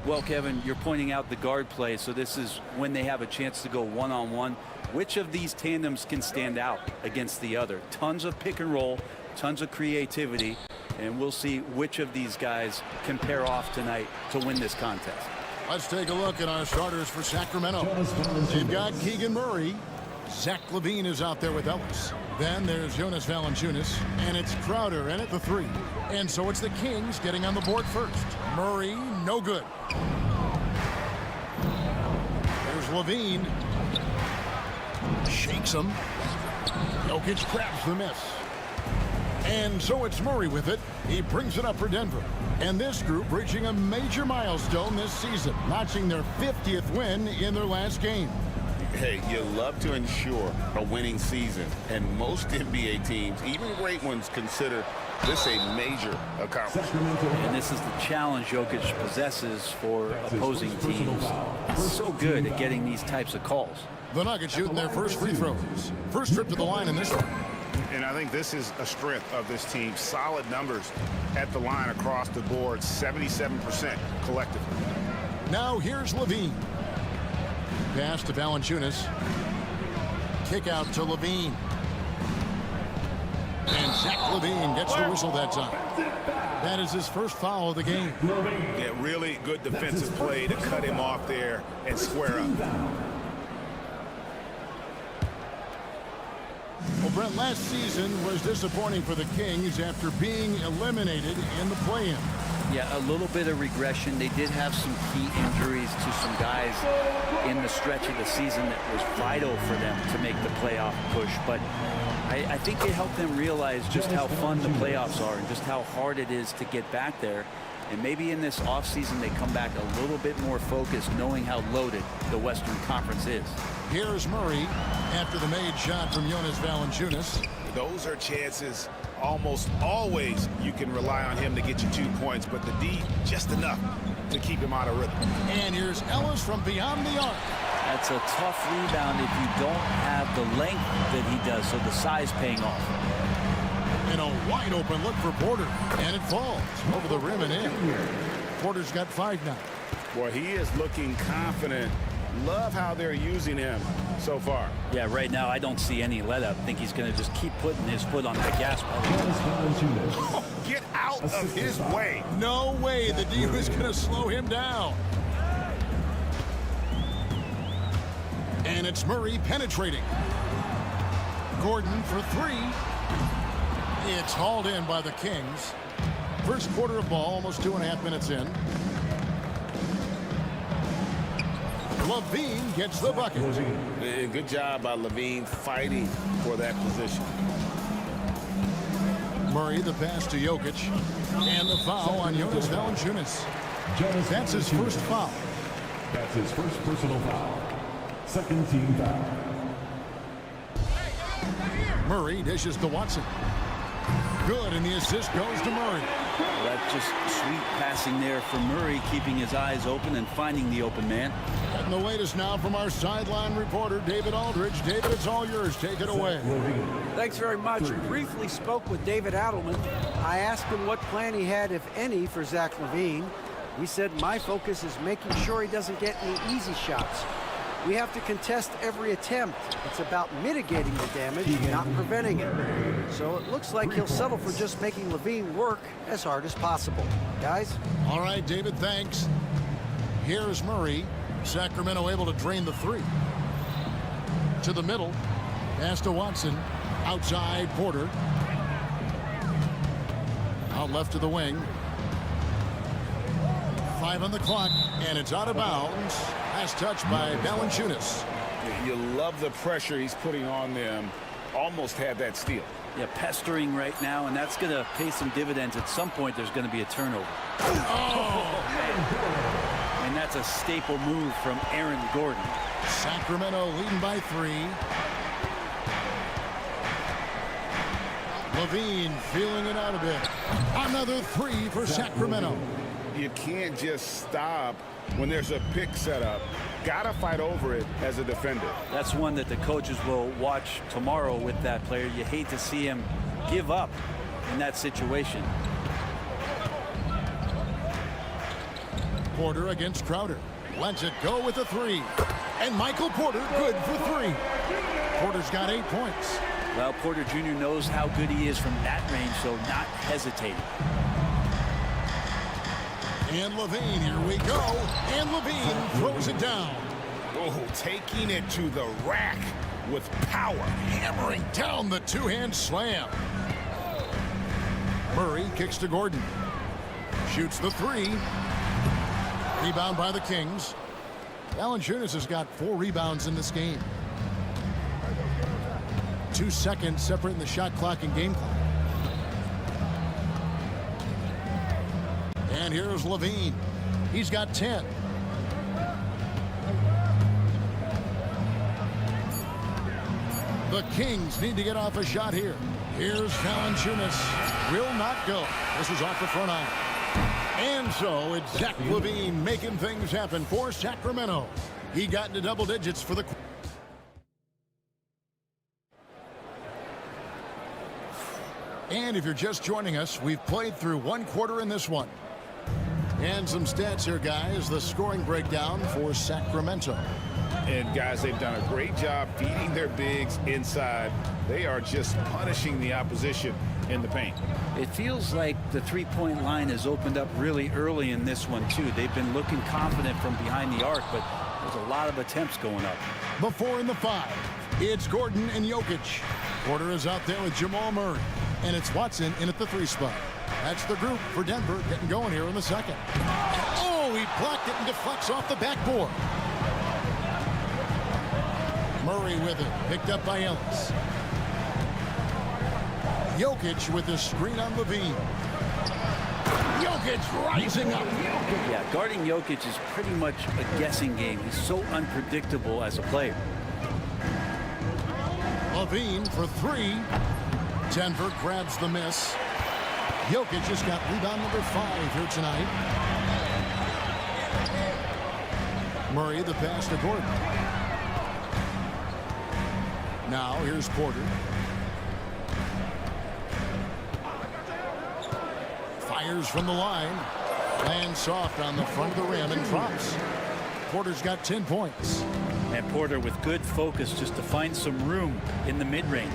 Well, Kevin, you're pointing out the guard play, so this is when they have a chance to go one-on-one. Which of these tandems can stand out against the other? Tons of pick and roll, tons of creativity, and we'll see which of these guys can pair off tonight to win this contest. Let's take a look at our starters for Sacramento. They've got Keegan Murray. Zach LaVine is out there with Ellis. Then there's Jonas Valanciunas, and it's Crowder in at the 3. And so it's the Kings getting on the board first. Murray, no good. There's LaVine. Shakes him. Jokic grabs the miss. And so it's Murray with it. He brings it up for Denver. And this group reaching a major milestone this season, notching their 50th win in their last game. Hey, you love to ensure a winning season, and most NBA teams, even great ones, consider this a major accomplishment. And this is the challenge Jokic possesses for opposing teams. He's so good at getting these types of calls. The Nuggets shooting their first free throws. First trip to the line in this one. And I think this is a strength of this team. Solid numbers at the line across the board, 77% collectively. Now here's LaVine. Pass to Valanciunas. Kick out to LaVine. And Zach LaVine gets the whistle that time. That is his first foul of the game. Yeah, really good defensive play to cut him off there and square up. Well, Brent, last season was disappointing for the Kings after being eliminated in the play-in. Yeah, a little bit of regression. They did have some key injuries to some guys in the stretch of the season that was vital for them to make the playoff push. But I think it helped them realize just how fun the playoffs are and just how hard it is to get back there. And maybe in this offseason they come back a little bit more focused, knowing how loaded the Western Conference is. Here's Murray after the made shot from Jonas Valanciunas. Those are chances almost always you can rely on him to get you 2 points, but the D just enough to keep him out of rhythm. And here's Ellis from beyond the arc. That's a tough rebound if you don't have the length that he does, so the size paying off. And a wide open look for Porter, and it falls over the rim and in. Porter's got 5 now. Boy, he is looking confident. Love how they're using him so far. Yeah, right now I don't see any let up. I think he's going to just keep putting his foot on that gas pedal. Oh, get out of his way. No way the D was going to slow him down. And it's Murray penetrating. Gordon for 3. It's hauled in by the Kings. First quarter of ball, almost 2.5 minutes in. LaVine gets the bucket. Good job by LaVine fighting for that position. Murray the pass to Jokic. And the foul on Jonas Valanciunas. That's his first foul. That's his first personal foul. Second team foul. Murray dishes to Watson. Good, and the assist goes to Murray. Well, that's just sweet passing there for Murray, keeping his eyes open and finding the open man. And the latest now from our sideline reporter, David Aldridge. David, it's all yours. Take it away. Thanks very much. Briefly spoke with David Adelman. I asked him what plan he had, if any, for Zach LaVine. He said, my focus is making sure he doesn't get any easy shots. We have to contest every attempt. It's about mitigating the damage, not preventing it. So it looks like he'll settle for just making LaVine work as hard as possible. Guys? All right, David, thanks. Here's Murray. Sacramento able to drain the 3. To the middle. Pass to Watson. Outside, Porter. Out left to the wing. 5 on the clock, and it's out of bounds. Last touch by Valanciunas. You love the pressure he's putting on them. Almost had that steal. Yeah, pestering right now, and that's going to pay some dividends. At some point, there's going to be a turnover. Oh, man. And that's a staple move from Aaron Gordon. Sacramento leading by 3. LaVine feeling it out a bit. Another 3 for Sacramento. You can't just stop when there's a pick set up. Gotta fight over it as a defender. That's one that the coaches will watch tomorrow with that player. You hate to see him give up in that situation. Porter against Crowder. Lets it go with a three. And Michael Porter good for three. Porter's got 8 points. Well, Porter Jr. knows how good he is from that range, so not hesitating. And Levine, here we go. And Levine throws it down. Oh, taking it to the rack with power. Hammering down the two-hand slam. Murray kicks to Gordon. Shoots the three. Rebound by the Kings. Valanciunas has got 4 rebounds in this game. 2 seconds separating the shot clock and game clock. And here's Levine. He's got 10. The Kings need to get off a shot here. Here's Valanciunas. Will not go. This is off the front iron. And so it's Zach Levine making things happen for Sacramento. He got into double digits for the... And if you're just joining us, we've played through 1 quarter in this one. And some stats here, guys. The scoring breakdown for Sacramento. And guys, they've done a great job feeding their bigs inside. They are just punishing the opposition in the paint. It feels like the three-point line has opened up really early in this one, too. They've been looking confident from behind the arc, but there's a lot of attempts going up. The 4 and the 5. It's Gordon and Jokic. Porter is out there with Jamal Murray. And it's Watson in at the 3 spot. That's the group for Denver getting going here in the second. Oh, he blocked it and deflects off the backboard. Murray with it, picked up by Ellis. Jokic with the screen on Levine. Jokic rising up. Yeah, guarding Jokic is pretty much a guessing game. He's so unpredictable as a player. Levine for 3. Denver grabs the miss. Jokic just got rebound number 5 here tonight. Murray the pass to Gordon. Now here's Porter. Fires from the line. Lands soft on the front of the rim and drops. Porter's got 10 points. And Porter with good focus just to find some room in the mid-range.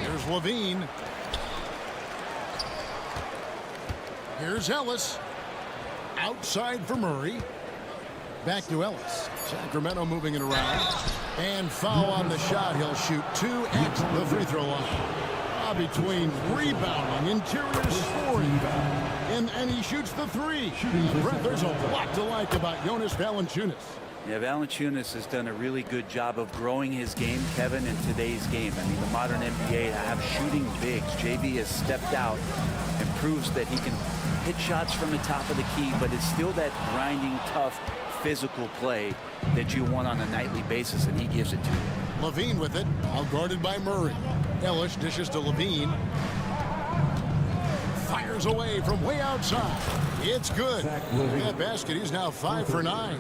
Here's Levine. Here's Ellis. Outside for Murray. Back to Ellis. Sacramento moving it around. And foul on the shot. He'll shoot 2 at the free throw line. Between rebounding, interior scoring, and he shoots the 3. Brett, there's a lot to like about Jonas Valanciunas. Yeah, Valanciunas has done a really good job of growing his game, Kevin, in today's game. I mean, the modern NBA have shooting bigs. JV has stepped out and proves that he can hit shots from the top of the key, but it's still that grinding, tough, physical play that you want on a nightly basis, and he gives it to you. Levine with it, out guarded by Murray. Ellis dishes to Levine. Fires away from way outside. It's good. That basket, he's now 5 for 9.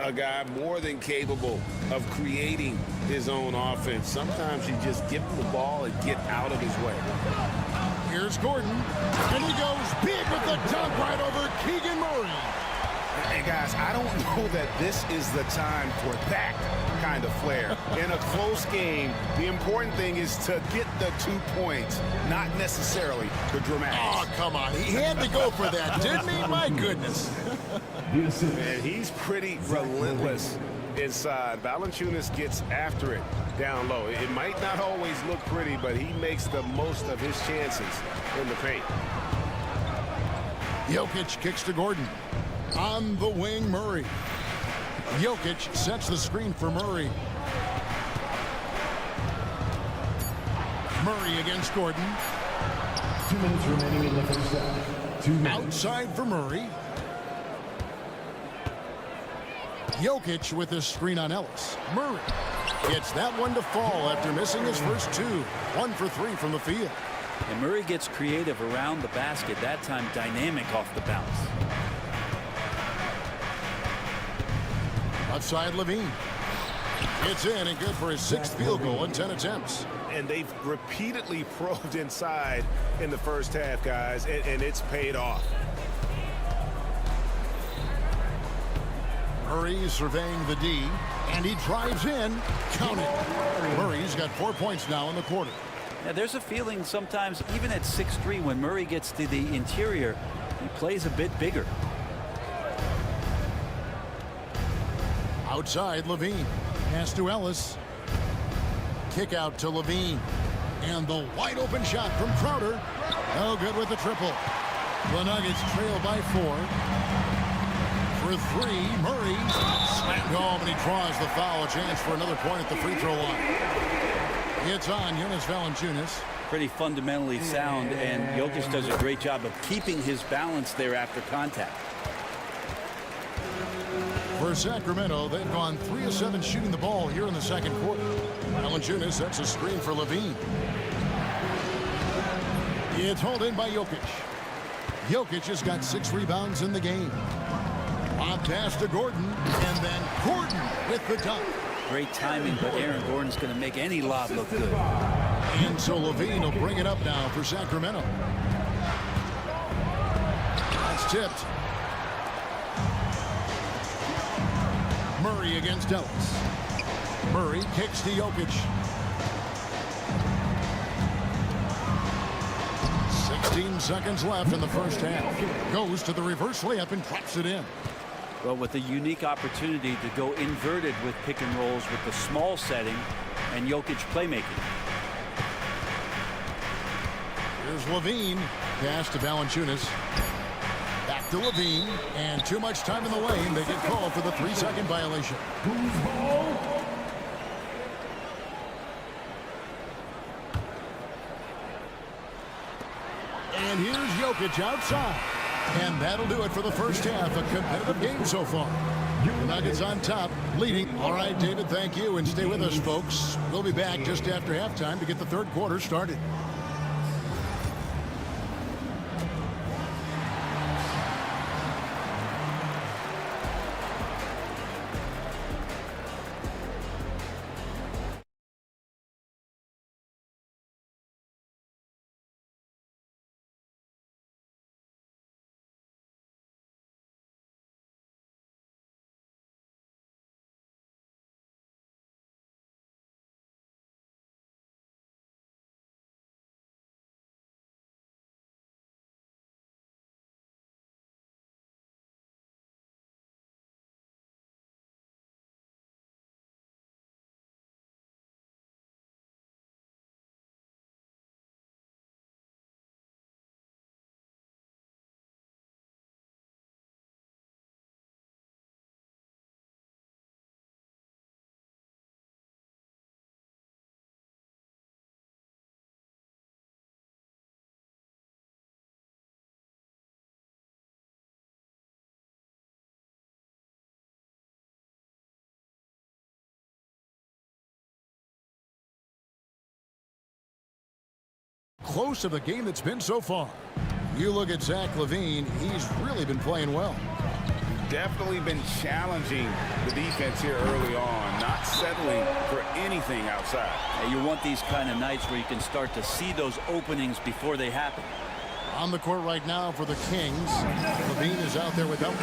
A guy more than capable of creating his own offense. Sometimes you just give him the ball and get out of his way. Here's Gordon. And he goes big with the dunk right over Keegan Murray. Hey, guys, I don't know that this is the time for that kind of flair. In a close game, the important thing is to get the 2 points, not necessarily the dramatics. Oh, come on. He had to go for that, didn't he? My goodness. Man, he's pretty relentless inside. Valanciunas gets after it down low. It might not always look pretty, but he makes the most of his chances in the paint. Jokic kicks to Gordon. On the wing, Murray. Jokic sets the screen for Murray. Murray against Gordon. 2 minutes remaining in the first half. 2 minutes. Outside for Murray. Jokic with his screen on Ellis. Murray gets that one to fall after missing his first 2. 1 for 3 from the field. And Murray gets creative around the basket, that time dynamic off the bounce. Outside Levine. It's in and good for his 6th field goal in 10 attempts. And they've repeatedly probed inside in the first half, guys, and it's paid off. Murray surveying the D, and he drives in. Count it. Murray's got 4 points now in the quarter. Now, there's a feeling sometimes, even at 6'3", when Murray gets to the interior, he plays a bit bigger. Outside, Levine. Pass to Ellis. Kick out to Levine. And the wide open shot from Crowder. No good with the triple. The Nuggets trail by 4. For 3, Murray slammed home, and he draws the foul. A chance for another point at the free throw line. It's on Jonas Valanciunas. Pretty fundamentally sound, and Jokic does a great job of keeping his balance there after contact. For Sacramento, they've gone 3 of 7 shooting the ball here in the second quarter. Valanciunas sets a screen for Levine. It's hauled in by Jokic. Jokic has got 6 rebounds in the game. Lob pass to Gordon, and then Gordon with the dunk. Great timing, but Aaron Gordon's going to make any lob look good. And so Levine will bring it up now for Sacramento. That's tipped. Murray against Ellis. Murray kicks to Jokic. 16 seconds left in the first half. Goes to the reverse layup and drops it in. Well, with a unique opportunity to go inverted with pick and rolls with the small setting and Jokic playmaking. Here's Levine. Pass to Valanciunas. Back to Levine. And too much time in the lane. They get called for the 3-second violation. And here's Jokic outside. And that'll do it for the first half. A competitive game so far. The Nuggets on top, leading. All right, David, thank you. And stay with us, folks. We'll be back just after halftime to get the third quarter started. Close to the game that's been so far. You look at Zach LaVine, he's really been playing well. Definitely been challenging the defense here early on, not settling for anything outside. You want these kind of nights where you can start to see those openings before they happen. On the court right now for the Kings, LaVine is out there with Ellis.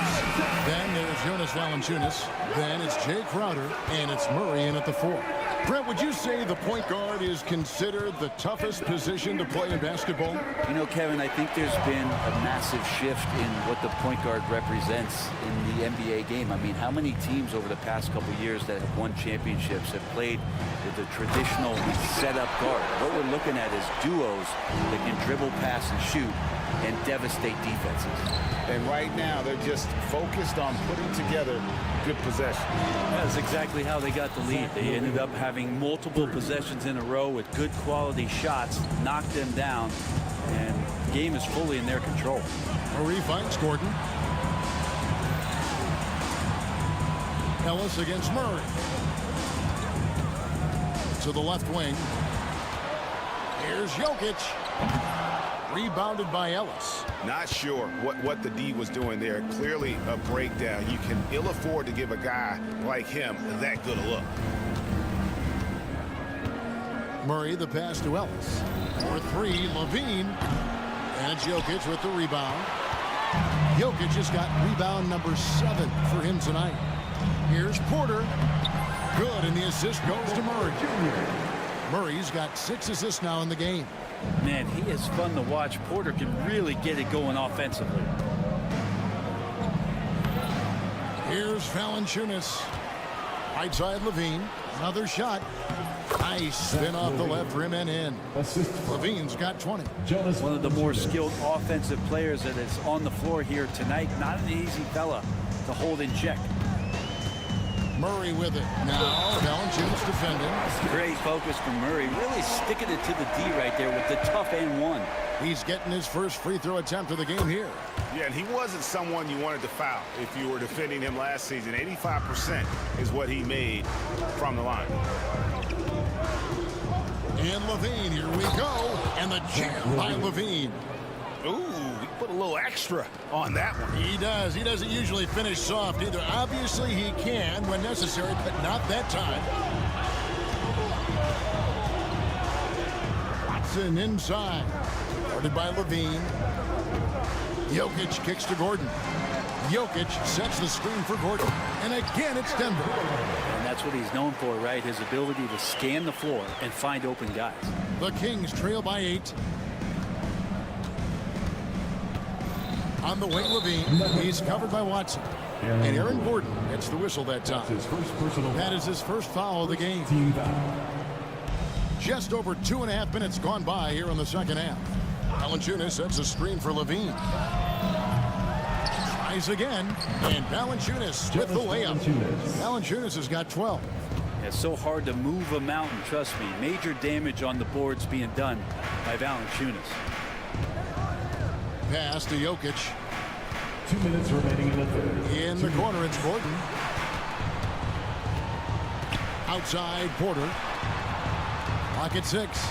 Then there's Jonas Valanciunas. Then it's Jay Crowder, and it's Murray in at the 4. Brent, would you say the point guard is considered the toughest position to play in basketball? You know, Kevin, I think there's been a massive shift in what the point guard represents in the NBA game. I mean, how many teams over the past couple of years that have won championships have played with a traditional set-up guard? What we're looking at is duos that can dribble, pass, and shoot and devastate defenses. And right now, they're just focused on putting together good possession. That's exactly how they got the lead. They ended up having multiple possessions in a row with good quality shots, knocked them down, and the game is fully in their control. Murray finds Gordon. Ellis against Murray. To the left wing. Here's Jokic. Rebounded by Ellis. Not sure what the D was doing there. Clearly a breakdown. You can ill afford to give a guy like him that good a look. Murray the pass to Ellis. For 3, LaVine. And Jokic with the rebound. Jokic has got rebound number 7 for him tonight. Here's Porter. Good, and the assist goes to Murray. Murray's got 6 assists now in the game. Man, he is fun to watch. Porter can really get it going offensively. Here's Valanciunas. Right side Levine. Another shot. Nice spin off the left rim and in. Levine's got 20. One of the more skilled offensive players that is on the floor here tonight. Not an easy fella to hold in check. Murray with it. Now Valanciunas defending. Great focus from Murray. Really sticking it to the D right there with the tough and one. He's getting his first free throw attempt of the game here. Yeah, and he wasn't someone you wanted to foul if you were defending him last season. 85% is what he made from the line. And Levine, here we go. And the jam by Levine. Ooh, he put a little extra on that one. He does. He doesn't usually finish soft either. Obviously, he can when necessary, but not that time. Watson inside. Guarded by Levine. Jokic kicks to Gordon. Jokic sets the screen for Gordon. And again, it's Denver. And that's what he's known for, right? His ability to scan the floor and find open guys. The Kings trail by 8. On the wing, Levine. He's covered by Watson. And Aaron Gordon gets the whistle that time. That is his first foul of the game. Just over 2.5 minutes gone by here in the second half. Valanciunas sets a screen for Levine. Tries again. And Valanciunas with the layup. Valanciunas has got 12. It's so hard to move a mountain, trust me. Major damage on the boards being done by Valanciunas. Pass to Jokic. 2 minutes remaining in the third. In the corner, it's Gordon. Outside, Porter. Clock at 6.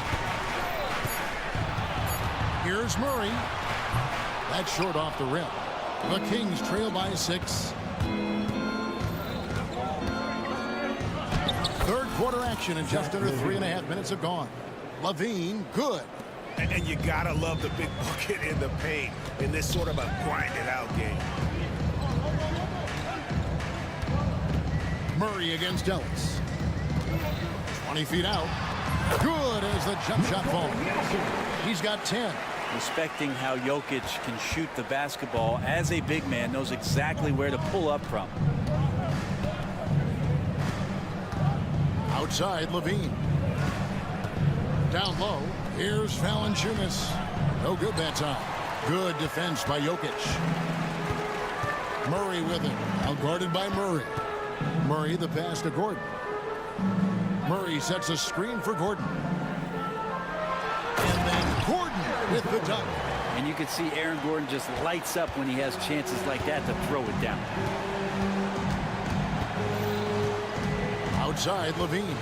Here's Murray. That's short off the rim. The Kings trail by 6. Third quarter action, and just under 3.5 minutes have gone. Levine, good. And you gotta love the big bucket in the paint in this sort of a grinded out game. Murray against Ellis. 20 feet out. Good as the jump shot falls. He's got 10. Respecting how Jokic can shoot the basketball as a big man, knows exactly where to pull up from. Outside, Levine. Down low, here's Valanciunas. No good that time. Good defense by Jokic. Murray with it. Out guarded by Murray. Murray the pass to Gordon. Murray sets a screen for Gordon. And then Gordon with the dunk. And you can see Aaron Gordon just lights up when he has chances like that to throw it down. Outside, Levine.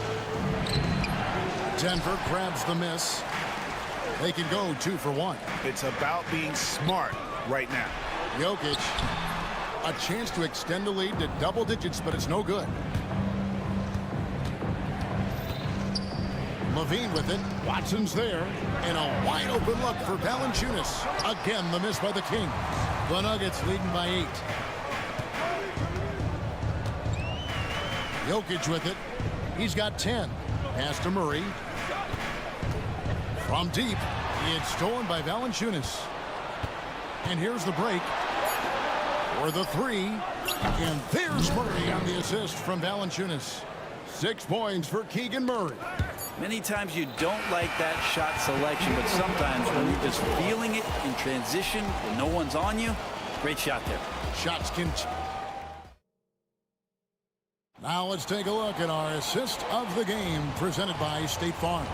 Denver grabs the miss. They can go 2 for 1. It's about being smart right now. Jokic, a chance to extend the lead to double digits, but it's no good. Levine with it. Watson's there. And a wide open look for Valanciunas. Again, the miss by the Kings. The Nuggets leading by 8. Jokic with it. He's got 10. Pass to Murray. From deep. It's stolen by Valanciunas. And here's the break. For the 3. And there's Murray on the assist from Valanciunas. 6 points for Keegan Murray. Many times you don't like that shot selection, but sometimes when you're just feeling it in transition when no one's on you, great shot there. Shots can. Now let's take a look at our assist of the game presented by State Farm.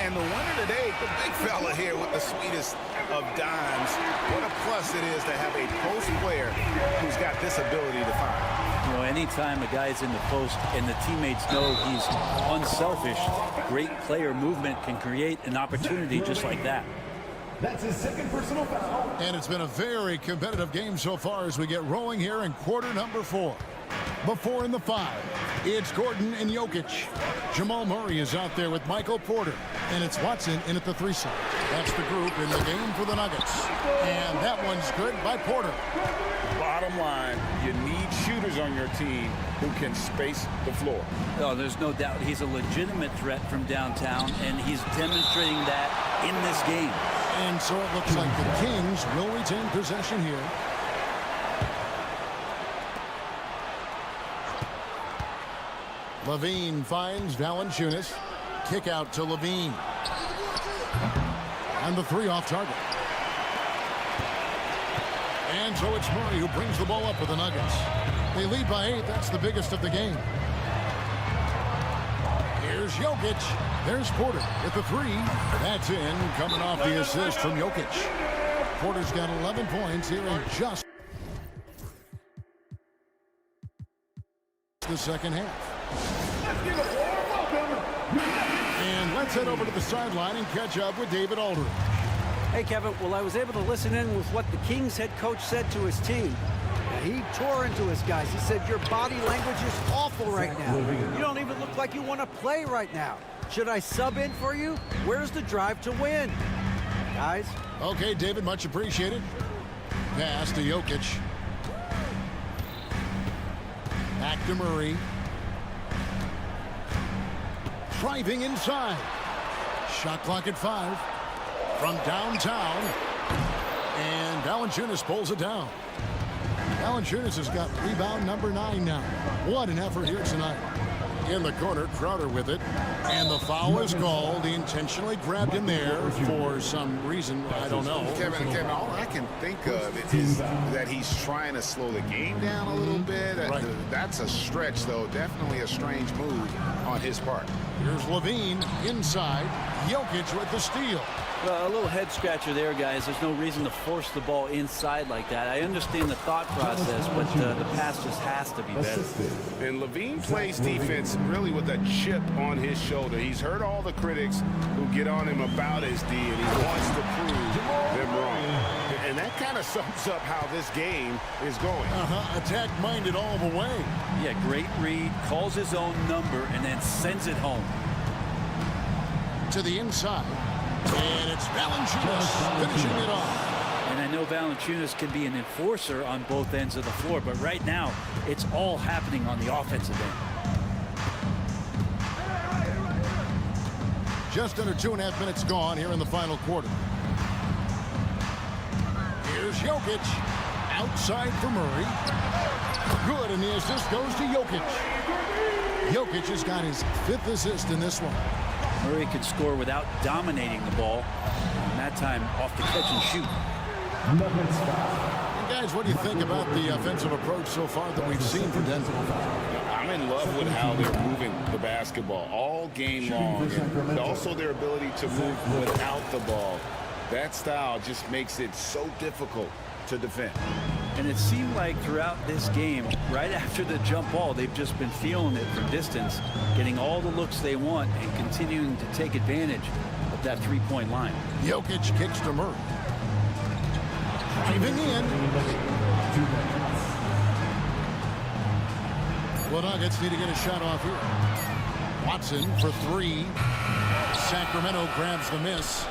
And the winner today, the big fella here with the sweetest of dimes. What a plus it is to have a post player who's got this ability to find. You know, anytime a guy's in the post and the teammates know he's unselfish, great player movement can create an opportunity just like that. That's his second personal foul. And it's been a very competitive game so far as we get rolling here in quarter number 4. The 4 and the 5. It's Gordon and Jokic. Jamal Murray is out there with Michael Porter. And it's Watson in at the 3 slot. That's the group in the game for the Nuggets. And that one's good by Porter. Bottom line, you need shooters on your team who can space the floor. Oh, there's no doubt he's a legitimate threat from downtown, and he's demonstrating that in this game. And so it looks like the Kings will retain possession here. Levine finds Valanciunas. Kick out to Levine. And the three off target. And so it's Murray who brings the ball up for the Nuggets. They lead by 8. That's the biggest of the game. Here's Jokic. There's Porter with the three. That's in, coming off the assist from Jokic. Porter's got 11 points here in just the second half. And let's head over to the sideline and catch up with David Aldridge. Hey, Kevin. Well, I was able to listen in with what the Kings head coach said to his team. He tore into his guys. He said, your body language is awful right now. You don't even look like you want to play right now. Should I sub in for you? Where's the drive to win? Guys? Okay, David, much appreciated. Pass to Jokic. Back to Murray. Driving inside. Shot clock at 5. From downtown. And Valanciunas pulls it down. Valanciunas has got rebound number 9 now. What an effort here tonight. In the corner, Crowder with it. And the foul is called. He intentionally grabbed him there for some reason. I don't know. Kevin, all I can think of is that he's trying to slow the game down a little bit. Right. That's a stretch, though. Definitely a strange move on his part. Here's Levine inside. Jokic with the steal. Well, a little head scratcher there, guys. There's no reason to force the ball inside like that. I understand the thought process, but the pass just has to be better. And Levine plays defense really with a chip on his shoulder. He's heard all the critics who get on him about his D, and he wants to prove them wrong. And that kind of sums up how this game is going. Attack-minded all the way. Yeah, great read, calls his own number, and then sends it home. To the inside. And it's Valanciunas finishing it off. And I know Valanciunas can be an enforcer on both ends of the floor, but right now, it's all happening on the offensive end. Just under 2.5 minutes gone here in the final quarter. Here's Jokic. Outside for Murray. Good, and the assist goes to Jokic. Jokic has got his 5th assist in this one. Murray could score without dominating the ball, and that time off the catch and shoot. And guys, what do you think about the offensive approach so far that we've seen from Denver? I'm in love with how they're moving the basketball all game long, and also their ability to move without the ball. That style just makes it so difficult to defend. And it seemed like throughout this game, right after the jump ball, they've just been feeling it from distance, getting all the looks they want and continuing to take advantage of that three-point line. Jokic kicks to Murray. Driving in. The Nuggets need to get a shot off here. Watson for 3. Sacramento grabs the miss.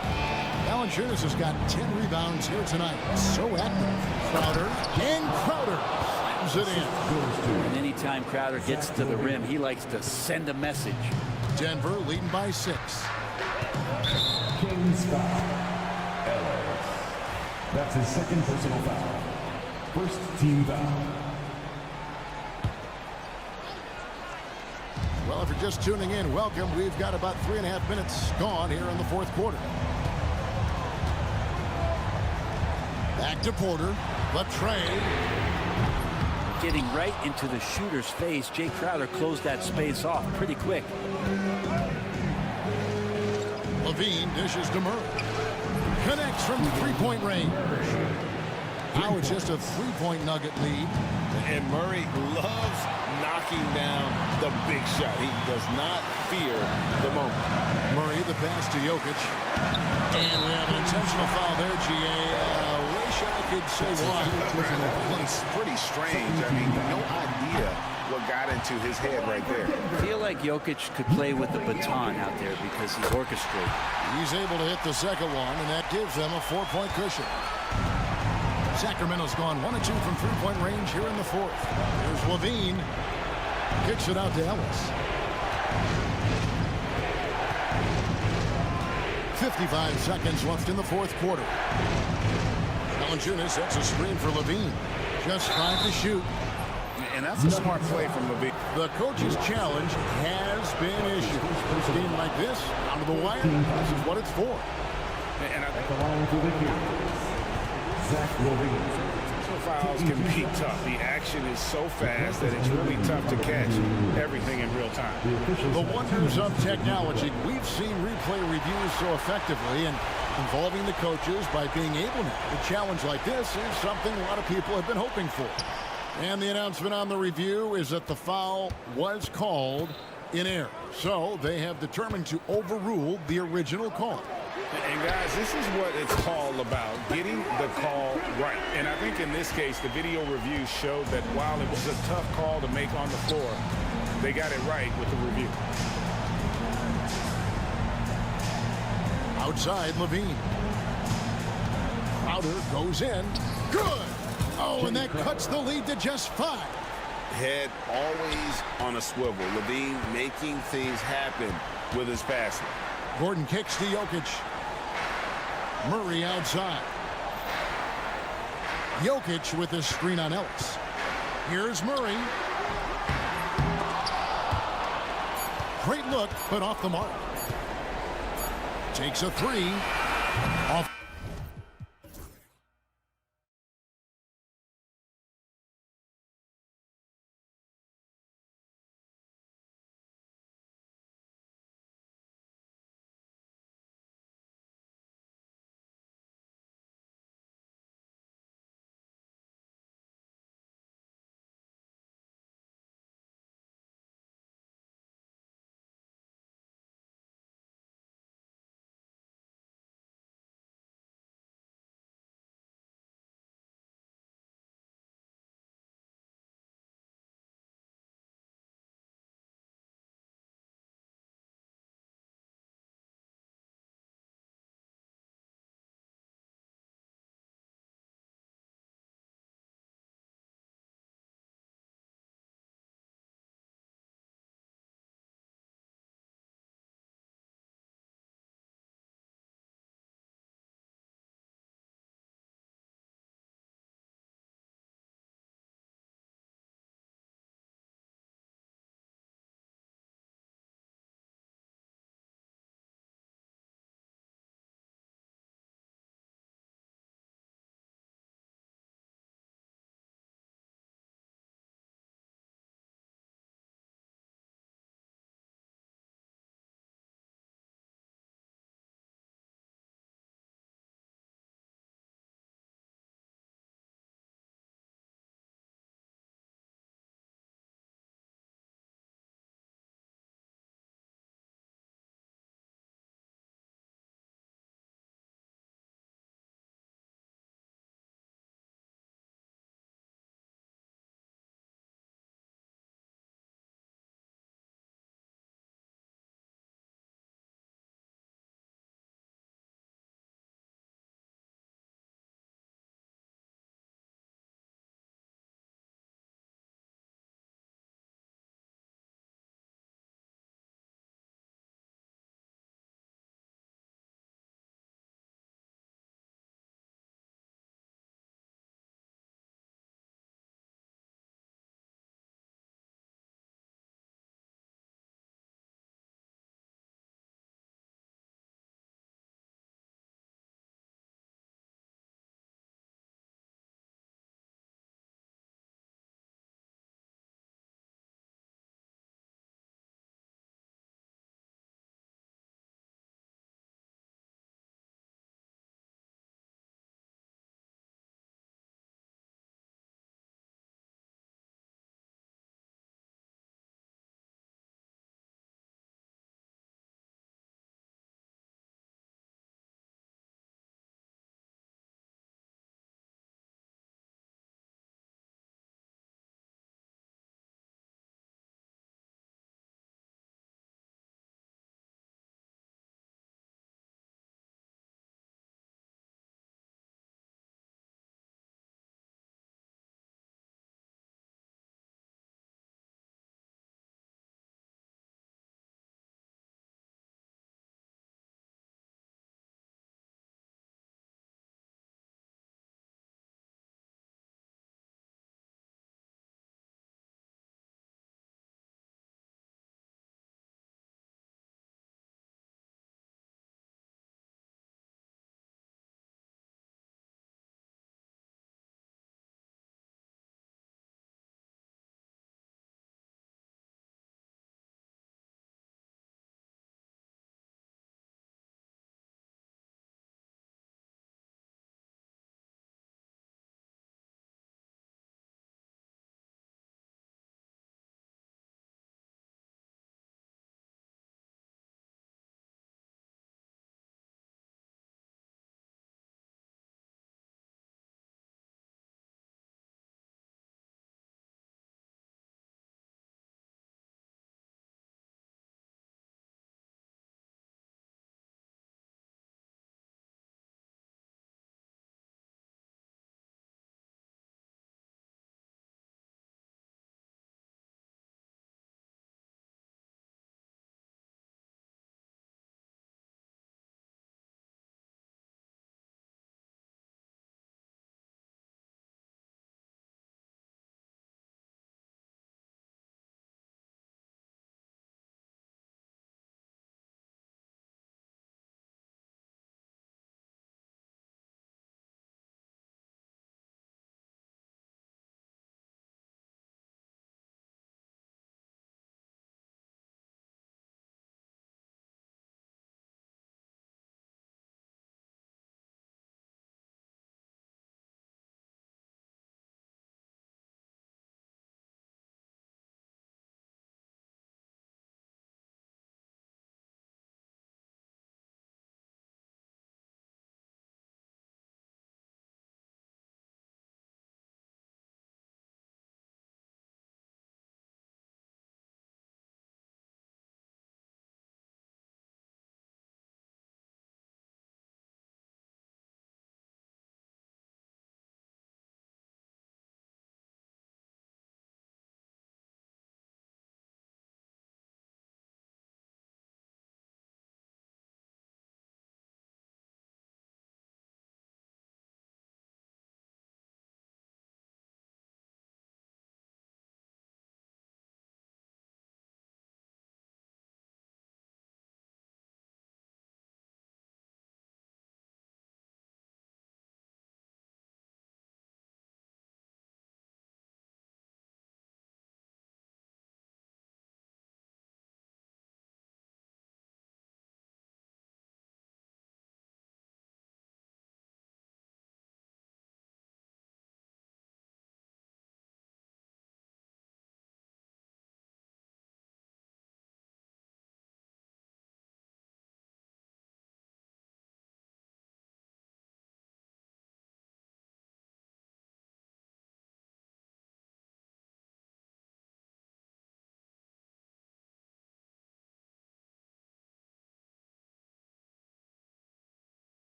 Valanciunas has got 10 rebounds here tonight. So active. Crowder, and Crowder slams it in. And anytime Crowder gets to the rim, he likes to send a message. Denver leading by 6. Kings foul. Ellis. That's his 2nd personal foul. First team foul. Well, if you're just tuning in, welcome. We've got about 3.5 minutes gone here in the 4th quarter. Back to Porter. Latre. Getting right into the shooter's face, Jay Crowder closed that space off pretty quick. Levine dishes to Murray. Connects from 3-point range. Now it's just a 3-point Nugget lead. And Murray loves knocking down the big shot. He does not fear the moment. Murray, the pass to Jokic. And we have an intentional foul there, GA. Wish I could say why. It's pretty strange. I mean, no idea what got into his head right there. I feel like Jokic could play with the baton out there because he's orchestrated. He's able to hit the second one, and that gives them a 4-point cushion. Sacramento's gone 1 of 2 from three-point range here in the fourth. Here's Levine. Kicks it out to Ellis. 55 seconds left in the fourth quarter. Valanciunas sets a screen for Levine. Just 5 to shoot. And that's a smart play from Levine. The coach's challenge has been issued. A game like this, out of the wire, this is what it's for. And I think The line for the Kings, Zach Levine. fouls can be tough. The action is so fast that it's really tough to catch everything in real time. The wonders of technology. We've seen replay reviews so effectively, and involving the coaches by being able to challenge like this is something a lot of people have been hoping for. And the announcement on the review is that the foul was called in error. So they have determined to overrule the original call. And guys, this is what it's all about, getting the call right. And I think in this case, the video review showed that while it was a tough call to make on the floor, they got it right with the review. Outside, Levine. Crowder goes in. Good! Oh, and that cuts the lead to just 5. Head always on a swivel. Levine making things happen with his passing. Gordon kicks to Jokic. Murray outside. Jokic with the screen on Ellis. Here's Murray. Great look, but off the mark. Takes a 3. Off.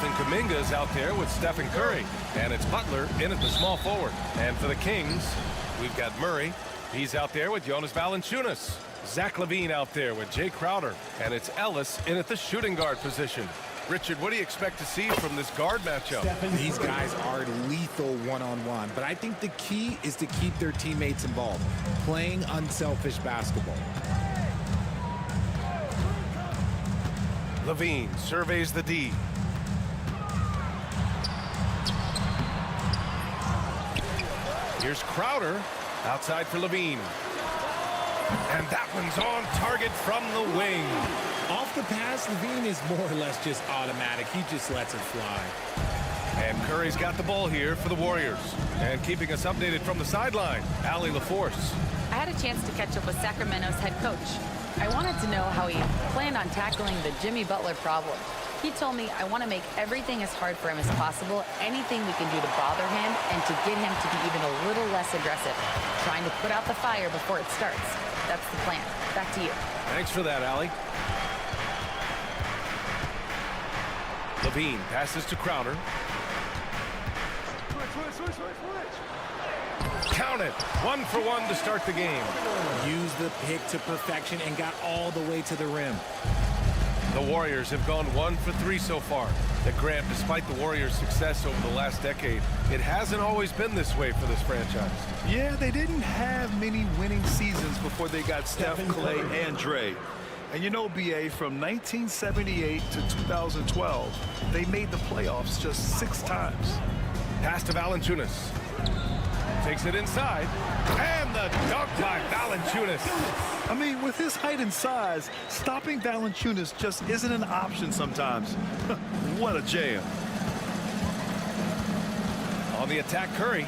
Jonathan Kuminga is out there with Stephen Curry. And it's Butler in at the small forward. And for the Kings, we've got Murray. He's out there with Jonas Valanciunas. Zach LaVine out there with Jay Crowder. And it's Ellis in at the shooting guard position. Richard, what do you expect to see from this guard matchup? These guys are lethal one-on-one, but I think the key is to keep their teammates involved, playing unselfish basketball. LaVine surveys the D. Here's Crowder outside for LaVine. And that one's on target from the wing. Off the pass, LaVine is more or less just automatic. He just lets it fly. And Curry's got the ball here for the Warriors. And keeping us updated from the sideline, Allie LaForce. I had a chance to catch up with Sacramento's head coach. I wanted to know how he planned on tackling the Jimmy Butler problem. He told me I want to make everything as hard for him as possible, anything we can do to bother him and to get him to be even a little less aggressive, trying to put out the fire before it starts. That's the plan. Back to you. Thanks for that, Allie. LaVine passes to Crowder. Count it. 1 for 1 to start the game. Used the pick to perfection and got all the way to the rim. The Warriors have gone 1 for 3 so far. But Grant, despite the Warriors' success over the last decade, it hasn't always been this way for this franchise. Yeah, they didn't have many winning seasons before they got Steph, Clay, and Dre. And you know, BA, from 1978 to 2012, they made the playoffs just 6 times. Pass to Valanciunas. Takes it inside. And the dunk by Valanciunas. I mean, with his height and size, stopping Valanciunas just isn't an option sometimes. What a jam. On the attack, Curry.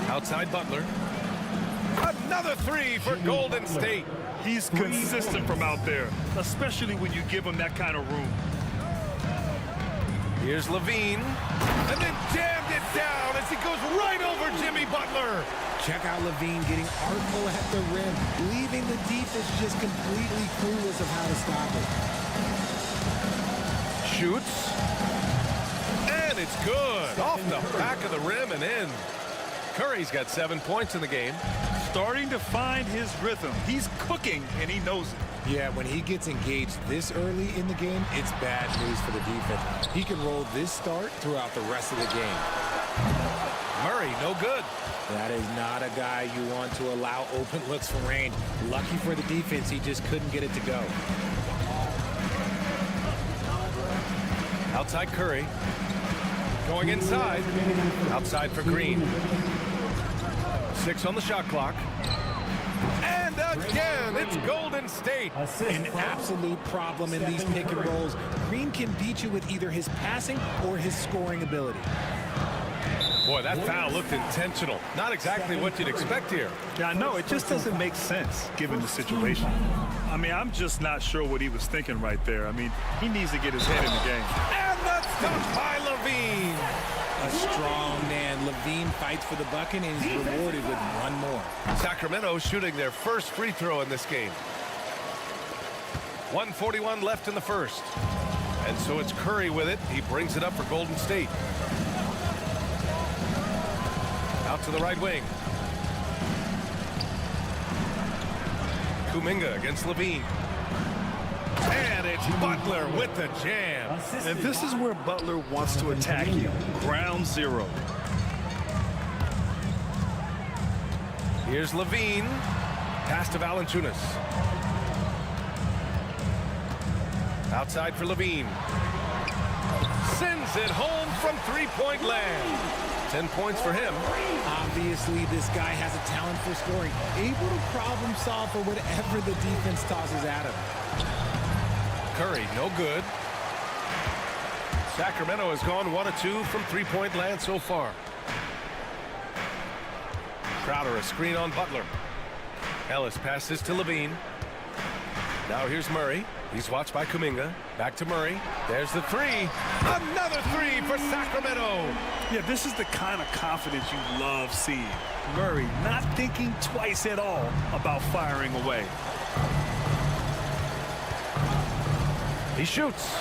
Outside Butler. Another 3 for Golden State. He's consistent from out there, especially when you give him that kind of room. Here's LaVine, and then jammed it down as he goes right over Jimmy Butler. Check out LaVine getting artful at the rim, leaving the defense just completely clueless of how to stop it. Shoots, and it's good. Off the back of the rim and in. Curry's got 7 points in the game. Starting to find his rhythm. He's cooking, and he knows it. Yeah, when he gets engaged this early in the game, it's bad news for the defense. He can roll this start throughout the rest of the game. Murray, no good. That is not a guy you want to allow open looks from range. Lucky for the defense, he just couldn't get it to go. Outside Curry. Going inside. Outside for Green. 6 on the shot clock. And again, it's Golden State. An absolute problem in these pick and rolls. Green can beat you with either his passing or his scoring ability. Boy, that foul looked intentional. Not exactly what you'd expect here. Yeah, I know. It just doesn't make sense given the situation. I mean, I'm just not sure what he was thinking right there. I mean, he needs to get his head in the game. And that's dunk by LaVine. A strong man. LaVine fights for the bucket and is rewarded with one more. Sacramento shooting their first free throw in this game. 1:41 left in the first. And so it's Curry with it. He brings it up for Golden State. Out to the right wing. Kuminga against LaVine. And it's Butler with the jam. And this is where Butler wants to attack you. Ground zero. Here's LaVine. Pass to Valanciunas. Outside for LaVine. Sends it home from three-point land. 10 points for him. Obviously, this guy has a talent for scoring. Able to problem solve for whatever the defense tosses at him. Curry, no good. Sacramento has gone 1 of 2 from three-point land so far. Crowder, a screen on Butler. Ellis passes to LaVine. Now here's Murray. He's watched by Kuminga. Back to Murray. There's the 3. Another 3 for Sacramento. Yeah, this is the kind of confidence you love seeing. Murray not thinking twice at all about firing away. He shoots.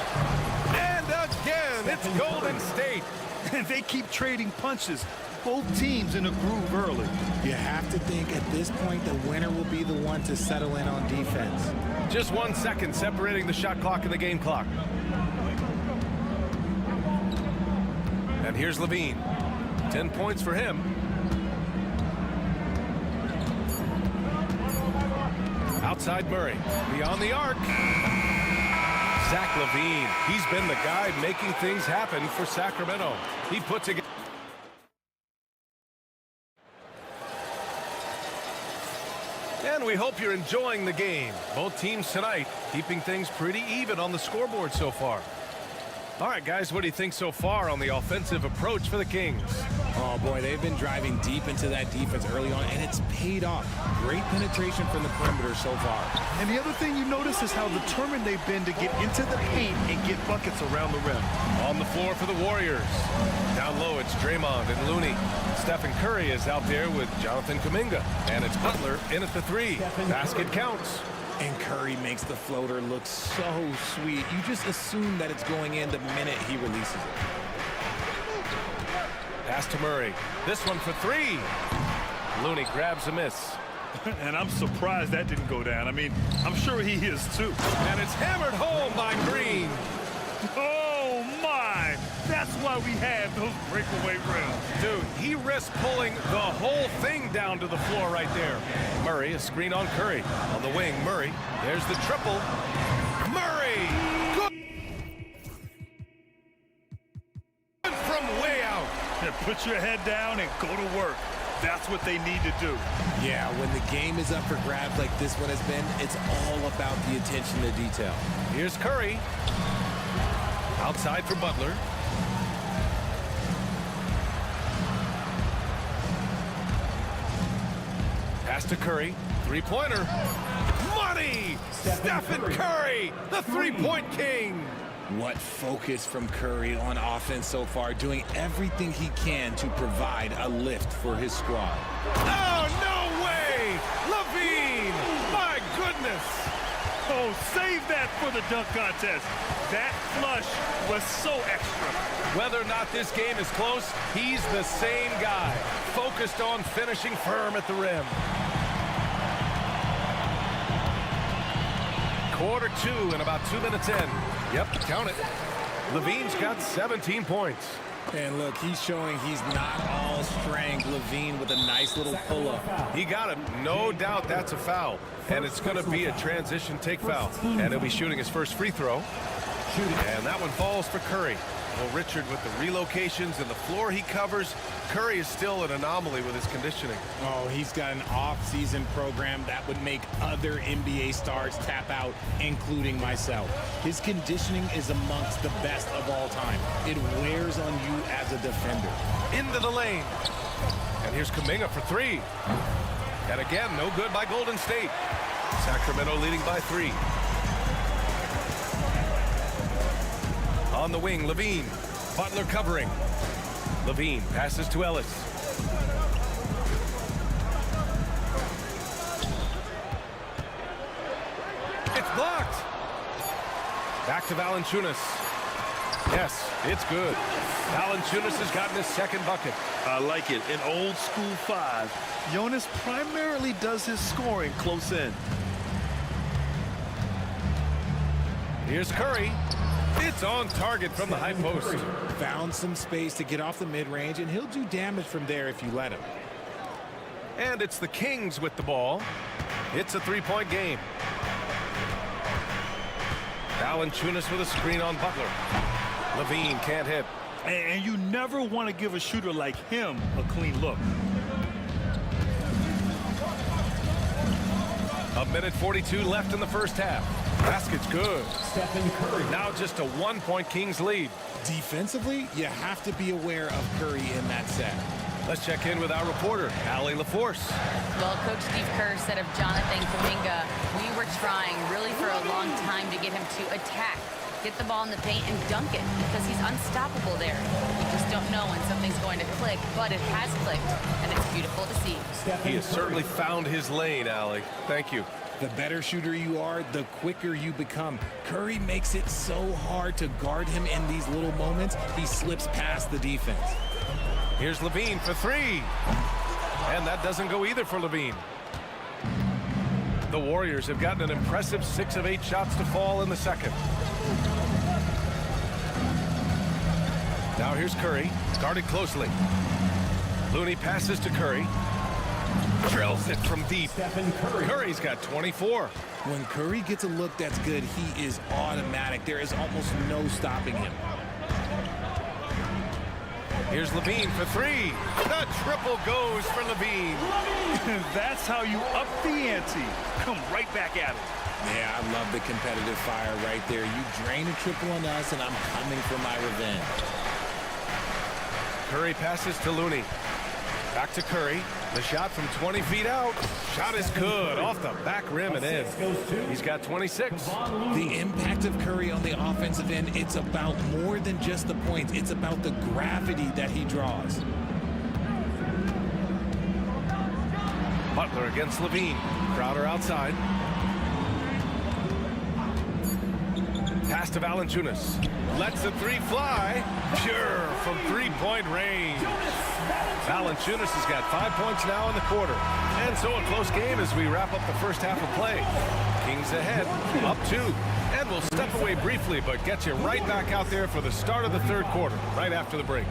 And again, it's Golden State. And they keep trading punches. Both teams in a groove early. You have to think at this point the winner will be the one to settle in on defense. Just 1 second separating the shot clock and the game clock. And here's Levine. 10 points for him. Outside Murray. Beyond the arc. Zach Levine. He's been the guy making things happen for Sacramento. He puts it. And we hope you're enjoying the game. Both teams tonight keeping things pretty even on the scoreboard so far. All right, guys, what do you think so far on the offensive approach for the Kings? Oh, boy, they've been driving deep into that defense early on, and it's paid off. Great penetration from the perimeter so far. And the other thing you notice is how determined they've been to get into the paint and get buckets around the rim. On the floor for the Warriors. Down low, it's Draymond and Looney. Stephen Curry is out there with Jonathan Kuminga. And it's Butler in at the three. Basket counts. And Curry makes the floater look so sweet. You just assume that it's going in the minute he releases it. Pass to Murray. This one for three. Looney grabs a miss. And I'm surprised that didn't go down. I mean, I'm sure he is too. And it's hammered home by Green. Oh, my. That's why we have those breakaway rims. Dude, he risked pulling the whole thing down to the floor right there. Murray, a screen on Curry. On the wing, Murray. There's the triple. Murray! Good from way out. Yeah, put your head down and go to work. That's what they need to do. Yeah, when the game is up for grabs like this one has been, it's all about the attention to detail. Here's Curry. Outside for Butler. Pass to Curry. Three-pointer. Money! Stephen Curry, the three-point king. What focus from Curry on offense so far, doing everything he can to provide a lift for his squad. Oh, no way! Levine! My goodness! Oh, save that for the dunk contest. That flush was so extra. Whether or not this game is close, he's the same guy, focused on finishing firm at the rim. Quarter two and about 2 minutes in. Yep, count it. Levine's got 17 points. And look, he's showing he's not all strength. Levine with a nice little pull-up. He got it. No doubt that's a foul. And it's going to be a transition take foul. And he'll be shooting his first free throw. And that one falls for Curry. Well, Richard, with the relocations and the floor he covers, Curry is still an anomaly with his conditioning. Oh, he's got an off-season program that would make other NBA stars tap out, including myself. His conditioning is amongst the best of all time. It wears on you as a defender. Into the lane. And here's Kuminga for three. And again, no good by Golden State. Sacramento leading by 3. On the wing, Levine. Butler covering. Levine passes to Ellis. It's blocked. Back to Valanciunas. Yes, it's good. Valanciunas has gotten his second bucket. I like it. In old school 5, Jonas primarily does his scoring close in. Here's Curry. It's on target from the high post. Found some space to get off the mid-range, and he'll do damage from there if you let him. And it's the Kings with the ball. It's a three-point game. Valanciunas with a screen on Butler. Levine can't hit. And you never want to give a shooter like him a clean look. A minute 42 left in the first half. Basket's good. Now just a 1-point Kings lead. Defensively, you have to be aware of Curry in that set. Let's check in with our reporter, Allie LaForce. Well, Coach Steve Kerr said of Jonathan Kuminga, we were trying really for a long time to get him to attack, get the ball in the paint and dunk it because he's unstoppable there. You just don't know when something's going to click, but it has clicked, and it's beautiful to see. He has certainly found his lane, Allie. Thank you. The better shooter you are, the quicker you become. Curry makes it so hard to guard him in these little moments. He slips past the defense. Here's Levine for three. And that doesn't go either for Levine. The Warriors have gotten an impressive 6 of 8 shots to fall in the second. Now here's Curry, guarded closely. Looney passes to Curry. Drills it from deep. Curry's got 24. When Curry gets a look that's good, he is automatic. There is almost no stopping him. Here's Levine for three. The triple goes for Levine. That's how you up the ante. Come right back at it. Yeah, I love the competitive fire right there. You drain a triple on us, and I'm coming for my revenge. Curry passes to Looney. Back to Curry. The shot from 20 feet out. Shot is good. Off the back rim and in. He's got 26. The impact of Curry on the offensive end, it's about more than just the points. It's about the gravity that he draws. Butler against Levine. Crowder outside. Pass to Valanciunas. Lets the three fly. Pure from three-point range. Valanciunas has got 5 points now in the quarter. And so a close game as we wrap up the first half of play. Kings ahead, up 2. And we'll step away briefly, but get you right back out there for the start of the third quarter, right after the break.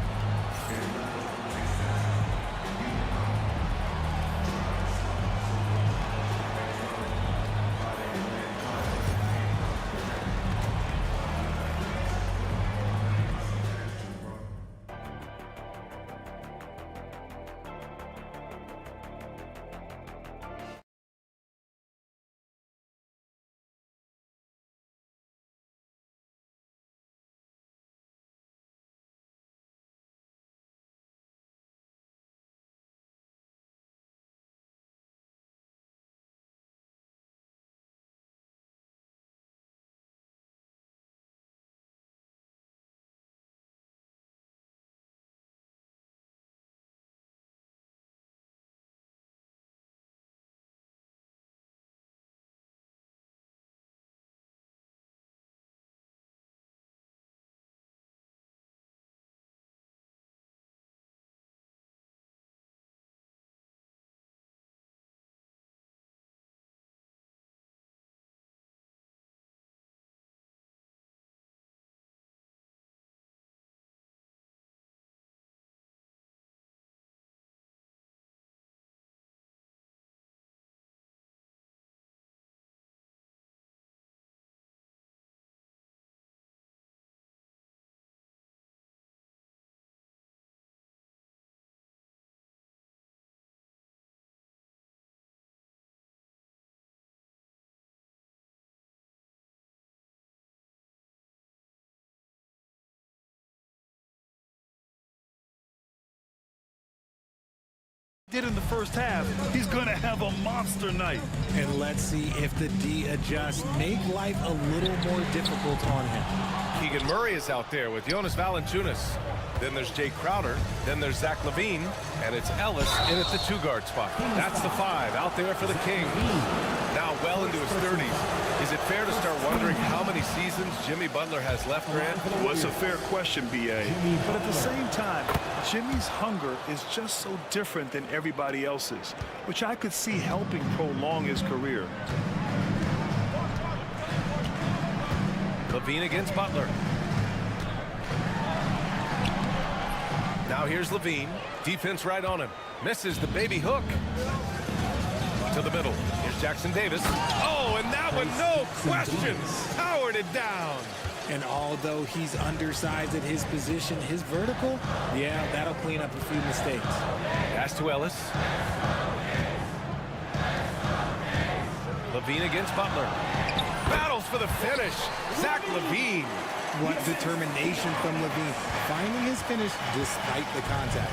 Did in the first half, he's going to have a monster night. And let's see if the D adjusts. Make life a little more difficult on him. Keegan Murray is out there with Jonas Valanciunas. Then there's Jay Crowder. Then there's Zach LaVine. And it's Ellis in at the 2-guard spot. That's the 5 out there for the Kings. Now well into his 30s. Is it fair to start wondering how many seasons Jimmy Butler has left, Grant? Well, it's a fair question, B.A. But at the same time, Jimmy's hunger is just so different than everybody else's, which I could see helping prolong his career. LaVine against Butler. Now here's LaVine. Defense right on him. Misses the baby hook. To the middle. Here's Jackson Davis. Oh, and that one, no question. Powered it down. And although he's undersized at his position, his vertical, yeah, that'll clean up a few mistakes. Pass to Ellis. LaVine against Butler. Battles for the finish. Zach LaVine. What determination from LaVine. Finding his finish despite the contact.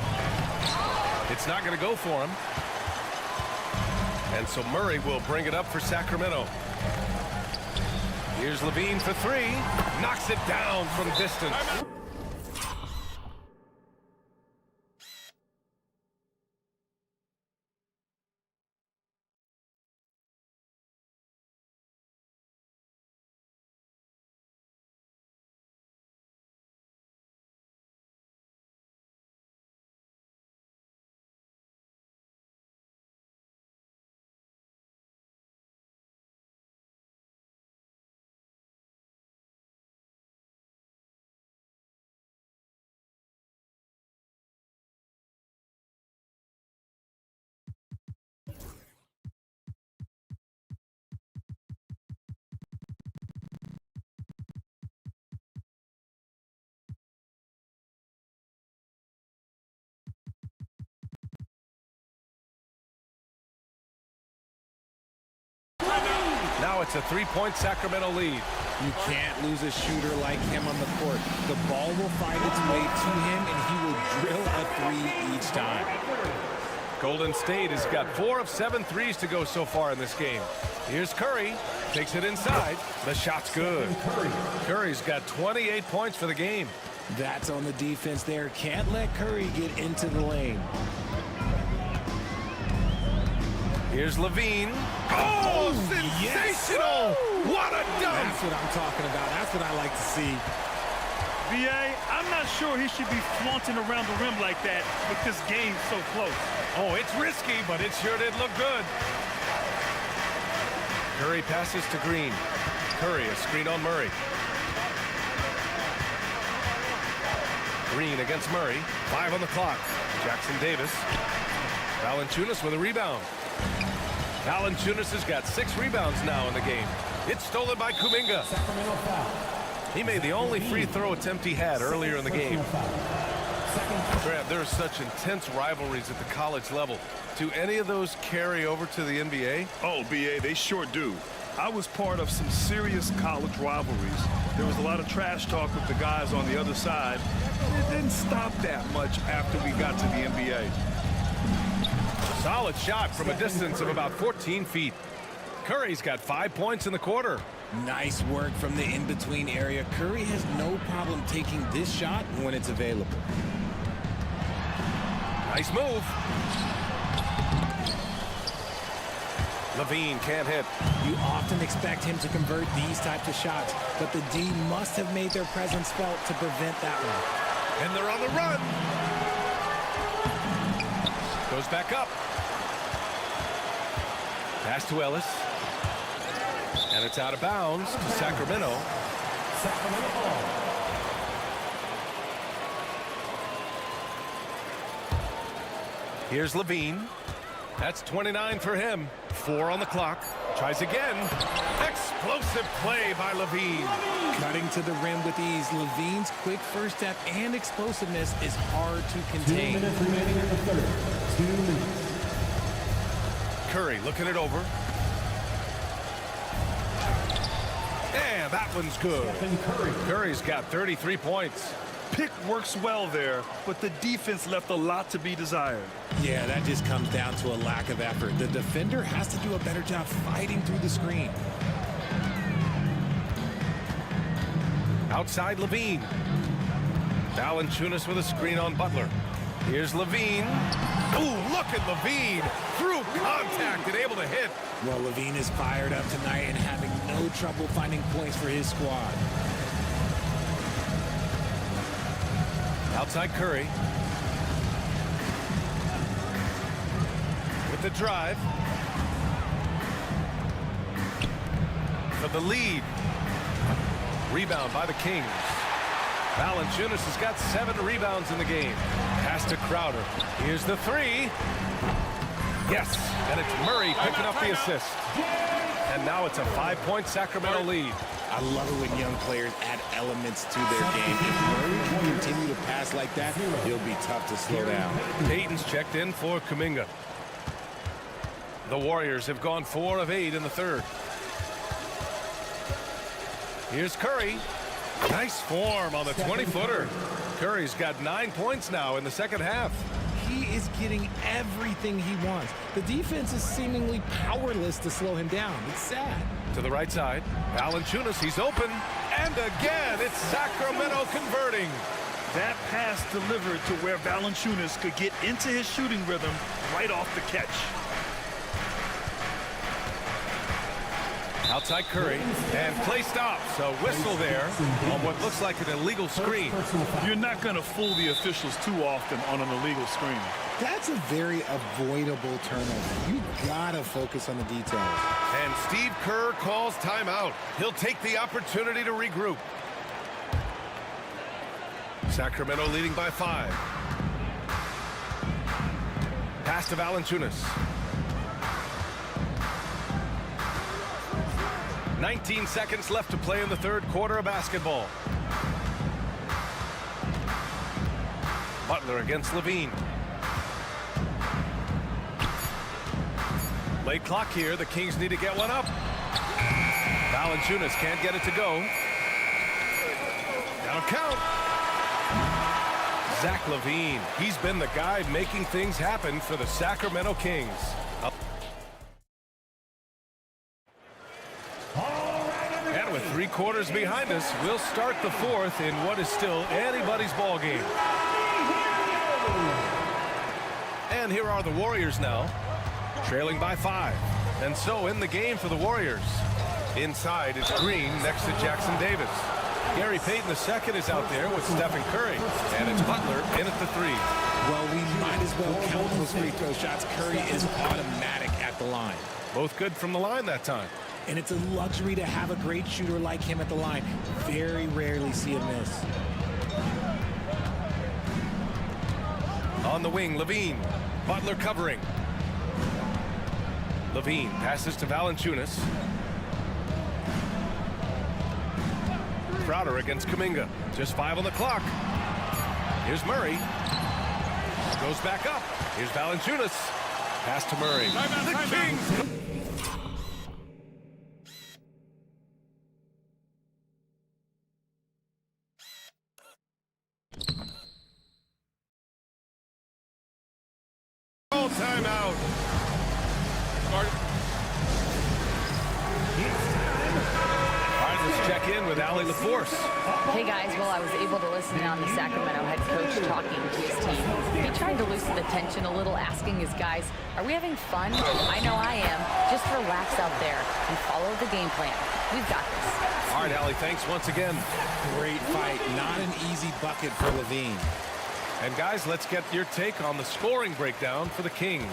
It's not going to go for him. And so Murray will bring it up for Sacramento. Here's LaVine for 3. Knocks it down from distance. now it's a 3-point Sacramento lead. You can't lose a shooter like him on the court. The ball will find its way to him, and he will drill a three each time. Golden State has got 4 of 7 threes to go so far in this game. Here's Curry. Takes it inside. The shot's good. Curry's got 28 points for the game. That's on the defense there. Can't let Curry get into the lane. Here's Levine. Oh, sensational! What a dunk! That's what I'm talking about. That's what I like to see. BA, I'm not sure he should be flaunting around the rim like that with this game so close. Oh, it's risky, but it sure did look good. Curry passes to Green. Curry, a screen on Murray. Green against Murray. 5 on the clock. Jackson Davis. Valanciunas with a rebound. Valanciunas has got 6 rebounds now in the game. It's stolen by Kuminga. He made the only free throw attempt he had earlier in the game. Grant, there are such intense rivalries at the college level. Do any of those carry over to the NBA? Oh, BA, they sure do. I was part of some serious college rivalries. There was a lot of trash talk with the guys on the other side. It didn't stop that much after we got to the NBA. Solid shot from a distance of about 14 feet. Curry's got 5 points in the quarter. Nice work from the in-between area. Curry has no problem taking this shot when it's available. Nice move. Levine can't hit. You often expect him to convert these types of shots, but the D must have made their presence felt to prevent that one. And they're on the run. Goes back up. Pass to Ellis. And it's out of bounds to Sacramento. Here's Levine. That's 29 for him. 4 on the clock. Tries again. Explosive play by Levine. Cutting to the rim with ease. Levine's quick first step and explosiveness is hard to contain. 2 minutes remaining in the third. 2 minutes. Curry looking it over. And that one's good. Curry's got 33 points. Pick works well there, but the defense left a lot to be desired. Yeah, that just comes down to a lack of effort. The defender has to do a better job fighting through the screen. Outside Levine. Valanciunas with a screen on Butler. Here's Levine. Ooh, look at Levine. Through contact and able to hit. Well, Levine is fired up tonight and having no trouble finding points for his squad. Outside Curry. With the drive. For the lead. Rebound by the Kings. Valanciunas has got 7 rebounds in the game. Pass to Crowder. Here's the 3. Yes, and it's Murray picking up the assist. And now it's a 5-point Sacramento lead. I love it when young players add elements to their game. If Murray can continue to pass like that, he'll be tough to slow down. Payton's checked in for Kuminga. The Warriors have gone 4 of 8 in the third. Here's Curry. Nice form on the 20-footer. Curry's got 9 points now in the second half. He is getting everything he wants. The defense is seemingly powerless to slow him down. It's sad. To the right side, Valanciunas, he's open. And again, it's Sacramento converting. That pass delivered to where Valanciunas could get into his shooting rhythm right off the catch. Outside Curry, and play stops. A whistle there on what looks like an illegal screen. You're not going to fool the officials too often on an illegal screen. That's a very avoidable turnover. You gotta focus on the details. And Steve Kerr calls timeout. He'll take the opportunity to regroup. Sacramento leading by 5. Pass to Valanciunas. 19 seconds left to play in the third quarter of basketball. Butler against Levine. Late clock here. The Kings need to get one up. Valanciunas can't get it to go. Now count. Zach LaVine. He's been the guy making things happen for the Sacramento Kings. And with 3 quarters behind us, we'll start the fourth in what is still anybody's ball game. And here are the Warriors now, trailing by 5. And so in the game for the Warriors. Inside is Green next to Jackson Davis. Gary Payton II is out there with Stephen Curry. And it's Butler in at the 3. Well, we might as well count those free throw shots. Curry is automatic at the line. Both good from the line that time. And it's a luxury to have a great shooter like him at the line. Very rarely see a miss. On the wing, LaVine. Butler covering. LaVine passes to Valanciunas. Crowder against Kuminga. Just 5 on the clock. Here's Murray. Goes back up. Here's Valanciunas. Pass to Murray. The Kings. Timeout. All right, let's check in with Allie LaForce. Hey guys, well, I was able to listen in on the Sacramento head coach talking to his team. He tried to loosen the tension a little, asking his guys, are we having fun? I know I am. Just relax out there and follow the game plan. We've got this. All right, Allie, thanks once again. Great fight. Not an easy bucket for LaVine. And guys, let's get your take on the scoring breakdown for the Kings.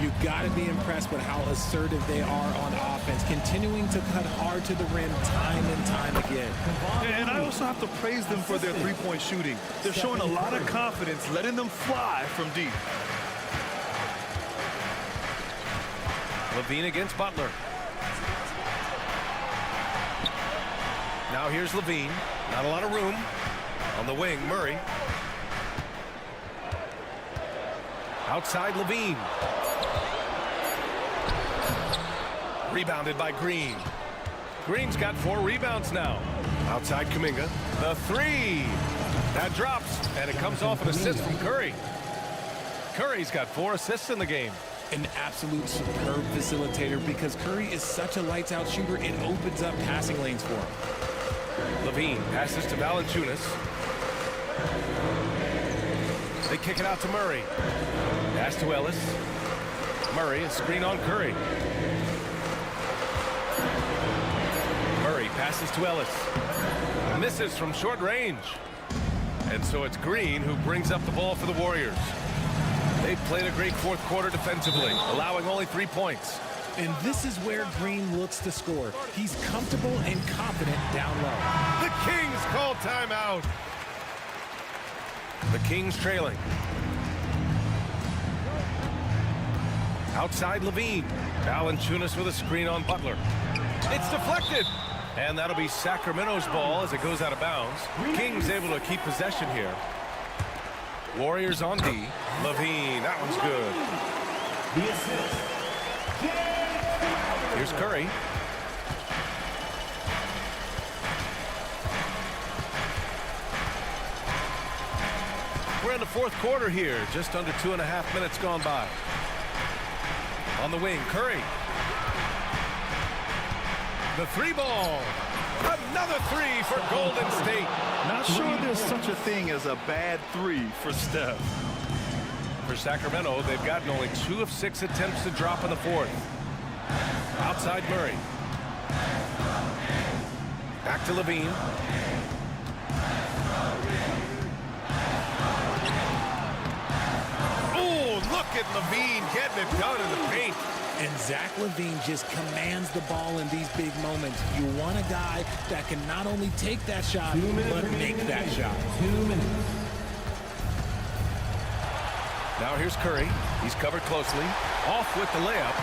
You've got to be impressed with how assertive they are on offense, continuing to cut hard to the rim time and time again. And I also have to praise them for their three-point shooting. They're showing a lot of confidence, letting them fly from deep. LaVine against Butler. Now here's LaVine. Not a lot of room. On the wing, Murray. Outside LaVine. Rebounded by Green. Green's got 4 rebounds now. Outside Kuminga. The 3. That drops, and it comes off an assist from Curry. Curry's got 4 assists in the game. An absolute superb facilitator because Curry is such a lights-out shooter. It opens up passing lanes for him. LaVine passes to Valanciunas. They kick it out to Murray. Pass to Ellis. Murray, a screen on Curry. Murray passes to Ellis. Misses from short range. And so it's Green who brings up the ball for the Warriors. They've played a great fourth quarter defensively, allowing only 3 points. And this is where Green looks to score. He's comfortable and confident down low. The Kings call timeout. The Kings trailing. Outside LaVine. Valanciunas with a screen on Butler. It's deflected. And that'll be Sacramento's ball as it goes out of bounds. Kings able to keep possession here. Warriors on D. LaVine, that one's good. Here's Curry. We're in the fourth quarter here, just under 2.5 minutes gone by. On the wing, Curry. The 3 ball. Another 3 for Golden State. Not sure there's such a thing as a bad 3 for Steph. For Sacramento, they've gotten only 2 of 6 attempts to drop in the fourth. Outside Murray. Back to LaVine. Oh, look at LaVine getting it done in the paint. And Zach LaVine just commands the ball in these big moments. You want a guy that can not only take that shot, but make that shot. 2 minutes. Now here's Curry. He's covered closely. Off with the layup.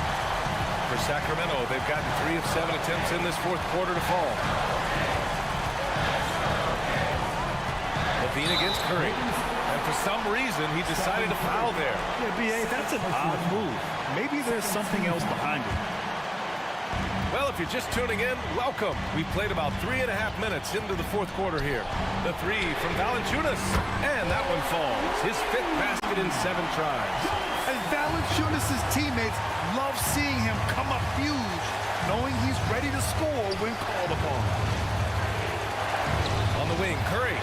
For Sacramento, they've gotten 3 of 7 attempts in this fourth quarter to fall. LaVine against Curry. And for some reason, he decided to foul there. Yeah, B.A., that's an odd move. Maybe there's something else behind it. Well, if you're just tuning in, welcome. We played about 3.5 minutes into the fourth quarter here. The three from Valanciunas, and that one falls. His fifth basket in 7 tries. And Valanciunas' teammates love seeing him come up huge, knowing he's ready to score when called upon. On the wing, Curry.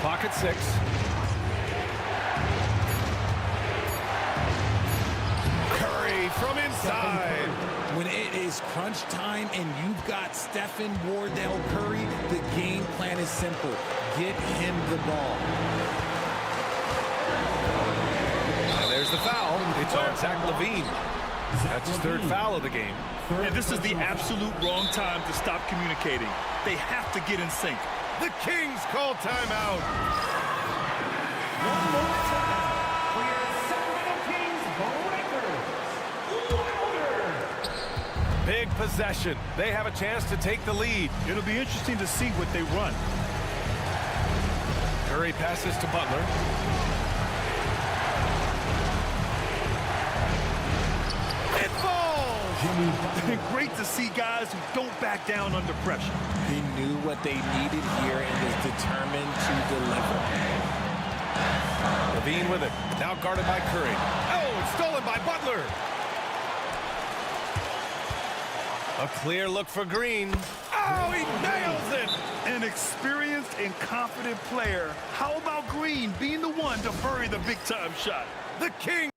Clock at 6. From inside. When it is crunch time and you've got Stephen Wardell Curry, the game plan is simple. Get him the ball. And there's the foul. It's on Zach LaVine. That's his 3rd foul of the game. And this is the absolute wrong time to stop communicating. They have to get in sync. The Kings call timeout. One more time for your Sacramento Kings record. Big possession. They have a chance to take the lead. It'll be interesting to see what they run. Curry passes to Butler. It falls! Great to see guys who don't back down under pressure. He knew what they needed here and was determined to deliver. LaVine with it. Now guarded by Curry. Oh, it's stolen by Butler. A clear look for Green. Oh, he nails it! An experienced and confident player. How about Green being the one to bury the big-time shot? The Kings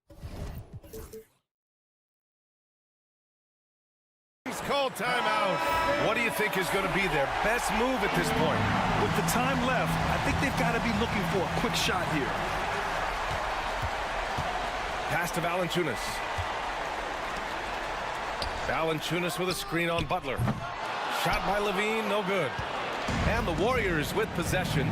call timeout. What do you think is going to be their best move at this point? With the time left, I think they've got to be looking for a quick shot here. Pass to Valanciunas. Valanciunas with a screen on Butler. Shot by LaVine, no good. And the Warriors with possession.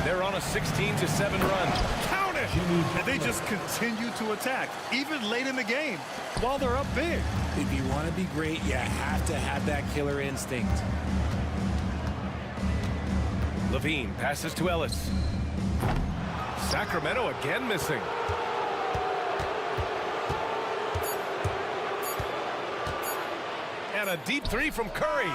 They're on a 16-7 run. Count it! And they just continue to attack, even late in the game, while they're up big. If you want to be great, you have to have that killer instinct. LaVine passes to Ellis. Sacramento again missing. And a deep 3 from Curry.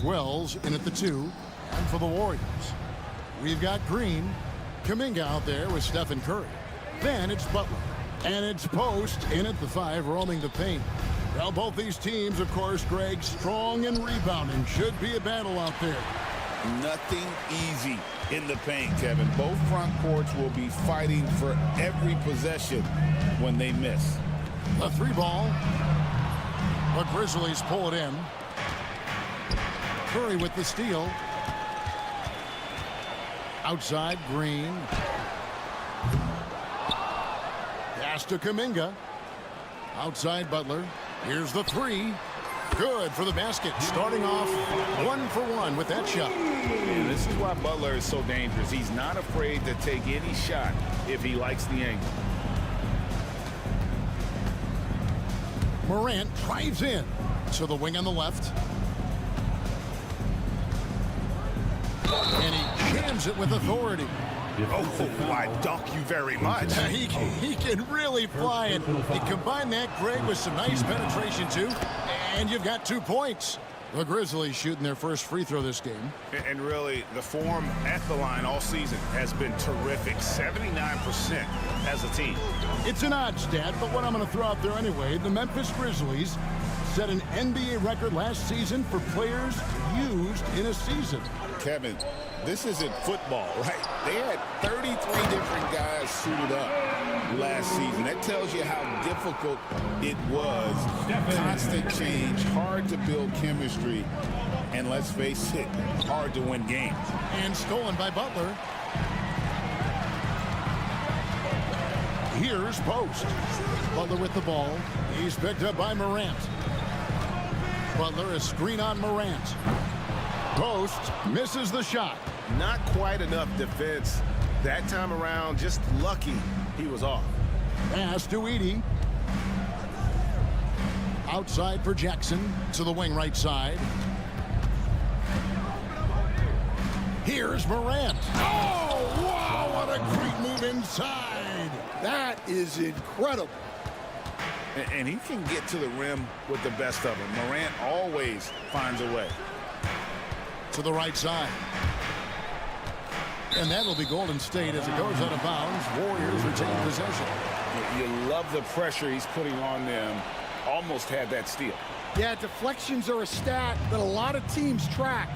Wells in at the 2. And for the Warriors, we've got Green. Kuminga out there with Stephen Curry. Then it's Butler. And it's Post in at the 5, roaming the paint. Well, both these teams, of course, Greg, strong and rebounding. Should be a battle out there. Nothing easy in the paint, Kevin. Both front courts will be fighting for every possession when they miss. The 3 ball. The Grizzlies pull it in. Curry with the steal. Outside, Green. Pass to Kuminga. Outside, Butler. Here's the 3. Good for the basket. Starting off 1 for 1 with that shot. And this is why Butler is so dangerous. He's not afraid to take any shot if he likes the angle. Morant drives in to the wing on the left. And he jams it with authority. Oh, I dunk you very much. He can really fly it. He combined that, Greg, with some nice penetration, too. And you've got 2 points. The Grizzlies shooting their first free throw this game. And really, the form at the line all season has been terrific. 79% as a team. It's an odd stat, but what I'm going to throw out there anyway, the Memphis Grizzlies set an NBA record last season for players used in a season. Kevin, this isn't football, right? They had 33 different guys suited up last season. That tells you how difficult it was. Constant change, hard to build chemistry, and let's face it, hard to win games. And stolen by Butler. Here's Post. Butler with the ball. He's picked up by Morant. Butler, a screen on Morant. Post misses the shot. Not quite enough defense that time around. Just lucky he was off. Pass to Edey. Outside for Jackson to the wing right side. Here's Morant. Oh, wow, what a great move inside. That is incredible. And he can get to the rim with the best of them. Morant always finds a way. To the right side. And that'll be Golden State as it goes out of bounds. Warriors retain possession. You love the pressure he's putting on them. Almost had that steal. Yeah, deflections are a stat that a lot of teams track,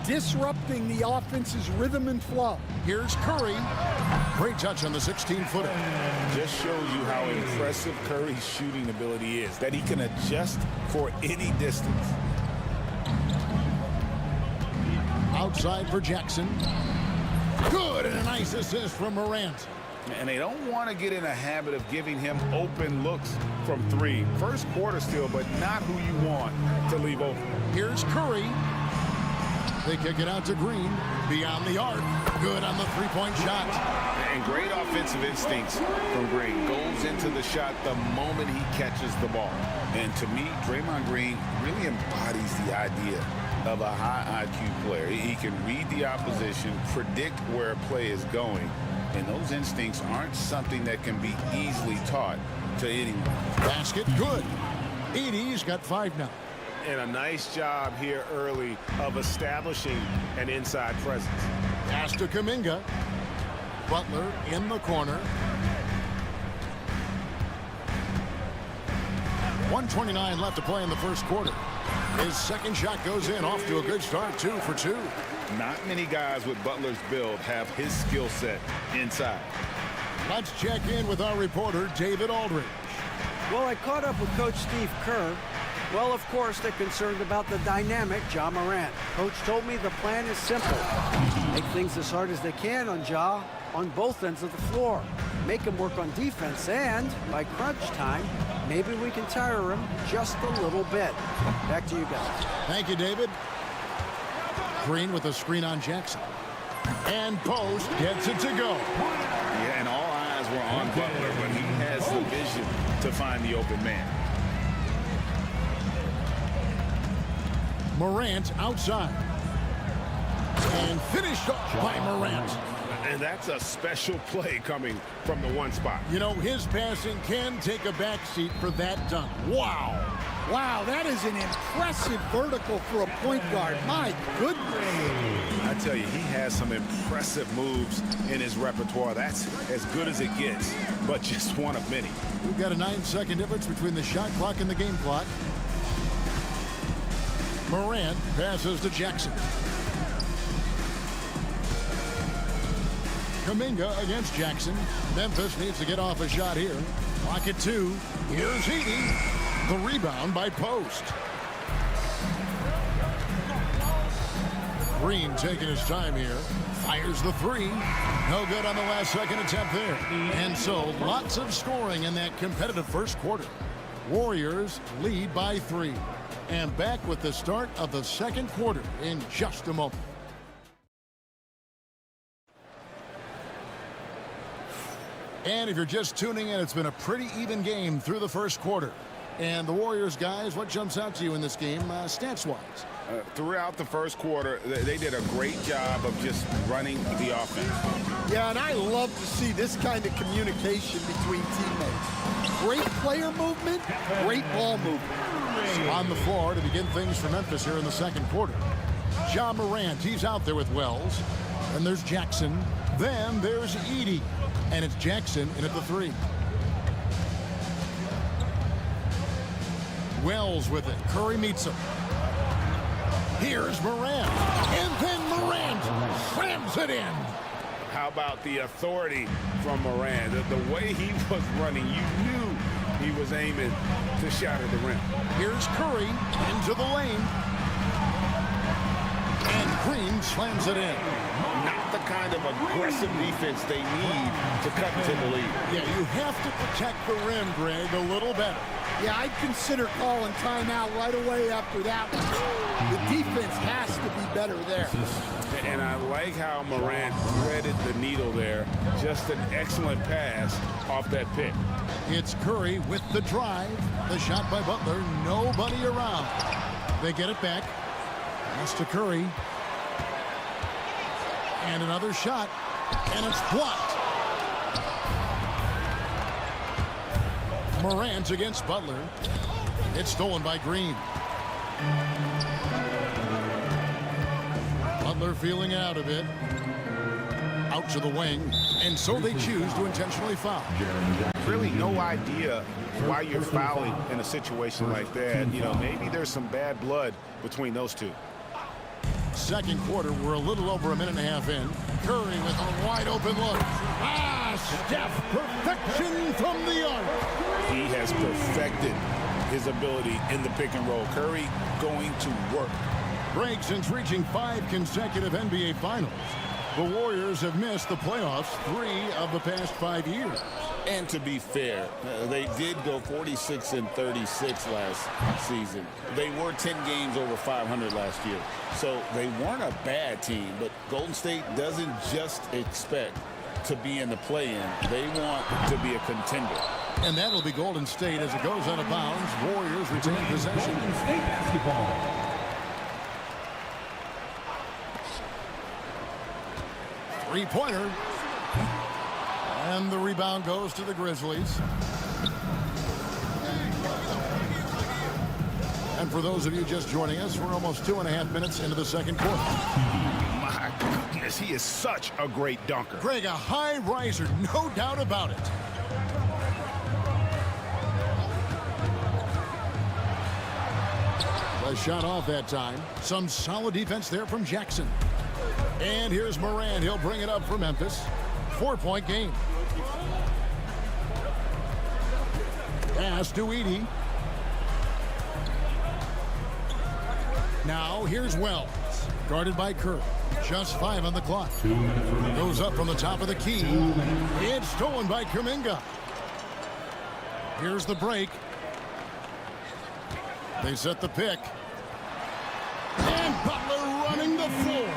disrupting the offense's rhythm and flow. Here's Curry. Great touch on the 16-footer. Just shows you how impressive Curry's shooting ability is, that he can adjust for any distance. Outside for Jackson. Good, and a nice assist from Morant. And they don't want to get in a habit of giving him open looks from 3. First quarter still, but not who you want to leave open. Here's Curry. They kick it out to Green. Beyond the arc. Good on the three-point shot. And great offensive instincts from Green. Goes into the shot the moment he catches the ball. And to me, Draymond Green really embodies the idea of a high IQ player. He can read the opposition, predict where a play is going, and those instincts aren't something that can be easily taught to anyone. Basket good. Edey's got 5 now. And a nice job here early of establishing an inside presence. Pass to Kuminga. Butler in the corner. 1:29 left to play in the first quarter. His second shot goes in, off to a good start, 2 for 2. Not many guys with Butler's build have his skill set inside. Let's check in with our reporter, David Aldridge. Well, I caught up with Coach Steve Kerr. Well, of course, they're concerned about the dynamic Ja Morant. Coach told me the plan is simple. Make things as hard as they can on Ja on both ends of the floor. Make him work on defense, and by crunch time, maybe we can tire him just a little bit. Back to you guys. Thank you, David. Green with a screen on Jackson. And Post gets it to go. Yeah, and all eyes were on Butler, but he has the vision to find the open man. Morant outside. And finished off by Morant. And that's a special play coming from the 1 spot. You know, his passing can take a backseat for that dunk. Wow. Wow, that is an impressive vertical for a point guard. My goodness. I tell you, he has some impressive moves in his repertoire. That's as good as it gets, but just one of many. We've got a 9-second difference between the shot clock and the game clock. Morant passes to Jackson. Kuminga against Jackson. Memphis needs to get off a shot here. Clock at 2. Here's Edey. The rebound by Post. Green taking his time here. Fires the 3. No good on the last second attempt there. And so lots of scoring in that competitive first quarter. Warriors lead by 3. And back with the start of the second quarter in just a moment. And if you're just tuning in, it's been a pretty even game through the first quarter. And the Warriors, guys, what jumps out to you in this game, stats-wise? Throughout the first quarter, they did a great job of just running the offense. Yeah, and I love to see this kind of communication between teammates. Great player movement, great ball movement. On the floor to begin things for Memphis here in the second quarter. Ja Morant, he's out there with Wells. And there's Jackson. Then there's Edey. And it's Jackson in at the 3. Wells with it. Curry meets him. Here's Morant. And then Morant slams it in. How about the authority from Morant? The way he was running, you knew he was aiming to shatter the rim. Here's Curry into the lane. And Green slams it in. Not the kind of aggressive defense they need to cut into the lead. Yeah, you have to protect the rim, Greg, a little better. Yeah, I'd consider calling timeout right away after that one. The defense has to be better there. And I like how Morant threaded the needle there. Just an excellent pass off that pick. It's Curry with the drive. The shot by Butler. Nobody around. They get it back. Pass to Curry. And another shot. And it's blocked. Morant against Butler. It's stolen by Green. Butler feeling out a bit. Out to the wing. And so they choose to intentionally foul. Really no idea why you're fouling in a situation like that. You know, maybe there's some bad blood between those two. Second quarter, we're a little over a minute and a half in. Curry with a wide open look. Steph, perfection from the arc. He has perfected his ability in the pick and roll. Curry going to work. Break since reaching 5 consecutive NBA Finals. The Warriors have missed the playoffs 3 of the past 5 years. And to be fair, they did go 46-36 last season. They were 10 games over 500 last year. So they weren't a bad team, but Golden State doesn't just expect to be in the play-in. They want to be a contender. And that'll be Golden State as it goes out of bounds. Warriors retain possession. Golden State basketball. Three-pointer. And the rebound goes to the Grizzlies. And for those of you just joining us, we're almost 2.5 minutes into the second quarter. My goodness, he is such a great dunker. Greg, a high riser, no doubt about it. A shot off that time. Some solid defense there from Jackson. And here's Morant. He'll bring it up for Memphis. 4-point game. Pass to Edey. Now here's Wells. Guarded by Curry. Just 5 on the clock. Goes up from the top of the key. It's stolen by Kuminga. Here's the break. They set the pick. And Butler running the floor.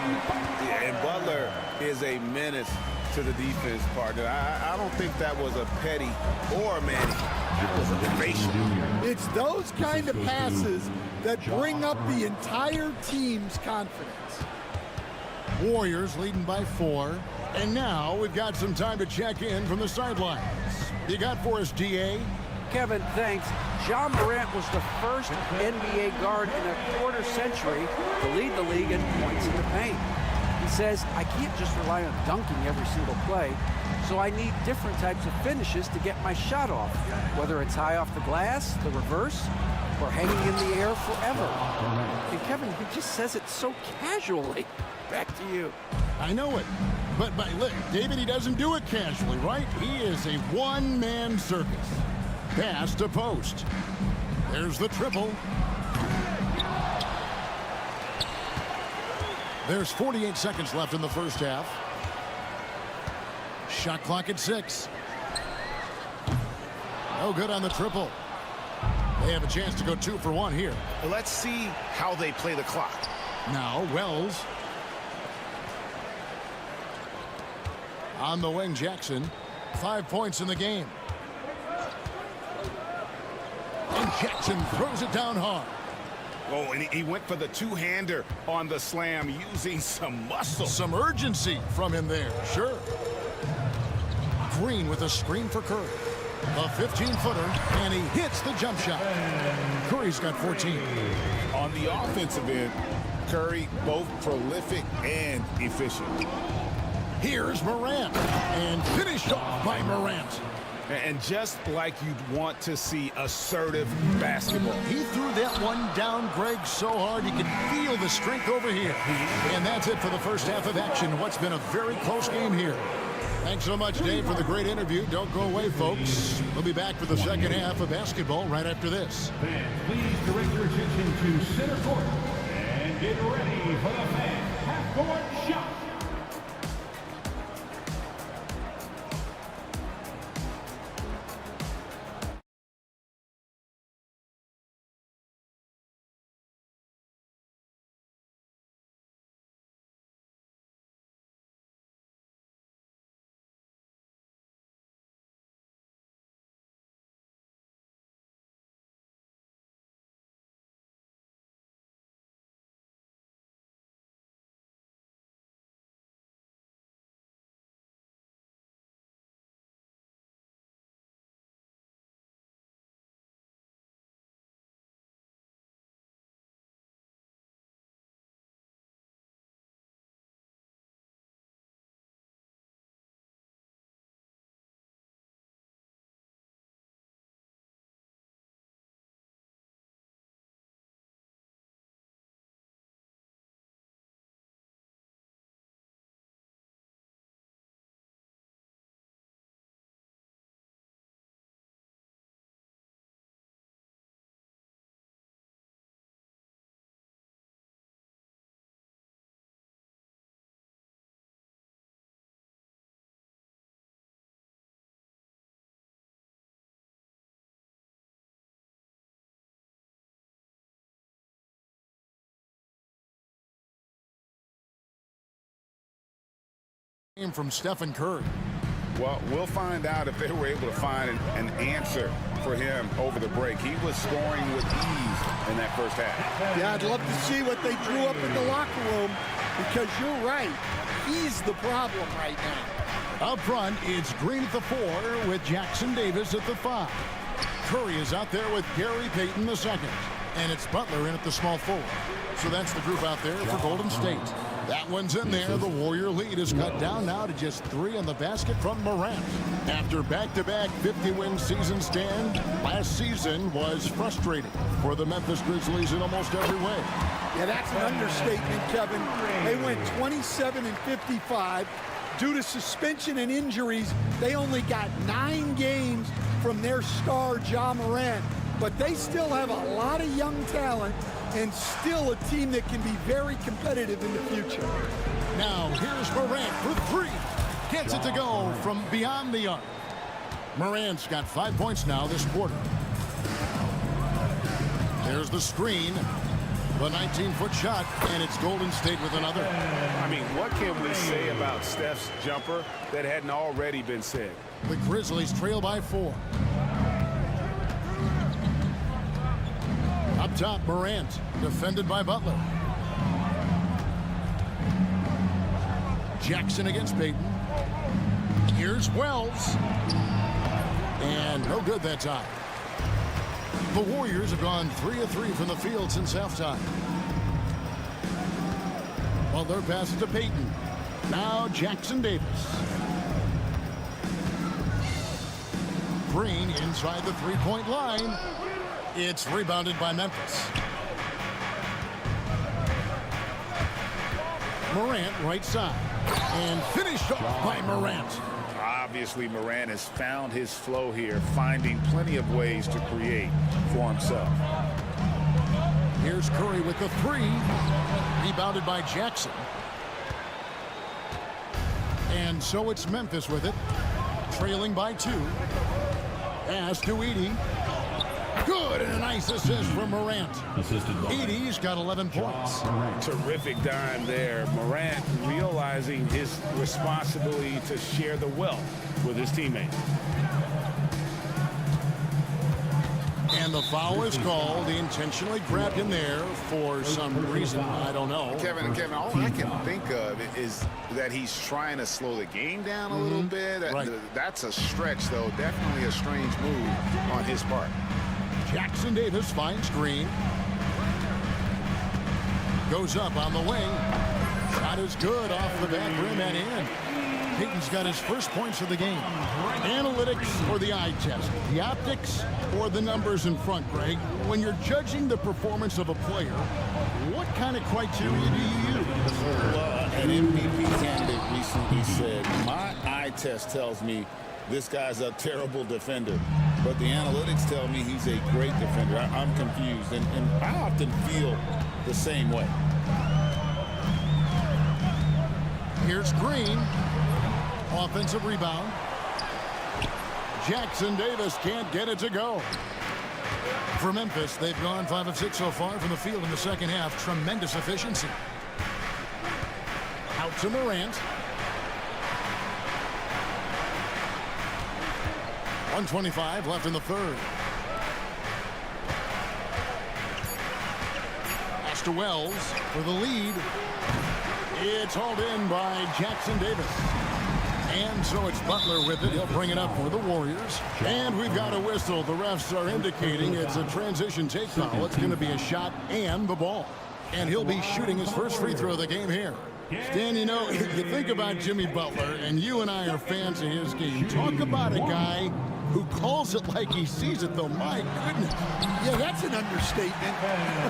Yeah, and Butler is a menace to the defense partner. I don't think that was a petty or a Manny. That was a facial. It's those kind of passes that bring up the entire team's confidence. Warriors leading by 4. And now we've got some time to check in from the sidelines. You got for us, DA? Kevin, thanks. Ja Morant was the first NBA guard in a quarter century to lead the league in points in the paint. He says, I can't just rely on dunking every single play, so I need different types of finishes to get my shot off, whether it's high off the glass, the reverse, or hanging in the air forever. And Kevin, he just says it so casually. Back to you. I know it. But look, David, he doesn't do it casually, right? He is a one-man circus. Pass to post. There's the triple. There's 48 seconds left in the first half. Shot clock at 6. No good on the triple. They have a chance to go 2 for 1 here. Let's see how they play the clock. Now, Wells. On the wing, Jackson. 5 points in the game. And Jackson throws it down hard. Oh, and he went for the two-hander on the slam, using some muscle. Some urgency from him there, sure. Green with a screen for Curry. A 15-footer, and he hits the jump shot. Curry's got 14. On the offensive end, Curry both prolific and efficient. Here's Morant, and finished off by Morant. And just like you'd want to see assertive basketball. He threw that one down, Greg, so hard you could feel the strength over here. And that's it for the first half of action. What's been a very close game here. Thanks so much, Dave, for the great interview. Don't go away, folks. We'll be back for the second half of basketball right after this. Fans, please direct your attention to center court and get ready for the fan half-court shot. From Stephen Curry. Well, we'll find out if they were able to find an answer for him over the break. He was scoring with ease in that first half. Yeah, I'd love to see what they drew up in the locker room, because you're right. He's the problem right now. Up front, it's Green at the 4 with Jackson Davis at the 5. Curry is out there with Gary Payton the second. And it's Butler in at the small forward. So that's the group out there for Golden State. That one's in there. The Warrior lead is cut down now to just 3 on the basket from Morant. After back-to-back 50-win season stand, last season was frustrating for the Memphis Grizzlies in almost every way. Yeah, that's an understatement, Kevin. They went 27-55. Due to suspension and injuries, they only got 9 games from their star, Ja Morant. But they still have a lot of young talent and still a team that can be very competitive in the future. Now, here's Morant for 3. Gets it to go from beyond the arc. Morant's got 5 points now this quarter. There's the screen. The 19-foot shot, and it's Golden State with another. I mean, what can we say about Steph's jumper that hadn't already been said? The Grizzlies trail by 4. Up top, Morant, defended by Butler. Jackson against Payton. Here's Wells. And no good that time. The Warriors have gone 3 of 3 from the field since halftime. Butler passes to Payton. Now Jackson Davis. Green inside the three-point line. It's rebounded by Memphis. Morant right side. And finished off by Morant. Obviously, Morant has found his flow here, finding plenty of ways to create for himself. Here's Curry with the three. Rebounded by Jackson. And so it's Memphis with it. Trailing by 2. Pass to Edey. Good, and a nice assist from Morant. Edey's got 11 points. Terrific dime there. Morant realizing his responsibility to share the wealth with his teammates. And the foul is called. He intentionally grabbed him there for some reason. I don't know. Kevin, all I can think of is that he's trying to slow the game down a little bit. That's a stretch, though. Definitely a strange move on his part. Jackson Davis finds Green. Goes up on the wing. Shot is good off the back rim and in. Payton's got his first points of the game. Analytics or the eye test? The optics or the numbers in front, Greg? When you're judging the performance of a player, what kind of criteria do you use? Well, an MVP candidate recently said, my eye test tells me this guy's a terrible defender, but the analytics tell me he's a great defender. I'm confused, and I often feel the same way. Here's Green. Offensive rebound. Jackson Davis can't get it to go. For Memphis, they've gone 5 of 6 so far from the field in the second half. Tremendous efficiency. Out to Morant. 1:25 left in the third. Pass to Wells for the lead. It's hauled in by Jackson Davis. And so it's Butler with it. He'll bring it up for the Warriors. And we've got a whistle. The refs are indicating it's a transition take foul. It's going to be a shot and the ball. And he'll be shooting his first free throw of the game here. Stan, you know, you think about Jimmy Butler, and you and I are fans of his game. Talk about a guy who calls it like he sees it, though. My goodness. Yeah, that's an understatement.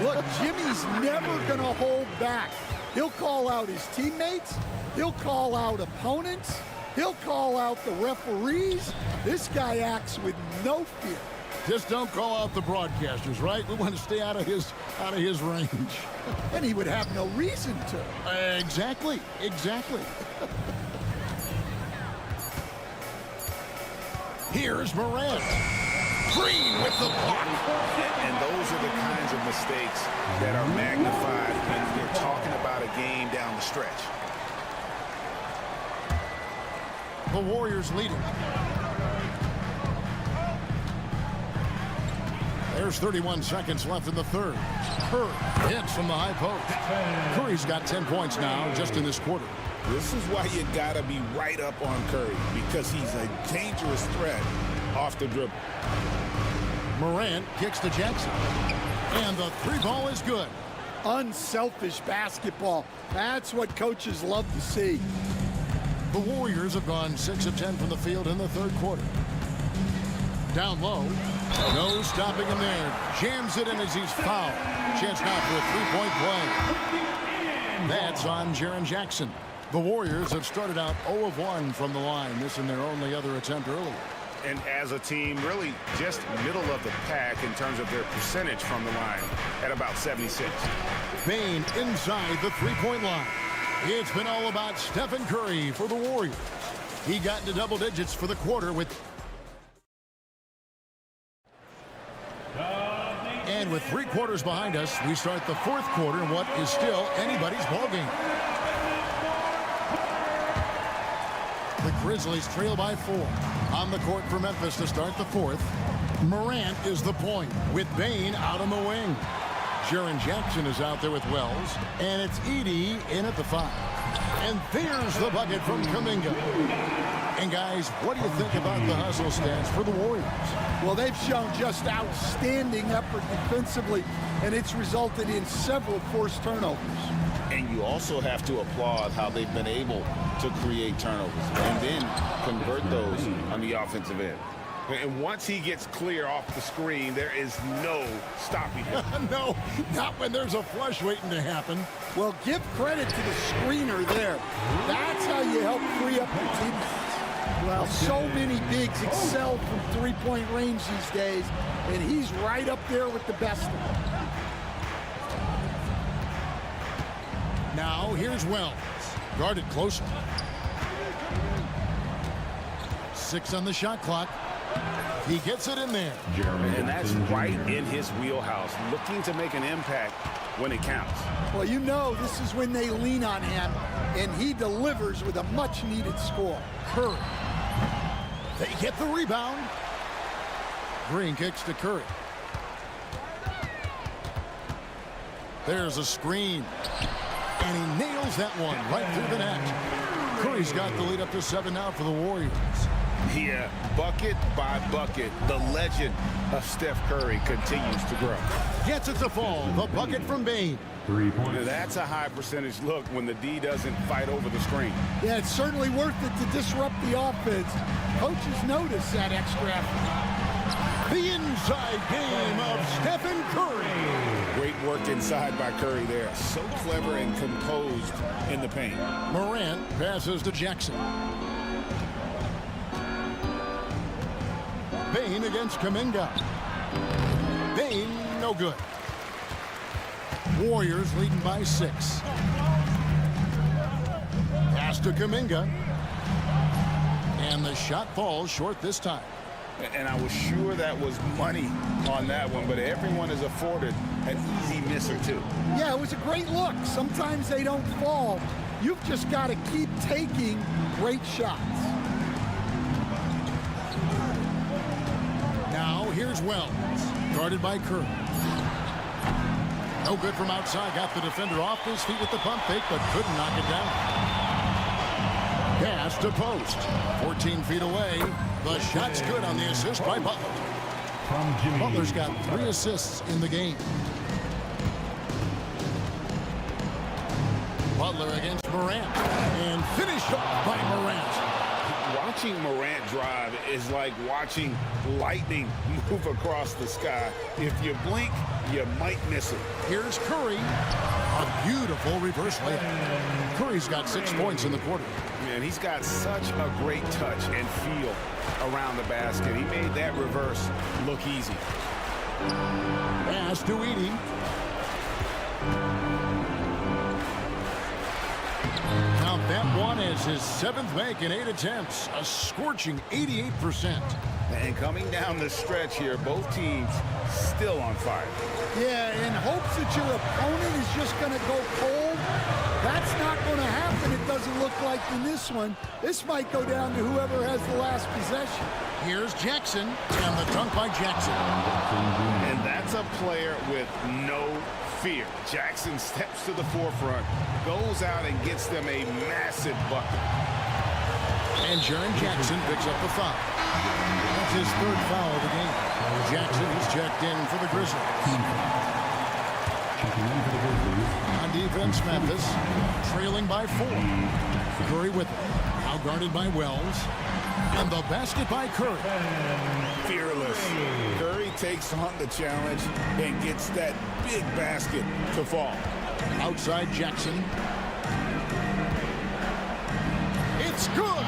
Look, Jimmy's never going to hold back. He'll call out his teammates. He'll call out opponents. He'll call out the referees. This guy acts with no fear. Just don't call out the broadcasters, right? We want to stay out of his range. And he would have no reason to. Exactly. Here's Morant. Green with the block. And those are the kinds of mistakes that are magnified when you're talking about a game down the stretch. The Warriors lead it. There's 31 seconds left in the third. Curry hits from the high post. Curry's got 10 points now just in this quarter. This is why you gotta be right up on Curry, because he's a dangerous threat off the dribble. Morant kicks to Jackson. And the three ball is good. Unselfish basketball. That's what coaches love to see. The Warriors have gone 6 of 10 from the field in the third quarter. Down low. No stopping him there. Jams it in as he's fouled. Chance now for a three-point play. That's on Jaren Jackson. The Warriors have started out 0 of 1 from the line. This in their only other attempt earlier. And as a team, really just middle of the pack in terms of their percentage from the line at about 76. Bane inside the three-point line. It's been all about Stephen Curry for the Warriors. He got into double digits for the quarter with... And with 3 quarters behind us, we start the fourth quarter in what is still anybody's ballgame. The Grizzlies trail by 4. On the court for Memphis to start the fourth. Morant is the point with Bane out on the wing. Jaren Jackson is out there with Wells. And it's Edey in at the 5. And there's the bucket from Kuminga. And guys, what do you think about the hustle stats for the Warriors? Well, they've shown just outstanding effort defensively, and it's resulted in several forced turnovers. And you also have to applaud how they've been able to create turnovers and then convert those on the offensive end. And once he gets clear off the screen, there is no stopping him. No, not when there's a flush waiting to happen. Well, give credit to the screener there. That's how you help free up your teammates. Well, so many bigs excel from three-point range these days, and he's right up there with the best of them. Now, here's Wells. Guarded closer. 6 on the shot clock. He gets it in there. And that's right in his wheelhouse, looking to make an impact when it counts. Well, you know this is when they lean on him, and he delivers with a much-needed score. Curry. They get the rebound. Green kicks to Curry. There's a screen. And he nails that one right through the net. Curry's got the lead up to 7 now for the Warriors. Yeah, bucket by bucket, the legend of Steph Curry continues to grow. Gets it to fall. The bucket from Bane. 3 points. That's a high percentage look when the D doesn't fight over the screen. Yeah, it's certainly worth it to disrupt the offense. Coaches notice that extra effort. The inside game of Stephen Curry. Great work inside by Curry there. So clever and composed in the paint. Morant passes to Jackson. Bane against Kuminga. Bane, no good. Warriors leading by 6. Pass to Kuminga. And the shot falls short this time. And I was sure that was money on that one, but everyone is afforded an easy miss or two. Yeah, it was a great look. Sometimes they don't fall. You've just got to keep taking great shots. Now here's Wells, guarded by Curry. No good from outside. Got the defender off his feet with the pump fake, but couldn't knock it down. Pass to post. 14 feet away. The shot's good on the assist by Butler. Butler's got 3 assists in the game. Butler against Morant. And finished off by Morant. Watching Morant drive is like watching lightning move across the sky. If you blink, you might miss it. Here's Curry. A beautiful reverse layup. Curry's got 6 points in the quarter. Man, he's got such a great touch and feel around the basket. He made that reverse look easy. Pass to Edey. Count that one as his 7th make in 8 attempts. A scorching 88%. And coming down the stretch here, both teams still on fire. Yeah, in hopes that your opponent is just going to go cold. That's not going to happen, it doesn't look like in this one. This might go down to whoever has the last possession. Here's Jackson, and the dunk by Jackson. And that's a player with no fear. Jackson steps to the forefront, goes out and gets them a massive bucket. And Jaren Jackson picks up the foul. That's his 3rd foul of the game. Jackson is checked in for the Grizzlies. On defense, Memphis, trailing by 4. Curry with it. Now guarded by Wells. And the basket by Curry. Fearless. Curry takes on the challenge and gets that big basket to fall. Outside Jackson. It's good.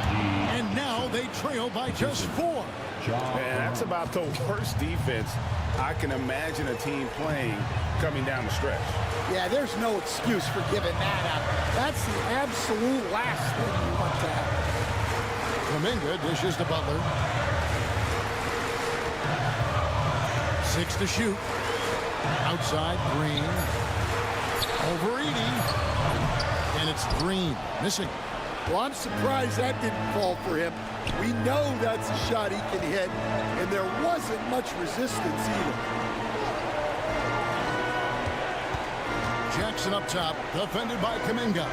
And now they trail by just 4. Man, that's about the worst defense I can imagine a team playing coming down the stretch. Yeah, there's no excuse for giving that up. That's the absolute last thing you want to happen. Kuminga dishes to Butler. 6 to shoot. Outside, Green. Over Edey. And it's Green missing. Well, I'm surprised that didn't fall for him. We know that's a shot he can hit, and there wasn't much resistance either. Jackson up top, defended by Kuminga.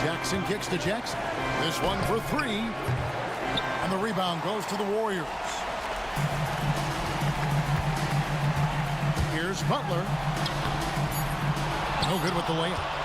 Jackson kicks to Jackson. This one for three. And the rebound goes to the Warriors. Here's Butler. No good with the layup.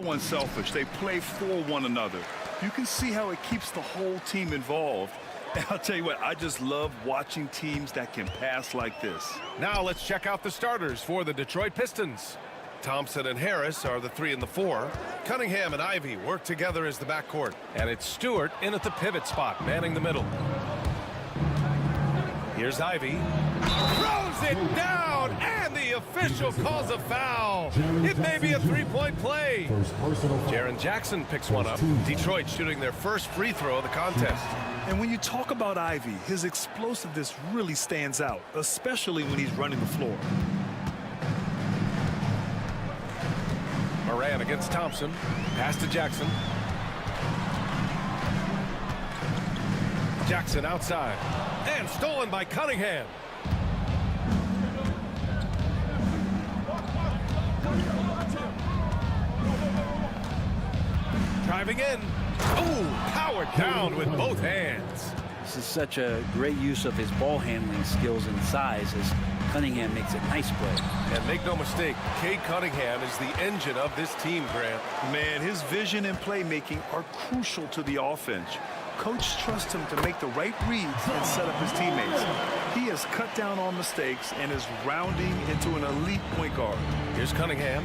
one's selfish. They play for one another. You can see how it keeps the whole team involved. And I'll tell you what, I just love watching teams that can pass like this. Now let's check out the starters for the Detroit Pistons. Thompson and Harris are the 3 and the 4. Cunningham and Ivy work together as the backcourt. And it's Stewart in at the pivot spot, manning the middle. Here's Ivy. Throws it down, and the official calls a foul. It may be a three-point play. Jaren Jackson picks one up. Detroit shooting their first free throw of the contest. And when you talk about Ivy, his explosiveness really stands out, especially when he's running the floor. Moran against Thompson. Pass to Jackson. Jackson outside. And stolen by Cunningham. Driving in. Oh, powered down with both hands. This is such a great use of his ball handling skills and size as Cunningham makes a nice play. And make no mistake, Cade Cunningham is the engine of this team, Grant. Man, his vision and playmaking are crucial to the offense. Coach trusts him to make the right reads and set up his teammates. He has cut down on mistakes and is rounding into an elite point guard. Here's Cunningham.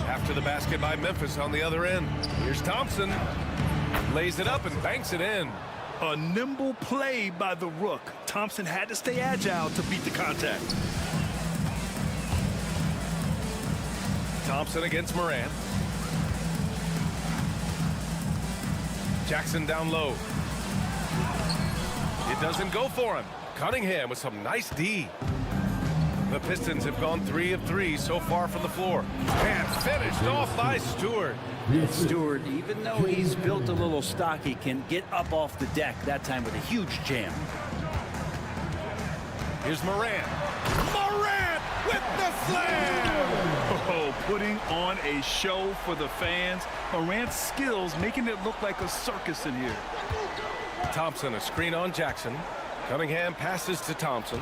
After the basket by Memphis on the other end. Here's Thompson. Lays it up and banks it in. A nimble play by the Rook. Thompson had to stay agile to beat the contact. Thompson against Moran. Jackson down low. It doesn't go for him. Cunningham with some nice D. The Pistons have gone 3 of 3 so far from the floor. And finished off by Stewart. Stewart, even though he's built a little stocky, can get up off the deck, that time with a huge jam. Here's Moran. Moran with the slam! Oh, putting on a show for the fans. Morant's skills making it look like a circus in here. Thompson, a screen on Jackson. Cunningham passes to Thompson.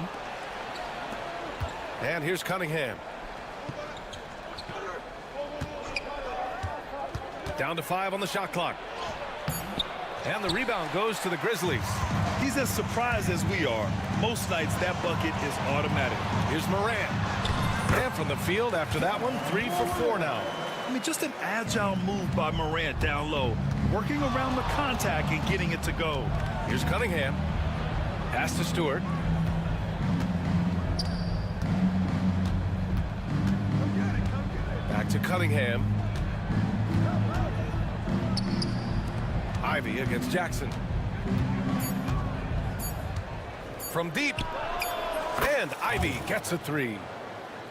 And here's Cunningham. Down to 5 on the shot clock. And the rebound goes to the Grizzlies. He's as surprised as we are. Most nights that bucket is automatic. Here's Moran. And from the field after that one, 3 for 4 now. I mean, just an agile move by Morant down low, working around the contact and getting it to go. Here's Cunningham. Pass to Stewart. Back to Cunningham. Ivy against Jackson. From deep. And Ivy gets a 3.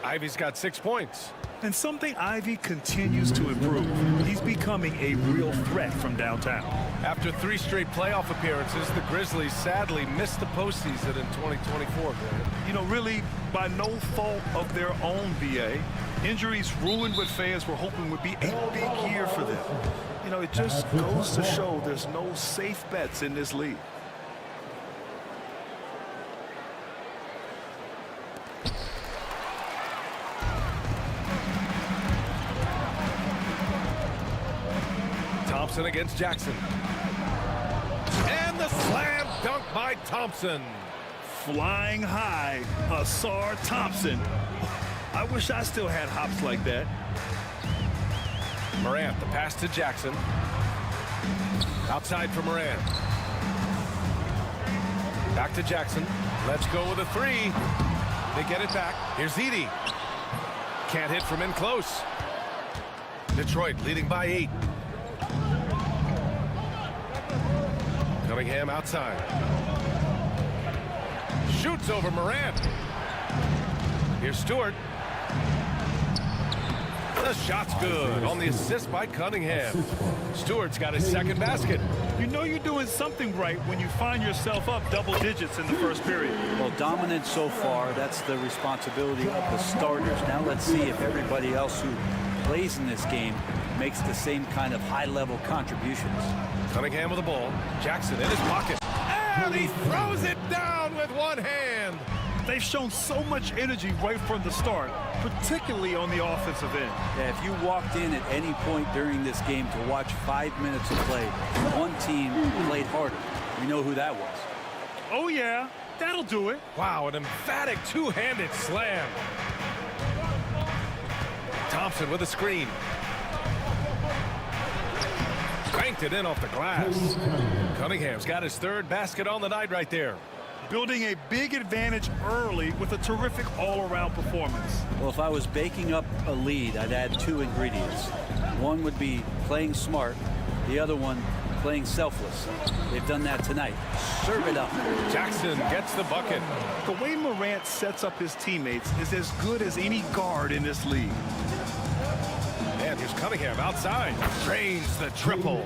Ivy's got 6 points. And something Ivy continues to improve. He's becoming a real threat from downtown. After 3 straight playoff appearances, the Grizzlies sadly missed the postseason in 2024. You know, really by no fault of their own, BA. Injuries ruined what fans were hoping would be a big year for them. You know, it just goes to show there's no safe bets in this league. Thompson against Jackson. And the slam dunk by Thompson. Flying high, Asar Thompson. I wish I still had hops like that. Morant, the pass to Jackson. Outside for Morant. Back to Jackson. Let's go with a 3. They get it back. Here's Edey. Can't hit from in close. Detroit leading by 8. Cunningham outside. Shoots over Morant. Here's Stewart. The shot's good on the assist by Cunningham. Stewart's got his second basket. You know you're doing something right when you find yourself up double digits in the first period. Well, dominant so far. That's the responsibility of the starters. Now let's see if everybody else who plays in this game makes the same kind of high-level contributions. Cunningham with the ball. Jackson in his pocket. And he throws it down with one hand. They've shown so much energy right from the start, particularly on the offensive end. Yeah, if you walked in at any point during this game to watch 5 minutes of play, one team played harder. You know who that was. Oh, yeah. That'll do it. Wow, an emphatic two-handed slam. Thompson with a screen. Cranked it in off the glass. Cunningham's got his third basket on the night right there. Building a big advantage early with a terrific all-around performance. Well, if I was baking up a lead, I'd add 2 ingredients. One would be playing smart. The other one, playing selfless. They've done that tonight. Serve it up. Jackson gets the bucket. The way Morant sets up his teammates is as good as any guard in this league. And here's Cunningham outside. Drains the triple.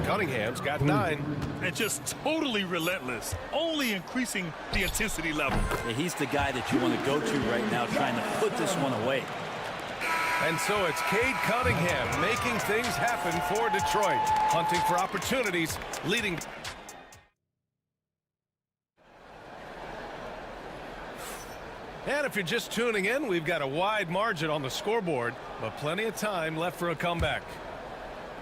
Cunningham's got 9. And just totally relentless, only increasing the intensity level. Yeah, he's the guy that you want to go to right now, trying to put this one away. And so it's Cade Cunningham making things happen for Detroit. Hunting for opportunities, leading. And if you're just tuning in, we've got a wide margin on the scoreboard, but plenty of time left for a comeback.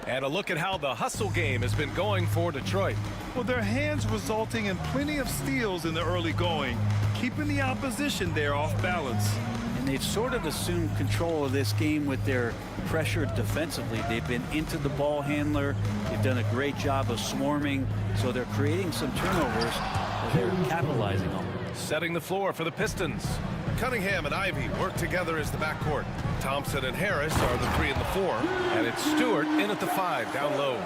And a look at how the hustle game has been going for Detroit. Well, their hands resulting in plenty of steals in the early going, keeping the opposition there off balance. And they've sort of assumed control of this game with their pressure defensively. They've been into the ball handler. They've done a great job of swarming. So they're creating some turnovers that they're capitalizing on. Setting the floor for the Pistons. Cunningham and Ivy work together as the backcourt. Thompson and Harris are the 3 and the 4. And it's Stewart in at the 5 down low.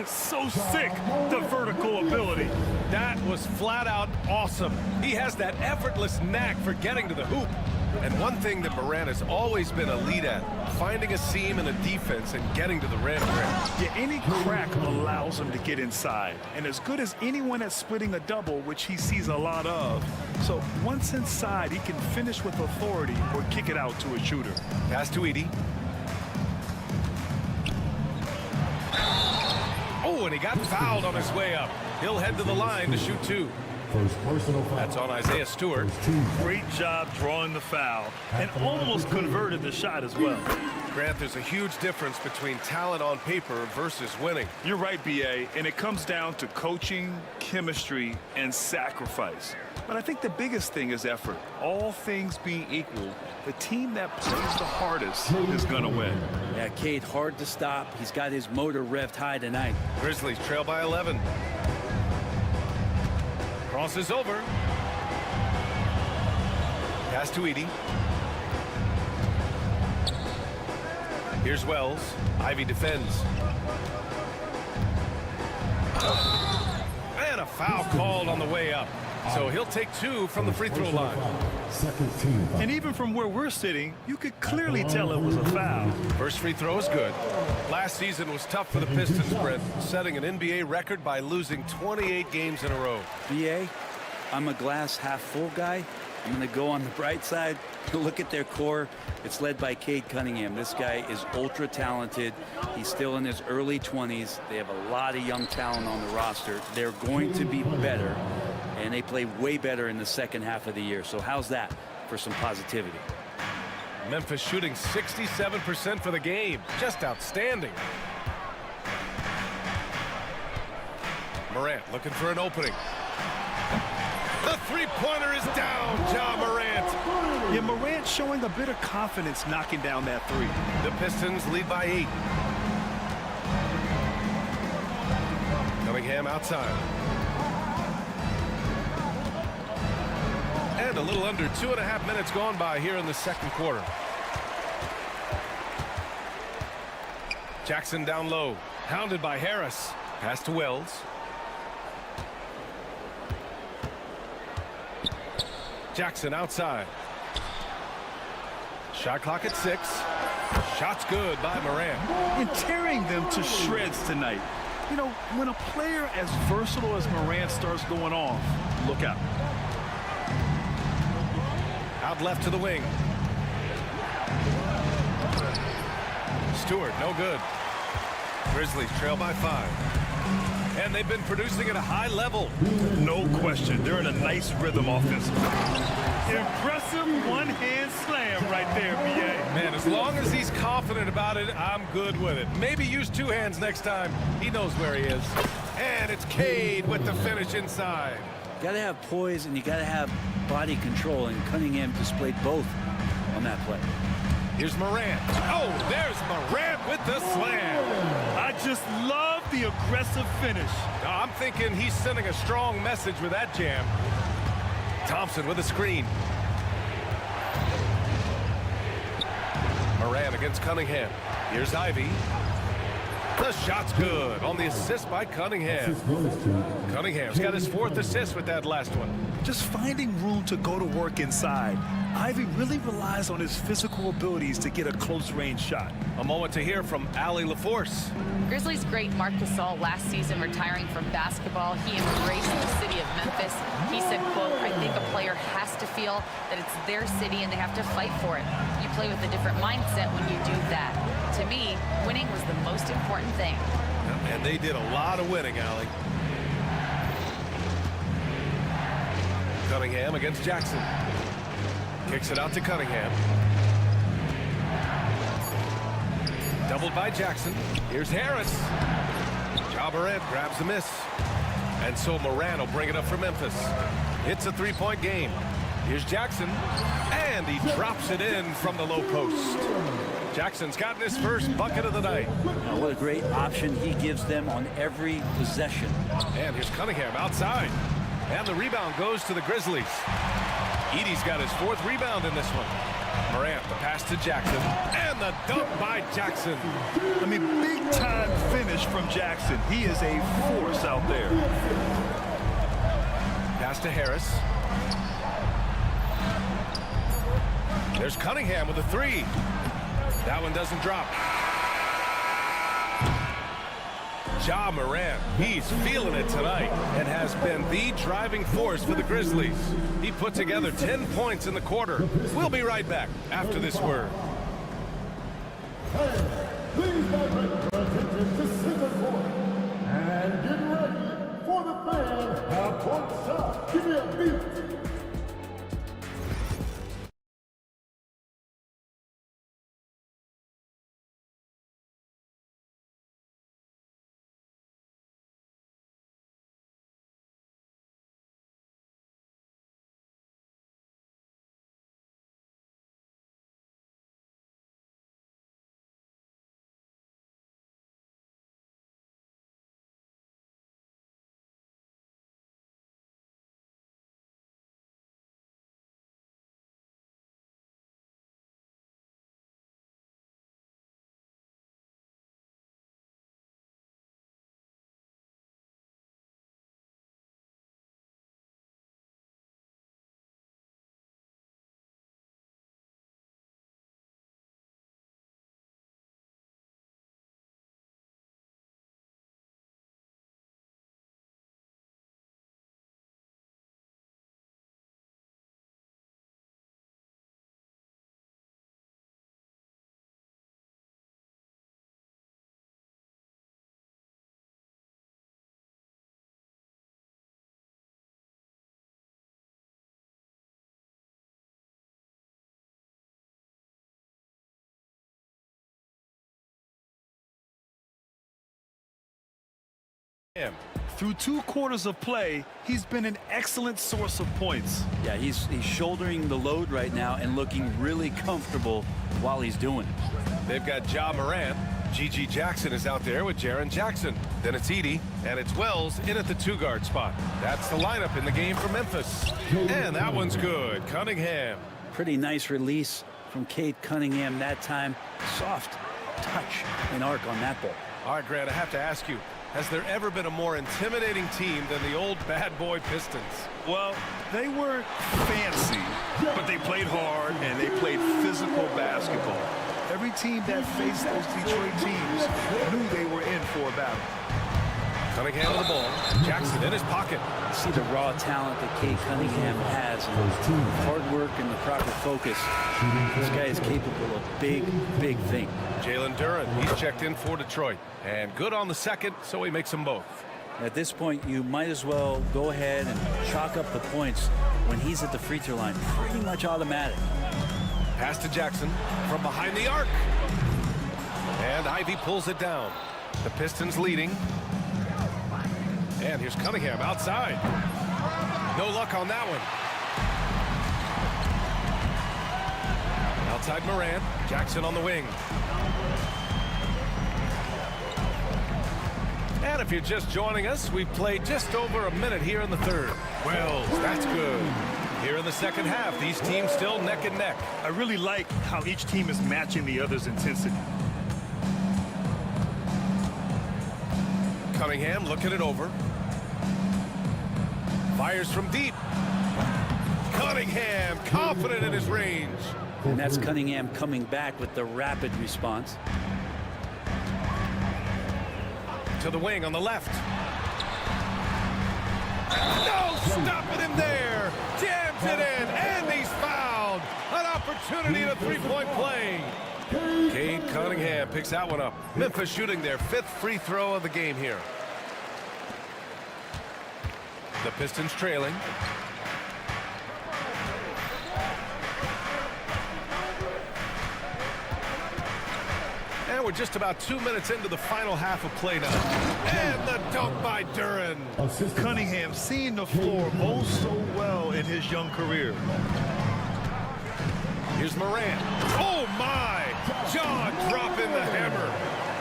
So sick, the vertical ability. That was flat out awesome. He has that effortless knack for getting to the hoop. And one thing that Morant has always been a lead at, finding a seam in a defense and getting to the rim. Yeah, any crack allows him to get inside. And as good as anyone at splitting a double, which he sees a lot of. So once inside, he can finish with authority or kick it out to a shooter. Pass to Edey. Oh, and he got fouled on his way up. He'll head to the line to shoot 2. First personal foul. That's on Isaiah Stewart. Great job drawing the foul and almost converted the shot as well. Grant, there's a huge difference between talent on paper versus winning. You're right, B.A., and it comes down to coaching, chemistry, and sacrifice. But I think the biggest thing is effort. All things being equal, the team that plays the hardest is going to win. Yeah, Cade, hard to stop. He's got his motor revved high tonight. Grizzlies trail by 11. Crosses over. Pass to Edey. Here's Wells. Ivy defends. And a foul called on the way up. So he'll take 2 from the free throw line. Second team foul. And even from where we're sitting, you could clearly tell it was a foul. First free throw is good. Last season was tough for the Pistons, Brent, setting an NBA record by losing 28 games in a row. BA, I'm a glass half full guy. I'm going to go on the bright side. Look at their core. It's led by Cade Cunningham. This guy is ultra talented. He's still in his early 20s. They have a lot of young talent on the roster. They're going to be better, and they play way better in the second half of the year. So how's that for some positivity? Memphis shooting 67% for the game. Just outstanding. Morant looking for an opening. The three-pointer is down, Ja Morant. Yeah, Morant showing a bit of confidence knocking down that 3. The Pistons lead by 8. Cunningham outside. And a little under 2.5 minutes gone by here in the second quarter. Jackson down low, hounded by Harris. Pass to Wells. Jackson outside. Shot clock at 6. Shot's good by Morant. And tearing them to shreds tonight. You know, when a player as versatile as Morant starts going off, look out. Out left to the wing. Stewart, no good. Grizzlies trail by 5. and they've been producing at a high level. No question. They're in a nice rhythm offensively. Impressive one-hand slam right there, B.A. Man, as long as he's confident about it, I'm good with it. Maybe use two hands next time. He knows where he is. And it's Cade with the finish inside. You got to have poise and you got to have body control, and Cunningham displayed both on that play. Here's Morant. Oh, there's Morant with the slam. I just love the aggressive finish. I'm thinking he's sending a strong message with that jam. Thompson with a screen. Morant against Cunningham. Here's Ivy. The shot's good on the assist by Cunningham. Cunningham's got his 4th assist with that last one. Just finding room to go to work inside. Ivy really relies on his physical abilities to get a close-range shot. A moment to hear from Allie LaForce. Grizzlies great Marc Gasol last season retiring from basketball. He embraced the city of Memphis. He said, quote, I think a player has to feel that it's their city and they have to fight for it. You play with a different mindset when you do that. To me, winning was the most important thing. And they did a lot of winning, Allie. Cunningham against Jackson. Kicks it out to Cunningham. Doubled by Jackson. Here's Harris. Ja Morant grabs the miss. And so Morant will bring it up for Memphis. It's a three-point game. Here's Jackson. And he drops it in from the low post. Jackson's gotten his first bucket of the night. Now, what a great option he gives them on every possession. And here's Cunningham outside. And the rebound goes to the Grizzlies. Edey's got his 4th rebound in this one. Morant, the pass to Jackson. And the dunk by Jackson. I mean, big-time finish from Jackson. He is a force out there. Pass to Harris. There's Cunningham with a 3. That one doesn't drop. Ja Morant, he's feeling it tonight and has been the driving force for the Grizzlies. He put together 10 points in the quarter. We'll be right back after this word. Hey, please direct your attention to center court. And get ready for the fan half-court shot. Give me a beat. Through 2 quarters of play, he's been an excellent source of points. Yeah, he's shouldering the load right now and looking really comfortable while he's doing it. They've got Ja Morant. G.G. Jackson is out there with Jaren Jackson. Then it's Edey, and it's Wells in at the 2-guard spot. That's the lineup in the game for Memphis. And that one's good. Cunningham. Pretty nice release from Cade Cunningham that time. Soft touch and arc on that ball. All right, Grant, I have to ask you, has there ever been a more intimidating team than the old bad boy Pistons? Well, they weren't fancy, but they played hard and they played physical basketball. Every team that faced those Detroit teams knew they were in for a battle. Cunningham with the ball. Jackson in his pocket. You see the raw talent that Cade Cunningham has, and hard work and the proper focus. This guy is capable of big, big things. Jalen Duren, he's checked in for Detroit. And good on the second, so he makes them both. At this point, you might as well go ahead and chalk up the points when he's at the free throw line. Pretty much automatic. Pass to Jackson from behind the arc. And Ivy pulls it down. The Pistons leading. And here's Cunningham outside. No luck on that one. Outside Morant. Jackson on the wing. And if you're just joining us, we've played just over a minute here in the third. Wells, that's good. Here in the second half, these teams still neck and neck. I really like how each team is matching the other's intensity. Cunningham looking it over. Fires from deep. Cunningham confident in his range. And that's Cunningham coming back with the rapid response. To the wing on the left. No stopping him there. Jams it in, and he's fouled. An opportunity to three-point play. Cade Cunningham picks that one up. Memphis shooting their 5th free throw of the game here. The Pistons trailing. And we're just about 2 minutes into the final half of play now. And the dunk by Duren. Cunningham seeing the floor oh so well in his young career. Here's Morant. Oh my! John dropping the hammer.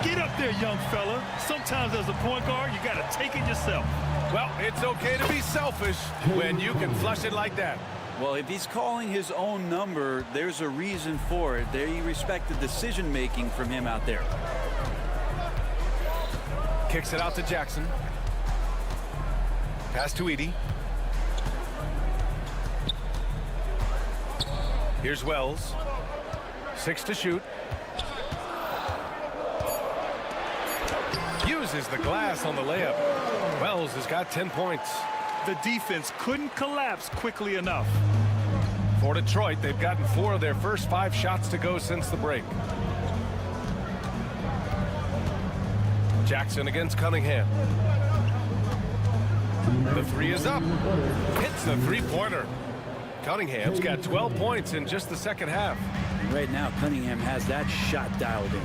Get up there, young fella. Sometimes as a point guard, you got to take it yourself. Well, it's okay to be selfish when you can flush it like that. Well, if he's calling his own number, there's a reason for it. They respect the decision-making from him out there. Kicks it out to Jackson. Pass to Edey. Here's Wells. 6 to shoot. Uses the glass on the layup. Wells has got 10 points. The defense couldn't collapse quickly enough. For Detroit, they've gotten 4 of their first 5 shots to go since the break. Jackson against Cunningham. The 3 is up. Hits the three-pointer. Cunningham's got 12 points in just the second half. Right now, Cunningham has that shot dialed in.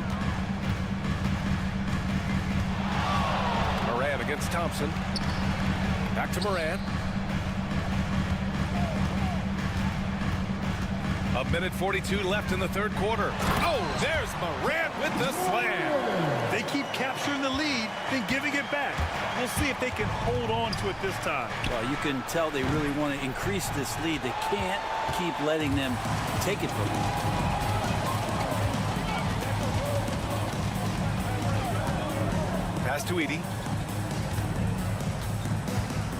Morant against Thompson. Back to Morant. A minute 42 left in the third quarter. Oh, there's Morant with the slam. They keep capturing the lead, then giving it back. We'll see if they can hold on to it this time. Well, you can tell they really want to increase this lead. They can't keep letting them take it from them. Pass to Edey.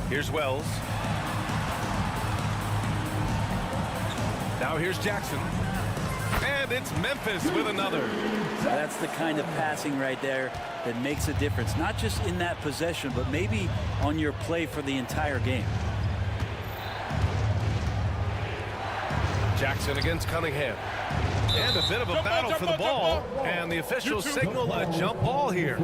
Here's Wells. Now here's Jackson. And it's Memphis with another. That's the kind of passing right there that makes a difference. Not just in that possession, but maybe on your play for the entire game. Jackson against Cunningham. And a bit of a battle for the ball. And the officials signal a jump ball here.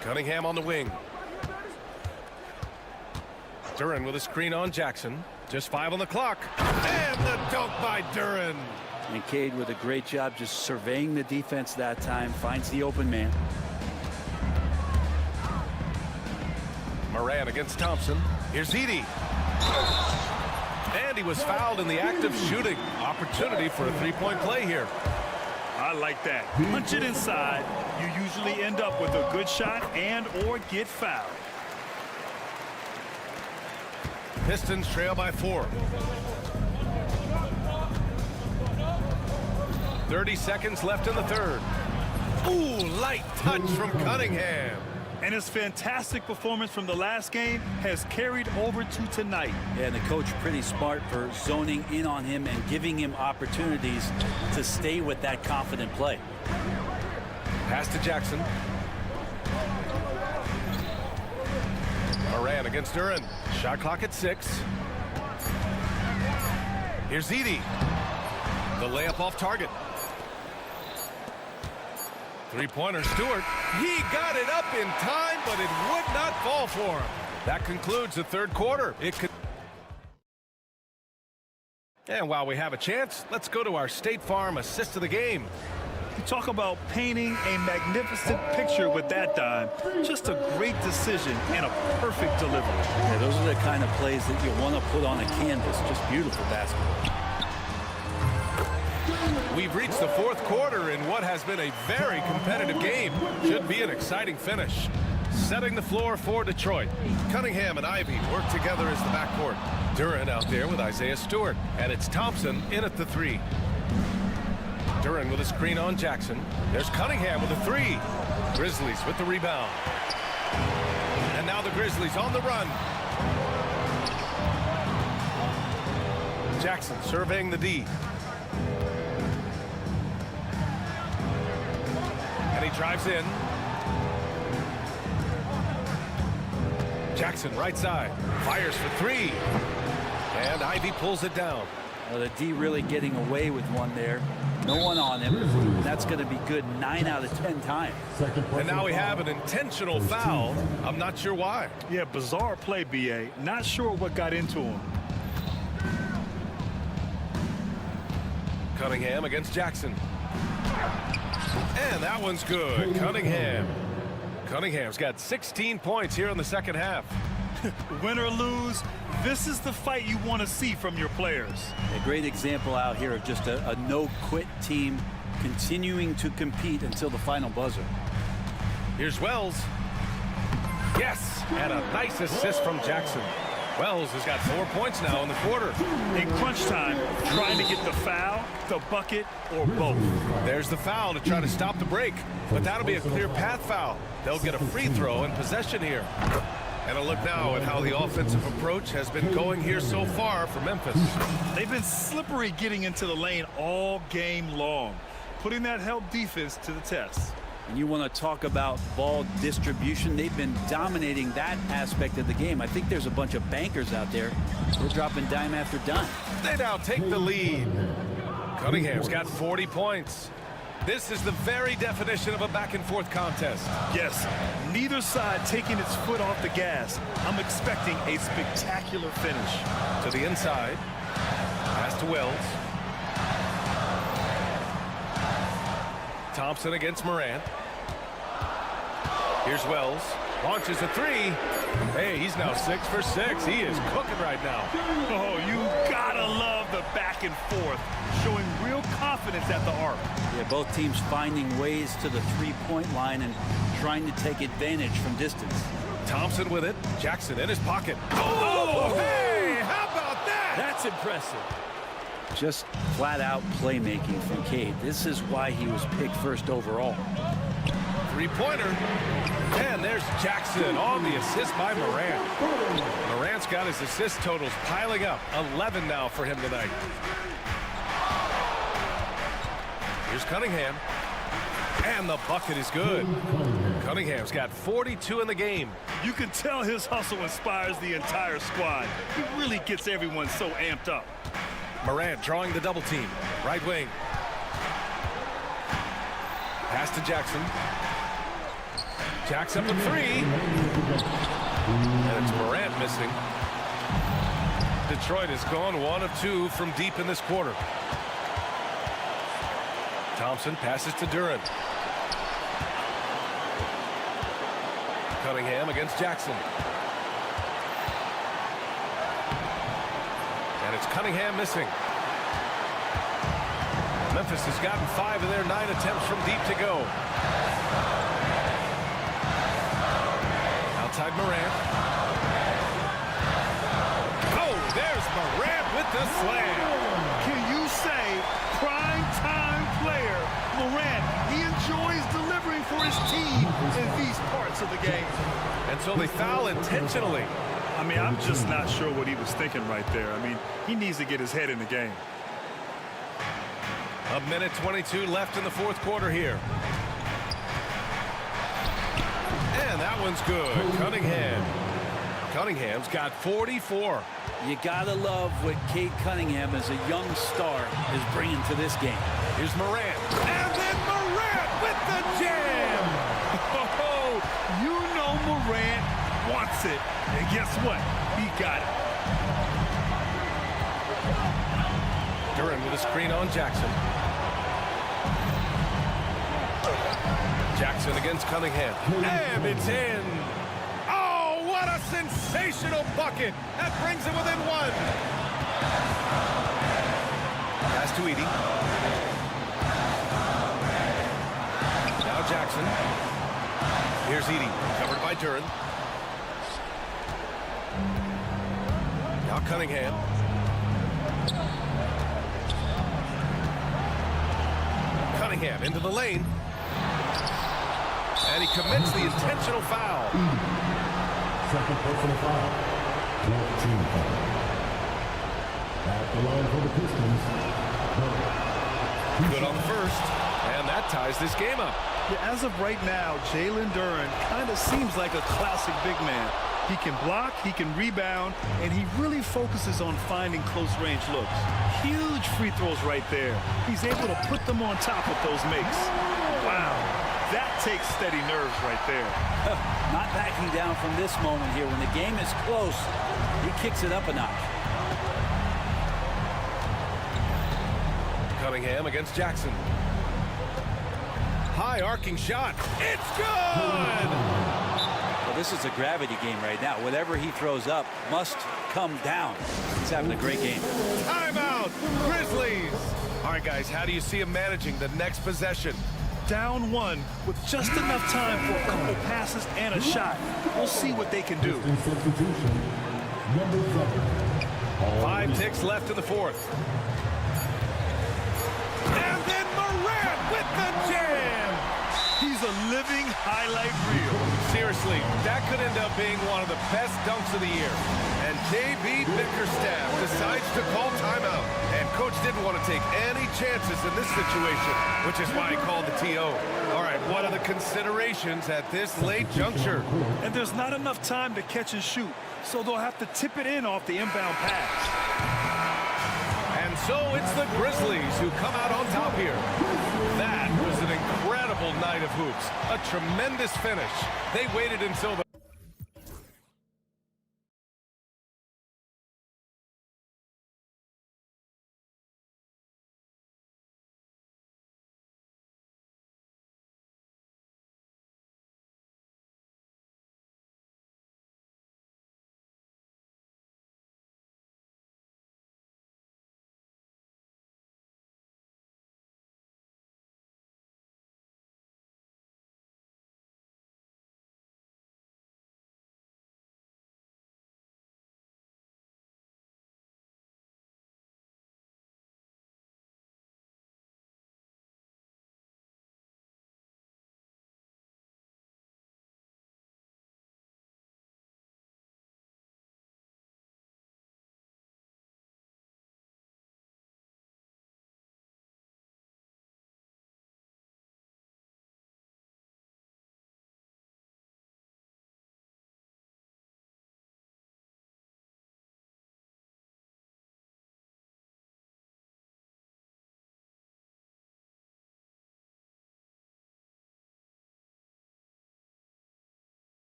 Cunningham on the wing. Duren with a screen on Jackson. Just 5 on the clock. And the dunk by Duren. And Cade with a great job just surveying the defense that time. Finds the open man. Morant against Thompson. Here's Edey. And he was fouled in the act of shooting. Opportunity for a three-point play here. I like that. Punch it inside. You usually end up with a good shot and or get fouled. Pistons trail by 4. 30 seconds left in the third. Ooh, light touch from Cunningham. And his fantastic performance from the last game has carried over to tonight. Yeah, and the coach pretty smart for zoning in on him and giving him opportunities to stay with that confident play. Pass to Jackson. Morant against Duren. Shot clock at 6. Here's Edey. The layup off target. Three-pointer, Stewart. He got it up in time, but it would not fall for him. That concludes the third quarter. And while we have a chance, let's go to our State Farm assist of the game. You talk about painting a magnificent picture with that dime. Just a great decision and a perfect delivery. Yeah, those are the kind of plays that you want to put on a canvas. Just beautiful basketball. We've reached the fourth quarter in what has been a very competitive game. Should be an exciting finish. Setting the floor for Detroit. Cunningham and Ivy work together as the backcourt. Duran out there with Isaiah Stewart. And it's Thompson in at the three. Duran with a screen on Jackson. There's Cunningham with a three. Grizzlies with the rebound. And now the Grizzlies on the run. Jackson surveying the D. And he drives in. Jackson right side. Fires for three. And Ivy pulls it down. Well, the D really getting away with one there. No one on him. That's going to be good 9 out of 10 times. And now we have an intentional foul. I'm not sure why. Yeah, bizarre play, BA. Not sure what got into him. Cunningham against Jackson. And that one's good. Cunningham. Cunningham's got 16 points here in the second half. Win or lose, this is the fight you want to see from your players. A great example out here of just a no-quit team continuing to compete until the final buzzer. Here's Wells. Yes, and a nice assist from Jackson. Wells has got 4 points now in the quarter. In crunch time, trying to get the foul, the bucket, or both. There's the foul to try to stop the break, but that'll be a clear path foul. They'll get a free throw and possession here. And a look now at how the offensive approach has been going here so far for Memphis. They've been slippery getting into the lane all game long, putting that help defense to the test. And you want to talk about ball distribution. They've been dominating that aspect of the game. I think there's a bunch of bankers out there. They're dropping dime after dime. They now take the lead. Cunningham's got 40 points. This is the very definition of a back-and-forth contest. Yes, neither side taking its foot off the gas. I'm expecting a spectacular finish. To the inside. Pass to Wells. Thompson against Morant. Here's Wells. Launches a three. Hey, he's now 6 for 6. He is cooking right now. Oh, you gotta love the back and forth. Showing real confidence at the arc. Yeah, both teams finding ways to the three-point line and trying to take advantage from distance. Thompson with it. Jackson in his pocket. Oh, hey, how about that? That's impressive. Just flat-out playmaking from Cade. This is why he was picked first overall. Three-pointer. And there's Jackson on the assist by Morant. Morant's got his assist totals piling up. 11 now for him tonight. Here's Cunningham. And the bucket is good. Cunningham's got 42 in the game. You can tell his hustle inspires the entire squad. He really gets everyone so amped up. Morant drawing the double team. Right wing. Pass to Jackson. Jackson for three. And it's Morant missing. Detroit has gone 1 of 2 from deep in this quarter. Thompson passes to Duran. Cunningham against Jackson. And it's Cunningham missing. Memphis has gotten 5 of their 9 attempts from deep to go. Outside Morant. Oh, there's Morant with the slam. Can you say prime time player Morant? He enjoys delivering for his team in these parts of the game. And so they foul intentionally. I mean, I'm just not sure what he was thinking right there. I mean, he needs to get his head in the game. A minute 22 left in the fourth quarter here. And that one's good. Cunningham's got 44. You gotta love what Cade Cunningham, as a young star, is bringing to this game. Here's Morant. And then Morant with the jam! Oh, you know Morant wants it. And guess what? He got it. Duran with a screen on Jackson. Jackson against Cunningham. And it's in. Oh, what a sensational bucket. That brings it within one. Pass to Edie. Now Jackson. Here's Edie, covered by Duran. Now Cunningham. Cunningham into the lane. And he commits the intentional foul. Second personal foul. 14 foul. At the line for the Pistons. Good on the first. And that ties this game up. Yeah, as of right now, Jalen Duran kind of seems like a classic big man. He can block, he can rebound, and he really focuses on finding close-range looks. Huge free throws right there. He's able to put them on top of those makes. Wow, that takes steady nerves right there. Not backing down from this moment here. When the game is close, he kicks it up a notch. Cunningham against Jackson. High arcing shot. It's good! Well, this is a gravity game right now. Whatever he throws up must come down. He's having a great game. Timeout, Grizzlies! All right, guys, how do you see him managing the next possession? Down one with just enough time for a couple passes and a shot. We'll see what they can do. Substitution. Number 7. 5 ticks left in the fourth. And then Morant with the jam! He's a living highlight reel. Seriously, that could end up being one of the best dunks of the year. And J.B. Bickerstaff decides to call timeout. And Coach didn't want to take any chances in this situation, which is why he called the TO. All right, what are the considerations at this late juncture? And there's not enough time to catch and shoot, so they'll have to tip it in off the inbound pass. And so it's the Grizzlies who come out on top here. That was an incredible night of hoops. A tremendous finish. They waited until the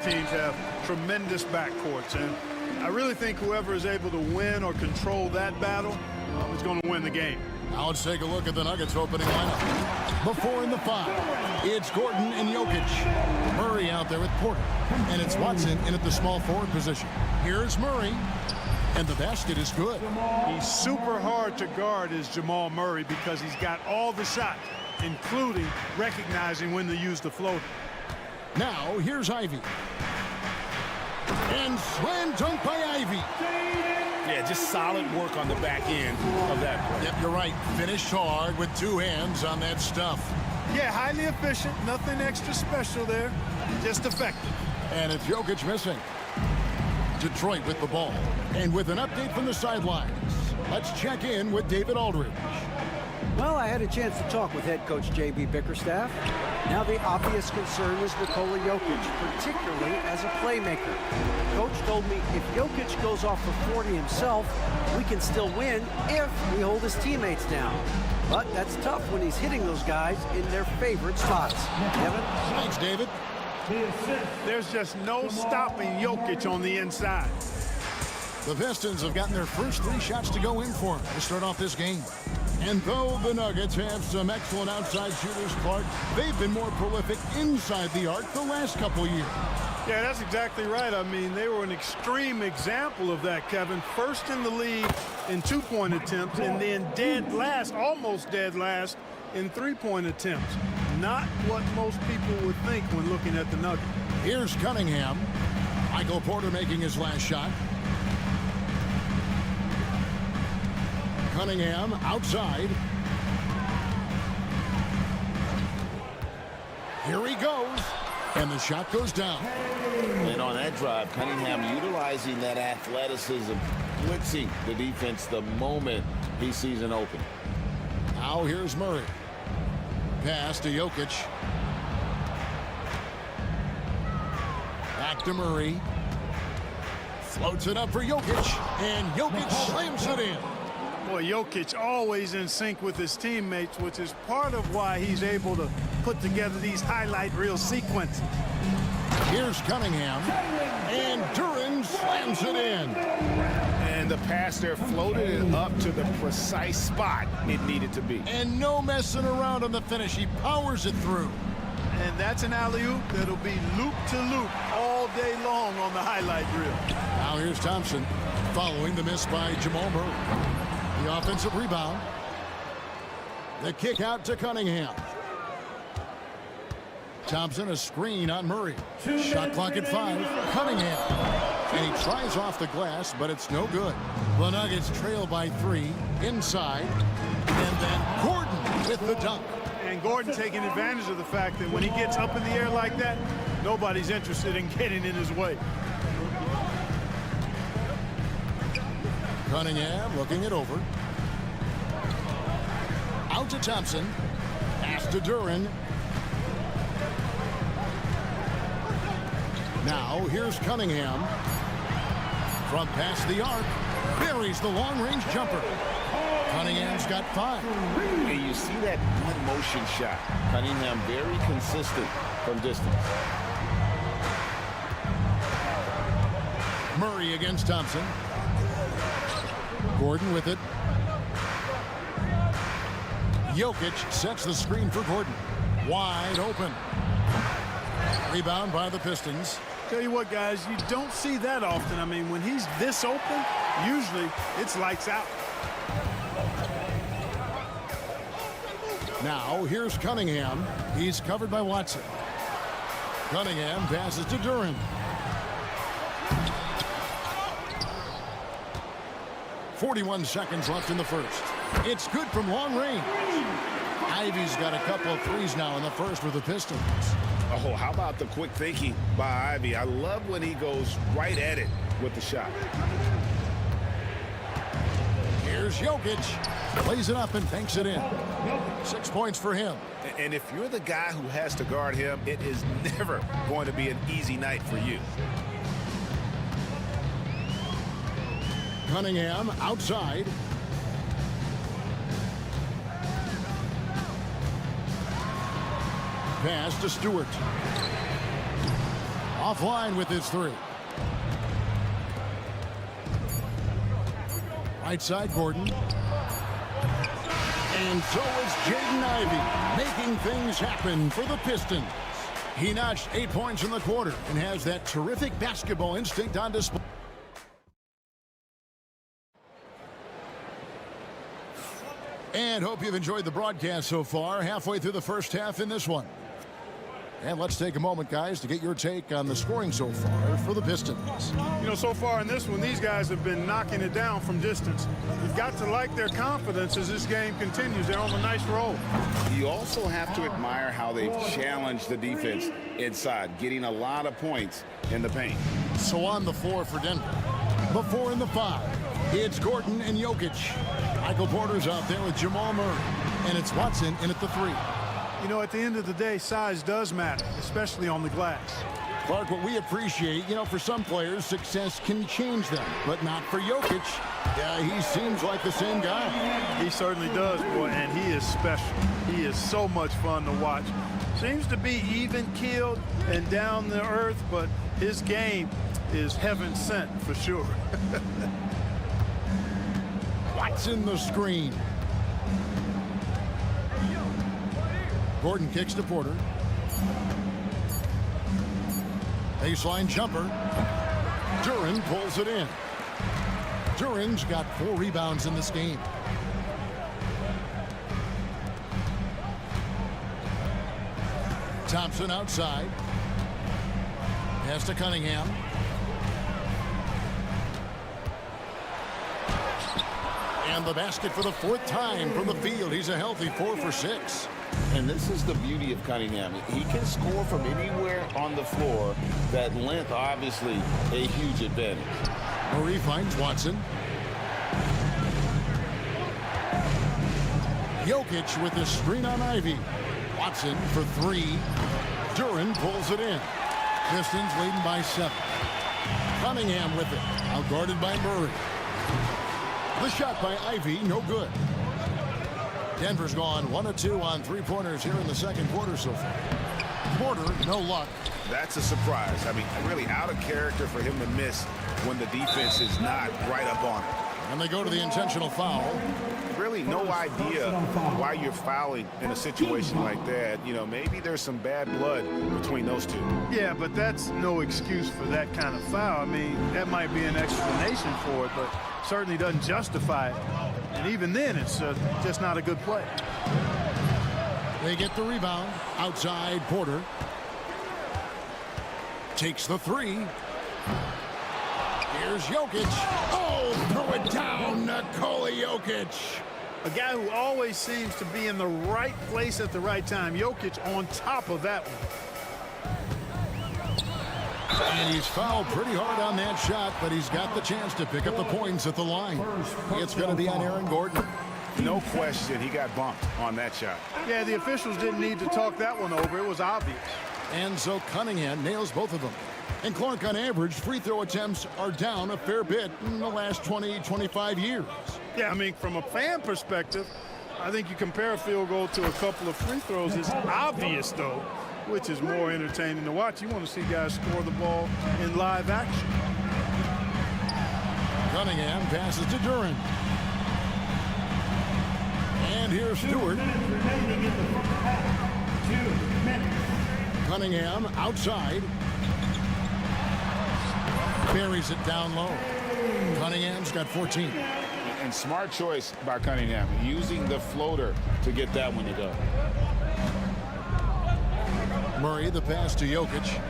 Teams have tremendous backcourts, and I really think whoever is able to win or control that battle is going to win the game. Now let's take a look at the Nuggets opening lineup. Before in the 5, it's Gordon and Jokic. Murray out there with Porter. And it's Watson in at the small forward position. Here's Murray. And the basket is good. He's super hard to guard is Jamal Murray because he's got all the shots, including recognizing when to use the floater. Now here's Ivy. And slam dunk by Ivy. Yeah, just solid work on the back end of that play. Yep, you're right. Finished hard with 2 hands on that stuff. Yeah, highly efficient. Nothing extra special there. Just effective. And it's Jokic missing. Detroit with the ball. And with an update from the sidelines, let's check in with David Aldridge. Well, I had a chance to talk with head coach J.B. Bickerstaff. Now the obvious concern is Nikola Jokic, particularly as a playmaker. Coach told me if Jokic goes off for 40 himself, we can still win if we hold his teammates down. But that's tough when he's hitting those guys in their favorite spots. Kevin? Thanks, David. There's just no stopping Jokic on the inside. The Pistons have gotten their first 3 shots to go in for him to start off this game. And though the Nuggets have some excellent outside shooters, Clark, they've been more prolific inside the arc the last couple years. Yeah, that's exactly right. I mean, they were an extreme example of that, Kevin. First in the league in 2-point attempts, and then dead last, almost dead last, in 3-point attempts. Not what most people would think when looking at the Nuggets. Here's Cunningham. Michael Porter making his last shot. Cunningham outside. Here he goes. And the shot goes down. And on that drive, Cunningham utilizing that athleticism, blitzing the defense the moment he sees an open. Now here's Murray. Pass to Jokic. Back to Murray. Floats it up for Jokic. And Jokic slams it in. Boy, Jokic always in sync with his teammates, which is part of why he's able to put together these highlight reel sequences. Here's Cunningham, and Duran slams it in. And the pass there floated it up to the precise spot it needed to be. And no messing around on the finish. He powers it through. And that's an alley-oop that'll be loop-to-loop all day long on the highlight reel. Now here's Thompson, following the miss by Jamal Murray. The offensive rebound. The kick out to Cunningham. Thompson a screen on Murray. Shot clock at 5. Cunningham. And he tries off the glass, but it's no good. The Nuggets trail by 3 inside. And then Gordon with the dunk. And Gordon taking advantage of the fact that when he gets up in the air like that, nobody's interested in getting in his way. Cunningham looking it over. Out to Thompson. Pass to Duran. Now here's Cunningham. From past the arc. Buries the long-range jumper. Cunningham's got 5. And you see that one motion shot. Cunningham very consistent from distance. Murray against Thompson. Gordon with it. Jokic sets the screen for Gordon. Wide open. Rebound by the Pistons. Tell you what, guys, you don't see that often. I mean, when he's this open, usually it's lights out. Now here's Cunningham. He's covered by Watson. Cunningham passes to Duran. 41 seconds left in the first. It's good from long range. Ivy's got a couple of threes now in the first with the Pistons. Oh, how about the quick thinking by Ivy? I love when he goes right at it with the shot. Here's Jokic. Plays it up and banks it in. 6 points for him. And if you're the guy who has to guard him, it is never going to be an easy night for you. Cunningham outside. Pass to Stewart. Offline with his three. Right side, Gordon. And so is Jaden Ivey, making things happen for the Pistons. He notched 8 points in the quarter and has that terrific basketball instinct on display. And hope you've enjoyed the broadcast so far. Halfway through the first half in this one. And let's take a moment, guys, to get your take on the scoring so far for the Pistons. You know, so far in this one, these guys have been knocking it down from distance. You've got to like their confidence as this game continues. They're on a nice roll. You also have to admire how they've challenged the defense inside, getting a lot of points in the paint. So on the floor for Denver, the 4 and the 5. It's Gordon and Jokic. Michael Porter's out there with Jamal Murray. And it's Watson in at the 3. You know, at the end of the day, size does matter, especially on the glass. Clark, what we appreciate, you know, for some players, success can change them, but not for Jokic. Yeah, he seems like the same guy. He certainly does, boy, and he is special. He is so much fun to watch. Seems to be even-keeled and down to earth, but his game is heaven sent for sure. Watson the screen. Gordon kicks to Porter. Baseline jumper. Duren pulls it in. Duren's got 4 rebounds in this game. Thompson outside. Pass to Cunningham. And the basket for the 4th time from the field. He's a healthy 4 for 6. And this is the beauty of Cunningham. He can score from anywhere on the floor. That length, obviously, a huge advantage. Murray finds Watson. Jokic with the screen on Ivy. Watson for 3. Duren pulls it in. Pistons leading by 7. Cunningham with it. Outguarded by Murray. The shot by Ivy, no good. Denver's gone 1 of 2 on 3-pointers here in the second quarter so far. Porter, no luck. That's a surprise. I mean, really out of character for him to miss when the defense is not right up on it. And they go to the intentional foul. Really no idea why you're fouling in a situation like that. You know, maybe there's some bad blood between those two. Yeah, but that's no excuse for that kind of foul. I mean, that might be an explanation for it, but certainly doesn't justify it. And even then, it's just not a good play. They get the rebound. Outside, Porter. Takes the 3. Here's Jokic. Oh, throw it down, Nikola Jokic. A guy who always seems to be in the right place at the right time. Jokic on top of that one. And he's fouled pretty hard on that shot, but he's got the chance to pick up the points at the line. It's going to be on Aaron Gordon. No question, he got bumped on that shot. Yeah, the officials didn't need to talk that one over. It was obvious. And so Cunningham nails both of them. And Clark, on average, free throw attempts are down a fair bit in the last 20, 25 years. Yeah, I mean, from a fan perspective, I think you compare a field goal to a couple of free throws. It's obvious, though, which is more entertaining to watch. You want to see guys score the ball in live action. Cunningham passes to Duren. And here's Stewart. Cunningham outside. Buries it down low. Cunningham's got 14. And smart choice by Cunningham, using the floater to get that one to go. Murray, the pass to Jokic.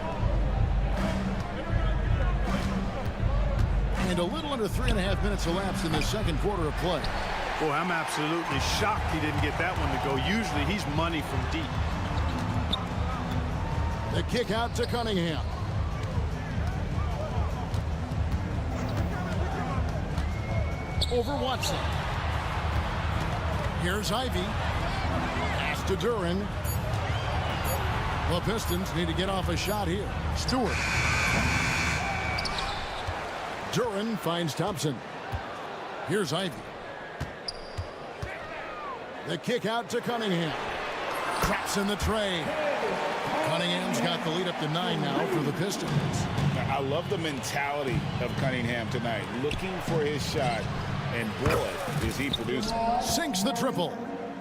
And a little under 3.5 minutes elapsed in the second quarter of play. Boy, I'm absolutely shocked he didn't get that one to go. Usually he's money from deep. The kick out to Cunningham. Over Watson. Here's Ivy. Pass to Duren. The Pistons need to get off a shot here. Stewart. Duren finds Thompson. Here's Ivy. The kick out to Cunningham. Traps in the tray. Cunningham's got the lead up to 9 now for the Pistons. I love the mentality of Cunningham tonight, looking for his shot, and boy, is he producing. Sinks the triple.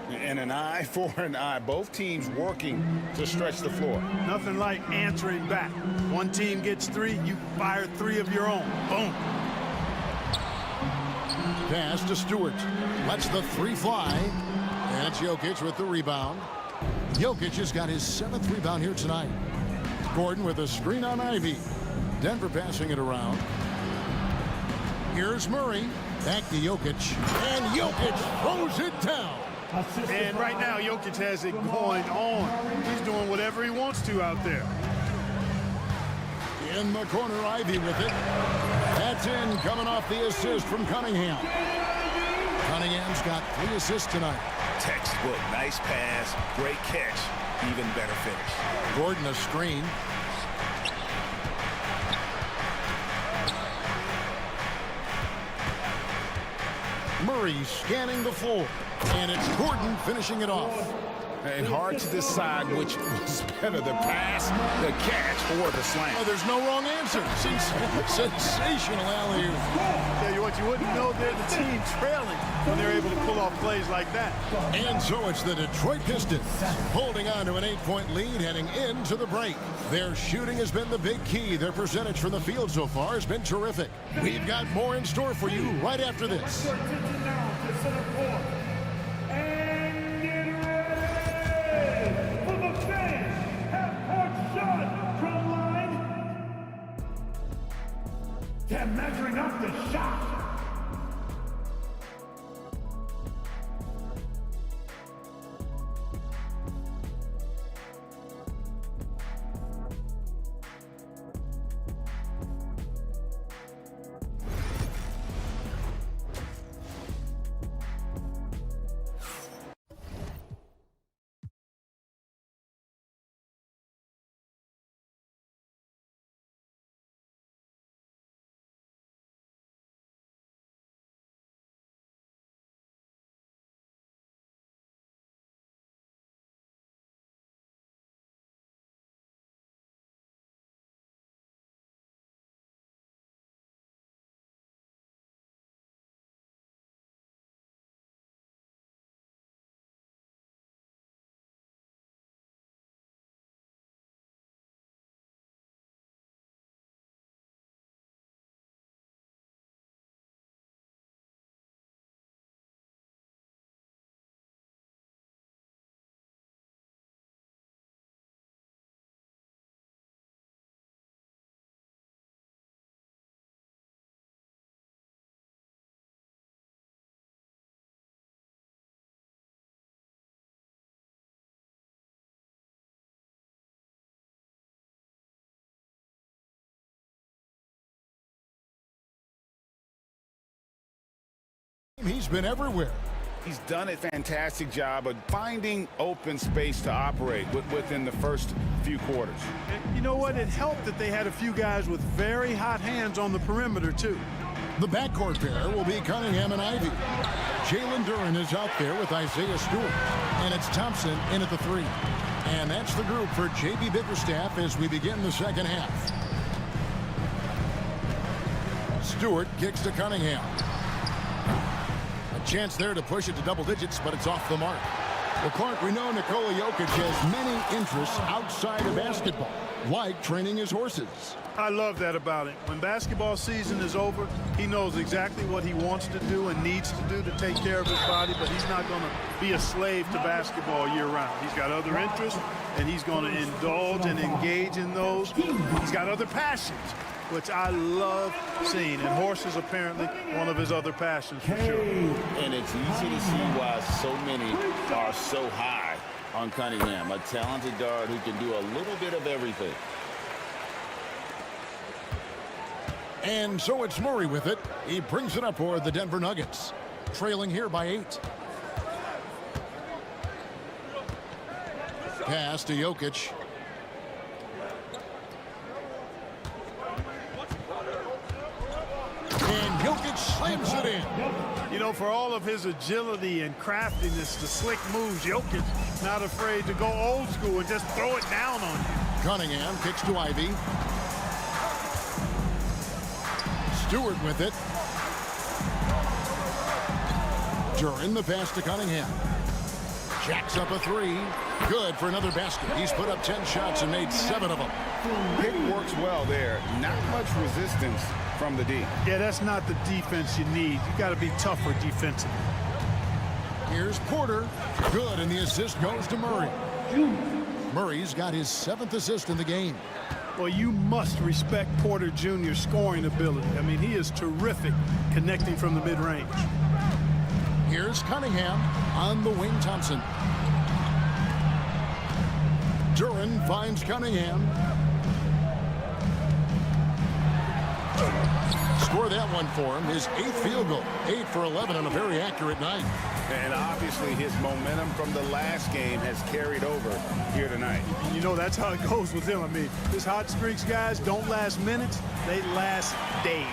And an eye for an eye. Both teams working to stretch the floor. Nothing like answering back. One team gets 3, you fire 3 of your own. Boom. Pass to Stewart. Lets the 3 fly. And it's Jokic with the rebound. Jokic has got his 7th rebound here tonight. Gordon with a screen on Ivy. Denver passing it around. Here's Murray. Back to Jokic. And Jokic throws it down. And right now, Jokic has it going on. He's doing whatever he wants to out there. In the corner, Ivy with it. That's in, coming off the assist from Cunningham. Cunningham's got 3 assists tonight. Textbook, nice pass, great catch, even better finish. Gordon a screen. Murray scanning the floor. And it's Gordon finishing it off. And hard to decide which was better, the pass, the catch, or the slam. Oh, there's no wrong answer. Sensational alley-oop. Tell you what, you wouldn't know they're the team trailing when they're able to pull off plays like that. And so it's the Detroit Pistons holding on to an 8-point lead heading into the break. Their shooting has been the big key. Their percentage from the field so far has been terrific. We've got more in store for you right after this. They're measuring up the shot. He's been everywhere. He's done a fantastic job of finding open space to operate within the first few quarters. And you know what? It helped that they had a few guys with very hot hands on the perimeter, too. The backcourt pair will be Cunningham and Ivy. Jalen Duren is out there with Isaiah Stewart. And it's Thompson in at the 3. And that's the group for J.B. Bickerstaff as we begin the second half. Stewart kicks to Cunningham. A chance there to push it to double digits, but it's off the mark. Well, Clark, we know Nikola Jokic has many interests outside of basketball, like training his horses. I love that about him. When basketball season is over, he knows exactly what he wants to do and needs to do to take care of his body, but he's not going to be a slave to basketball year-round. He's got other interests, and he's going to indulge and engage in those. He's got other passions, which I love seeing, and horses apparently one of his other passions for sure. And it's easy to see why so many are so high on Cunningham, a talented guard who can do a little bit of everything. And so it's Murray with it. He brings it up for the Denver Nuggets, trailing here by 8. Pass to Jokic. And Jokic slams it in. You know, for all of his agility and craftiness, the slick moves, Jokic not afraid to go old school and just throw it down on you. Cunningham kicks to Ivy. Stewart with it. Duran the pass to Cunningham. Jacks up a three. Good for another basket. He's put up 10 shots and made 7 of them. Pick works well there. Not much resistance from the D. Yeah, that's not the defense you need. You got to be tougher defensively. Here's Porter. Good, and the assist goes to Murray. Murray's got his 7th assist in the game. Well, you must respect Porter Jr.'s scoring ability. I mean, he is terrific connecting from the mid-range. Here's Cunningham on the wing. Thompson. Duran finds Cunningham. Score that one for him. His 8th field goal. 8 for 11 on a very accurate night. And obviously his momentum from the last game has carried over here tonight. You know, that's how it goes with him. I mean, his hot streaks, guys, don't last minutes. They last days.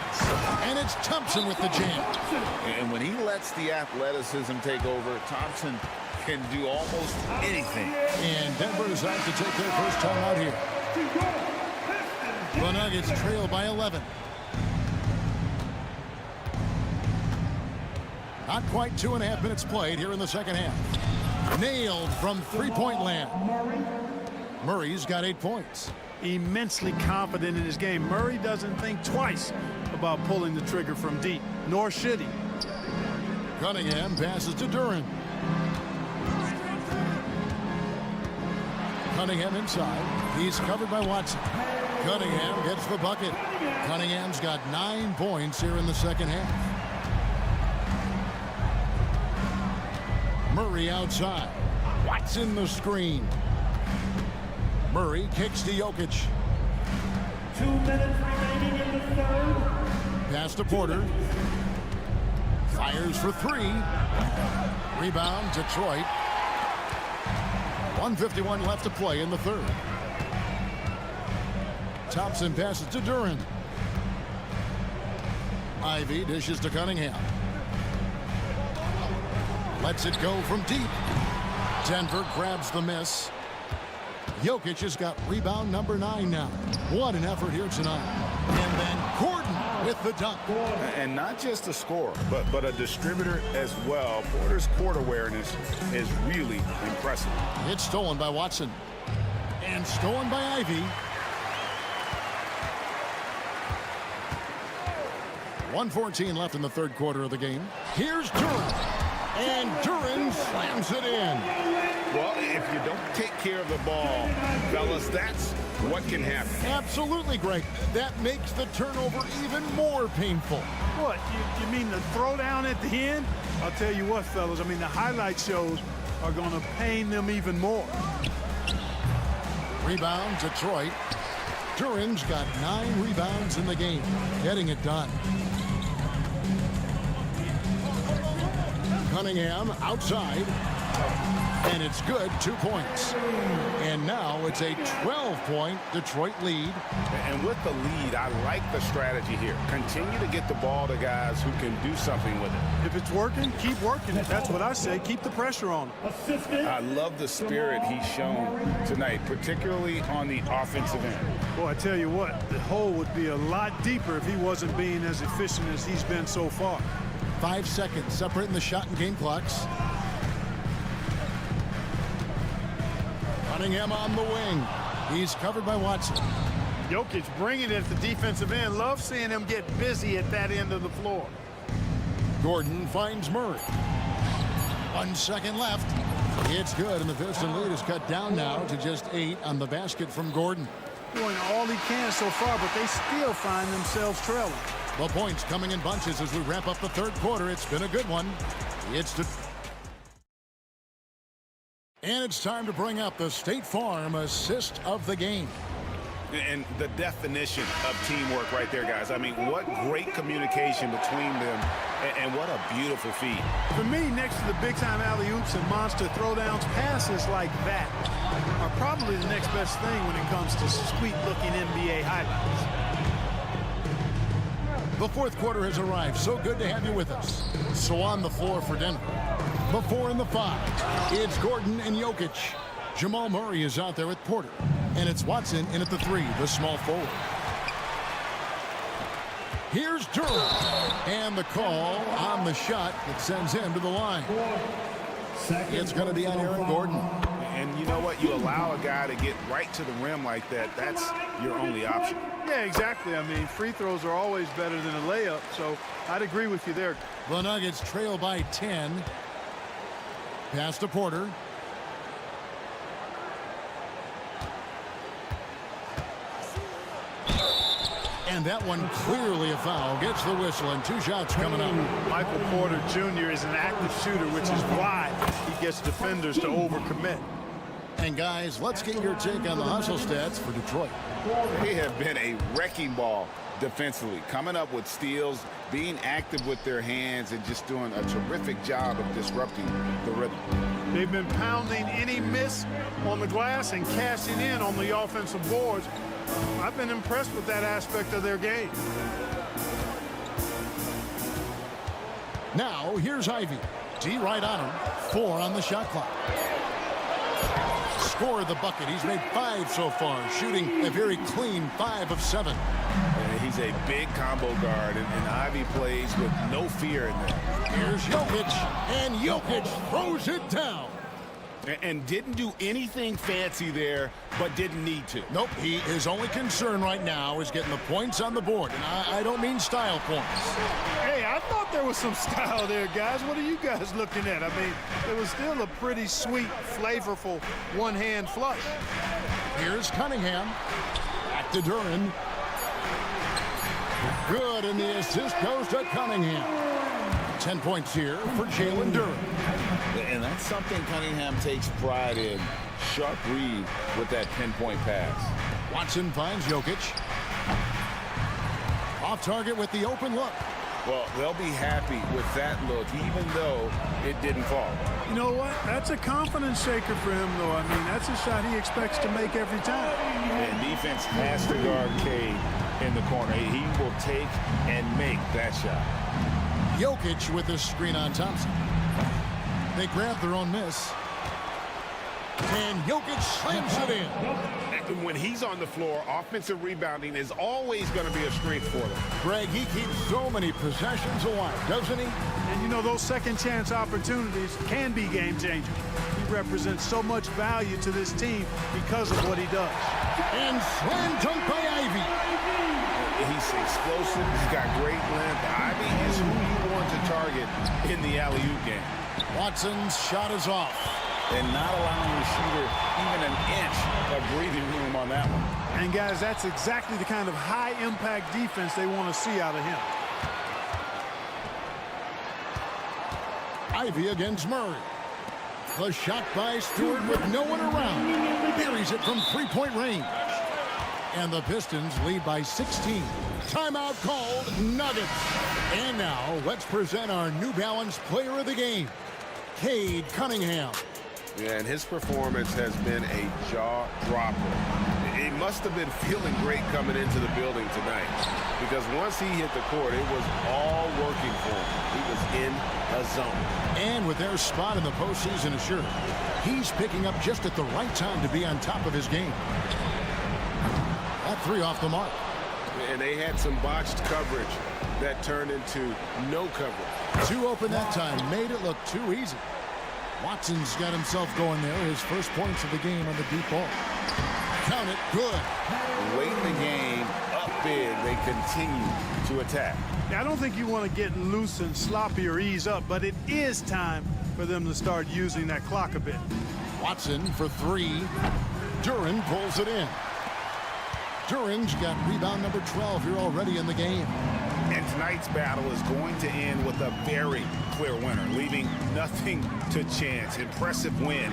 And it's Thompson with the jam. And when he lets the athleticism take over, Thompson can do almost anything. And Denver's out to take their first time out here. The Nuggets trail by 11. Not quite 2.5 minutes played here in the second half. Nailed from three-point land. Murray's got 8 points. Immensely confident in his game. Murray doesn't think twice about pulling the trigger from deep, nor should he. Cunningham passes to Duran. Cunningham inside. He's covered by Watson. Cunningham gets the bucket. Cunningham's got 9 points here in the second half. Murray outside. Watson the screen. Murray kicks to Jokic. 2 minutes remaining in the third. Pass to Porter. Fires for 3. Rebound, Detroit. 1:51 left to play in the third. Thompson passes to Duran. Ivy dishes to Cunningham. Lets it go from deep. Denver grabs the miss. Jokic has got rebound number 9 now. What an effort here tonight. And then Gordon with the dunk. And not just a scorer, but a distributor as well. Porter's court awareness is really impressive. It's stolen by Watson. And stolen by Ivy. 1:14 left in the third quarter of the game. Here's Duran. And Duran slams it in. Well, if you don't take care of the ball, fellas, that's what can happen. Absolutely, Greg. That makes the turnover even more painful. What, you mean the throwdown at the end? I'll tell you what, fellas, I mean, the highlight shows are going to pain them even more. Rebound, Detroit. Duran's got 9 rebounds in the game, getting it done. Cunningham outside, and it's good, 2 points. And now it's a 12-point Detroit lead. And with the lead, I like the strategy here. Continue to get the ball to guys who can do something with it. If it's working, keep working it. That's what I say. Keep the pressure on him. I love the spirit he's shown tonight, particularly on the offensive end. Boy, I tell you what, the hole would be a lot deeper if he wasn't being as efficient as he's been so far. 5 seconds separating the shot and game clocks. Cunningham on the wing. He's covered by Watson. Jokic bringing it at the defensive end. Love seeing him get busy at that end of the floor. Gordon finds Murray. 1 second left. It's good, and the Piston lead is cut down now to just 8 on the basket from Gordon. Doing all he can so far, but they still find themselves trailing. The points coming in bunches as we wrap up the third quarter. It's been a good one. And it's time to bring up the State Farm assist of the game. And the definition of teamwork right there, guys. I mean, what great communication between them, and what a beautiful feed. For me, next to the big-time alley-oops and monster throwdowns, passes like that are probably the next best thing when it comes to sweet-looking NBA highlights. The fourth quarter has arrived. So good to have you with us. So on the floor for Denver. The 4 and the 5. It's Gordon and Jokic. Jamal Murray is out there with Porter. And it's Watson in at the 3, the small forward. Here's Durham. And the call on the shot that sends him to the line. It's going to be on Aaron Gordon. And you know what? You allow a guy to get right to the rim like that. That's your only option. Yeah, exactly. I mean, free throws are always better than a layup, so I'd agree with you there. The Nuggets trail by 10. Pass to Porter. And that one clearly a foul. Gets the whistle, and 2 shots coming up. Michael Porter Jr. is an active shooter, which is why he gets defenders to overcommit. And guys, let's get your take on the hustle stats for Detroit. They have been a wrecking ball defensively, coming up with steals, being active with their hands, and just doing a terrific job of disrupting the rhythm. They've been pounding any miss on the glass and cashing in on the offensive boards. I've been impressed with that aspect of their game. Now, here's Ivy. D right on him. 4 on the shot clock. Scored the bucket. He's made 5 so far, shooting a very clean 5 of 7. And he's a big combo guard, and Ivy plays with no fear in there. Here's Jokic, and Jokic throws it down. And didn't do anything fancy there, but didn't need to. Nope, his only concern right now is getting the points on the board. And I don't mean style points. Hey, I thought there was some style there, guys. What are you guys looking at? I mean, it was still a pretty sweet, flavorful one-hand flush. Here's Cunningham. Back to Duran. Good, and the assist goes to Cunningham. 10 points here for Jalen Duran. And that's something Cunningham takes pride in. Sharp read with that pinpoint pass. Watson finds Jokic. Off target with the open look. Well, they'll be happy with that look, even though it didn't fall. You know what? That's a confidence shaker for him, though. I mean, that's a shot he expects to make every time. And defense has to guard Cade in the corner. He will take and make that shot. Jokic with this screen on Thompson. They grab their own miss. And Jokic slams it in. And when he's on the floor, offensive rebounding is always going to be a strength for them. Greg, he keeps so many possessions alive, doesn't he? And you know, those second chance opportunities can be game changers. He represents so much value to this team because of what he does. And slam dunk by Ivy. He's explosive. He's got great length. Ivy is who you want to target in the alley-oop game. Watson's shot is off. And not allowing the shooter even an inch of breathing room on that one. And guys, that's exactly the kind of high-impact defense they want to see out of him. Ivy against Murray. The shot by Stewart with no one around. Buries it from three-point range. And the Pistons lead by 16. Timeout called, Nuggets. And now, let's present our New Balance player of the game, Cade Cunningham. Yeah, and his performance has been a jaw-dropper. He must have been feeling great coming into the building tonight, because once he hit the court, it was all working for him. He was in a zone. And with their spot in the postseason assured, he's picking up just at the right time to be on top of his game. That 3 off the mark. And they had some botched coverage that turned into no coverage. 2 open that time, made it look too easy. Watson's got himself going there, his first points of the game on the deep ball. Count it, good. Late in the game, up big, they continue to attack. Now, I don't think you want to get loose and sloppy or ease up, but it is time for them to start using that clock a bit. Watson for 3. Duran pulls it in. Duran's got rebound number 12 here already in the game. And tonight's battle is going to end with a very clear winner, leaving nothing to chance. Impressive win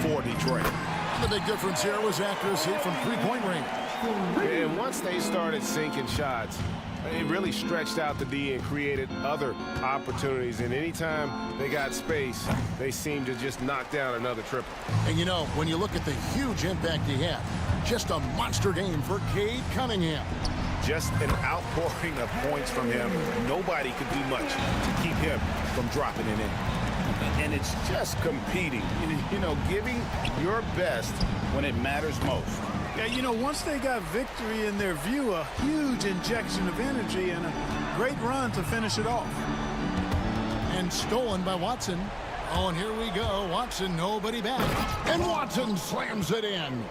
for Detroit. And the big difference here was accuracy from three-point range. And once they started sinking shots, it really stretched out the D and created other opportunities. And anytime they got space, they seemed to just knock down another triple. And you know, when you look at the huge impact he had, just a monster game for Cade Cunningham. Just an outpouring of points from him. Nobody could do much to keep him from dropping it in. And it's just competing, you know, giving your best when it matters most. Yeah, you know, once they got victory in their view, a huge injection of energy and a great run to finish it off. And stolen by Watson. Oh, and here we go. Watson, nobody back. And Watson slams it in.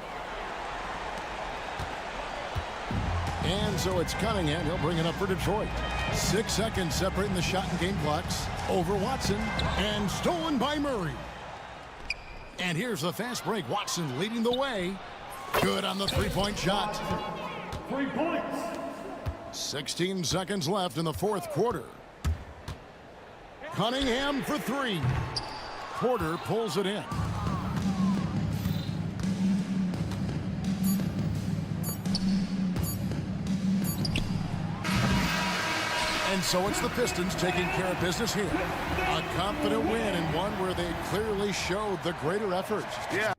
And so it's Cunningham. He'll bring it up for Detroit. 6 seconds separating the shot and game clocks. Over Watson. And stolen by Murray. And here's the fast break. Watson leading the way. Good on the three-point shot. 3 points. 16 seconds left in the fourth quarter. Cunningham for three. Porter pulls it in. And so it's the Pistons taking care of business here. A confident win and one where they clearly showed the greater effort. Yeah.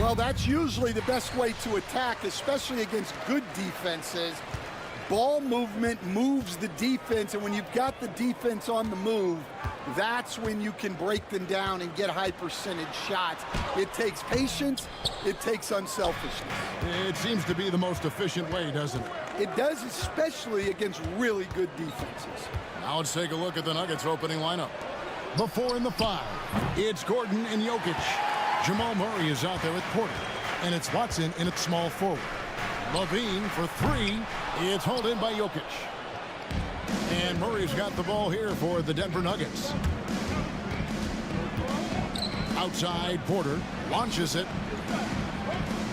Well, that's usually the best way to attack, especially against good defenses. Ball movement moves the defense, and when you've got the defense on the move, that's when you can break them down and get high percentage shots. It takes patience, it takes unselfishness. It seems to be the most efficient way, doesn't it? It does, especially against really good defenses. Now let's take a look at the Nuggets opening lineup. The 4 and the 5. It's Gordon and Jokic. Jamal Murray is out there at Porter, and it's Watson in at small forward. Levine for 3. It's hauled in by Jokic. And Murray's got the ball here for the Denver Nuggets. Outside, Porter launches it.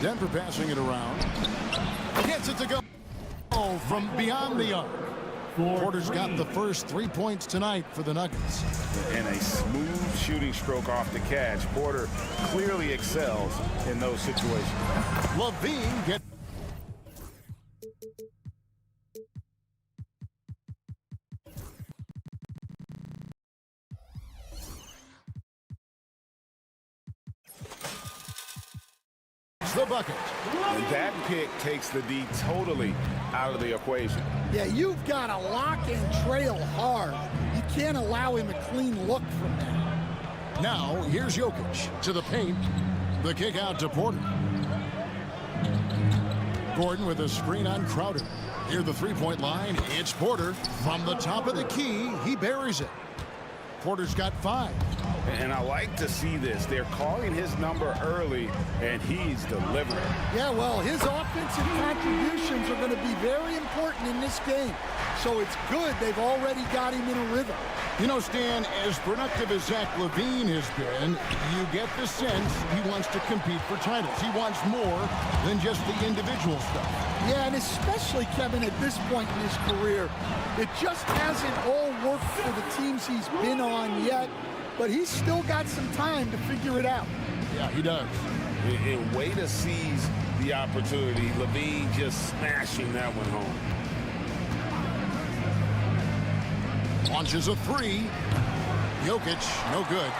Denver passing it around. Gets it to go from beyond the arc. Porter's got the first 3 points tonight for the Nuggets. And a smooth shooting stroke off the catch. Porter clearly excels in those situations. Levine gets... the bucket. And that pick takes the D totally out of the equation. Yeah, you've got to lock and trail hard. You can't allow him a clean look from that. Now, here's Jokic to the paint. The kick out to Porter. Gordon with a screen on Crowder. Near the three-point line, it's Porter. From the top of the key, he buries it. Porter's got 5. And I like to see this. They're calling his number early, and he's delivering. Yeah, well, his offensive contributions are going to be very important in this game. So it's good they've already got him in a rhythm. You know, Stan, as productive as Zach LaVine has been, you get the sense he wants to compete for titles. He wants more than just the individual stuff. Yeah, and especially, Kevin, at this point in his career, it just hasn't all worked for the teams he's been on yet, but he's still got some time to figure it out. Yeah, he does. And way to seize the opportunity. LaVine just smashing that one home. Launches a 3. Jokic, no good.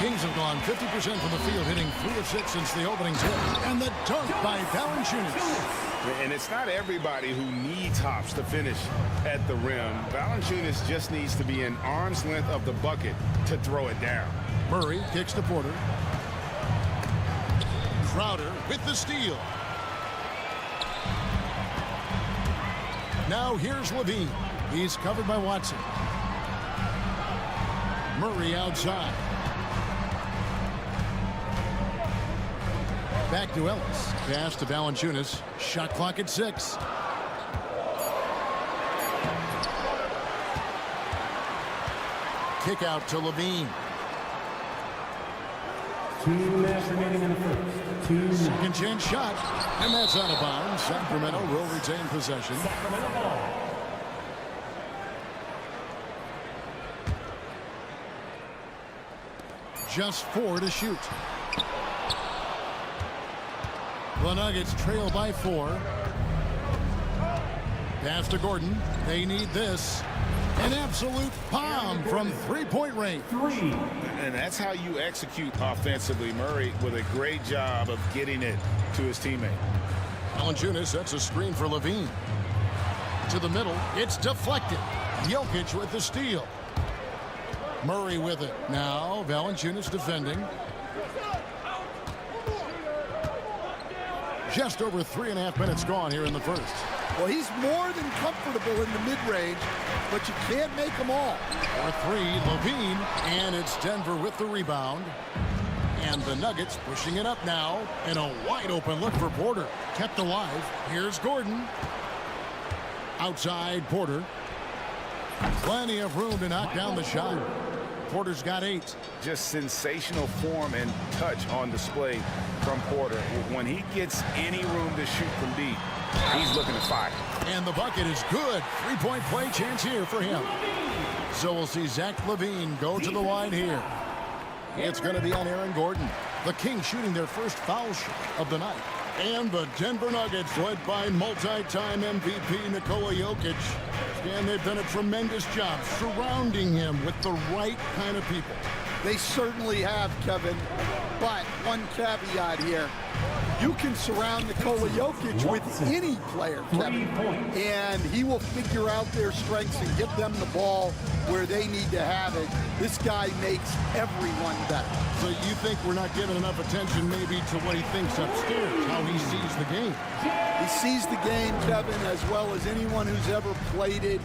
Kings have gone 50% from the field, hitting 3 of 6 since the opening tip. And the dunk by Valanciunas. And it's not everybody who needs hops to finish at the rim. Valanciunas just needs to be an arm's length of the bucket to throw it down. Murray kicks to Porter. Crowder with the steal. Now here's Levine. He's covered by Watson. Murray outside. Back to Ellis. Pass to Valanciunas. Shot clock at 6. Kick out to Levine. 2 minutes remaining in the first. Second chance shot. And that's out of bounds. Sacramento will retain possession. Sacramento ball. Just 4 to shoot. The Nuggets trail by 4. Pass to Gordon. They need this. An absolute bomb from three-point range. 3. And that's how you execute offensively. Murray with a great job of getting it to his teammate. Valanciunas sets a screen for Levine. To the middle. It's deflected. Jokic with the steal. Murray with it. Now Valanciunas defending. Just over 3.5 minutes gone here in the first. Well, he's more than comfortable in the mid-range, but you can't make them all. For 3, Levine, and it's Denver with the rebound. And the Nuggets pushing it up now, and a wide-open look for Porter. Kept alive. Here's Gordon. Outside, Porter. Plenty of room to knock down the shot. Porter's got 8. Just sensational form and touch on display from Porter. When he gets any room to shoot from deep, he's looking to fire. And the bucket is good. 3-point play chance here for him. So we'll see Zach LaVine go to the line here. It's going to be on Aaron Gordon. The Kings shooting their first foul shot of the night. And the Denver Nuggets, led by multi-time MVP Nikola Jokic. And they've done a tremendous job surrounding him with the right kind of people. They certainly have, Kevin. But one caveat here. You can surround Nikola Jokic with any player, Kevin, and he will figure out their strengths and get them the ball where they need to have it. This guy makes everyone better. So you think we're not giving enough attention maybe to what he thinks upstairs, how he sees the game? He sees the game, Kevin, as well as anyone who's ever played it,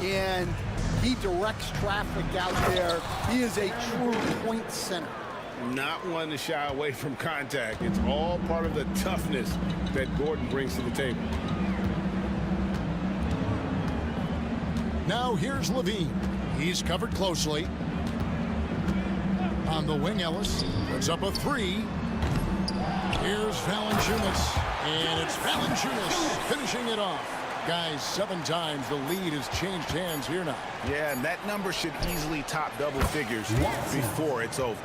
and he directs traffic out there. He is a true point center. Not one to shy away from contact. It's all part of the toughness that Gordon brings to the table. Now here's Levine. He's covered closely. On the wing, Ellis puts up a three. Here's Valanciunas, and it's Valanciunas finishing it off. Guys, 7 times the lead has changed hands here now. Yeah, and that number should easily top double figures before it's over.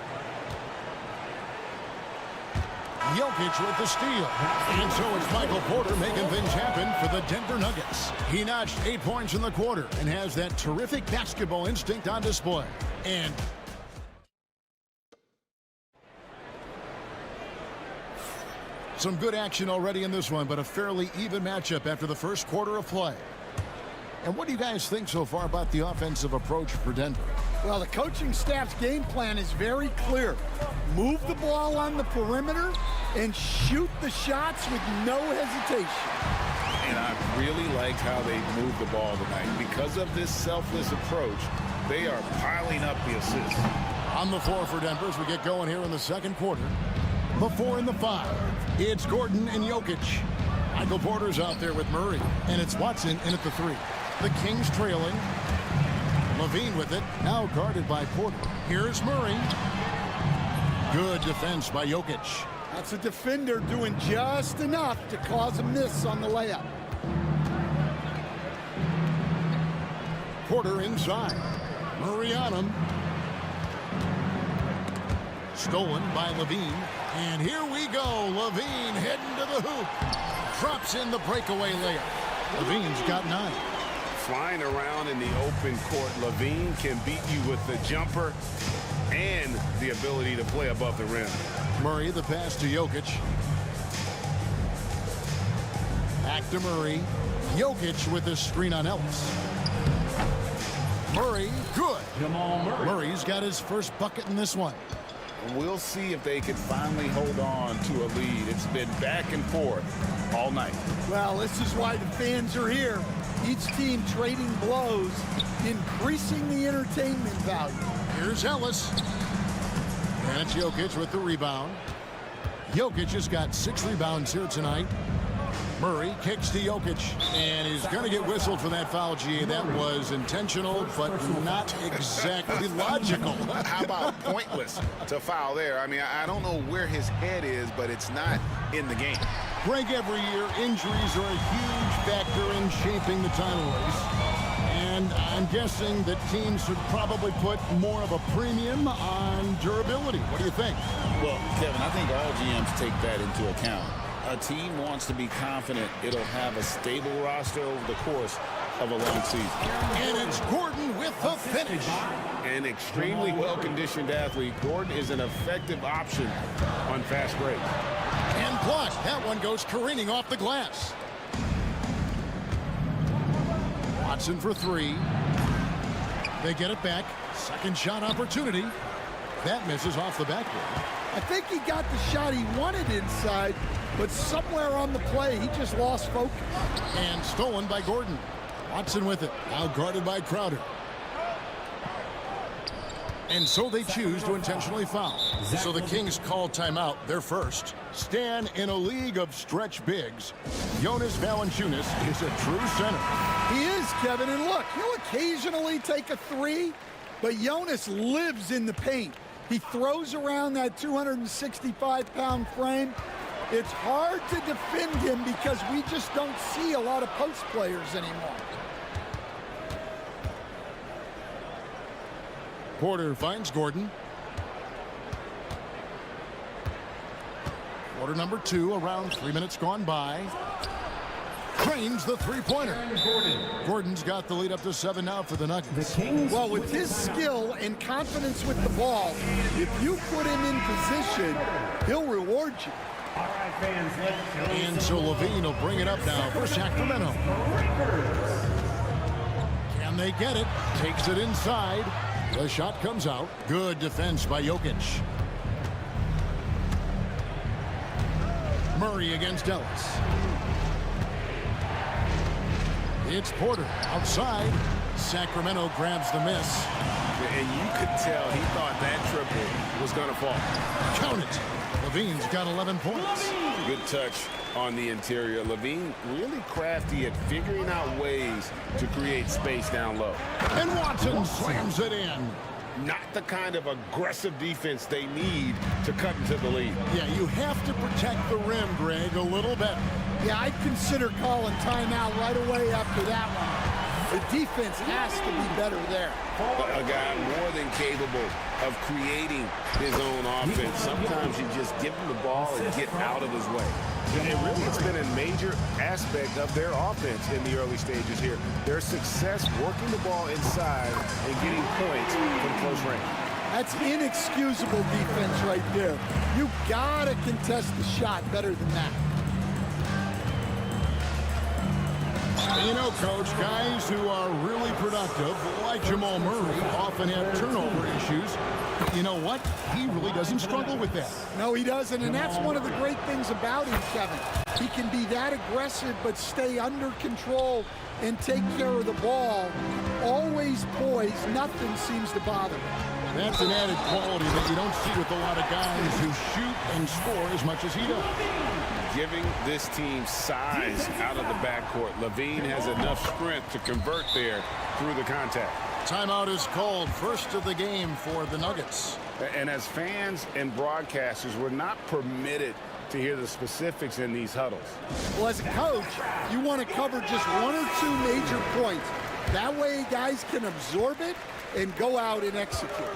Jokic with the steal. And so it's Michael Porter making things happen for the Denver Nuggets. He notched 8 points in the quarter and has that terrific basketball instinct on display. And some good action already in this one, but a fairly even matchup after the first quarter of play. And what do you guys think so far about the offensive approach for Denver? Well, the coaching staff's game plan is very clear. Move the ball on the perimeter and shoot the shots with no hesitation. And I really liked how they moved the ball tonight. Because of this selfless approach, they are piling up the assists. On the floor for Denver as we get going here in the second quarter. The 4 and the 5. It's Gordon and Jokic. Michael Porter's out there with Murray. And it's Watson in at the 3. The Kings trailing. Levine with it. Now guarded by Porter. Here's Murray. Good defense by Jokic. That's a defender doing just enough to cause a miss on the layup. Porter inside. Murray on him. Stolen by Levine. And here we go. Levine heading to the hoop. Drops in the breakaway layup. Levine's got 9. Flying around in the open court, Levine can beat you with the jumper and the ability to play above the rim. Murray, the pass to Jokic. Back to Murray. Jokic with the screen on Ellis. Murray, good. Murray's got his first bucket in this one. We'll see if they can finally hold on to a lead. It's been back and forth all night. Well, this is why the fans are here. Each team trading blows, increasing the entertainment value. Here's Ellis. And it's Jokic with the rebound. Jokic has got 6 rebounds here tonight. Murray kicks to Jokic, and he's going to get whistled for that foul, G. That was intentional, but not exactly logical. How about pointless to foul there? I mean, I don't know where his head is, but it's not in the game. Greg, every year, injuries are a huge factor in shaping the title race. And I'm guessing that teams should probably put more of a premium on durability. What do you think? Well, Kevin, I think all GMs take that into account. A team wants to be confident it'll have a stable roster over the course of a long season. And it's Gordon with the finish. An extremely well-conditioned athlete. Gordon is an effective option on fast break. And blocked. That one goes careening off the glass. Watson for 3. They get it back. Second shot opportunity. That misses off the backboard. I think he got the shot he wanted inside, but somewhere on the play, he just lost focus. And stolen by Gordon. Watson with it. Now guarded by Crowder. And so they choose to intentionally foul. So the Kings call timeout, their first. Stan, in a league of stretch bigs, Jonas Valanciunas is a true center. He is, Kevin. And look, he'll occasionally take a 3, but Jonas lives in the paint. He throws around that 265-pound frame. It's hard to defend him because we just don't see a lot of post players anymore. Porter finds Gordon. Quarter number 2, around 3 minutes gone by. Drains the three-pointer. Gordon's got the lead up to 7 now for the Nuggets. Well, with his skill and confidence with the ball, if you put him in position, he'll reward you. All right, fans, let's go. And so Levine will bring it up now for Sacramento. Can they get it? Takes it inside. The shot comes out. Good defense by Jokic. Murray against Ellis. It's Porter outside. Sacramento grabs the miss. And you could tell he thought that triple was going to fall. Count it. Levine's got 11 points. Good touch on the interior. Levine really crafty at figuring out ways to create space down low. And Watson slams it in. Not the kind of aggressive defense they need to cut into the lead. Yeah, you have to protect the rim, Greg, a little better. Yeah, I'd consider calling timeout right away after that one. The defense has to be better there. A guy more than capable of creating his own offense. Sometimes you just give him the ball and get out of his way. And really, it's been a major aspect of their offense in the early stages here. Their success working the ball inside and getting points from close range. That's inexcusable defense right there. You gotta contest the shot better than that. You know, Coach, guys who are really productive, like Jamal Murray, often have turnover issues. You know what? He really doesn't struggle with that. No, he doesn't, and that's one of the great things about him, Kevin. He can be that aggressive but stay under control and take care of the ball. Always poised. Nothing seems to bother him. That's an added quality that you don't see with a lot of guys who shoot and score as much as he does. Giving this team size out of the backcourt. Levine has enough strength to convert there through the contact. Timeout is called, first of the game for the Nuggets. And as fans and broadcasters, we're not permitted to hear the specifics in these huddles. Well, as a coach, you want to cover just one or two major points. That way guys can absorb it and go out and execute.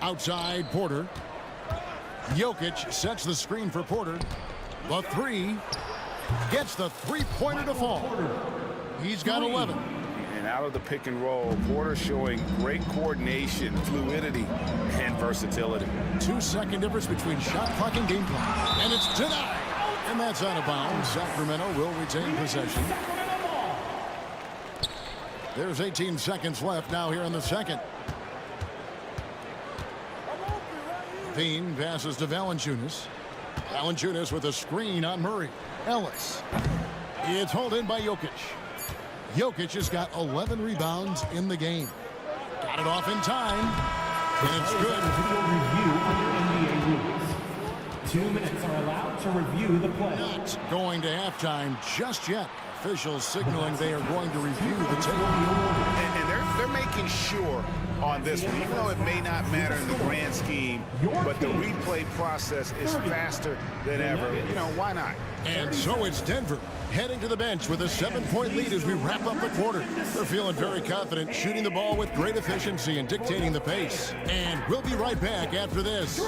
Outside, Porter. Jokic sets the screen for Porter. The three. Gets the three-pointer to fall. He's got 11. And out of the pick and roll, Porter showing great coordination, fluidity, and versatility. 2-second difference between shot clock and game clock. And it's denied. And that's out of bounds. Sacramento will retain possession. There's 18 seconds left now here in the second. Levine passes to Valanciunas. Valanciunas with a screen on Murray. Ellis. It's hauled in by Jokic. Jokic has got 11 rebounds in the game. Got it off in time. And it's good. Review under NBA rules. 2 minutes are allowed to review the play. Not going to halftime just yet. Officials signaling they are going to review the tape. And they're making sure on this one, even though it may not matter in the grand scheme, but the replay process is faster than ever. You know, why not? And so it's Denver heading to the bench with a 7-point lead as we wrap up the quarter. They're feeling very confident, shooting the ball with great efficiency and dictating the pace. And we'll be right back after this.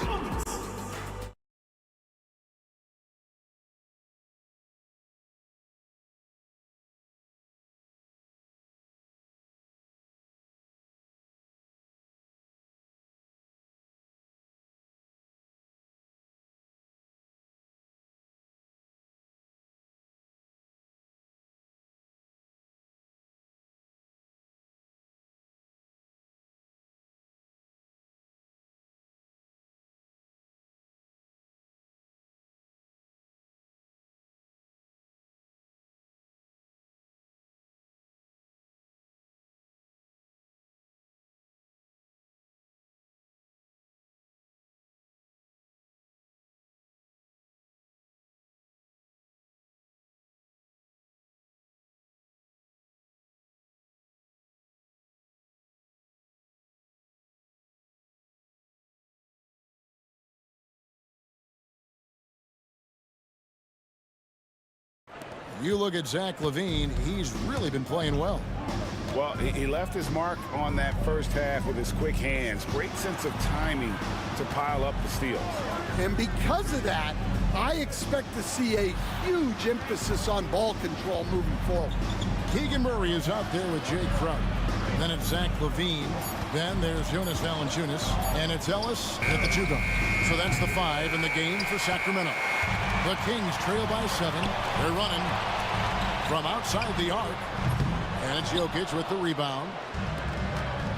You look at Zach LaVine, he's really been playing well. Well, he left his mark on that first half with his quick hands. Great sense of timing to pile up the steals. And because of that, I expect to see a huge emphasis on ball control moving forward. Keegan Murray is out there with Jay Crowder. Then it's Zach LaVine. Then there's Jonas Valanciunas. And it's Ellis with the 2 guard. So that's the 5 in the game for Sacramento. The Kings trail by 7. They're running from outside the arc. And it's Jokic with the rebound.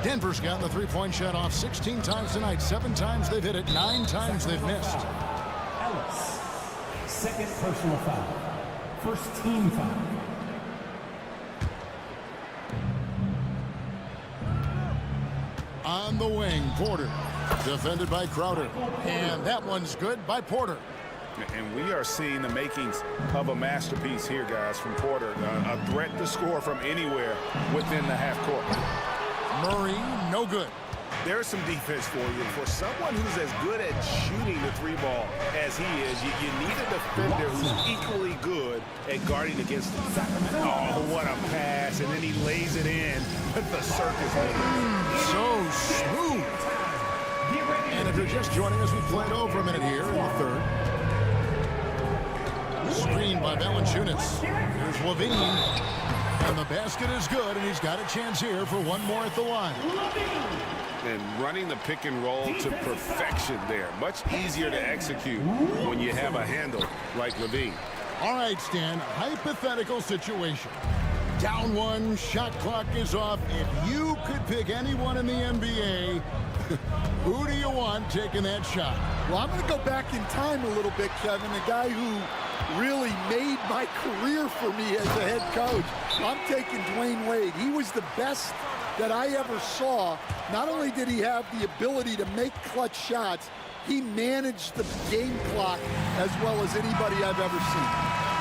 Denver's gotten the three-point shot off 16 times tonight. 7 times they've hit it. 9 times they've missed. Ellis, second personal foul. First team foul. On the wing, Porter. Defended by Crowder. And that one's good by Porter. And we are seeing the makings of a masterpiece here, guys, from Porter. A threat to score from anywhere within the half court. Murray, no good. There's some defense for you. For someone who's as good at shooting the 3 ball as he is, you need a defender who's equally good at guarding against him. Oh, what a pass. And then he lays it in with the circus move. So smooth. And if you're just joining us, we played over a minute here in the third. Screen by Valanciunas. Here's Levine. And the basket is good, and he's got a chance here for one more at the line. And running the pick and roll to perfection there. Much easier to execute when you have a handle like Levine. All right, Stan, hypothetical situation. Down 1, shot clock is off. If you could pick anyone in the NBA, who do you want taking that shot? Well, I'm going to go back in time a little bit, Kevin. The guy who really made my career for me as a head coach. I'm taking Dwayne Wade. He was the best that I ever saw. Not only did he have the ability to make clutch shots, he managed the game clock as well as anybody I've ever seen.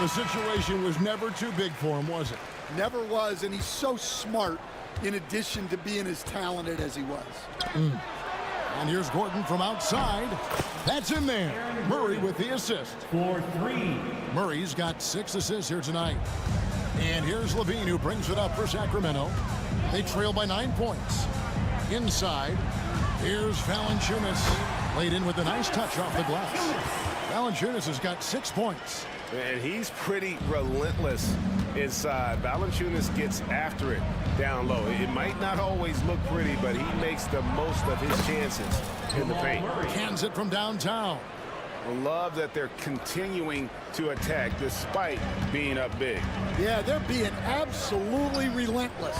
The situation was never too big for him, was it? Never was, and he's so smart in addition to being as talented as he was. And here's Gordon from outside. That's in there. Murray with the assist. For 3. Murray's got 6 assists here tonight. And here's Levine who brings it up for Sacramento. They trail by 9 points. Inside, here's Valanciunas. Laid in with a nice touch off the glass. Valanciunas has got 6 points. And he's pretty relentless inside. Valanciunas gets after it down low. It might not always look pretty, but he makes the most of his chances in the paint. Cans it from downtown. I love that they're continuing to attack despite being up big. Yeah, they're being absolutely relentless.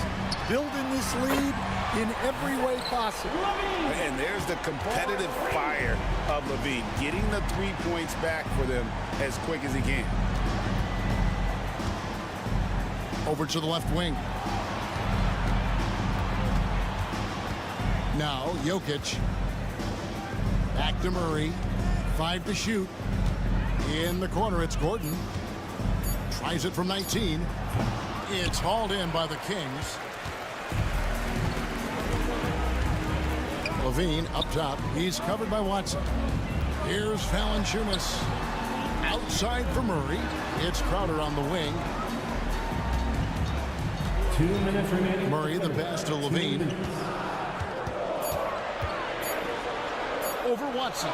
Building this lead in every way possible. And there's the competitive fire of Levine, getting the 3 points back for them as quick as he can. Over to the left wing. Now, Jokic. Back to Murray. 5 to shoot. In the corner, it's Gordon. Tries it from 19. It's hauled in by the Kings. Levine up top. He's covered by Watson. Here's Valanciunas. Outside for Murray. It's Crowder on the wing. 2 minutes remaining. Murray the pass to Levine. Over Watson.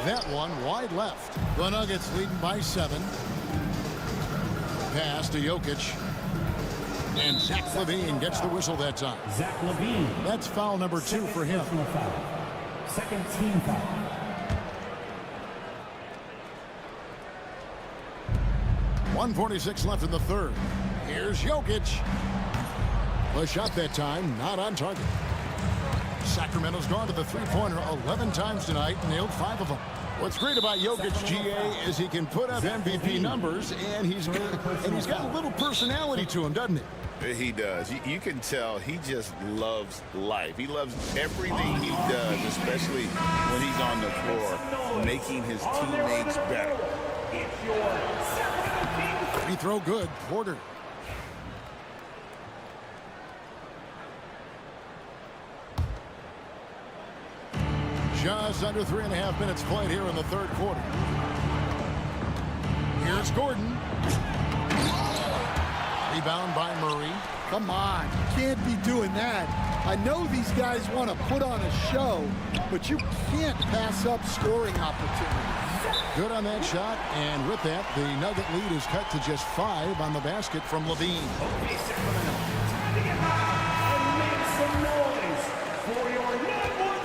That one wide left. The Nuggets leading by 7. Pass to Jokic. And Zach LaVine gets the whistle that time. Zach LaVine. That's foul number 2 for him. Foul. Second team foul. .146 left in the third. Here's Jokic. The shot that time not on target. Sacramento's gone to the three-pointer 11 times tonight, nailed 5 of them. What's great about Jokic, GA, is he can put up MVP numbers, and he's got a little personality to him, doesn't he? He does. You can tell he just loves life. He loves everything he does, especially when he's on the floor, making his teammates better. Free throw good. Porter. Just under 3.5 minutes played here in the third quarter. Here's Gordon. Rebound by Murray. Come on, you can't be doing that. I know these guys want to put on a show, but you can't pass up scoring opportunities. Good on that shot, and with that, the Nugget lead is cut to just 5 on the basket from Levine.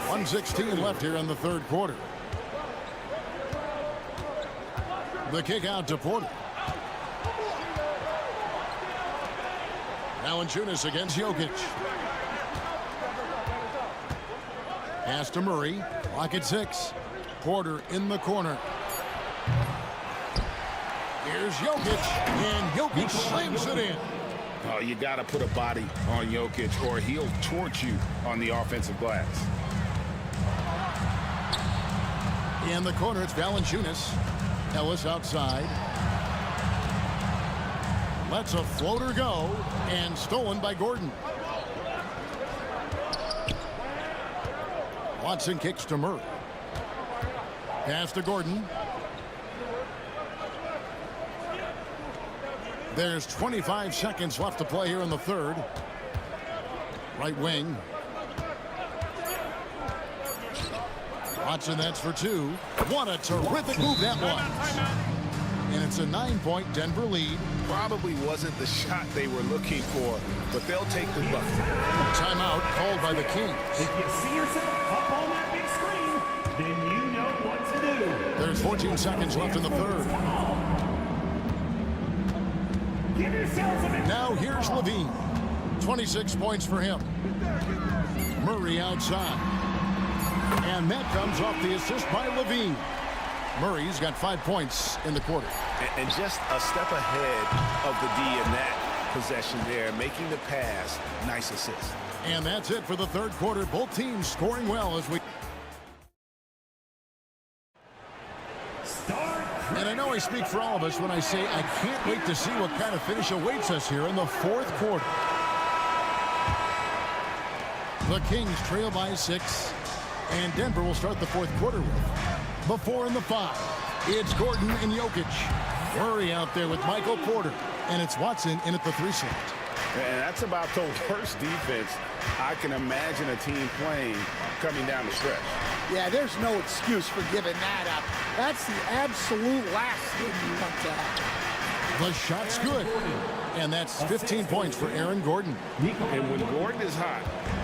1:16 left here in the third quarter. The kick out to Porter. Valanciunas against Jokic. Pass to Murray. Lock at 6. Porter in the corner. Here's Jokic, and Jokic slams it in. Oh, you got to put a body on Jokic, or he'll torch you on the offensive glass. In the corner, it's Valanciunas. Ellis outside. Lets a floater go, and stolen by Gordon. Watson kicks to Murray. Pass to Gordon. There's 25 seconds left to play here in the third. Right wing. Watson, that's for 2. What a terrific move that was. And it's a 9-point Denver lead. Probably wasn't the shot they were looking for, but they'll take the bucket. Timeout called by the Kings. If you see yourself up on that big screen, then you know what to do. There's 14 seconds left in the third. Give yourselves a minute. Now here's Levine. 26 points for him. Murray outside. And that comes off the assist by Levine. Murray's got 5 points in the quarter. And just a step ahead of the D in that possession there, making the pass. Nice assist. And that's it for the third quarter. Both teams scoring well as we... And I know I speak for all of us when I say I can't wait to see what kind of finish awaits us here in the fourth quarter. The Kings trail by 6, and Denver will start the fourth quarter with. Before in the 5, it's Gordon and Jokic. Murray out there with Michael Porter, and it's Watson in at the 3 slot. And that's about the worst defense I can imagine a team playing coming down the stretch. Yeah, there's no excuse for giving that up. That's the absolute last thing you want to have. The shot's good. And that's 15 points for Aaron Gordon. And when Gordon is hot,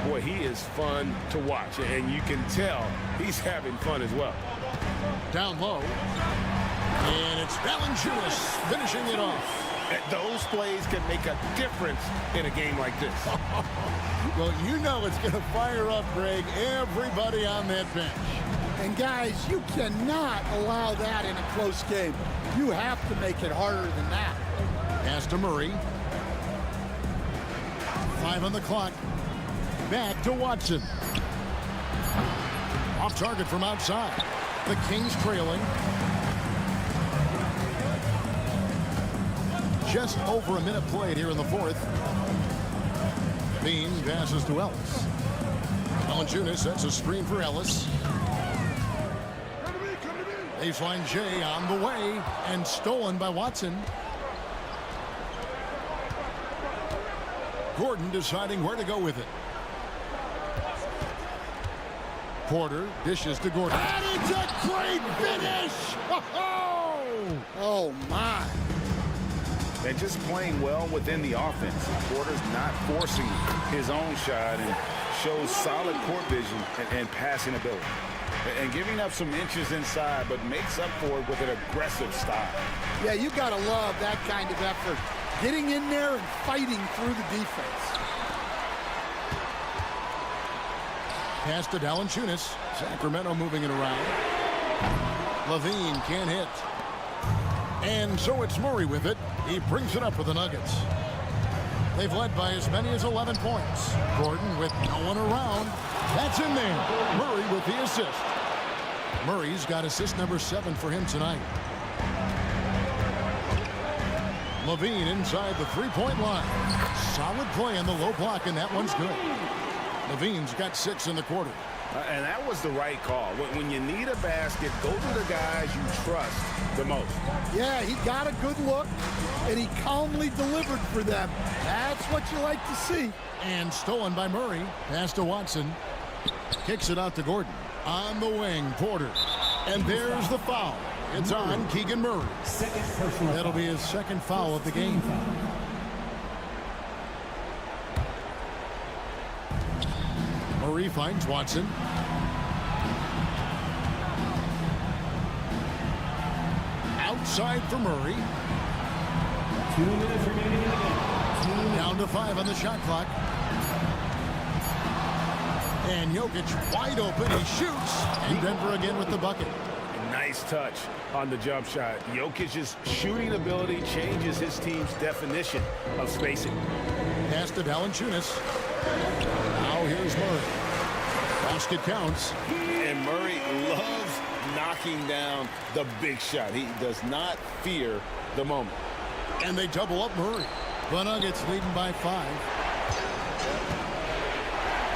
boy, he is fun to watch. And you can tell he's having fun as well. Down low. And it's Valanciunas finishing it off. Those plays can make a difference in a game like this. Well, you know it's going to fire up, Greg, everybody on that bench. And guys, you cannot allow that in a close game. You have to make it harder than that. Pass to Murray. 5 on the clock. Back to Watson. Off target from outside. The Kings trailing. Just over a minute played here in the fourth. Bean passes to Ellis. Valanciunas sets a screen for Ellis. Baseline J on the way and stolen by Watson. Gordon deciding where to go with it. Porter dishes to Gordon. And it's a great finish! Oh, my. And just playing well within the offense. Porter's not forcing his own shot and shows solid court vision and passing ability. And giving up some inches inside, but makes up for it with an aggressive style. Yeah, you got to love that kind of effort. Getting in there and fighting through the defense. Pass to Valanciunas. Sacramento moving it around. Levine can't hit. And so it's Murray with it. He brings it up for the Nuggets. They've led by as many as 11 points. Gordon with no one around. That's in there. Murray with the assist. Murray's got assist number 7 for him tonight. Levine inside the three-point line. Solid play in the low block, and that one's good. Levine's got 6 in the quarter. And that was the right call. When you need a basket, go to the guys you trust the most. Yeah, he got a good look, and he calmly delivered for them. That's what you like to see. And stolen by Murray. Pass to Watson. Kicks it out to Gordon. On the wing, Porter. And there's the foul. It's on Keegan Murray. That'll be his second foul of the game. Murray finds Watson. Outside for Murray. 2 minutes remaining in the game. Down to 5 on the shot clock. And Jokic wide open. He shoots. And Denver again with the bucket. Nice touch on the jump shot. Jokic's shooting ability changes his team's definition of spacing. Pass to Valanciunas. Now here's Murray. Basket counts. And Murray loves knocking down the big shot. He does not fear the moment. And they double up Murray. The Nuggets leading by 5.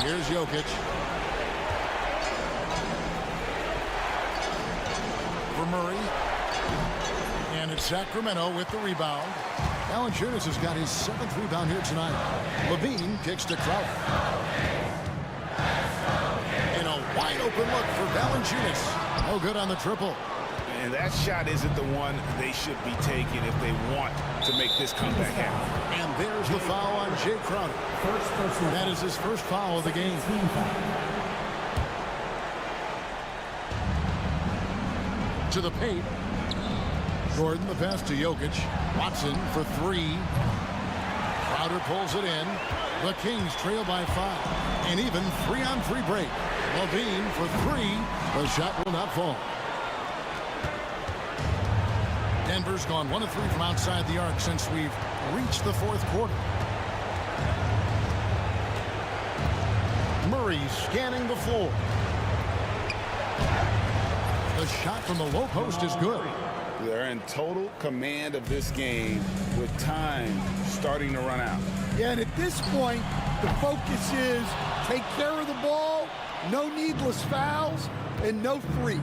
Here's Jokic. For Murray. And it's Sacramento with the rebound. Valanciunas has got his 7th rebound here tonight. Levine kicks to Crowder. And a wide open look for Valanciunas. No good on the triple. And that shot isn't the one they should be taking if they want to make this comeback happen. And there's the foul on Jay Crowder. That is his first foul of the game. To the paint. Gordon, the pass to Jokic. Watson for 3. Crowder pulls it in. The Kings trail by 5. And even 3-on-3 break. Levine for 3. The shot will not fall. Denver's gone 1 of 3 from outside the arc since we've reached the 4th quarter. Murray scanning the floor. The shot from the low post is good. They're in total command of this game with time starting to run out. Yeah, and at this point, the focus is take care of the ball, no needless fouls, and no threes.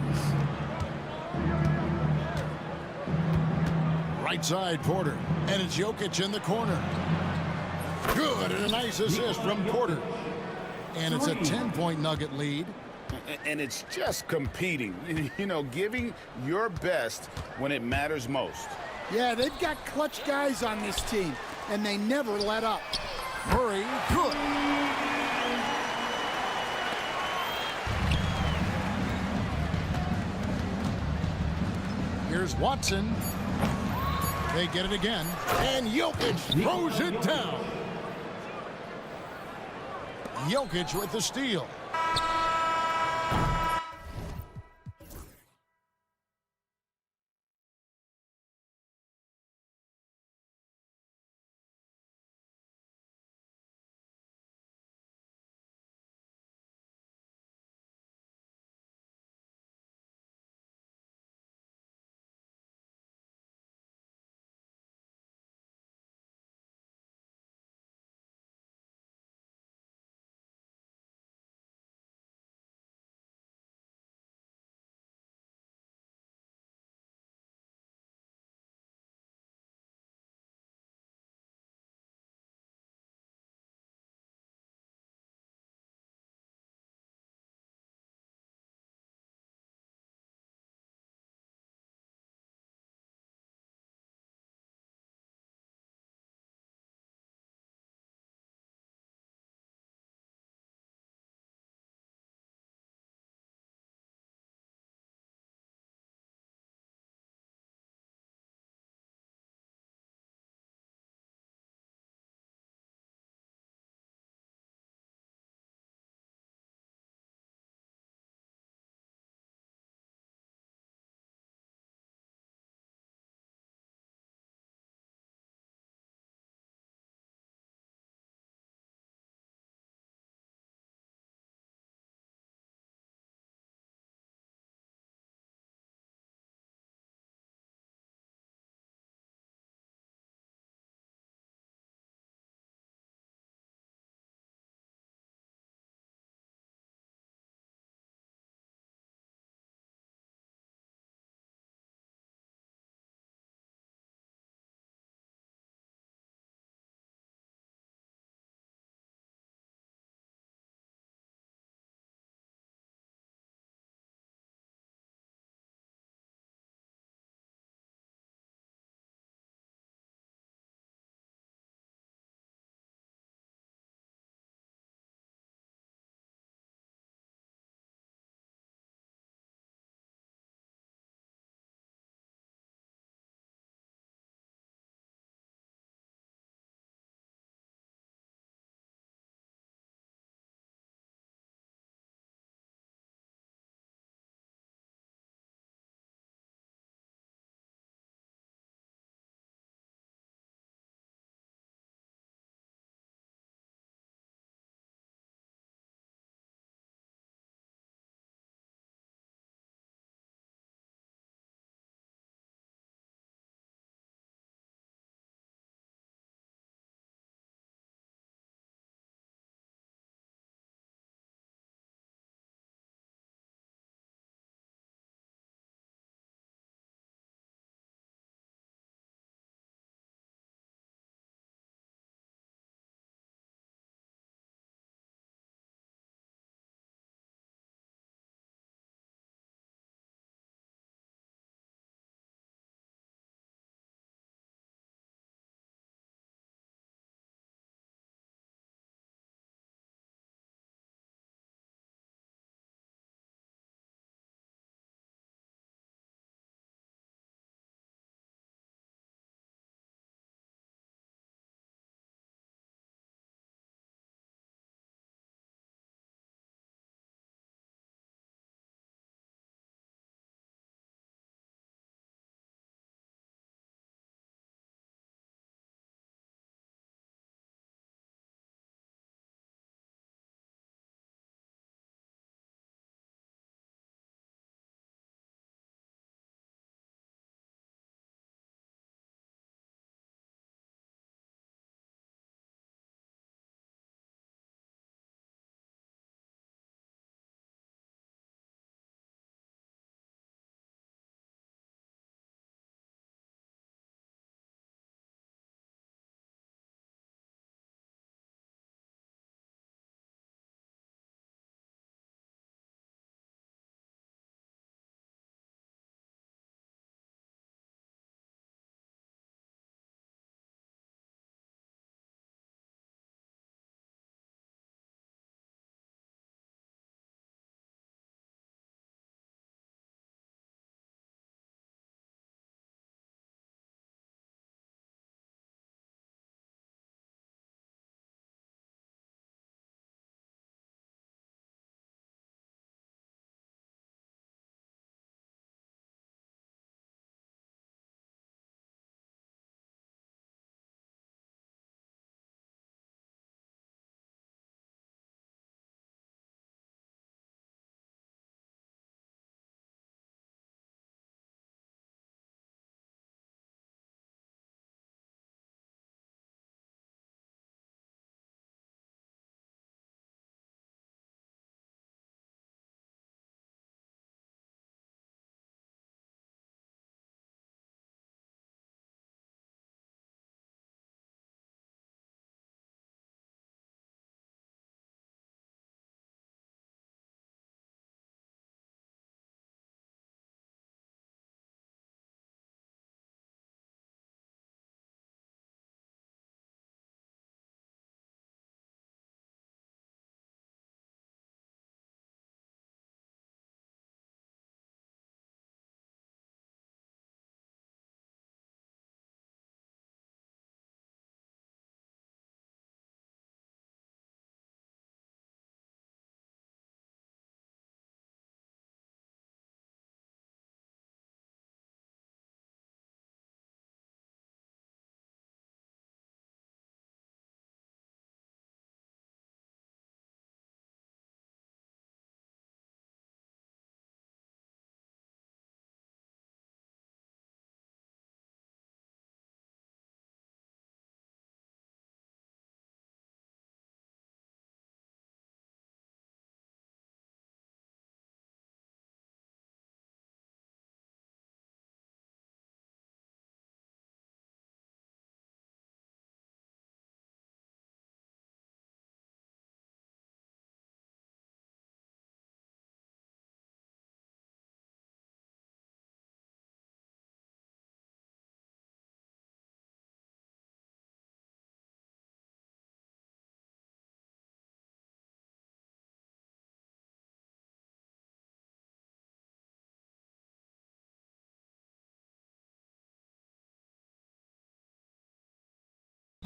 Right side, Porter. And it's Jokic in the corner. Good, and a nice assist from Porter. And it's a 10-point Nugget lead. And it's just competing, you know, giving your best when it matters most. Yeah, they've got clutch guys on this team, and they never let up. Murray, good. Here's Watson. They get it again. And Jokic throws it down. Jokic with the steal.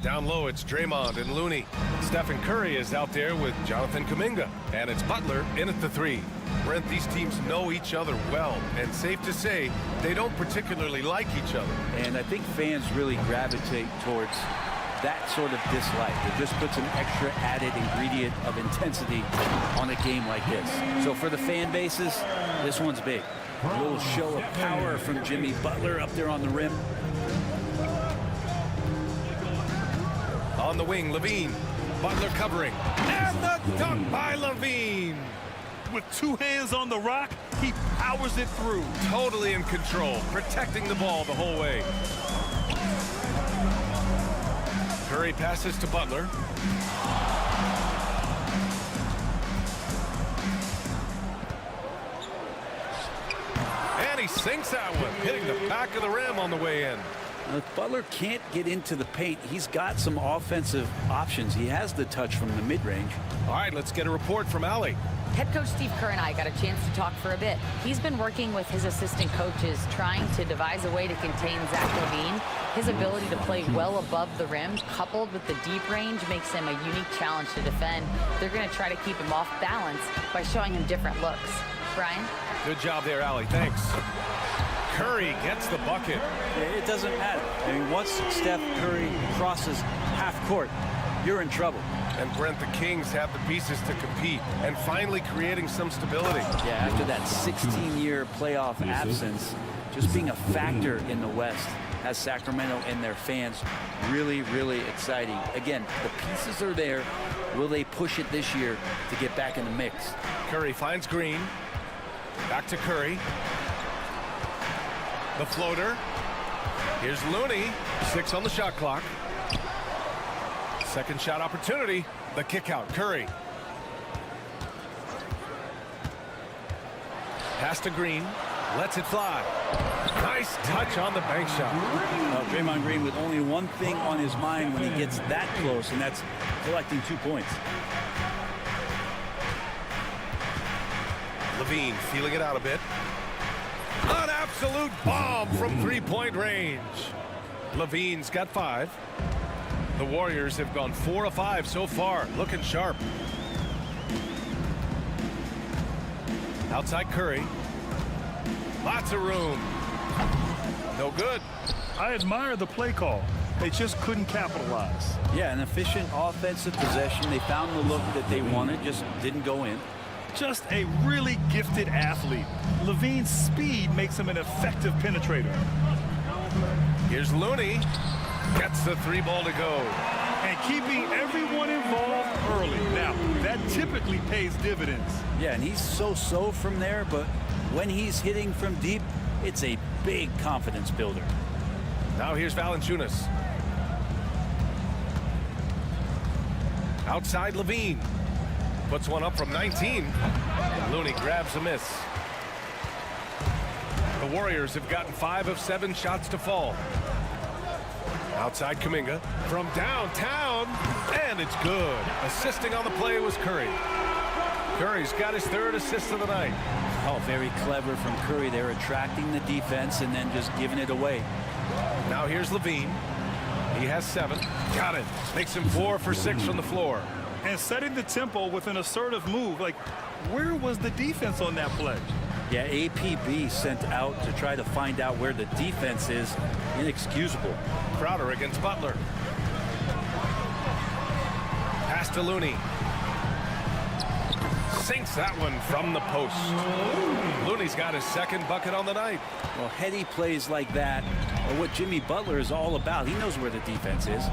Down low, it's Draymond and Looney. Stephen Curry is out there with Jonathan Kuminga. And it's Butler in at the three. Brent, these teams know each other well. And safe to say, they don't particularly like each other. And I think fans really gravitate towards that sort of dislike. It just puts an extra added ingredient of intensity on a game like this. So for the fan bases, this one's big. A little show of power from Jimmy Butler up there on the rim. On the wing, Levine. Butler covering. And the dunk by Levine. With two hands on the rock, he powers it through. Totally in control, protecting the ball the whole way. Curry passes to Butler. And he sinks that one, hitting the back of the rim on the way in. If Butler can't get into the paint, he's got some offensive options. He has the touch from the mid-range. All right, let's get a report from Allie. Head coach Steve Kerr and I got a chance to talk for a bit. He's been working with his assistant coaches, trying to devise a way to contain Zach LaVine. His ability to play well above the rim, coupled with the deep range, makes him a unique challenge to defend. They're going to try to keep him off balance by showing him different looks. Brian? Good job there, Allie. Thanks. Curry gets the bucket. It doesn't matter. I mean, once Steph Curry crosses half court, you're in trouble. And Brent, the Kings have the pieces to compete and finally creating some stability. Yeah, after that 16-year playoff absence, just being a factor in the West has Sacramento and their fans really, really exciting. Again, the pieces are there. Will they push it this year to get back in the mix? Curry finds Green. Back to Curry. The floater. Here's Looney. 6 on the shot clock. Second shot opportunity. The kick out. Curry. Pass to Green. Lets it fly. Nice touch on the bank shot. Draymond Green with only one thing on his mind when he gets that close, and that's collecting 2 points. Levine feeling it out a bit. An absolute bomb from three-point range. Levine's got 5. The Warriors have gone 4 of 5 so far, looking sharp. Outside Curry. Lots of room. No good. I admire the play call. They just couldn't capitalize. Yeah, an efficient offensive possession. They found the look that they wanted, just didn't go in. Just a really gifted athlete. Levine's speed makes him an effective penetrator. Here's Looney. Gets the 3-ball to go. And keeping everyone involved early. Now, that typically pays dividends. Yeah, and he's so-so from there, but when he's hitting from deep, it's a big confidence builder. Now here's Valanciunas. Outside Levine. Puts one up from 19. Looney grabs a miss. The Warriors have gotten 5 of 7 shots to fall. Outside Kuminga from downtown, and it's good. Assisting on the play was Curry. Curry's got his 3rd assist of the night. Oh, very clever from Curry. They're attracting the defense and then just giving it away. Now here's Levine. He has 7. Got it. Makes him 4 for 6 from the floor. And setting the tempo with an assertive move. Like, where was the defense on that play? Yeah, APB sent out to try to find out where the defense is. Inexcusable. Crowder against Butler. Pass to Looney. Sinks that one from the post. Looney's got his 2nd bucket on the night. Well, heady plays like that are what Jimmy Butler is all about. He knows where the defense is.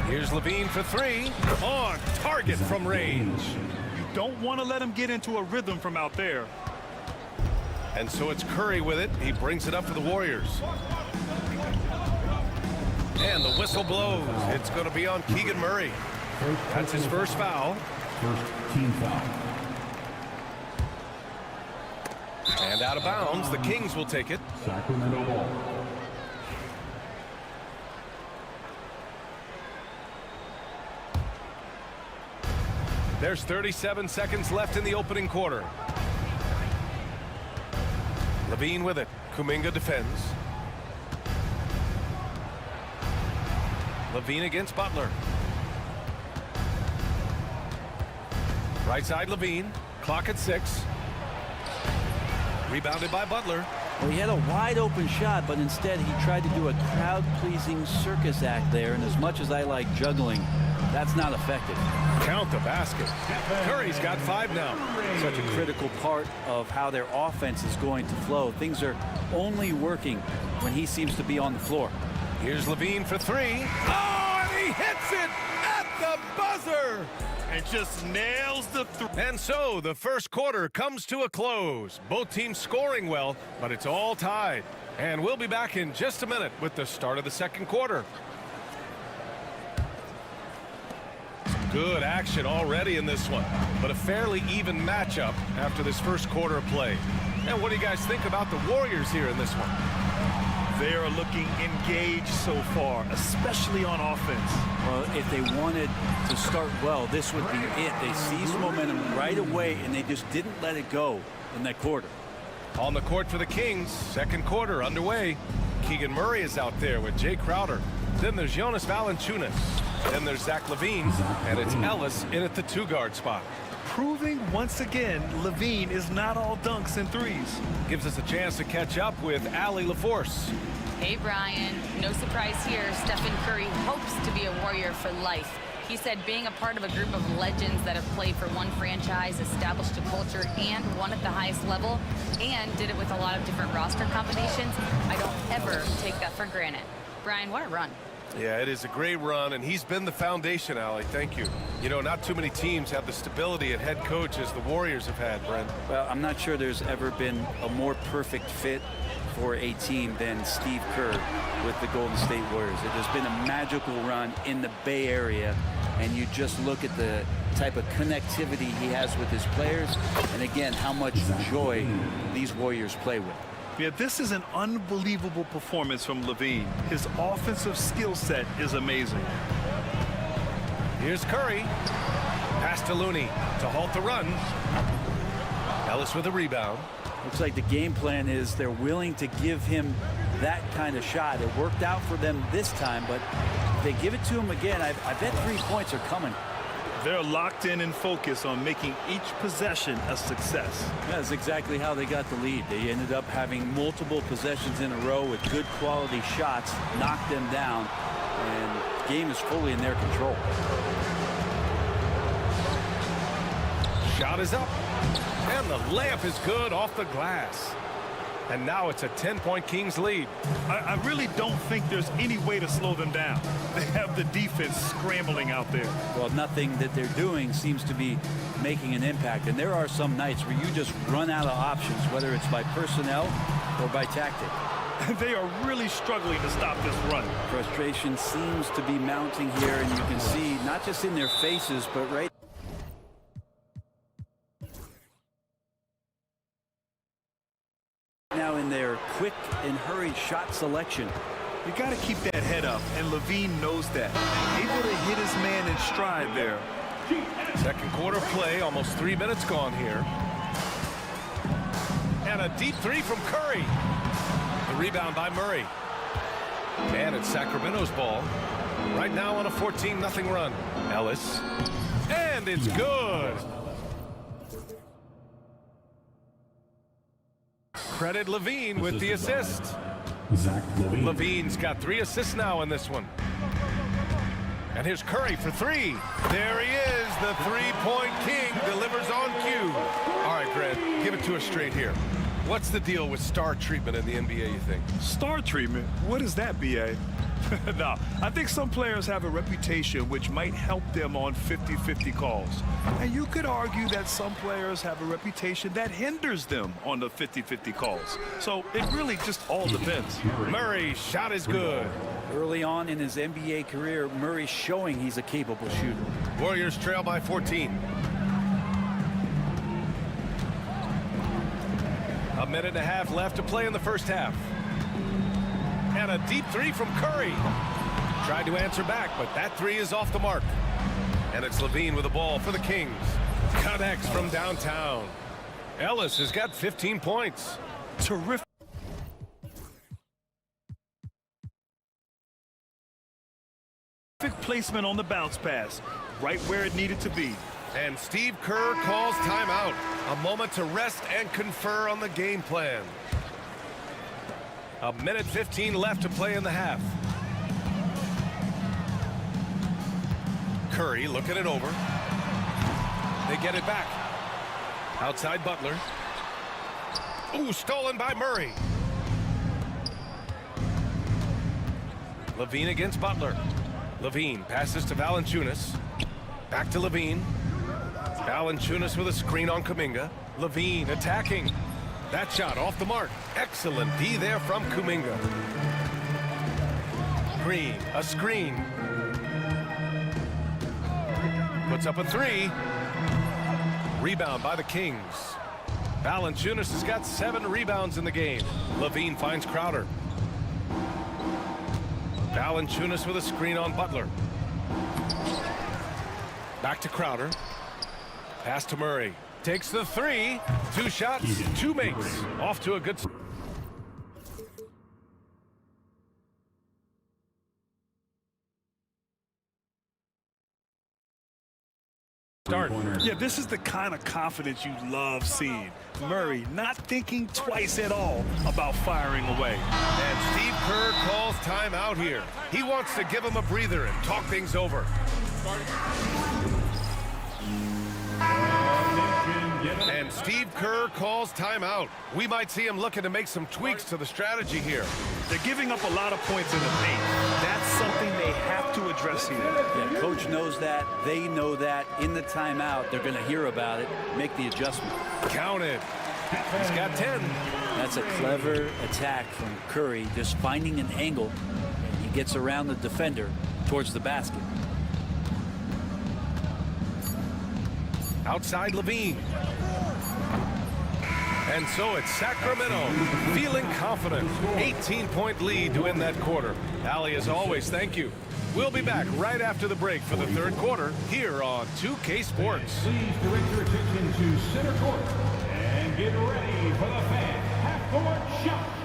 Here's Levine for 3. On target from range. You don't want to let him get into a rhythm from out there. And so it's Curry with it. He brings it up for the Warriors. And the whistle blows. It's going to be on Keegan Murray. That's his first foul. First team foul. And out of bounds, the Kings will take it. Sacramento ball. There's 37 seconds left in the opening quarter. Levine with it. Kuminga defends. Levine against Butler. Right side Levine. Clock at 6. Rebounded by Butler. Well, he had a wide open shot, but instead he tried to do a crowd-pleasing circus act there, and as much as I like juggling, that's not effective. Count the basket. Curry's got 5 now. Such a critical part of how their offense is going to flow. Things are only working when he seems to be on the floor. Here's Levine for 3. Oh, and he hits it at the buzzer! And just nails the And so the first quarter comes to a close. Both teams scoring well, but it's all tied. And we'll be back in just a minute with the start of the second quarter. Good action already in this one, but a fairly even matchup after this first quarter of play. And what do you guys think about the Warriors here in this one? They are looking engaged so far, especially on offense. Well, if they wanted to start well, this would be it. They seized momentum right away, and they just didn't let it go in that quarter. On the court for the Kings, second quarter underway. Keegan Murray is out there with Jay Crowder. Then there's Jonas Valanciunas. Then there's Zach Levine, and it's Ellis in at the 2-guard spot. Proving once again, Levine is not all dunks and threes. Gives us a chance to catch up with Allie LaForce. Hey, Brian. No surprise here. Stephen Curry hopes to be a Warrior for life. He said being a part of a group of legends that have played for one franchise, established a culture, and won at the highest level, and did it with a lot of different roster combinations, I don't ever take that for granted. Brian, what a run. Yeah, it is a great run, and he's been the foundation, Allie. Thank you. You know, not too many teams have the stability at head coach as the Warriors have had, Brent. Well, I'm not sure there's ever been a more perfect fit for a team than Steve Kerr with the Golden State Warriors. It has been a magical run in the Bay Area, and you just look at the type of connectivity he has with his players, and again, how much joy these Warriors play with. Yeah, this is an unbelievable performance from Levine. His offensive skill set is amazing. Here's Curry. Pass to Looney to halt the run. Ellis with a rebound. Looks like the game plan is they're willing to give him that kind of shot. It worked out for them this time, but if they give it to him again, I bet 3 points are coming. They're locked in and focused on making each possession a success. That's exactly how they got the lead. They ended up having multiple possessions in a row with good quality shots, knocked them down, and the game is fully in their control. Shot is up, and the layup is good off the glass. And now it's a 10-point Kings lead. I really don't think there's any way to slow them down. They have the defense scrambling out there. Well, nothing that they're doing seems to be making an impact. And there are some nights where you just run out of options, whether it's by personnel or by tactic. They are really struggling to stop this run. Frustration seems to be mounting here, and you can see not just in their faces, but right now in their quick and hurried shot selection. You got to keep that head up, and Levine knows that. Able to hit his man in stride there. Second quarter play, almost 3 minutes gone here. And a deep 3 from Curry. The rebound by Murray. And it's Sacramento's ball. Right now on a 14-0 run. Ellis. And it's good. Credit Levine with the assist. Levine's got 3 assists now in this one. And here's Curry for 3. There he is, the 3-point king, delivers on cue. All right, Grant, give it to us straight here. What's the deal with star treatment in the NBA, you think? Star treatment? What is that, B.A.? No, I think some players have a reputation which might help them on 50-50 calls. And you could argue that some players have a reputation that hinders them on the 50-50 calls. So it really just all depends. Murray's shot is good. Early on in his NBA career, Murray's showing he's a capable shooter. Warriors trail by 14. A minute and a half left to play in the first half. And a deep 3 from Curry. Tried to answer back, but that 3 is off the mark. And it's Levine with the ball for the Kings. Connects from downtown. Ellis has got 15 points. Terrific. Perfect placement on the bounce pass, right where it needed to be. And Steve Kerr calls timeout. A moment to rest and confer on the game plan. A minute 15 left to play in the half. Curry looking it over. They get it back. Outside Butler. Ooh, stolen by Murray. Levine against Butler. Levine passes to Valanciunas. Back to Levine. Valanciunas with a screen on Kuminga. Levine attacking. That shot off the mark. Excellent D there from Kuminga. Green, a screen. Puts up a three. Rebound by the Kings. Valanciunas has got 7 rebounds in the game. Levine finds Crowder. Valanciunas with a screen on Butler. Back to Crowder. Pass to Murray. Takes the 3. 2 shots, 2 makes. Off to a good start. Yeah, this is the kind of confidence you love seeing. Murray not thinking twice at all about firing away. And Steve Kerr calls timeout here. He wants to give him a breather and talk things over. And Steve Kerr calls timeout. We might see him looking to make some tweaks to the strategy here. They're giving up a lot of points in the paint. That's something they have to address here. Yeah, coach knows that. They know that. In the timeout, they're going to hear about it, make the adjustment. Counted. He's got 10. That's a clever attack from Curry, just finding an angle, and he gets around the defender towards the basket. Outside Levine. And so it's Sacramento feeling confident. 18-point lead to win that quarter. Allie, as always, thank you. We'll be back right after the break for the third quarter here on 2K Sports. Please direct your attention to center court and get ready for the fan half-court shot.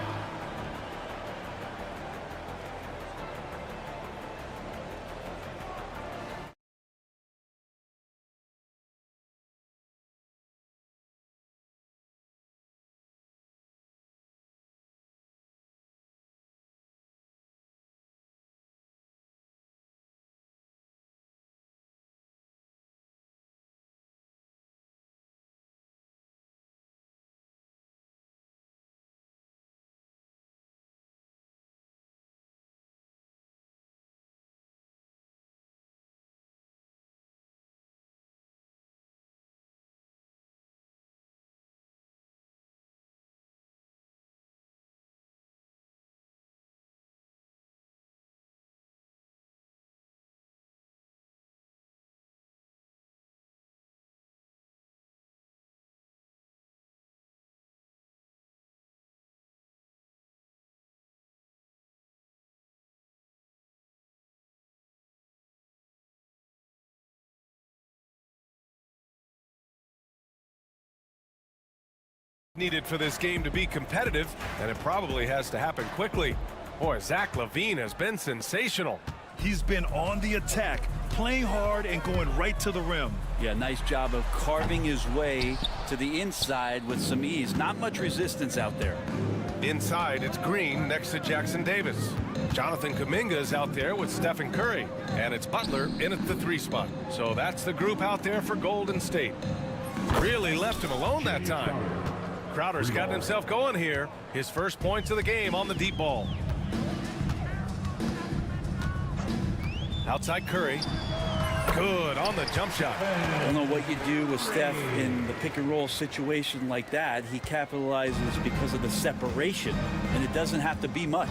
Needed for this game to be competitive, and it probably has to happen quickly. Boy, Zach LaVine has been sensational. He's been on the attack, playing hard and going right to the rim. Yeah, nice job of carving his way to the inside with some ease. Not much resistance out there. Inside, it's Green next to Jackson Davis. Jonathan Kuminga is out there with Stephen Curry, and it's Butler in at the 3 spot. So that's the group out there for Golden State. Really left him alone that time. Crowder's gotten himself going here. His first points of the game on the deep ball. Outside Curry. Good on the jump shot. I don't know what you do with Steph in the pick and roll situation like that. He capitalizes because of the separation, and it doesn't have to be much.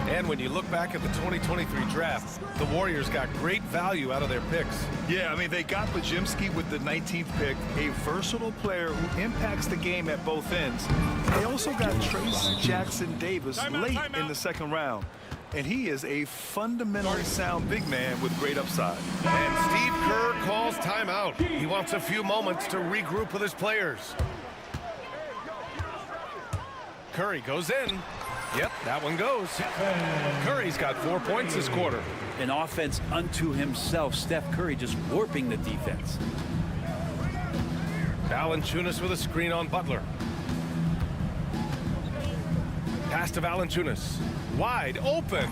And when you look back at the 2023 draft, the Warriors got great value out of their picks. Yeah, I mean, they got Bajimski with the 19th pick, a versatile player who impacts the game at both ends. They also got Trace Jackson Davis late in the second round. And he is a fundamentally sound big man with great upside. And Steve Kerr calls timeout. He wants a few moments to regroup with his players. Curry goes in. Yep, that one goes. Curry's got 4 points this quarter. An offense unto himself. Steph Curry just warping the defense. Valanciunas with a screen on Butler. Pass to Valanciunas. Wide open.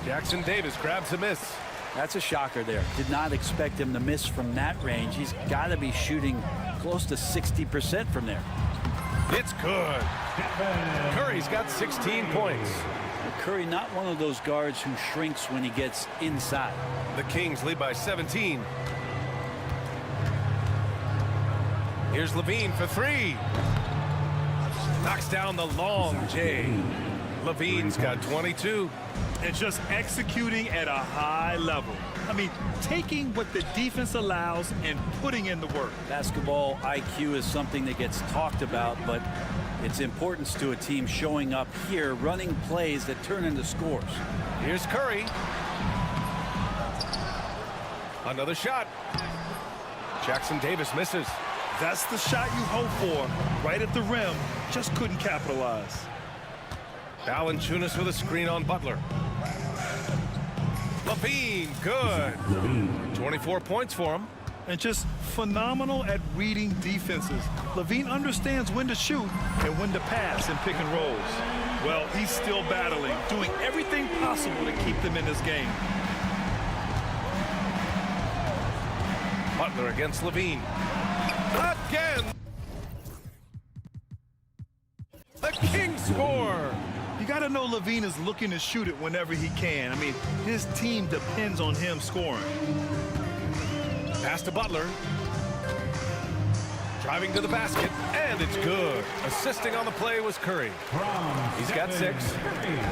Jackson Davis grabs a miss. That's a shocker there. Did not expect him to miss from that range. He's got to be shooting close to 60% from there. It's good. Curry's got 16 points. Curry, not one of those guards who shrinks when he gets inside. The Kings lead by 17. Here's Levine for three. Knocks down the long J. Levine's got 22. And just executing at a high level. I mean, taking what the defense allows and putting in the work. Basketball IQ is something that gets talked about, but its importance to a team showing up here, running plays that turn into scores. Here's Curry. Another shot. Jackson Davis misses. That's the shot you hope for. Right at the rim. Just couldn't capitalize. Valanciunas with a screen on Butler. Levine, good. 24 points for him. And just phenomenal at reading defenses. Levine understands when to shoot and when to pass in pick and rolls. Well, he's still battling, doing everything possible to keep them in this game. Butler against Levine. Again! The Kings score! You got to know Levine is looking to shoot it whenever he can. I mean, his team depends on him scoring. Pass to Butler. Driving to the basket, and it's good. Assisting on the play was Curry. He's got 6.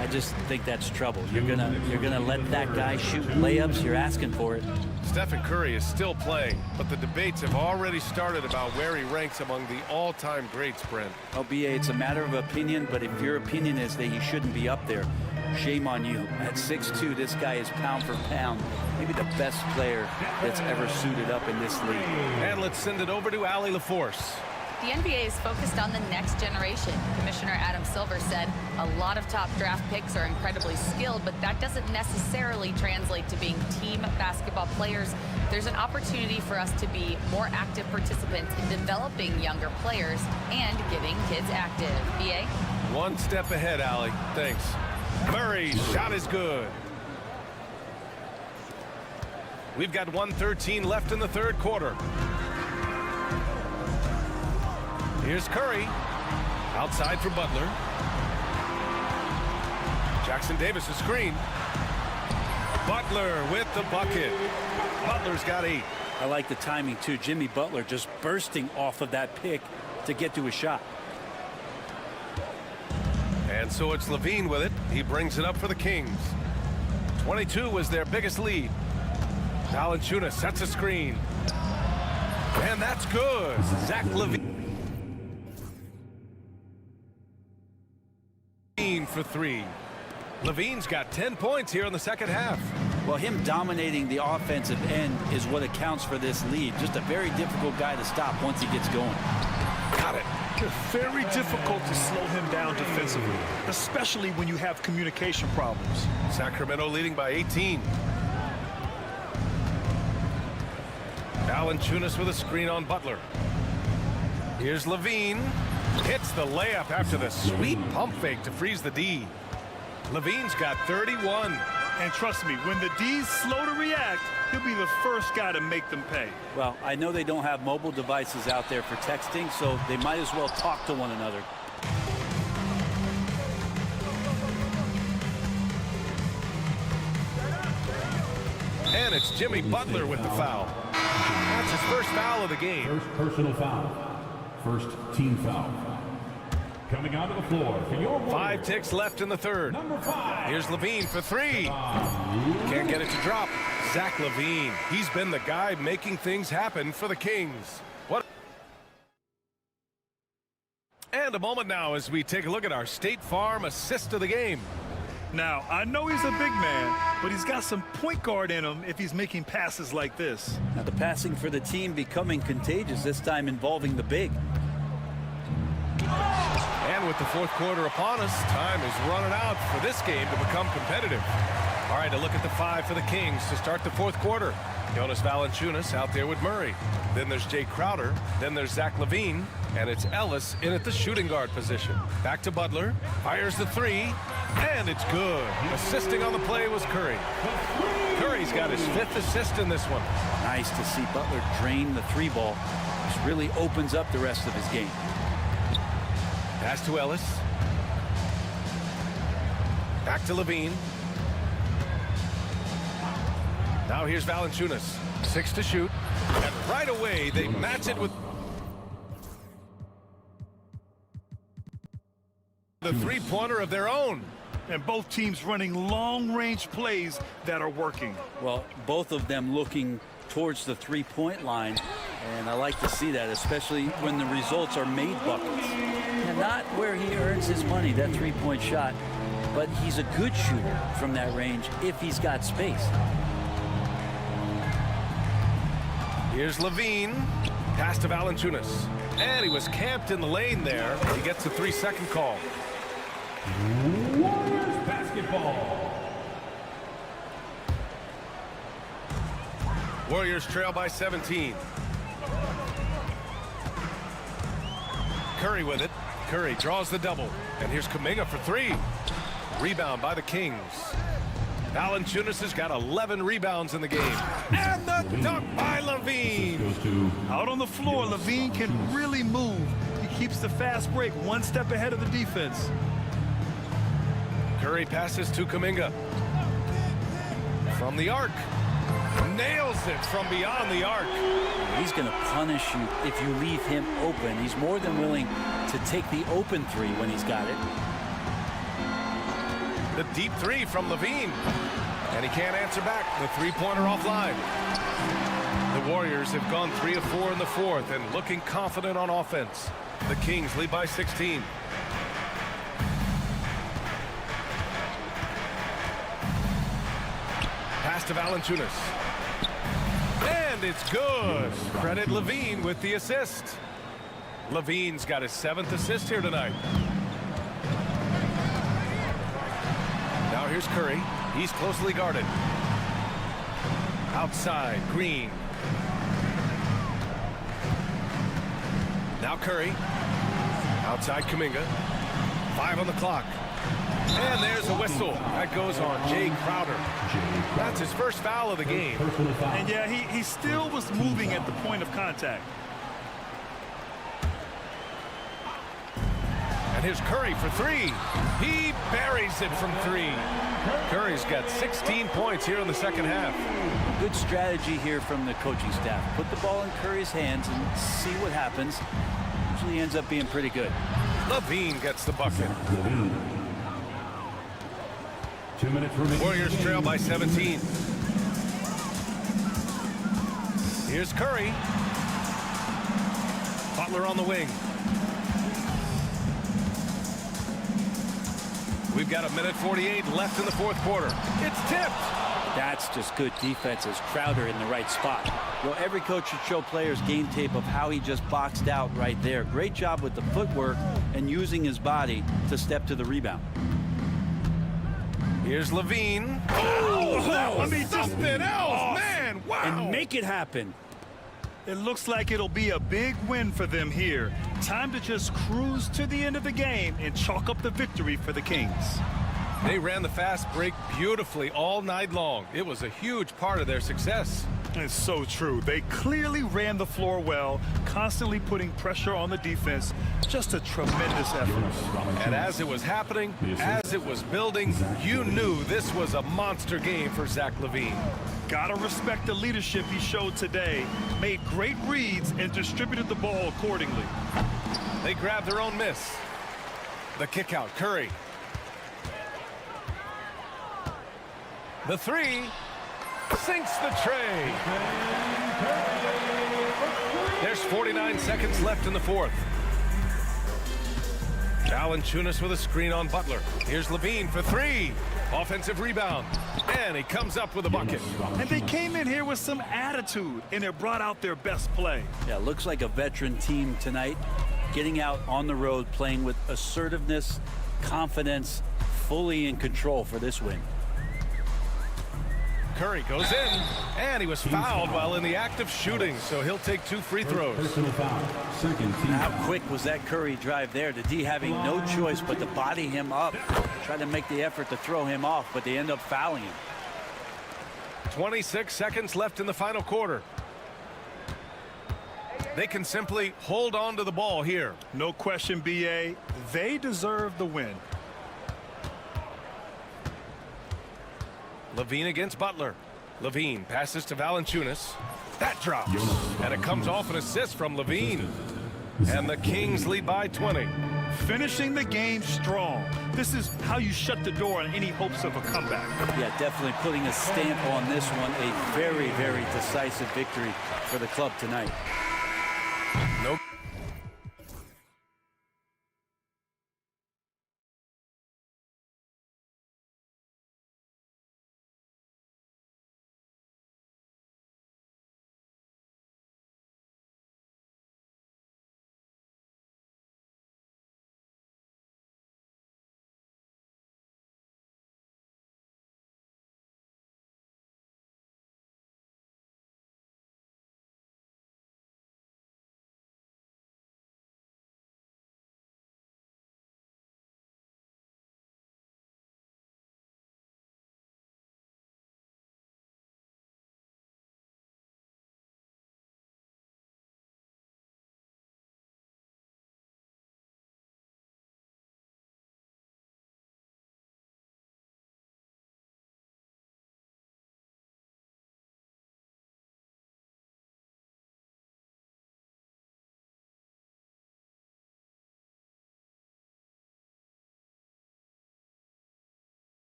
I just think that's trouble. You're gonna let that guy shoot layups. You're asking for it. Stephen Curry is still playing, but the debates have already started about where he ranks among the all-time greats, Brent. Oh, BA, it's a matter of opinion, but if your opinion is that he shouldn't be up there, shame on you. At 6'2", this guy is pound for pound, maybe the best player that's ever suited up in this league. And let's send it over to Allie LaForce. The NBA is focused on the next generation. Commissioner Adam Silver said a lot of top draft picks are incredibly skilled, but that doesn't necessarily translate to being team basketball players. There's an opportunity for us to be more active participants in developing younger players and getting kids active. BA? One step ahead, Allie. Thanks. Murray's shot is good. We've got 1:13 left in the third quarter. Here's Curry. Outside for Butler. Jackson Davis, a screen. Butler with the bucket. Butler's got 8. I like the timing, too. Jimmy Butler just bursting off of that pick to get to a shot. And so it's Levine with it. He brings it up for the Kings. 22 was their biggest lead. Valanciunas sets a screen. And that's good. Zach Levine for 3. Levine's got 10 points here in the second half. Well, him dominating the offensive end is what accounts for this lead. Just a very difficult guy to stop once he gets going. Got it. Very difficult to slow him down defensively, especially when you have communication problems. Sacramento leading by 18. Valanciunas with a screen on Butler. Here's Levine. Hits the layup after the sweet pump fake to freeze the D. Levine's got 31. And trust me, when the D's slow to react, he'll be the first guy to make them pay. Well, I know they don't have mobile devices out there for texting, so they might as well talk to one another. And it's Jimmy Butler with the foul. That's his first foul of the game. First personal foul. First team foul. Coming onto the floor for your 5 ticks left in the third. Number 5. Here's Levine for 3. Can't get it to drop. Zach Levine. He's been the guy making things happen for the Kings. And a moment now as we take a look at our State Farm assist of the game. Now, I know he's a big man, but he's got some point guard in him if he's making passes like this. Now the passing for the team becoming contagious, this time involving the big. And with the fourth quarter upon us, time is running out for this game to become competitive. All right, a look at the five for the Kings to start the fourth quarter. Jonas Valanciunas out there with Murray. Then there's Jay Crowder. Then there's Zach LaVine. And it's Ellis in at the shooting guard position. Back to Butler. Fires the three. And it's good. Assisting on the play was Curry. Curry's got his fifth assist in this one. Nice to see Butler drain the three ball, which really opens up the rest of his game. Pass to Ellis. Back to LaVine. Now here's Valanciunas. 6 to shoot. And right away, they match it with the three-pointer of their own. And both teams running long-range plays that are working. Well, both of them looking towards the three-point line, and I like to see that, especially when the results are made buckets. And not where he earns his money, that three-point shot, but he's a good shooter from that range if he's got space. Here's LaVine. Pass to Valanciunas. And he was camped in the lane there. He gets a 3-second call. Warriors basketball. Warriors trail by 17. Curry with it. Curry draws the double. And here's Kuminga for three. Rebound by the Kings. Valanciunas has got 11 rebounds in the game. And the dunk by LaVine. Out on the floor, LaVine can really move. He keeps the fast break one step ahead of the defense. Curry passes to Kuminga. From the arc. Nails it from beyond the arc. He's going to punish you if you leave him open. He's more than willing to take the open three when he's got it. The deep three from LaVine. And he can't answer back. The three-pointer offline. The Warriors have gone 3 of 4 in the fourth and looking confident on offense. The Kings lead by 16. Pass to Valanciunas. And it's good. Credit LaVine with the assist. LaVine's got his 7th assist here tonight. Now here's Curry. He's closely guarded. Outside, Green. Now Curry. Outside Kuminga. 5 on the clock. And there's a whistle. That goes on Jay Crowder. That's his first foul of the game. And yeah, he still was moving at the point of contact. And here's Curry for three. He buries it from three. Curry's got 16 points here in the second half. Good strategy here from the coaching staff. Put the ball in Curry's hands and see what happens. Usually ends up being pretty good. LaVine gets the bucket. 2 minutes remaining. Warriors trail by 17. Here's Curry. Butler on the wing. We've got 1:48 left in the fourth quarter. It's tipped. That's just good defense as Crowder in the right spot. Well, every coach should show players game tape of how he just boxed out right there. Great job with the footwork and using his body to step to the rebound. Here's LaVine. Oh, I mean, something else, man. Wow. And make it happen. It looks like it'll be a big win for them here. Time to just cruise to the end of the game and chalk up the victory for the Kings. They ran the fast break beautifully all night long. It was a huge part of their success. It's so true. They clearly ran the floor well, constantly putting pressure on the defense. Just a tremendous effort. And as it was happening, as it was building, you knew this was a monster game for Zach LaVine. Gotta respect the leadership he showed today. Made great reads and distributed the ball accordingly. They grabbed their own miss. The kick out, Curry. The three sinks the tray. There's 49 seconds left in the fourth. Valanciunas with a screen on Butler. Here's LaVine for three. Offensive rebound. And he comes up with a bucket. And they came in here with some attitude, and it brought out their best play. Yeah, looks like a veteran team tonight. getting out on the road, playing with assertiveness, confidence, fully in control for this win. Curry goes in, and he was fouled while in the act of shooting, so he'll take 2 free throws. How quick was that Curry drive there? The D having no choice but to body him up, try to make the effort to throw him off, but they end up fouling him. 26 seconds left in the final quarter. They can simply hold on to the ball here. No question, BA. They deserve the win. Levine against Butler. Levine passes to Valanciunas. That drops. And it comes off an assist from Levine. And the Kings lead by 20. Finishing the game strong. This is how you shut the door on any hopes of a comeback. Yeah, definitely putting a stamp on this one. A very, very decisive victory for the club tonight. No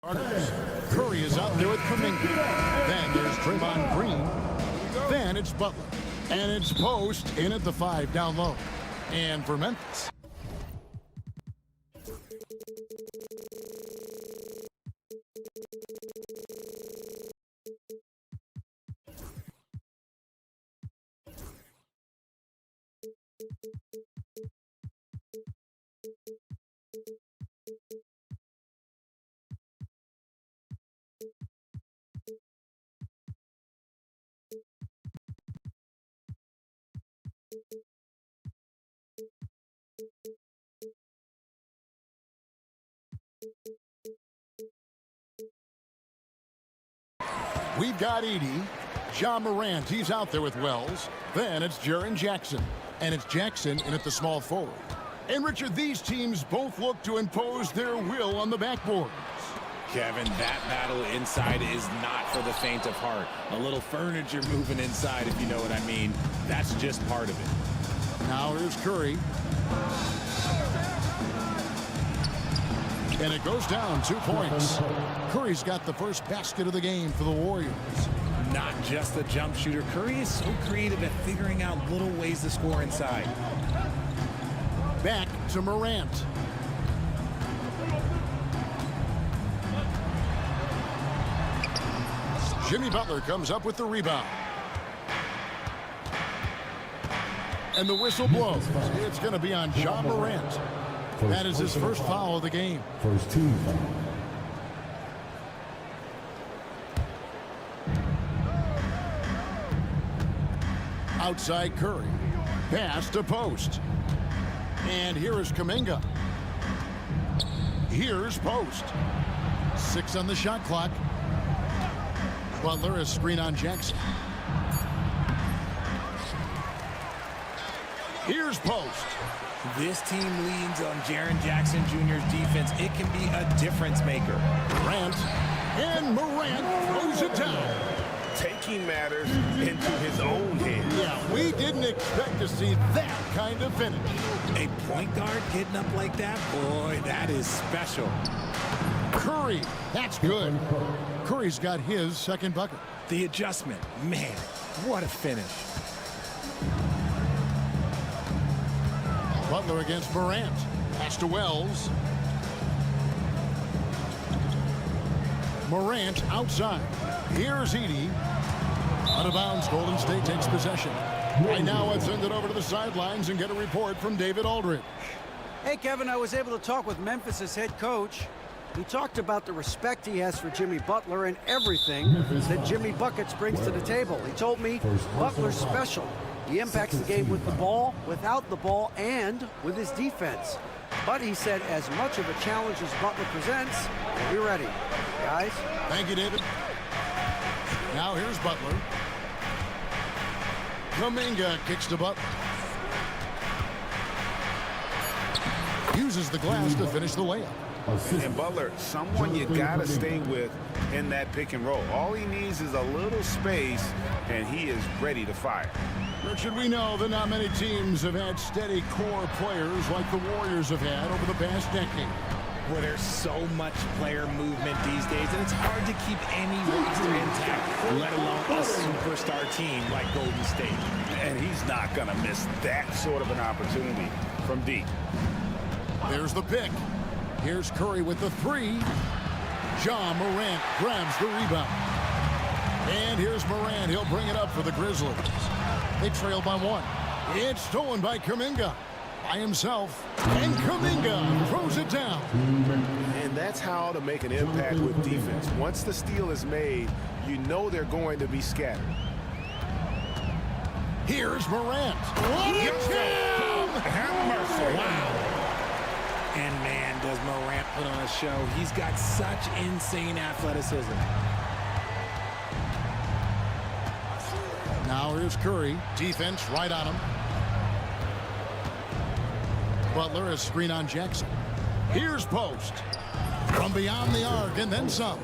Curry is out there with Kuminga. Then there's Draymond Green. Then it's Butler. And it's Post in at the 5 down low. And for Memphis. We've got Edey. John Morant, he's out there with Wells. Then it's Jaren Jackson. And it's Jackson in at the small forward. And Richard, these teams both look to impose their will on the backboards. Kevin, that battle inside is not for the faint of heart. A little furniture moving inside, if you know what I mean. That's just part of it. Now here's Curry. And it goes down 2 points. Curry's got the first basket of the game for the Warriors. Not just a jump shooter. Curry is so creative at figuring out little ways to score inside. Back to Morant. Jimmy Butler comes up with the rebound. And the whistle blows. It's going to be on John Morant. That is his first foul of the game. First team foul. Outside Curry. Pass to Post. And here is Kuminga. Here's Post. 6 on the shot clock. Butler is screen on Jackson. Here's Post. This team leans on Jaren Jackson Jr.'s defense. It can be a difference maker. Morant. And Morant throws it down. Taking matters into his own hands. Yeah, we didn't expect to see that kind of finish. A point guard getting up like that? Boy, that is special. Curry, that's good. Curry's got his second bucket. The adjustment, man, what a finish. Butler against Morant. Pass to Wells. Morant outside. Here's Edey. Out of bounds, Golden State takes possession. Right now, let's send it over to the sidelines and get a report from David Aldridge. Hey, Kevin, I was able to talk with Memphis's head coach. He talked about the respect he has for Jimmy Butler and everything that Jimmy Buckets brings to the table. He told me Butler's special. He impacts the game with the ball, without the ball, and with his defense. But he said as much of a challenge as Butler presents, we'll be ready. Guys? Thank you, David. Now here's Butler. Kuminga kicks to Butler. Uses the glass to finish the layup. And Butler, someone you got to stay with in that pick and roll. All he needs is a little space, and he is ready to fire. Richard, we know that not many teams have had steady core players like the Warriors have had over the past decade. Well, there's so much player movement these days, and it's hard to keep any roster intact, let alone a superstar team like Golden State. And he's not going to miss that sort of an opportunity from deep. There's the pick. Here's Curry with the 3. John Morant grabs the rebound. And here's Morant. He'll bring it up for the Grizzlies. They trail by 1. It's stolen by Kuminga. By himself. And Kuminga throws it down. And that's how to make an impact with defense. Once the steal is made, you know they're going to be scattered. Here's Morant. What a jam! Have mercy. Wow. And man, does Morant put on a show. He's got such insane athleticism. Now here's Curry. Defense right on him. Butler is screen on Jackson. Here's Post. From beyond the arc and then some.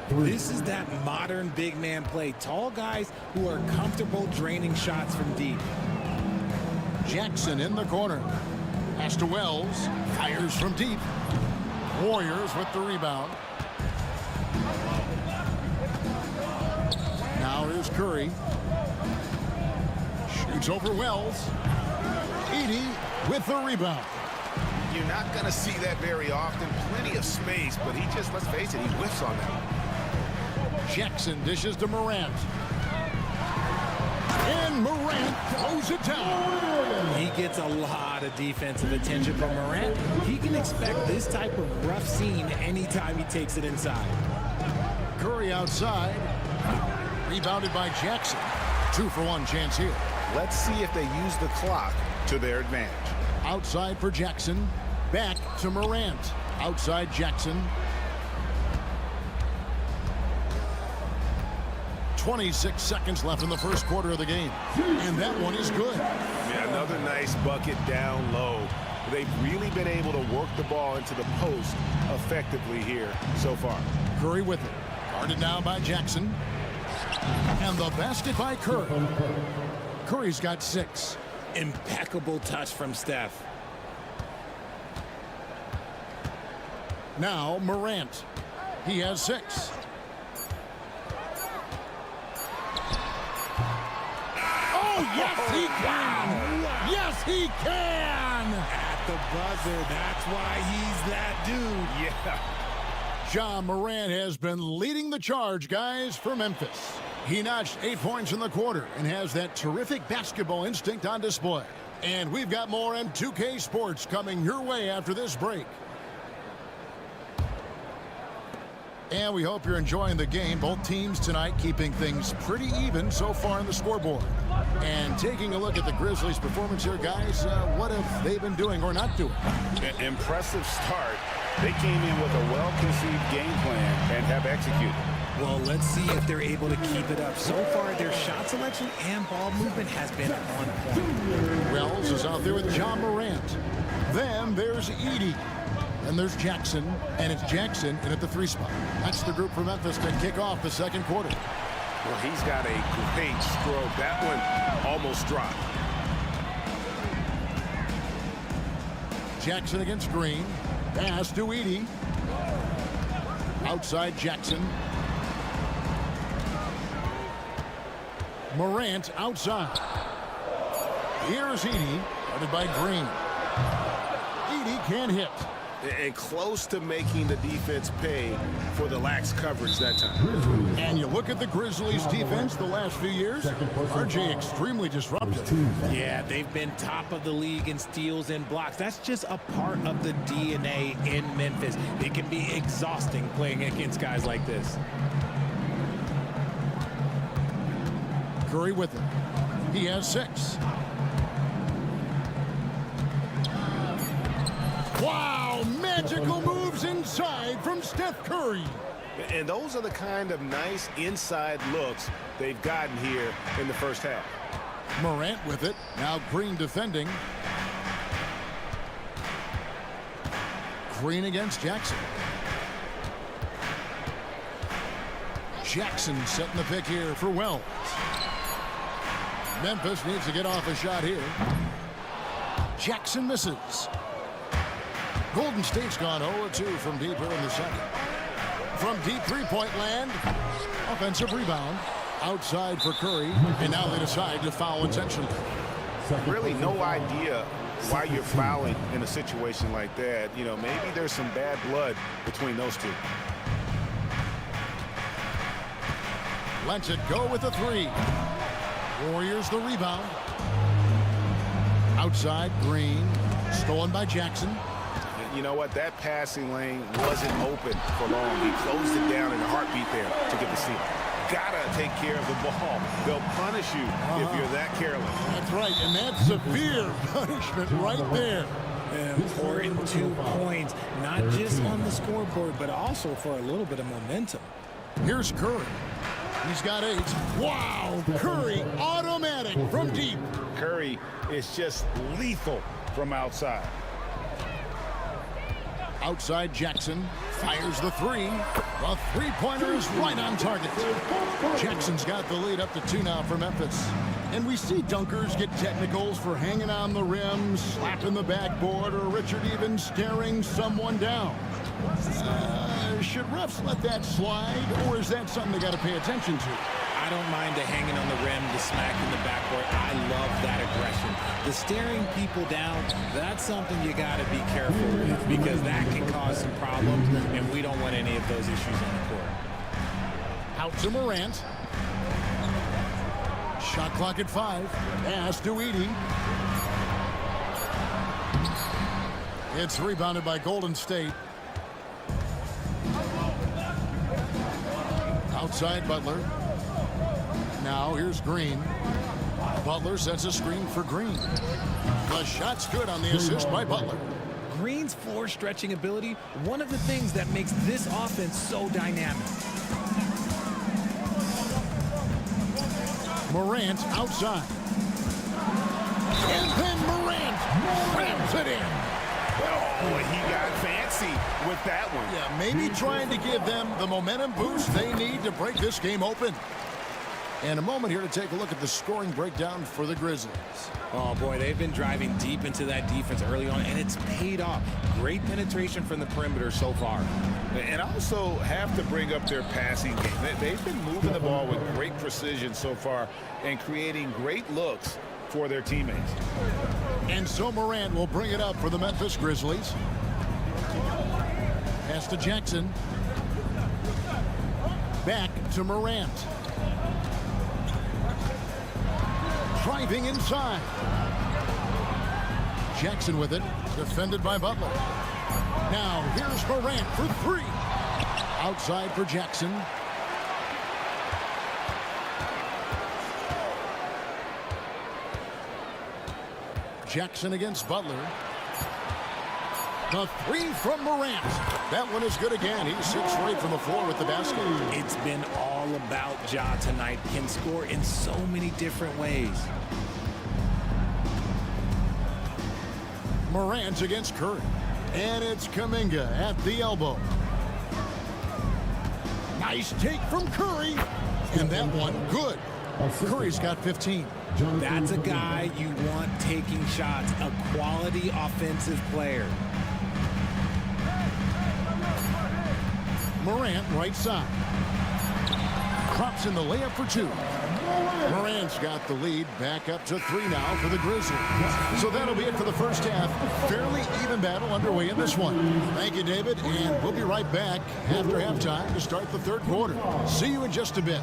This is that modern big man play. Tall guys who are comfortable draining shots from deep. Jackson in the corner. Pass to Wells. Fires from deep. Warriors with the rebound. Now here's Curry. Shoots over Wells. Edey with the rebound. You're not going to see that very often. Plenty of space, but he just, let's face it, he whiffs on that. Jackson dishes to Morant. And Morant throws it down. He gets a lot of defensive attention from Morant. He can expect this type of rough scene anytime he takes it inside. Curry outside. Rebounded by Jackson. 2-for-1 chance here. Let's see if they use the clock to their advantage. Outside for Jackson. Back to Morant. Outside Jackson. 26 seconds left in the first quarter of the game. And that one is good. Yeah, another nice bucket down low. They've really been able to work the ball into the post effectively here so far. Curry with it. Guarded now by Jackson. And the basket by Curry. Curry's got 6. Impeccable touch from Steph. Now Morant. He has 6. Oh, yes, he can! Yes, he can! At the buzzer, that's why he's that dude. Yeah. Ja Morant has been leading the charge, guys, for Memphis. He notched 8 points in the quarter and has that terrific basketball instinct on display. And we've got more M2K Sports coming your way after this break. And we hope you're enjoying the game. Both teams tonight keeping things pretty even so far on the scoreboard. And taking a look at the Grizzlies' performance here, guys, what have they been doing or not doing? Impressive start. They came in with a well-conceived game plan and have executed. Well, let's see if they're able to keep it up. So far, their shot selection and ball movement has been on point. Wells is out there with Ja Morant. Then there's Edey. And there's Jackson, and it's Jackson in at the 3 spot. That's the group for Memphis to kick off the second quarter. Well, he's got a great stroke. That one almost dropped. Jackson against Green. Pass to Edey. Outside Jackson. Morant outside. Here's Edey, guarded by Green. Edey can't hit. And close to making the defense pay for the lax coverage that time. And you look at the Grizzlies defense the last few years, RJ extremely disruptive. Yeah, they've been top of the league in steals and blocks. That's just a part of the DNA in Memphis. It can be exhausting playing against guys like this. Curry with it. He has 6. Wow, magical moves inside from Steph Curry. And those are the kind of nice inside looks they've gotten here in the first half. Morant with it. Now Green defending. Green against Jackson. Jackson setting the pick here for Wells. Memphis needs to get off a shot here. Jackson misses. Golden State's gone 0-2 from deep here in the second. From deep three-point land, offensive rebound. Outside for Curry, and now they decide to foul intentionally. Really no idea why you're fouling in a situation like that. You know, maybe there's some bad blood between those two. Lets it go with a 3. Warriors the rebound. Outside, Green. Stolen by Jackson. You know what? That passing lane wasn't open for long. He closed it down in a heartbeat there to get the steal. Gotta take care of the ball. They'll punish you if you're that careless. That's right, and that's severe punishment right there. Important 2 points, not just on the scoreboard, but also for a little bit of momentum. Here's Curry. He's got 8. Wow, Curry automatic from deep. Curry is just lethal from outside. Outside Jackson fires the 3. The three-pointer is right on target. Jackson's got the lead up to 2 now for Memphis. And we see dunkers get technicals for hanging on the rim, slapping the backboard, or Richard even staring someone down. Should refs let that slide, or is that something they got to pay attention to? I I don't mind the hanging on the rim, the smack in the backcourt. I love that aggression. The staring people down, that's something you got to be careful with because that can cause some problems, and we don't want any of those issues on the court. Out to Morant. Shot clock at 5. Pass to Edey. It's rebounded by Golden State. Outside Butler. Now here's Green. Butler sets a screen for Green. The shot's good on the assist by Butler. Green's floor stretching ability, one of the things that makes this offense so dynamic. Morant outside. And then Morant rams it in. Oh, he got fancy with that one. Yeah, maybe trying to give them the momentum boost they need to break this game open. And a moment here to take a look at the scoring breakdown for the Grizzlies. Oh, boy, they've been driving deep into that defense early on, and it's paid off. Great penetration from the perimeter so far. And also have to bring up their passing game. They've been moving the ball with great precision so far and creating great looks for their teammates. And so Morant will bring it up for the Memphis Grizzlies. Pass to Jackson. Back to Morant. Driving inside. Jackson with it. Defended by Butler. Now here's Morant for 3. Outside for Jackson. Jackson against Butler. The 3 from Morant. That one is good again. He sits right from the floor with the basket. It's been all about Ja tonight. Can score in so many different ways. Morant against Curry. And it's Kuminga at the elbow. Nice take from Curry. And that one, good. Curry's got 15. That's a guy you want taking shots, a quality offensive player. Morant right side. Crops in the layup for 2. Morant's got the lead back up to 3 now for the Grizzlies. So that'll be it for the first half. Fairly even battle underway in this one. Thank you, David, and we'll be right back after halftime to start the third quarter. See you in just a bit.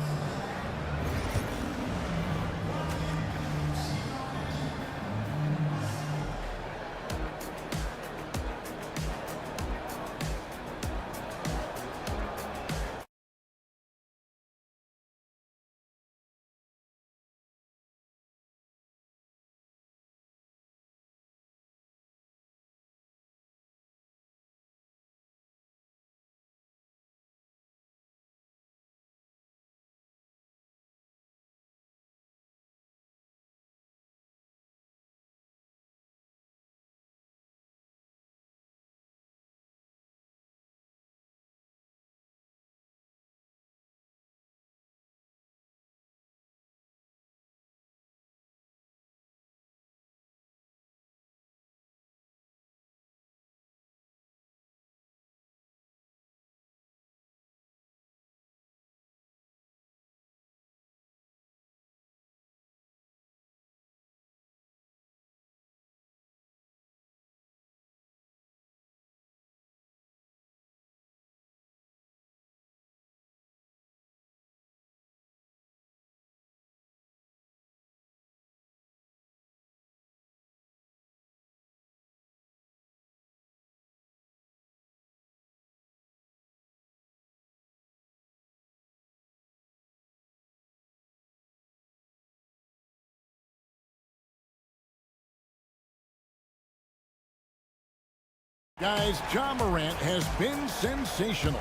Guys, Ja Morant has been sensational.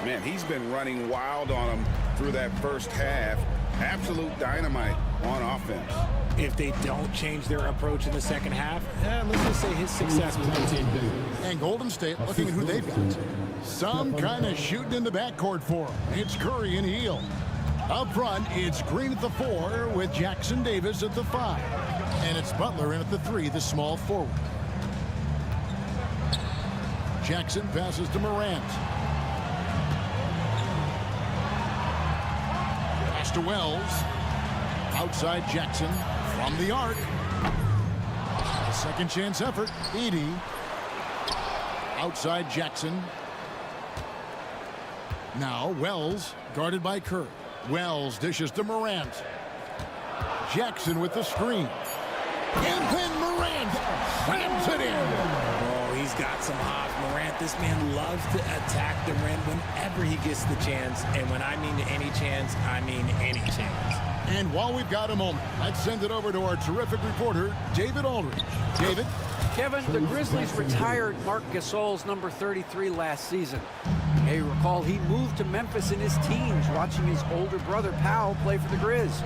Man, he's been running wild on them through that first half. Absolute dynamite on offense. If they don't change their approach in the second half, let's just say his success will continue. And Golden State looking at who they've got. Some kind of shooting in the backcourt for him. It's Curry and Hield. Up front, it's Green at the 4 with Jackson Davis at the 5. And it's Butler in at the 3, the small forward. Jackson passes to Morant. Pass to Wells. Outside Jackson from the arc. A second chance effort. Edey. Outside Jackson. Now Wells guarded by Kerr. Wells dishes to Morant. Jackson with the screen. And then Morant slams it in. Oh, he's got some hops. Morant, this man loves to attack the rim whenever he gets the chance. And when I mean any chance, I mean any chance. And while we've got a moment, let's send it over to our terrific reporter, David Aldridge. David? Kevin, the Grizzlies retired Marc Gasol's number 33 last season. You may recall he moved to Memphis in his teens, watching his older brother Powell play for the Grizz.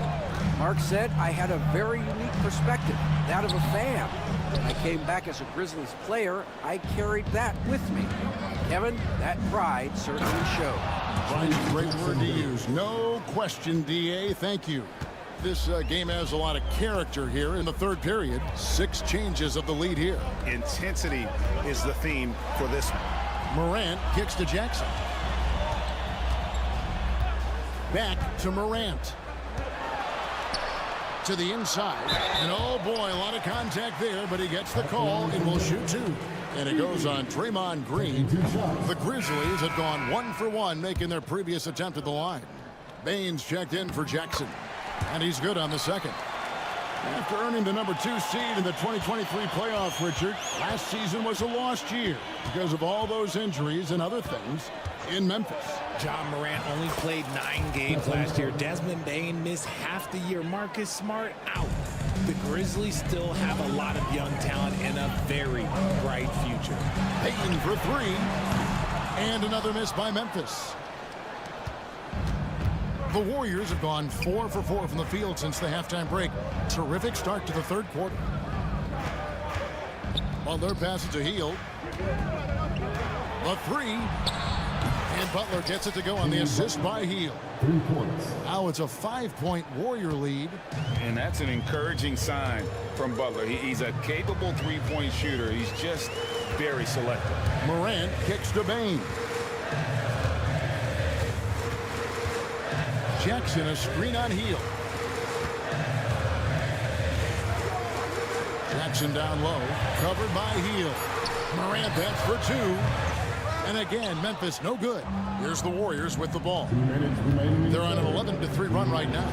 Mark said, I had a very unique perspective, that of a fan. When I came back as a Grizzlies player, I carried that with me. Kevin, that pride certainly showed. Pride's a great word to use. No question, DA. Thank you. This game has a lot of character here in the third period. 6 changes of the lead here. Intensity is the theme for this. Morant kicks to Jackson. Back to Morant. To the inside. And oh boy, a lot of contact there, but he gets the call and will shoot 2. And it goes on Draymond Green. The Grizzlies have gone 1 for 1, making their previous attempt at the line. Baines checked in for Jackson. And he's good on the second. After earning the number 2 seed in the 2023 playoffs, Richard, last season was a lost year because of all those injuries and other things in Memphis. John Morant only played 9 games last year. Desmond Bane missed half the year. Marcus Smart out. The Grizzlies still have a lot of young talent and a very bright future. Payton for 3. And another miss by Memphis. The Warriors have gone 4 for 4 from the field since the halftime break. Terrific start to the third quarter. Butler passes to Hield. The 3. And Butler gets it to go on the assist by Hield. 3 points. Now it's a 5-point Warrior lead. And that's an encouraging sign from Butler. He's a capable three-point shooter. He's just very selective. Morant kicks to Bane. Jackson, a screen on Hield. Jackson down low, covered by Hield. Morant that's for 2. And again, Memphis no good. Here's the Warriors with the ball. They're on an 11-3 run right now.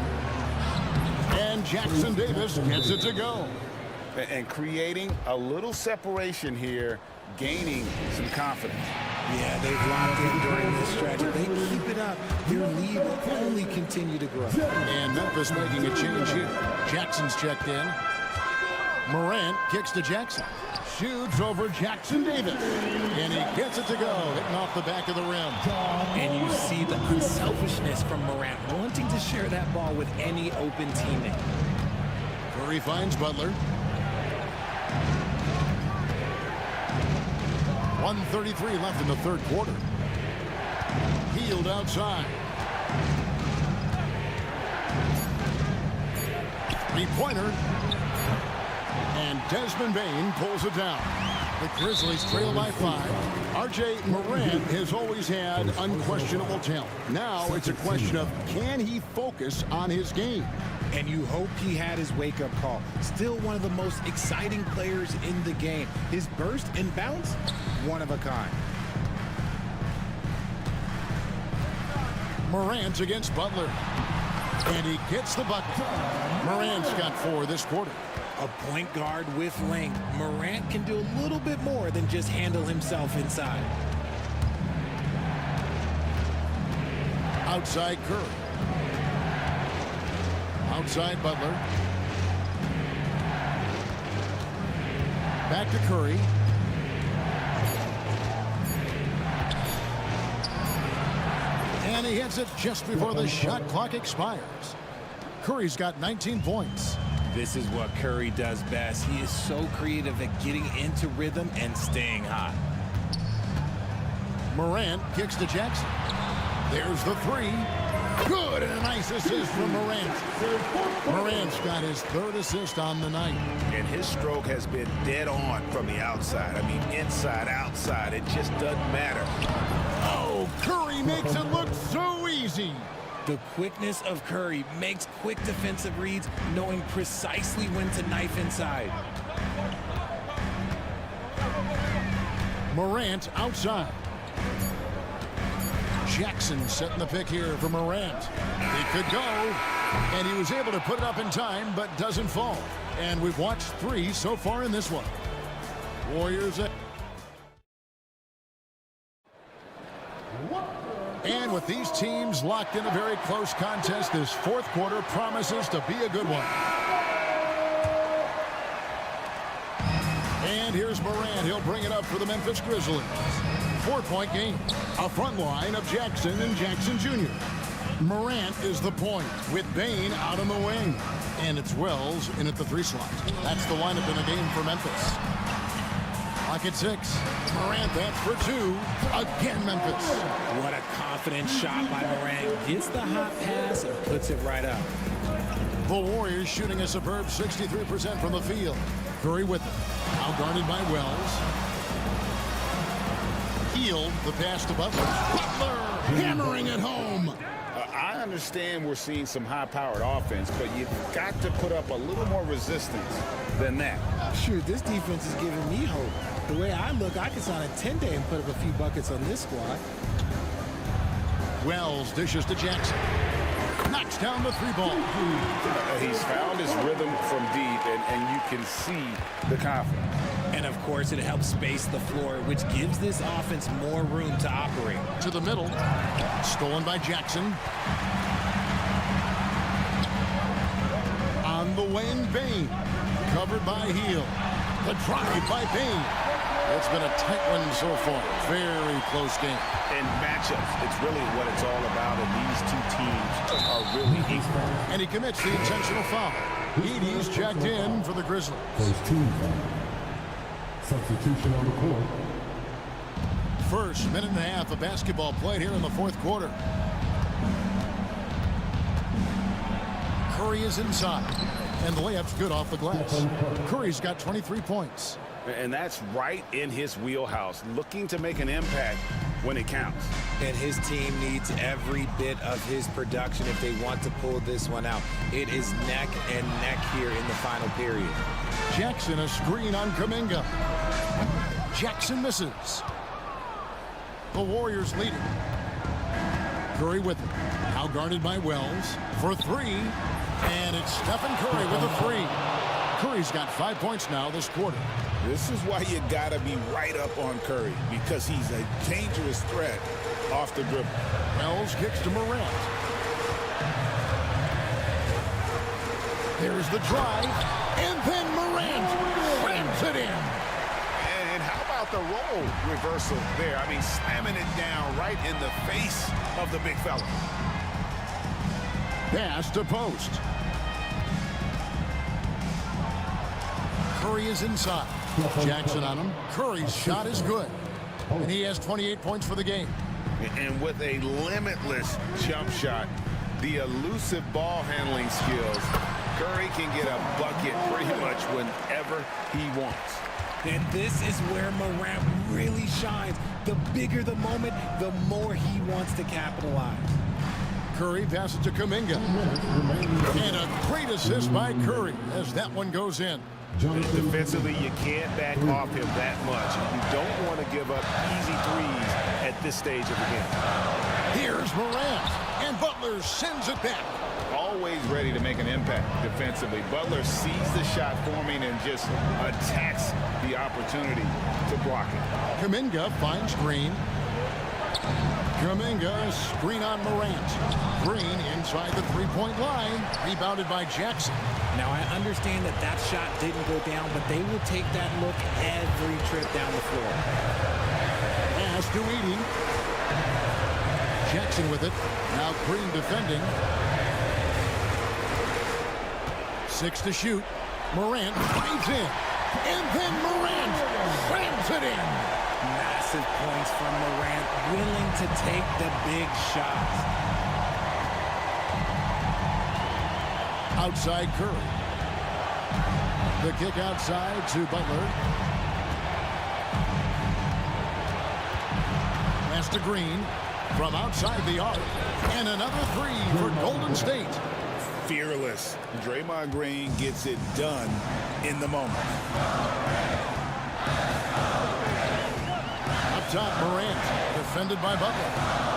And Jackson Davis gets it to go. And creating a little separation here, gaining some confidence. Yeah, they've locked in during this stretch. If they keep it up, their lead will only continue to grow. And Memphis making a change here. Jackson's checked in. Morant kicks to Jackson. Shoots over Jackson Davis. And he gets it to go, hitting off the back of the rim. And you see the unselfishness from Morant, wanting to share that ball with any open teammate. Curry finds Butler. 1:33 left in the third quarter. Hield outside. 3-pointer. And Desmond Bane pulls it down. The Grizzlies trail by 5. R.J. Morant has always had unquestionable talent. Now it's a question of, can he focus on his game? And you hope he had his wake-up call. Still one of the most exciting players in the game. His burst and bounce, one of a kind. Morant against Butler. And he gets the bucket. Morant's got 4 this quarter. A point guard with length. Morant can do a little bit more than just handle himself inside. Outside Curry. Outside Butler. Back to Curry. And he hits it just before the shot clock expires. Curry's got 19 points. This is what Curry does best. He is so creative at getting into rhythm and staying hot. Morant kicks to Jackson. There's the 3. Good, and a nice assist from Morant. Morant's got his 3rd assist on the night. And his stroke has been dead on from the outside. I mean, inside, outside, it just doesn't matter. Oh, Curry makes it look so easy. The quickness of Curry makes quick defensive reads, knowing precisely when to knife inside. Morant outside. Jackson setting the pick here for Morant. He could go, and he was able to put it up in time, but doesn't fall. And we've watched 3 so far in this one. Warriors. And with these teams locked in a very close contest, this fourth quarter promises to be a good one. And here's Morant. He'll bring it up for the Memphis Grizzlies. 4-point game. A front line of Jackson and Jackson Jr. Morant is the point with Bane out on the wing. And it's Wells in at the 3 slot. That's the lineup in the game for Memphis. Clock at 6. Morant, that's for 2. Again, Memphis. What a confident shot by Morant. Gets the hot pass and puts it right up. The Warriors shooting a superb 63% from the field. Curry with it. Now guarded by Wells. Healed the pass to Butler. Butler hammering it home. I understand we're seeing some high-powered offense, but you've got to put up a little more resistance than that. Sure, this defense is giving me hope. The way I look, I could sign a 10-day and put up a few buckets on this squad. Wells dishes to Jackson. Knocks down the 3 ball. He's found his rhythm from deep, and you can see the confidence. And, of course, it helps space the floor, which gives this offense more room to operate. To the middle. Stolen by Jackson. On the wing, Bane. Covered by Heel. The drive by Bane. It's been a tight one so far. Very close game. And matchups, it's really what it's all about, and these 2 teams are really equal. And he commits the intentional foul. Edey's checked in for the Grizzlies. Substitution on the court. First minute and a half of basketball played here in the fourth quarter. Curry is inside, and the layup's good off the glass. Curry's got 23 points. And that's right in his wheelhouse, looking to make an impact when it counts. And his team needs every bit of his production if they want to pull this one out. It is neck and neck here in the final period. Jackson, a screen on Kuminga. Jackson misses. The Warriors lead it. Curry with it. Now guarded by Wells for 3. And it's Stephen Curry with a 3. Curry's got 5 points now this quarter. This is why you gotta be right up on Curry, because he's a dangerous threat off the dribble. Wells kicks to Morant. There's the drive, and then Morant slams it in. And how about the role reversal there? I mean, slamming it down right in the face of the big fella. Pass to post. Curry is inside. Jackson on him. Curry's shot is good. And he has 28 points for the game. And with a limitless jump shot, the elusive ball handling skills, Curry can get a bucket pretty much whenever he wants. And this is where Morant really shines. The bigger the moment, the more he wants to capitalize. Curry passes to Kuminga. And a great assist by Curry as that one goes in. Defensively, you can't back off him that much. You don't want to give up easy threes at this stage of the game. Here's Morant, and Butler sends it back. Always ready to make an impact defensively. Butler sees the shot forming and just attacks the opportunity to block it. Kuminga finds Green. Kuminga, screen on Morant. Green inside the 3-point line, rebounded by Jackson. Now, I understand that that shot didn't go down, but they will take that look every trip down the floor. Pass to Edey. Jackson with it. Now Green defending. 6 to shoot. Morant finds in. And then Morant slams it in. Massive points from Morant, willing to take the big shots. Outside Curry. The kick outside to Butler. Pass to Green. from outside the arc. And another three for Golden State. Fearless. Draymond Green gets it done in the moment. Up top, Morant, defended by Butler.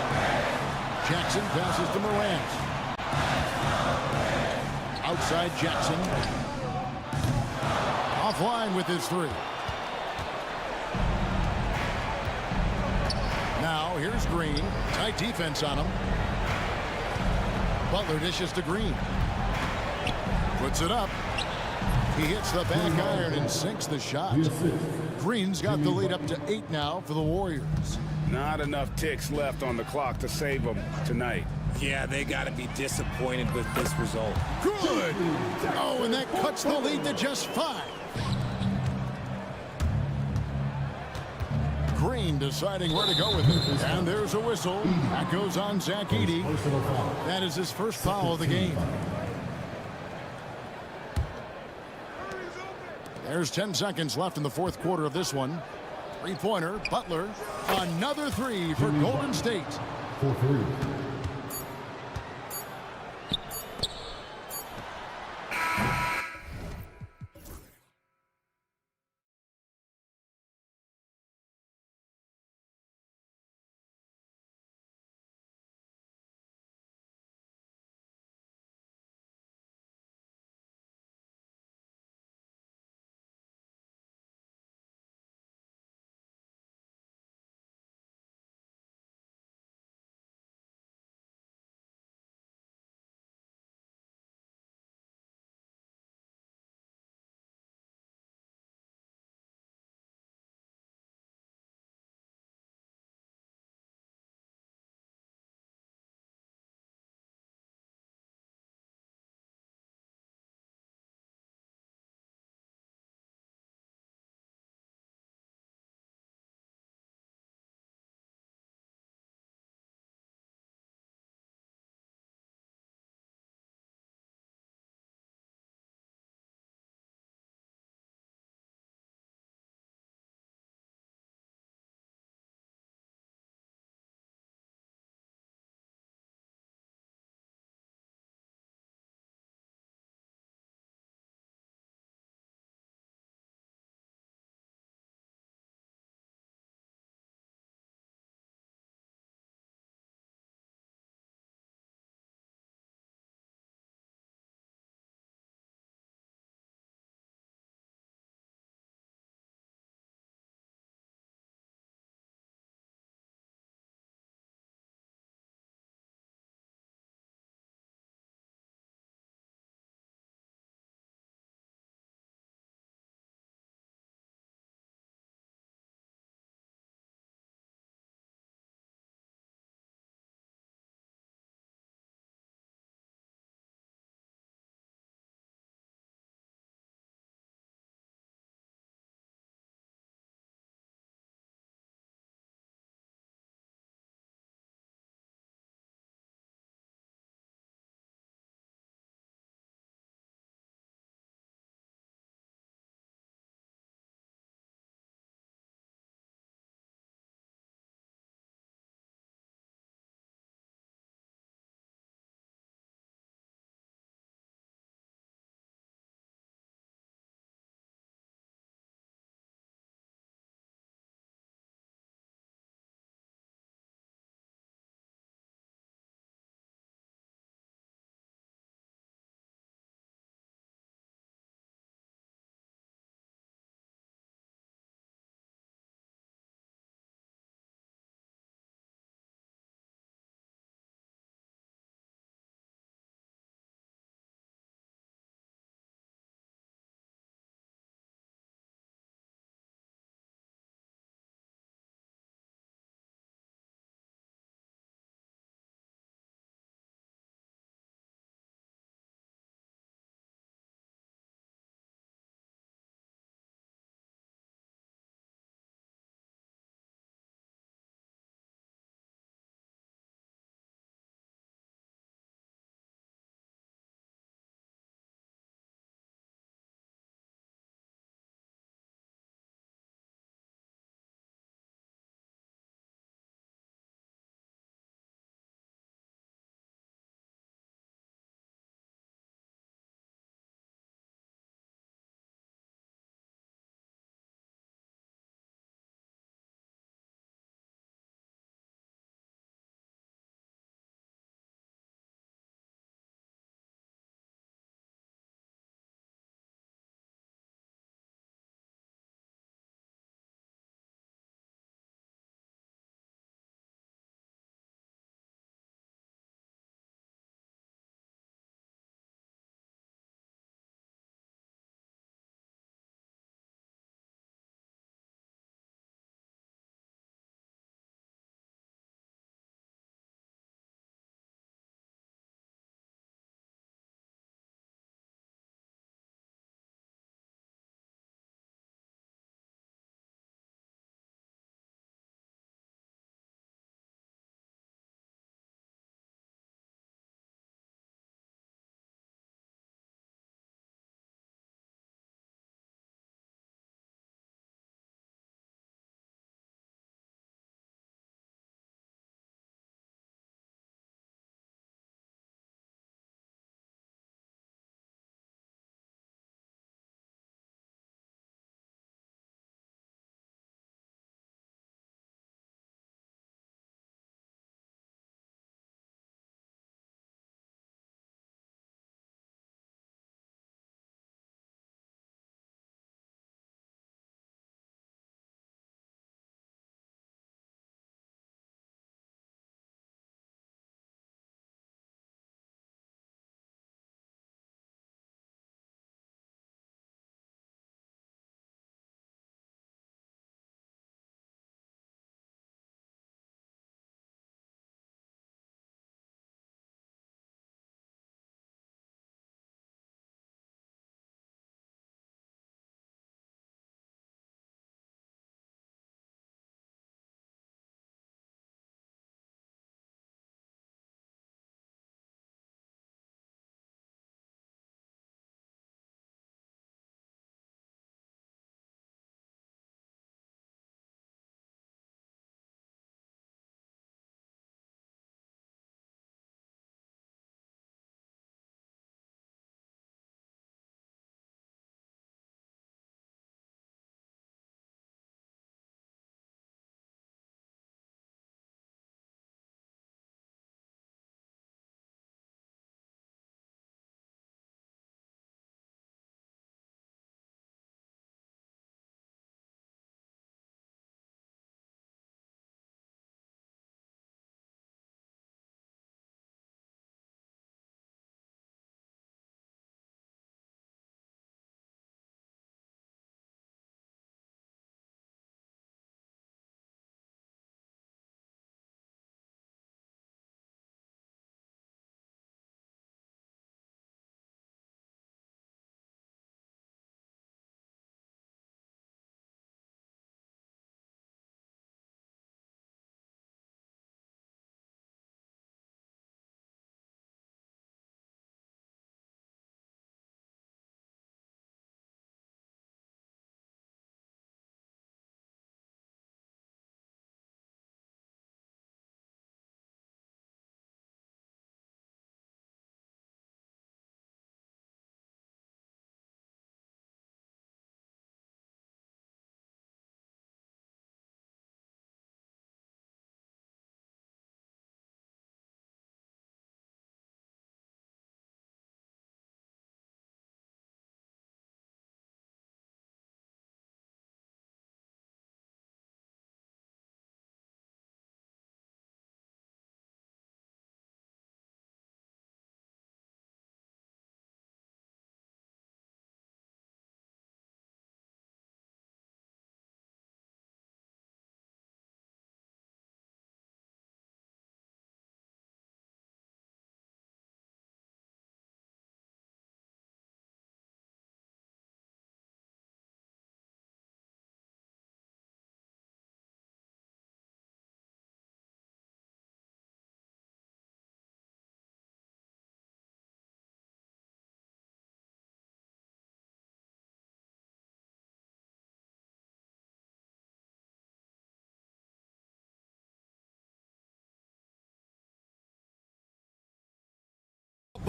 Jackson passes to Morant. Outside Jackson. Offline with his three. Now here's Green. Tight defense on him. Butler dishes to Green. Puts it up. He hits the back iron and sinks the shot. Green's got the lead up to 8 now for the Warriors. Not enough ticks left on the clock to save them tonight. Yeah, they got to be disappointed with this result. Good. Oh, and that cuts the lead to just 5. Green deciding where to go with it. And there's a whistle. That goes on Zach Edey. That is his first foul of the game. There's 10 seconds left in the fourth quarter of this one. Three-pointer, Butler. Another three for Golden State. 4-3.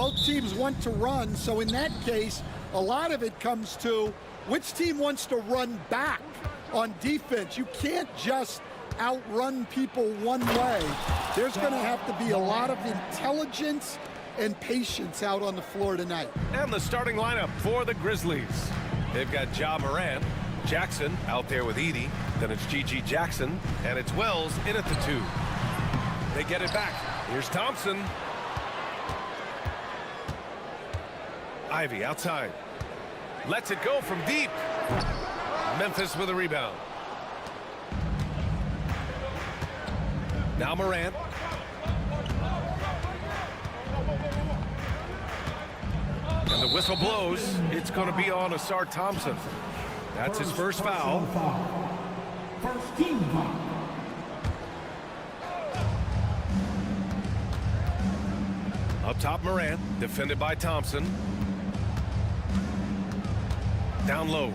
both teams want to run, so in that case, a lot of it comes to which team wants to run back on defense. You can't just outrun people one way. There's going to have to be a lot of intelligence and patience out on the floor tonight. And the starting lineup for the Grizzlies. They've got Ja Morant, Jackson out there with Edey. Then it's G.G. Jackson, and it's Wells in at the 2. They get it back. Here's Thompson. Ivy outside. Lets it go from deep. Memphis with a rebound. Now Morant. And the whistle blows. It's going to be on Asar Thompson. That's his first foul. First team foul. Up top, Morant, defended by Thompson. Down low.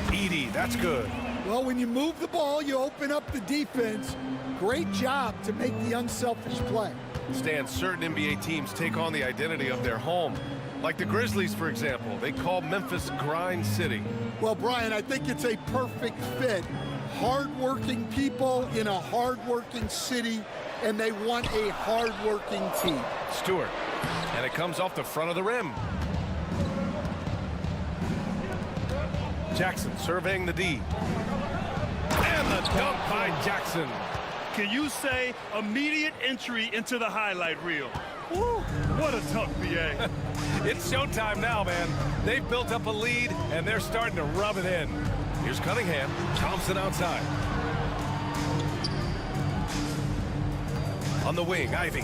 Edey, that's good. Well, when you move the ball, you open up the defense. Great job to make the unselfish play. Stan, certain NBA teams take on the identity of their home. Like the Grizzlies, for example. They call Memphis Grind City. Well, Brian, I think it's a perfect fit. Hard-working people in a hard-working city, and they want a hard-working team. Stewart, and it comes off the front of the rim. Jackson surveying the D. And the dunk by Jackson. Can you say immediate entry into the highlight reel? Woo, what a dunk, B.A. It's showtime now, man. They've built up a lead, and they're starting to rub it in. Here's Cunningham. Thompson outside. On the wing, Ivy.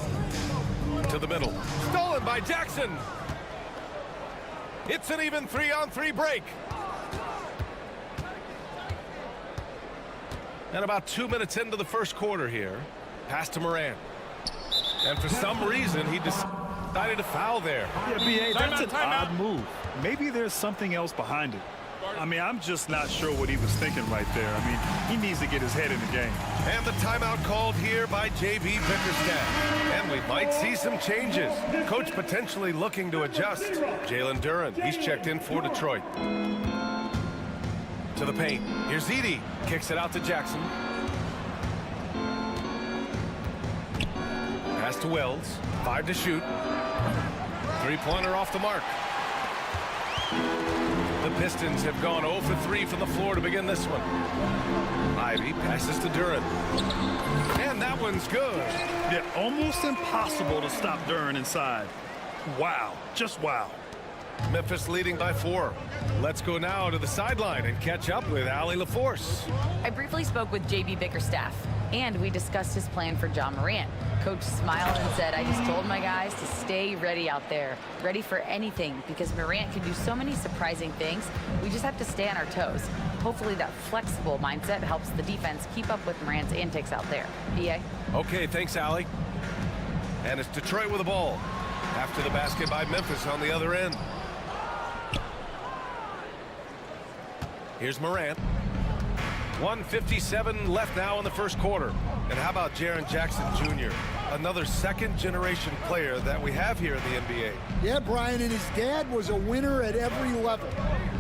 To the middle. Stolen by Jackson. It's an even 3-on-3 break. And about 2 minutes into the first quarter here. Pass to Morant. And for some reason, he decided to foul there. Yeah, B.A., that's an odd move. Maybe there's something else behind it. I mean, I'm just not sure what he was thinking right there. I mean, he needs to get his head in the game. And the timeout called here by J.B. Bickerstaff. And we might see some changes. Coach potentially looking to adjust. Jalen Duren, he's checked in for Detroit. To the paint. Here's Edey. Kicks it out to Jackson. Pass to Wells. 5 to shoot. 3-pointer off the mark. The Pistons have gone 0 for 3 from the floor to begin this one. Ivy passes to Duren. And that one's good. Yeah, almost impossible to stop Duren inside. Wow. Just wow. Memphis leading by 4. Let's go now to the sideline and catch up with Allie LaForce. I briefly spoke with J.B. Bickerstaff, and we discussed his plan for Ja Morant. Coach smiled and said, I just told my guys to stay ready out there, ready for anything, because Morant can do so many surprising things. We just have to stay on our toes. Hopefully that flexible mindset helps the defense keep up with Morant's antics out there. B.A.? Okay, thanks, Allie. And it's Detroit with the ball. After the basket by Memphis on the other end. Here's Morant. 1:57 left now in the first quarter. And how about Jaren Jackson Jr., another second-generation player that we have here in the NBA? Yeah, Brian, and his dad was a winner at every level.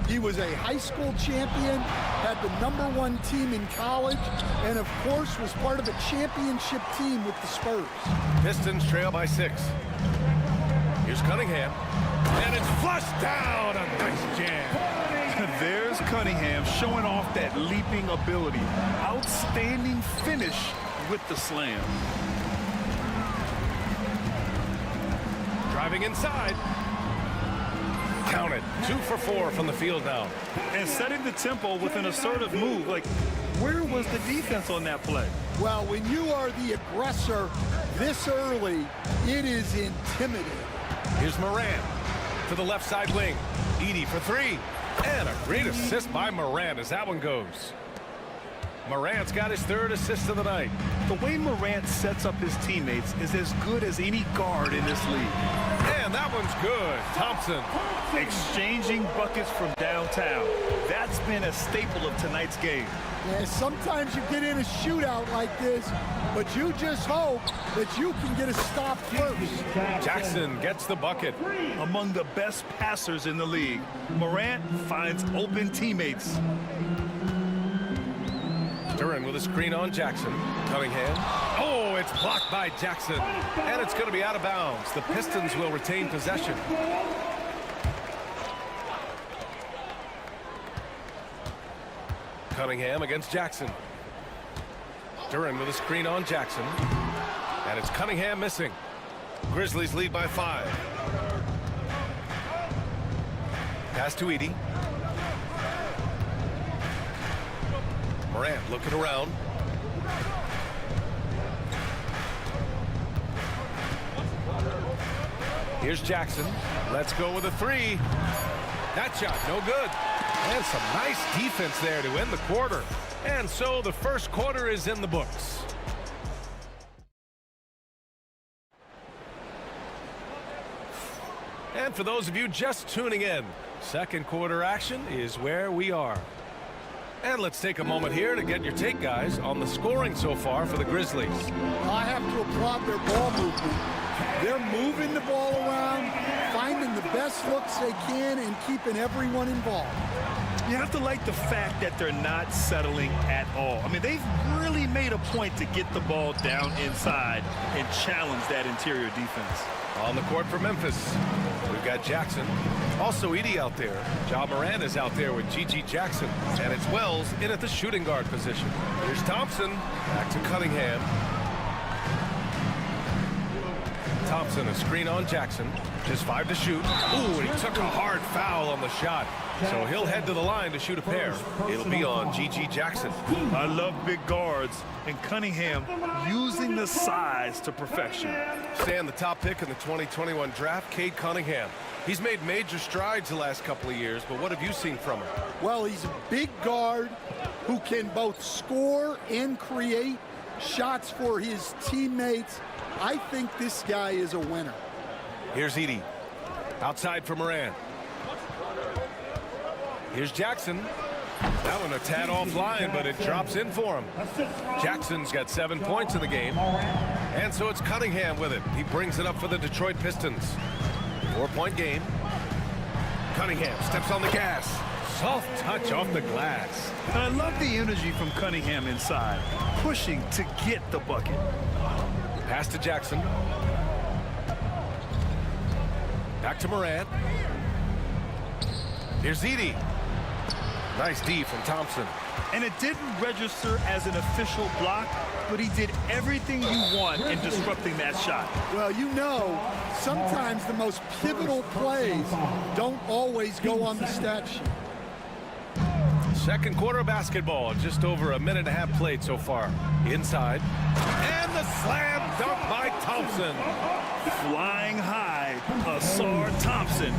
He was a high school champion, had the #1 team in college, and of course was part of a championship team with the Spurs. Pistons trail by 6. Here's Cunningham. And it's flushed down. A nice jam. There's Cunningham showing off that leaping ability. Outstanding finish with the slam. Driving inside. Count it. 2 for 4 from the field now. And setting the tempo with an assertive move. Like, where was the defense on that play? Well, when you are the aggressor this early, it is intimidating. Here's Morant to the left side wing. Edey for 3. And a great assist by Morant as that one goes. Morant's got his third assist of the night. The way Morant sets up his teammates is as good as any guard in this league. And that one's good. Thompson. Exchanging buckets from downtown. That's been a staple of tonight's game. Yeah, sometimes you get in a shootout like this, but you just hope that you can get a stop first. Jackson gets the bucket. Among the best passers in the league, Morant finds open teammates. Duran with a screen on Jackson. Cunningham. Oh, it's blocked by Jackson. And it's going to be out of bounds. The Pistons will retain possession. Cunningham against Jackson. Duran with a screen on Jackson. And it's Cunningham missing. Grizzlies lead by 5. Pass to Edey. Morant looking around. Here's Jackson. Let's go with a 3. That shot, no good. And some nice defense there to end the quarter. And so the first quarter is in the books. And for those of you just tuning in, second quarter action is where we are. And let's take a moment here to get your take, guys, on the scoring so far for the Grizzlies. I have to applaud their ball movement. They're moving the ball around, finding the best looks they can, and keeping everyone involved. You have to like the fact that they're not settling at all. I mean, they've really made a point to get the ball down inside and challenge that interior defense. On the court for Memphis, we've got Jackson. Also Edey out there. Ja Morant is out there with G.G. Jackson. And it's Wells in at the shooting guard position. Here's Thompson. Back to Cunningham. Thompson, a screen on Jackson. Just 5 to shoot. Ooh, and he took a hard foul on the shot. So he'll head to the line to shoot a pair. It'll be on G.G. Jackson. I love big guards, and Cunningham using the size to perfection. Stan, the top pick in the 2021 draft, Cade Cunningham. He's made major strides the last couple of years, but what have you seen from him? Well, he's a big guard who can both score and create shots for his teammates. I think this guy is a winner. Here's Edey. Outside for Morant. Here's Jackson. That one a tad offline, but it drops in for him. Jackson's got 7 points in the game. And so it's Cunningham with it. He brings it up for the Detroit Pistons. 4-point game. Cunningham steps on the gas. Soft touch off the glass. And I love the energy from Cunningham inside, pushing to get the bucket. Pass to Jackson. Back to Morant. Here's Edey. Nice D from Thompson. And it didn't register as an official block, but he did everything you want in disrupting that shot. Well, you know, sometimes the most pivotal plays don't always go on the stat sheet. Second quarter of basketball, just over a minute and a half played so far. Inside. And the slam dunk by Thompson. Flying high, Asar Thompson.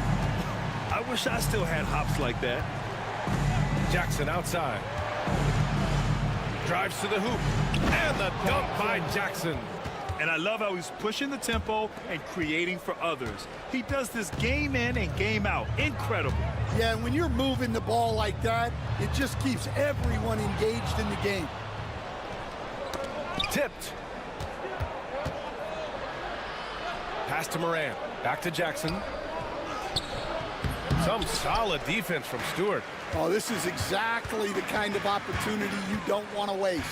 I wish I still had hops like that. Jackson outside. Drives to the hoop. And the dunk by Jackson. And I love how he's pushing the tempo and creating for others. He does this game in and game out. Incredible. Yeah, and when you're moving the ball like that, it just keeps everyone engaged in the game. Tipped. Pass to Morant. Back to Jackson. Some solid defense from Stewart. Oh, this is exactly the kind of opportunity you don't want to waste.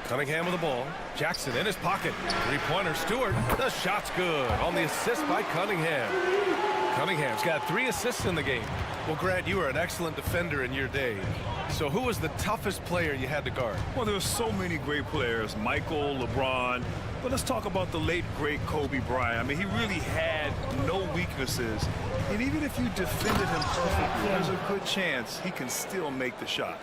Cunningham with the ball. Jackson in his pocket. Three-pointer. Stewart. The shot's good on the assist by Cunningham. Cunningham's got 3 assists in the game. Well, Grant, you were an excellent defender in your day. So who was the toughest player you had to guard? Well, there were so many great players. Michael, LeBron. But let's talk about the late, great Kobe Bryant. I mean, he really had no weaknesses. And even if you defended him perfectly, there's a good chance he can still make the shot.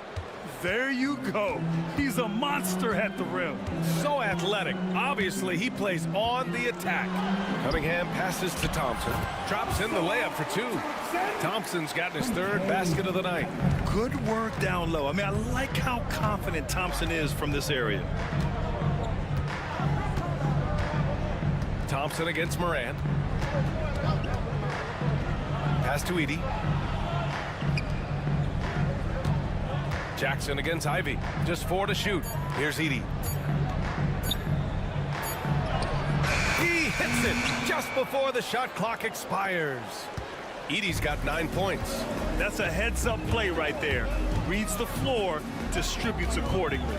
There you go. He's a monster at the rim. So athletic. Obviously, he plays on the attack. Cunningham passes to Thompson. Drops in the layup for two. Thompson's gotten his third basket of the night. Good work down low. I mean, I like how confident Thompson is from this area. Thompson against Moran. Pass to Edey. Jackson against Ivy. Just 4 to shoot. Here's Edey. He hits it just before the shot clock expires. Edey's got 9 points. That's a heads-up play right there. Reads the floor, distributes accordingly.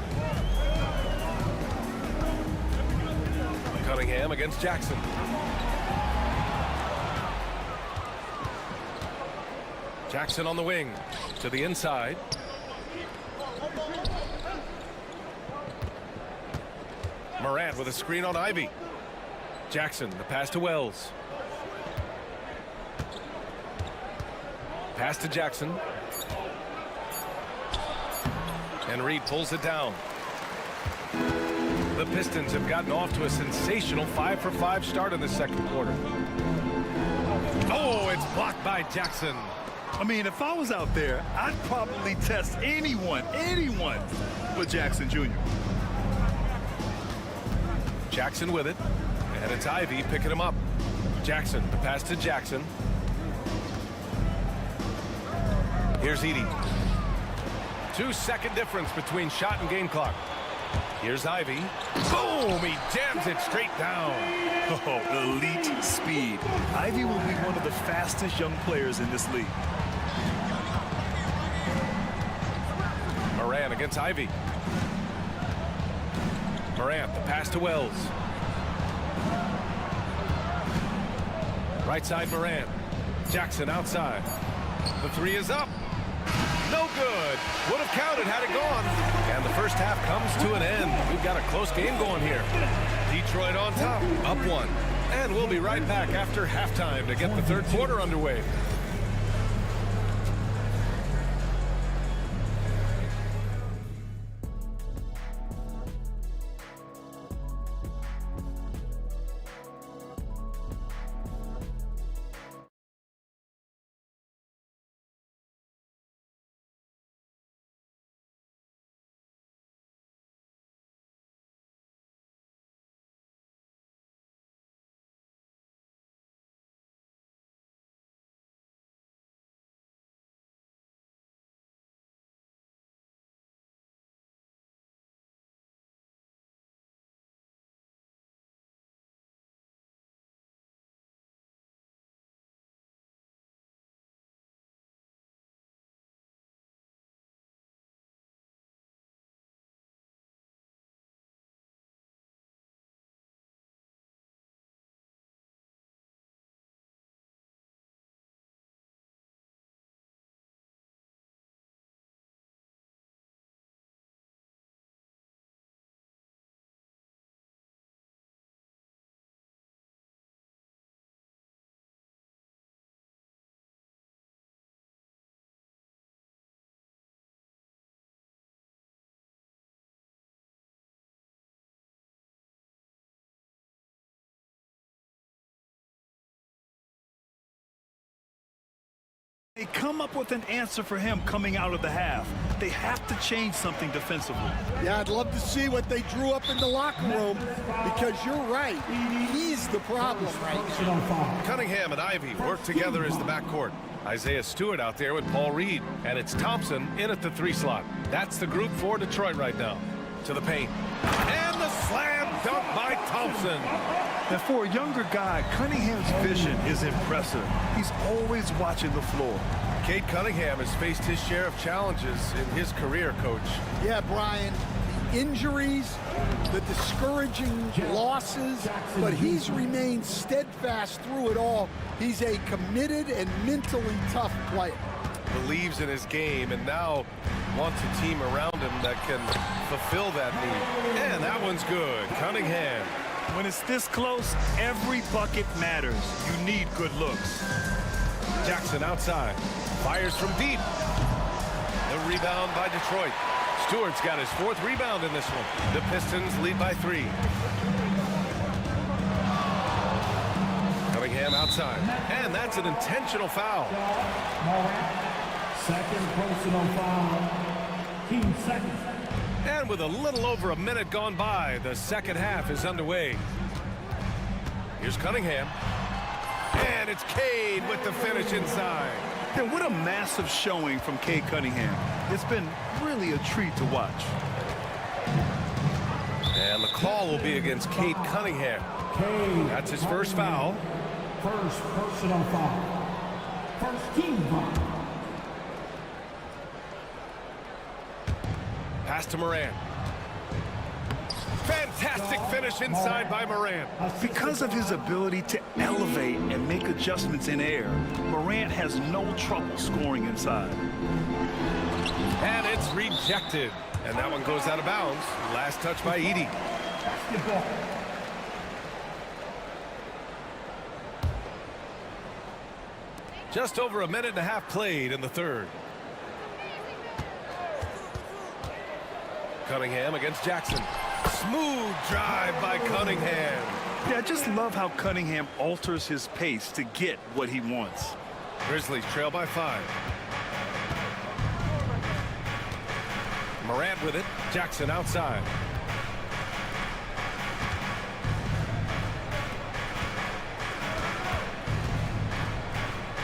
Cunningham against Jackson. Jackson on the wing. To the inside. Morant with a screen on Ivy. Jackson, the pass to Wells. Pass to Jackson. And Reed pulls it down. The Pistons have gotten off to a sensational 5-for-5 start in the second quarter. Oh, it's blocked by Jackson. I mean, if I was out there, I'd probably test anyone with Jackson Jr. Jackson with it, and it's Ivy picking him up. Jackson, the pass to Jackson. Here's Edey. 2-second difference between shot and game clock. Here's Ivy. Boom! He jams it straight down. Oh, elite speed. Ivy will be one of the fastest young players in this league. Moran against Ivy. Morant, the pass to Wells. Right side, Morant. Jackson outside. The three is up. No good. Would have counted had it gone. And the first half comes to an end. We've got a close game going here. Detroit on top, up 1. And we'll be right back after halftime to get the third quarter underway. They come up with an answer for him coming out of the half. They have to change something defensively. Yeah, I'd love to see what they drew up in the locker room, because you're right. He's the problem right now. Cunningham and Ivy work together as the backcourt. Isaiah Stewart out there with Paul Reed. And it's Thompson in at the 3 slot. That's the group for Detroit right now. To the paint. And the slam dunk by Thompson. And for a younger guy, Cunningham's vision is impressive. He's always watching the floor. Cade Cunningham has faced his share of challenges in his career, Coach. Yeah, Brian, the injuries, the discouraging losses, but he's remained steadfast through it all. He's a committed and mentally tough player. Believes in his game and now wants a team around him that can fulfill that need. And that one's good. Cunningham. When it's this close, every bucket matters. You need good looks. Jackson outside. Fires from deep. The rebound by Detroit. Stewart's got his 4th rebound in this one. The Pistons lead by 3. Cunningham outside. And that's an intentional foul. Second personal foul. Team second. And with a little over a minute gone by, the second half is underway. Here's Cunningham. And it's Cade with the finish inside. And what a massive showing from Cade Cunningham. It's been really a treat to watch. And the call will be against Cade Cunningham. That's his first foul. First personal foul. First team foul. Pass to Morant. Fantastic finish inside by Morant. Because of his ability to elevate and make adjustments in air, Morant has no trouble scoring inside. And it's rejected. And that one goes out of bounds. Last touch by Edey. Just over a minute and a half played in the third. Cunningham against Jackson. Smooth drive by Cunningham. Yeah, I just love how Cunningham alters his pace to get what he wants. Grizzlies trail by 5. Morant with it. Jackson outside.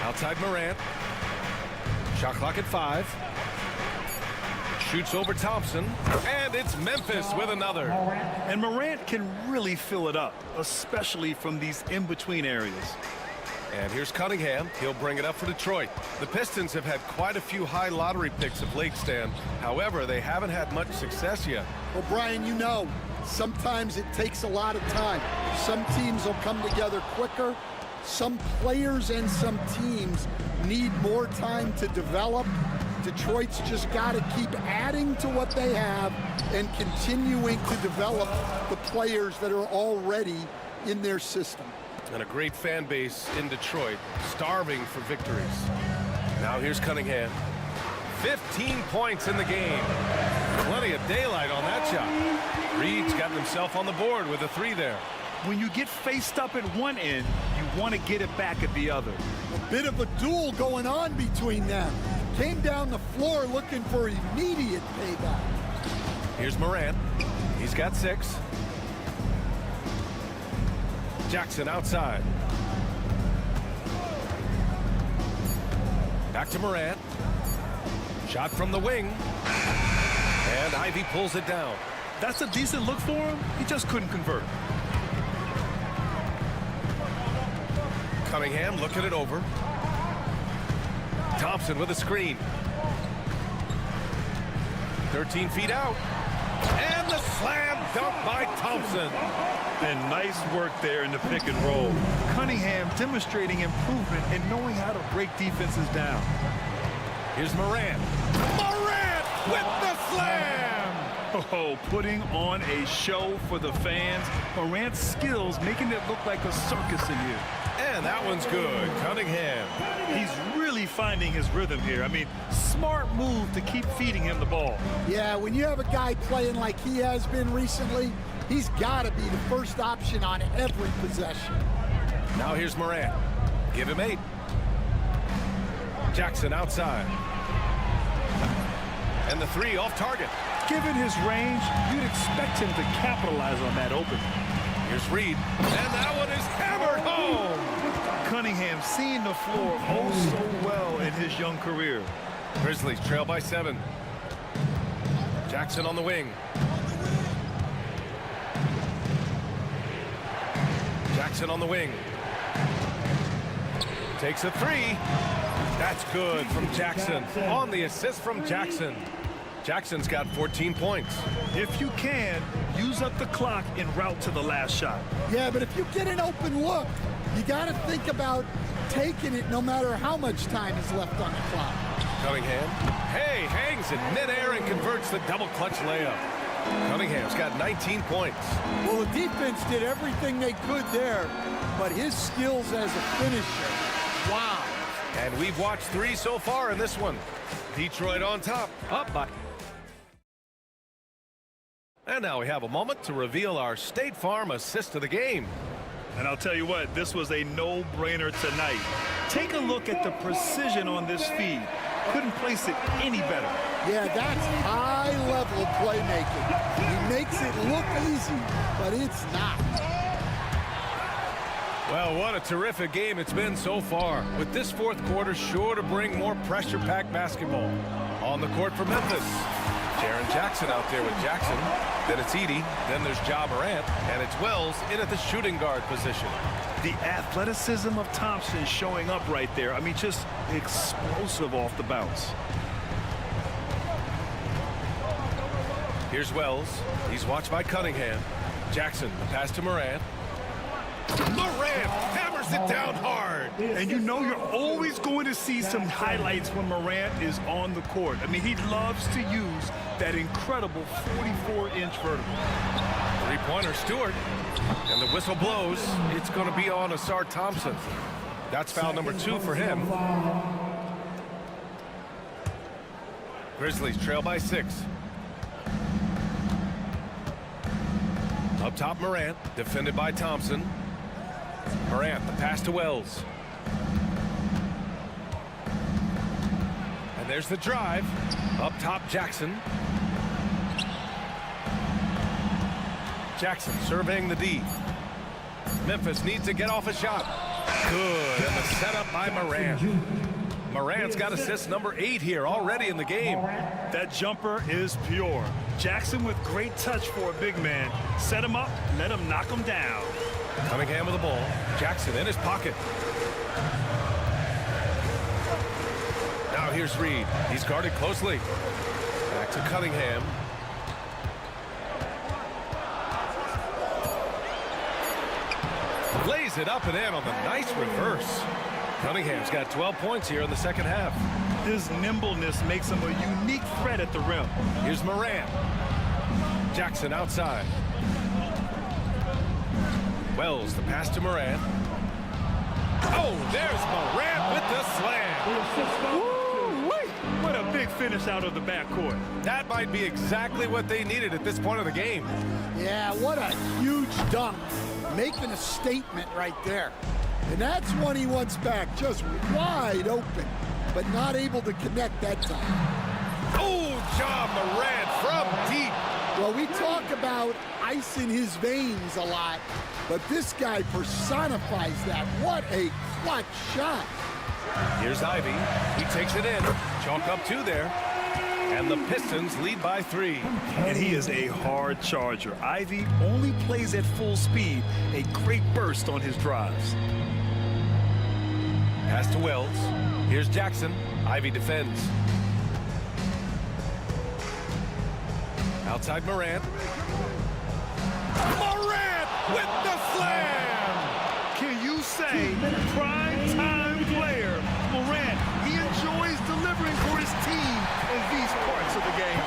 Outside Morant. Shot clock at 5. Shoots over Thompson. And it's Memphis with another. And Morant can really fill it up, especially from these in-between areas. And here's Cunningham. He'll bring it up for Detroit. The Pistons have had quite a few high lottery picks of late, Stan. However, they haven't had much success yet. Well, Brian, you know, sometimes it takes a lot of time. Some teams will come together quicker. Some players and some teams need more time to develop. Detroit's just got to keep adding to what they have and continuing to develop the players that are already in their system. And a great fan base in Detroit, starving for victories. Now here's Cunningham. 15 points in the game. Plenty of daylight on that shot. Reed's got himself on the board with a 3 there. When you get faced up at one end, you want to get it back at the other. A bit of a duel going on between them. Came down the floor looking for immediate payback. Here's Morant. He's got 6. Jackson outside. Back to Morant. Shot from the wing. And Ivy pulls it down. That's a decent look for him. He just couldn't convert. Cunningham looking it over. Thompson with a screen. 13 feet out. And the slam dunk by Thompson. And nice work there in the pick and roll. Cunningham demonstrating improvement in knowing how to break defenses down. Here's Morant. Morant with the slam! Oh, putting on a show for the fans. Morant's skills making it look like a circus in here. And that one's good. Cunningham. He's really finding his rhythm here. I mean, smart move to keep feeding him the ball. Yeah, when you have a guy playing like he has been recently, he's got to be the first option on every possession. Now here's Morant. Give him 8. Jackson outside. And the 3 off target. Given his range, you'd expect him to capitalize on that open. Here's Reed. And that one is hammered home. Cunningham seeing the floor oh so well in his young career. Grizzlies trail by 7. Jackson on the wing. Jackson on the wing. Takes a 3. That's good from Jackson. On the assist from Jackson. Jackson's got 14 points. If you can, use up the clock en route to the last shot. Yeah, but if you get an open look, you got to think about taking it no matter how much time is left on the clock. Cunningham, hey, hangs in midair and converts the double clutch layup. Cunningham's got 19 points. Well, the defense did everything they could there, but his skills as a finisher, wow. And we've watched 3 so far in this one. Detroit on top, up by And now we have a moment to reveal our State Farm assist of the game. And I'll tell you what, this was a no-brainer tonight. Take a look at the precision on this feed. Couldn't place it any better. Yeah, that's high-level playmaking. He makes it look easy, but it's not. Well, what a terrific game it's been so far, with this fourth quarter sure to bring more pressure-packed basketball. On the court for Memphis, Jaren Jackson out there with Jackson. Then it's Edey, then there's Ja Morant, and it's Wells in at the shooting guard position. The athleticism of Thompson showing up right there. I mean, just explosive off the bounce. Here's Wells. He's watched by Cunningham. Jackson, the pass to Morant. Morant hammers it down hard. And you know you're always going to see some highlights when Morant is on the court. I mean, he loves to use that incredible 44-inch vertical. Three-pointer, Stewart. And the whistle blows. It's going to be on Asar Thompson. That's foul number 2 for him. Grizzlies trail by 6. Up top, Morant, defended by Thompson. Morant, the pass to Wells. And there's the drive. Up top, Jackson. Jackson surveying the D. Memphis needs to get off a shot. Good, and the setup by Morant. Morant's got assist number 8 here already in the game. That jumper is pure. Jackson with great touch for a big man. Set him up, let him knock him down. Cunningham with the ball. Jackson in his pocket. Now here's Reed. He's guarded closely. Back to Cunningham. Lays it up and in on the nice reverse. Cunningham's got 12 points here in the second half. His nimbleness makes him a unique threat at the rim. Here's Morant. Jackson outside. Wells, the pass to Morant. Oh, there's Morant with the slam. Woo-wee. What a big finish out of the backcourt. That might be exactly what they needed at this point of the game. Yeah, what a huge dunk. Making a statement right there. And that's one he wants back, just wide open, but not able to connect that time. Oh, Ja Morant from deep. Well, we talk about ice in his veins a lot, but this guy personifies that. What a clutch shot. Here's Ivy. He takes it in. Chalk up 2 there. And the Pistons lead by 3. And he is a hard charger. Ivy only plays at full speed. A great burst on his drives. Pass to Wells. Here's Jackson. Ivy defends. Outside Morant. Morant with the slam! Can you say prime time player? Morant, he enjoys delivering for his team in these parts of the game.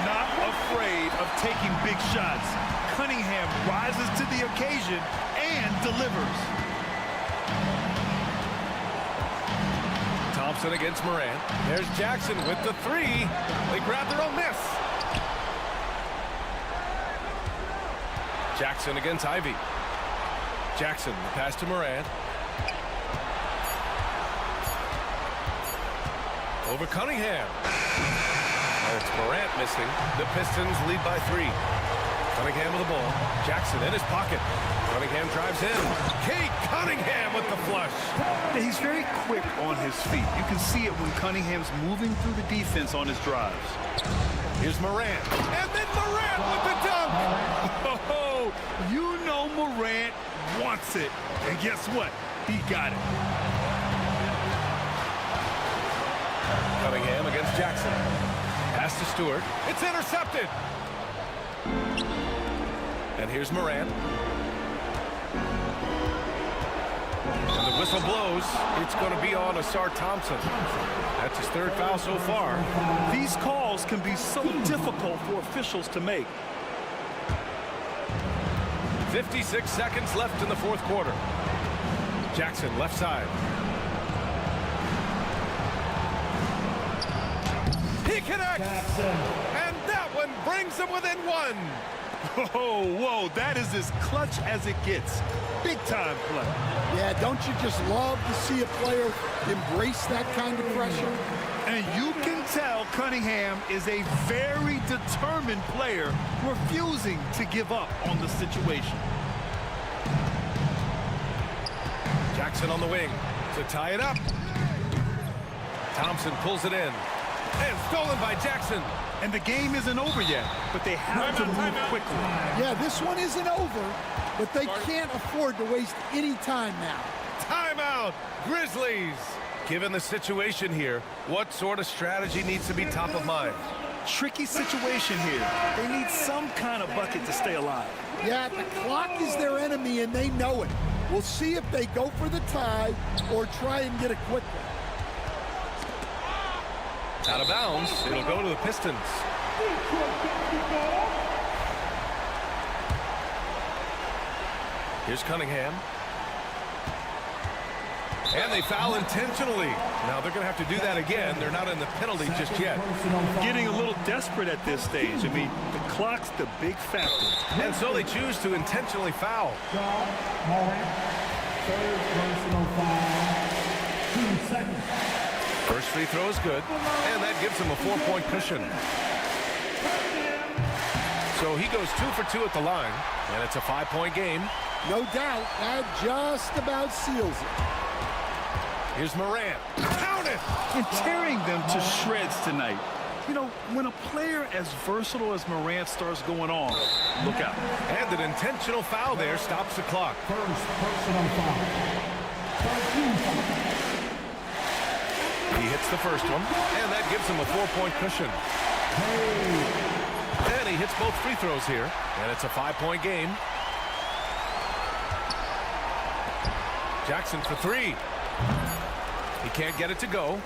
Not afraid of taking big shots. Cunningham rises to the occasion and delivers. Thompson against Morant. There's Jackson with the 3. They grab their own miss. Jackson against Ivy. Jackson, the pass to Morant. Over Cunningham. And it's Morant missing. The Pistons lead by 3. Cunningham with the ball. Jackson in his pocket. Cunningham drives in. Kate Cunningham with the flush. He's very quick on his feet. You can see it when Cunningham's moving through the defense on his drives. Here's Morant. And then Morant with the dunk. Oh, you know Morant wants it. And guess what? He got it. Cunningham against Jackson. Pass to Stewart. It's intercepted. And here's Morant. And the whistle blows. It's going to be on Asar Thompson. That's his 3rd foul so far. These calls can be so difficult for officials to make. 56 seconds left in the 4th quarter. Jackson left side. He connects. And that one Brings them within one. Oh, whoa, that is as clutch as it gets. Big time play. Yeah, don't you just love to see a player embrace that kind of pressure? And you can tell Cunningham is a very determined player, refusing to give up on the situation. Jackson on the wing to tie it up. Thompson pulls it in. And stolen by Jackson. And the game isn't over yet, but they have to move quickly. Yeah, this one isn't over, but they can't afford to waste any time now. Timeout, Grizzlies. Given the situation here, what sort of strategy needs to be top of mind? Tricky situation here. They need some kind of bucket to stay alive. Yeah, the clock is their enemy, and they know it. We'll see if they go for the tie or try and get a quick one. Out of bounds, it'll go to the Pistons. Here's Cunningham. And they foul intentionally. Now they're going to have to do that again. They're not in the penalty just yet. Getting a little desperate at this stage. I mean, the clock's the big factor. And so they choose to intentionally foul. Third personal foul. 2 seconds. First free throw is good, and that gives him a 4-point cushion. So he goes 2 for 2 at the line, and it's a 5-point game. No doubt, that just about seals it. Here's Morant. Count it! And tearing them to shreds tonight. You know, when a player as versatile as Morant starts going on, look out. And an intentional foul there stops the clock. First personal foul. 13 foul. He hits the first one, and that gives him a 4-point cushion. And he hits both free throws here, and it's a 5-point game. Jackson for 3. He can't get it to go.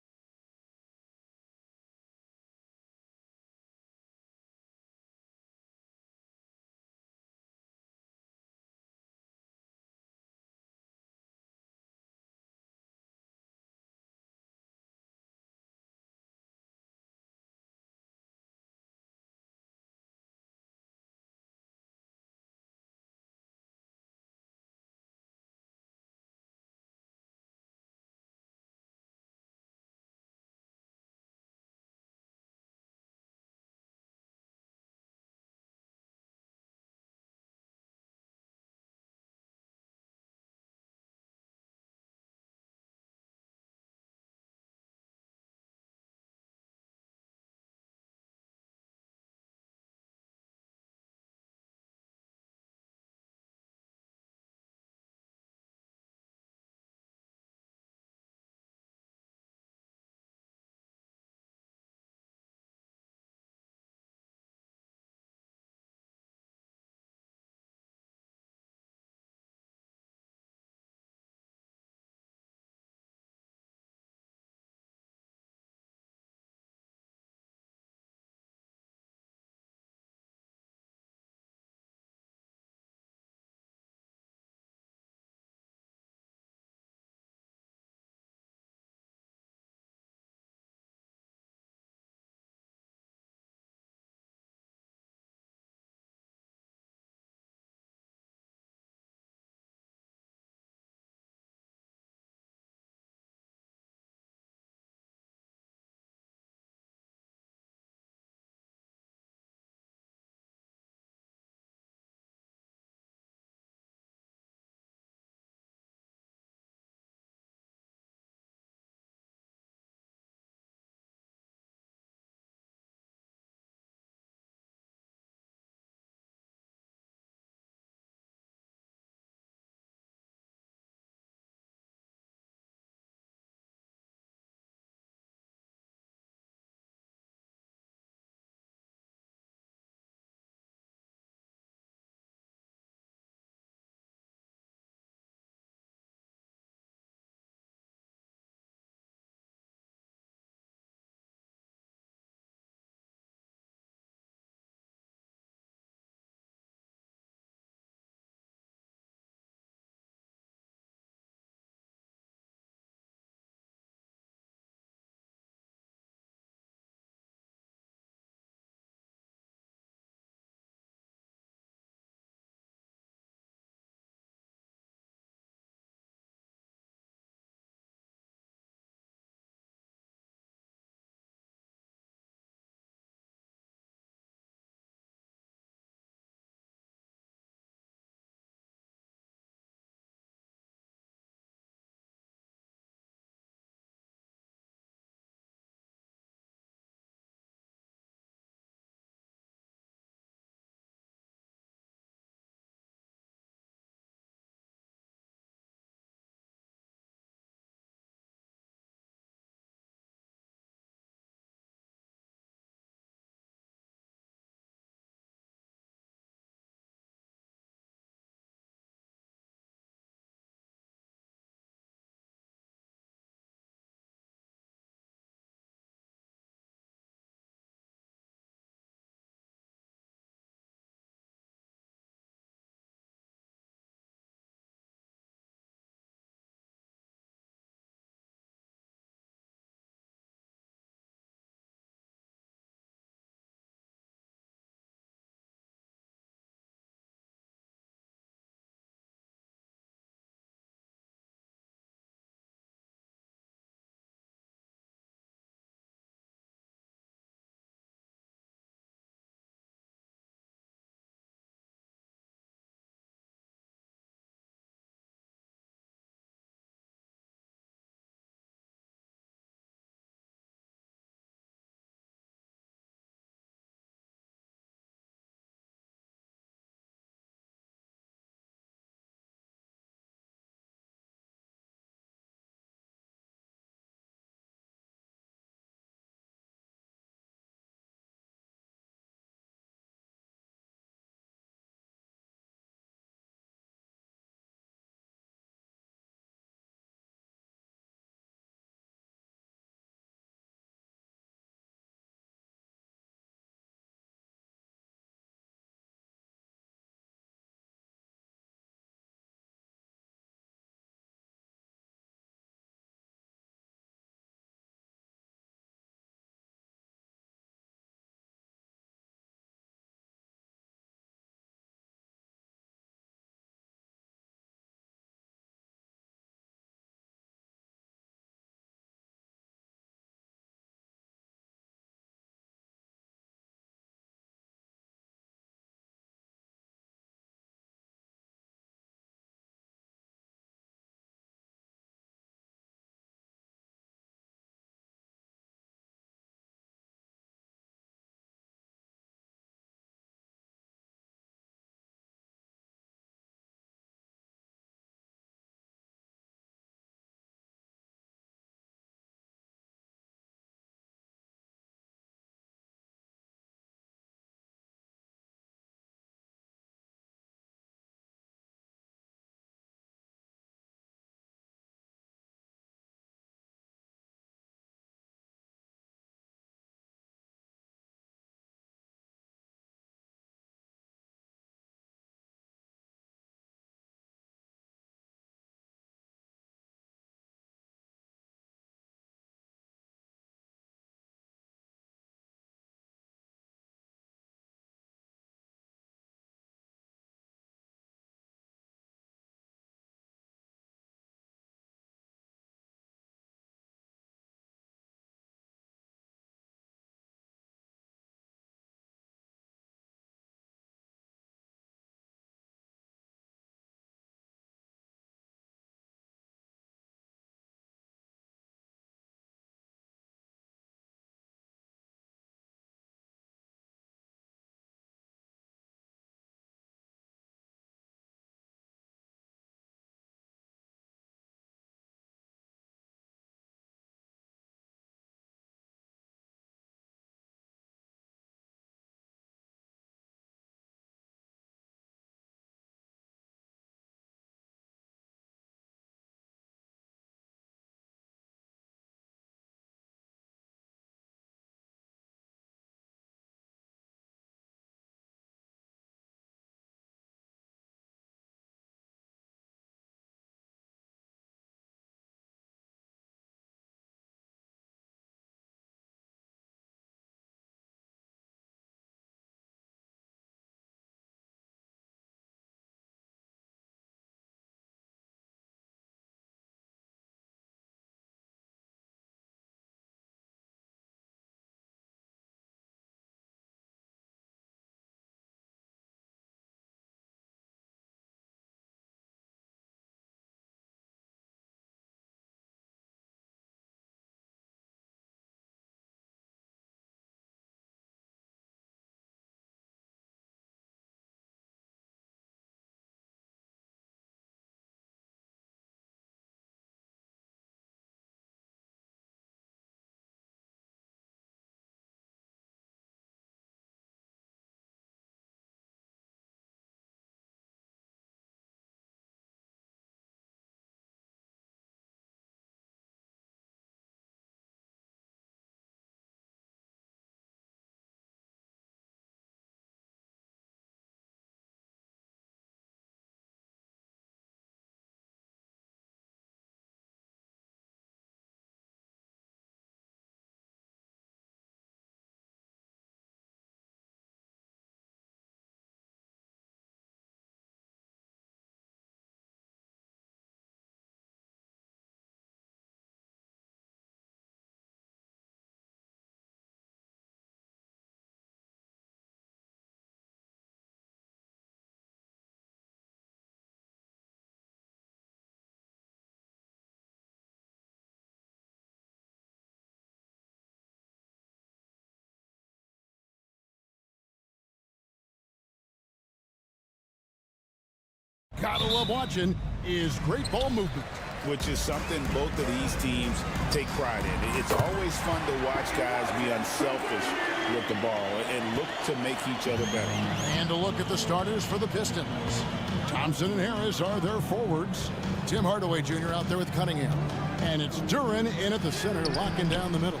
gotta love watching is great ball movement. Which is something both of these teams take pride in. It's always fun to watch guys be unselfish with the ball and look to make each other better. And a look at the starters for the Pistons. Thompson and Harris are their forwards. Tim Hardaway Jr. out there with Cunningham. And it's Duren in at the center, locking down the middle.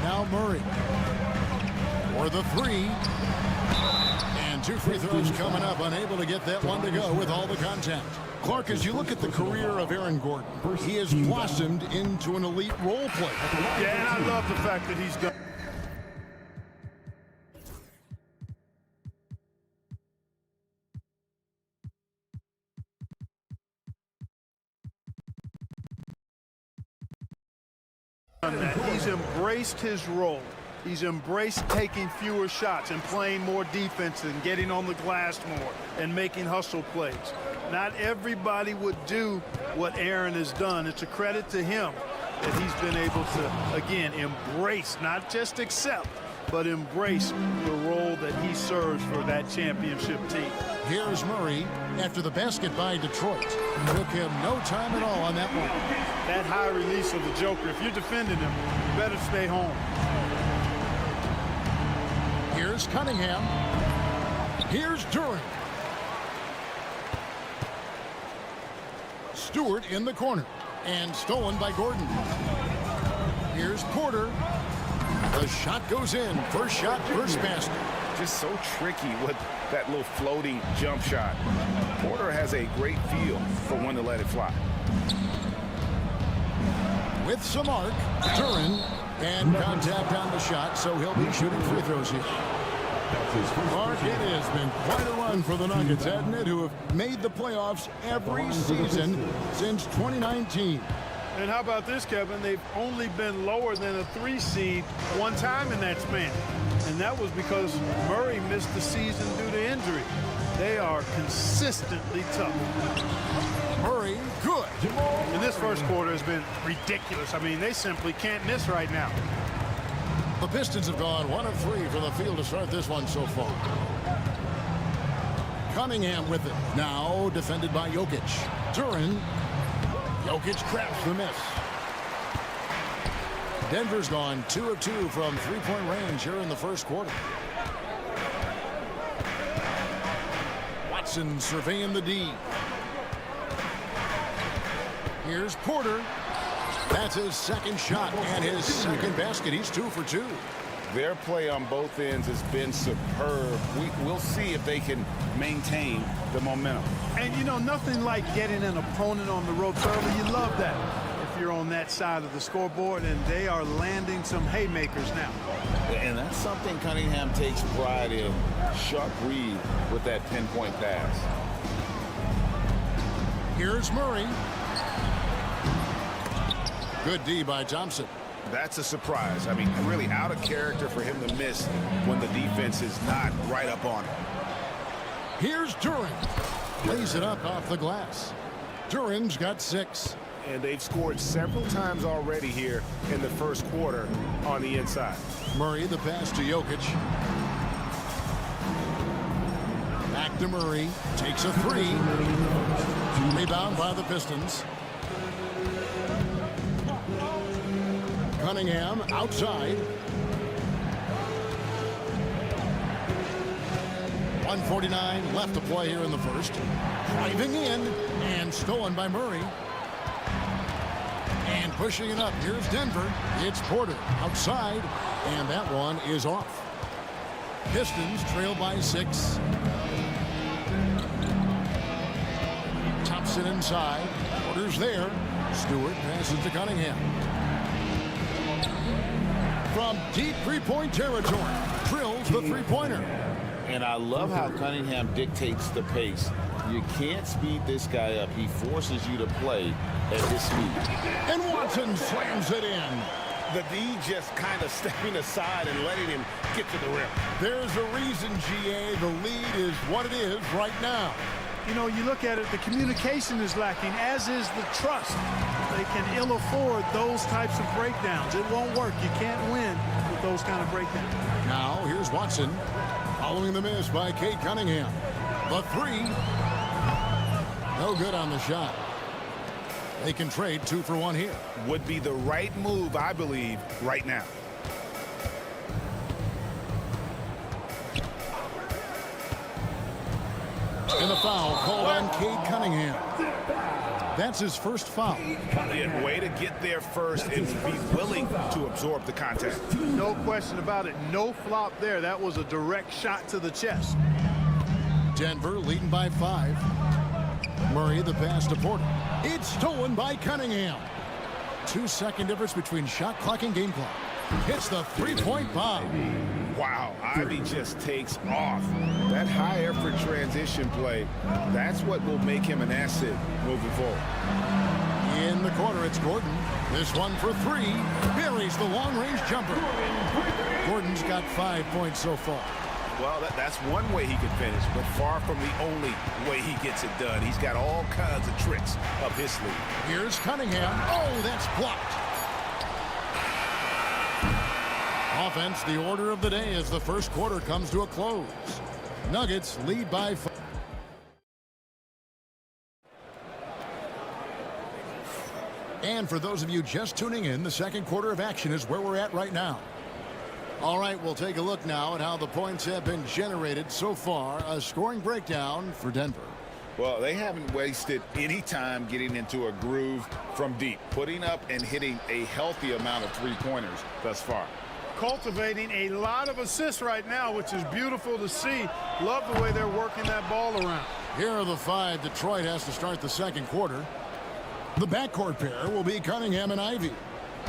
Now Murray for the three. And 2 free throws coming up, unable to get that one to go with all the contact. Clark, as you look at the career of Aaron Gordon, he has blossomed into an elite role player. Yeah, and I love the fact that he's done. He's embraced his role. He's embraced taking fewer shots and playing more defense and getting on the glass more and making hustle plays. Not everybody would do what Aaron has done. It's a credit to him that he's been able to, again, embrace, not just accept, but embrace the role that he serves for that championship team. Here's Murray after the basket by Detroit. Took him no time at all on that one. That high release of the Joker, if you're defending him, you better stay home. Here's Cunningham. Here's Duren. Stewart in the corner. And stolen by Gordon. Here's Porter. The shot goes in. First shot, first basket. Just so tricky with that little floating jump shot. Porter has a great feel for when to let it fly. With some arc, Duren, and contact on the shot, so he'll be shooting free throws here. Mark, it has been quite a run for the Nuggets, hasn't it, who have made the playoffs every season since 2019. And how about this, Kevin? They've only been lower than a 3 seed one time in that span. And that was because Murray missed the season due to injury. They are consistently tough. Murray, good. And this first quarter has been ridiculous. I mean, they simply can't miss right now. The Pistons have gone 1 of 3 from the field to start this one so far. Cunningham with it. Now defended by Jokic. Duren. Jokic crafts the miss. Denver's gone 2 of 2 from three-point range here in the first quarter. Watson surveying the D. Here's Porter. That's his second shot and his second basket. He's 2 for 2. Their play on both ends has been superb. We'll see if they can maintain the momentum. And, you know, nothing like getting an opponent on the ropes early. You love that if you're on that side of the scoreboard, and they are landing some haymakers now. And that's something Cunningham takes pride in. Sharp read with that pinpoint pass. Here's Murray. Good D by Thompson. That's a surprise. I mean, really out of character for him to miss when the defense is not right up on him. Here's Duren. Lays it up off the glass. Duren's got 6. And they've scored several times already here in the first quarter on the inside. Murray, the pass to Jokic. Back to Murray. Takes a 3. Rebound by the Pistons. Cunningham outside. 1:49 left to play here in the first. Driving in and stolen by Murray. And pushing it up. Here's Denver. It's Porter outside. And that one is off. Pistons trail by 6. Thompson inside. Porter's there. Stewart passes to Cunningham. From deep three-point territory, drills the three-pointer. And I love how Cunningham dictates the pace. You can't speed this guy up. He forces you to play at his speed. And Watson slams it in. The D just kind of stepping aside and letting him get to the rim. There's a reason, GA, the lead is what it is right now. You know, you look at it, the communication is lacking, as is the trust. They can ill afford those types of breakdowns. It won't work. You can't win with those kind of breakdowns. Now, here's Watson. Following the miss by Cade Cunningham. The three. No good on the shot. They can trade 2 for 1 here. Would be the right move, I believe, right now. And the foul called on Cade Cunningham. That's his first foul. Yeah, way to get there first and be willing to absorb the contact. No question about it. No flop there. That was a direct shot to the chest. Denver leading by 5. Murray the pass to Porter. It's stolen by Cunningham. 2-second difference between shot clock and game clock. Hits the three-point bomb. Wow, Ivy just takes off. That high-effort transition play, that's what will make him an asset moving forward. In the corner, it's Gordon. This one for 3. Buries the long-range jumper. Gordon's got 5 points so far. Well, that's one way he can finish, but far from the only way he gets it done. He's got all kinds of tricks up his sleeve. Here's Cunningham. Oh, that's blocked. Offense, the order of the day as the first quarter comes to a close. Nuggets lead by 5. And for those of you just tuning in, the second quarter of action is where we're at right now. All right, we'll take a look now at how the points have been generated so far. A scoring breakdown for Denver. Well, they haven't wasted any time getting into a groove from deep, putting up and hitting a healthy amount of three-pointers thus far. Cultivating a lot of assists right now, which is beautiful to see. Love the way they're working that ball around. Here are the 5 Detroit has to start the second quarter. The backcourt pair will be Cunningham and Ivy.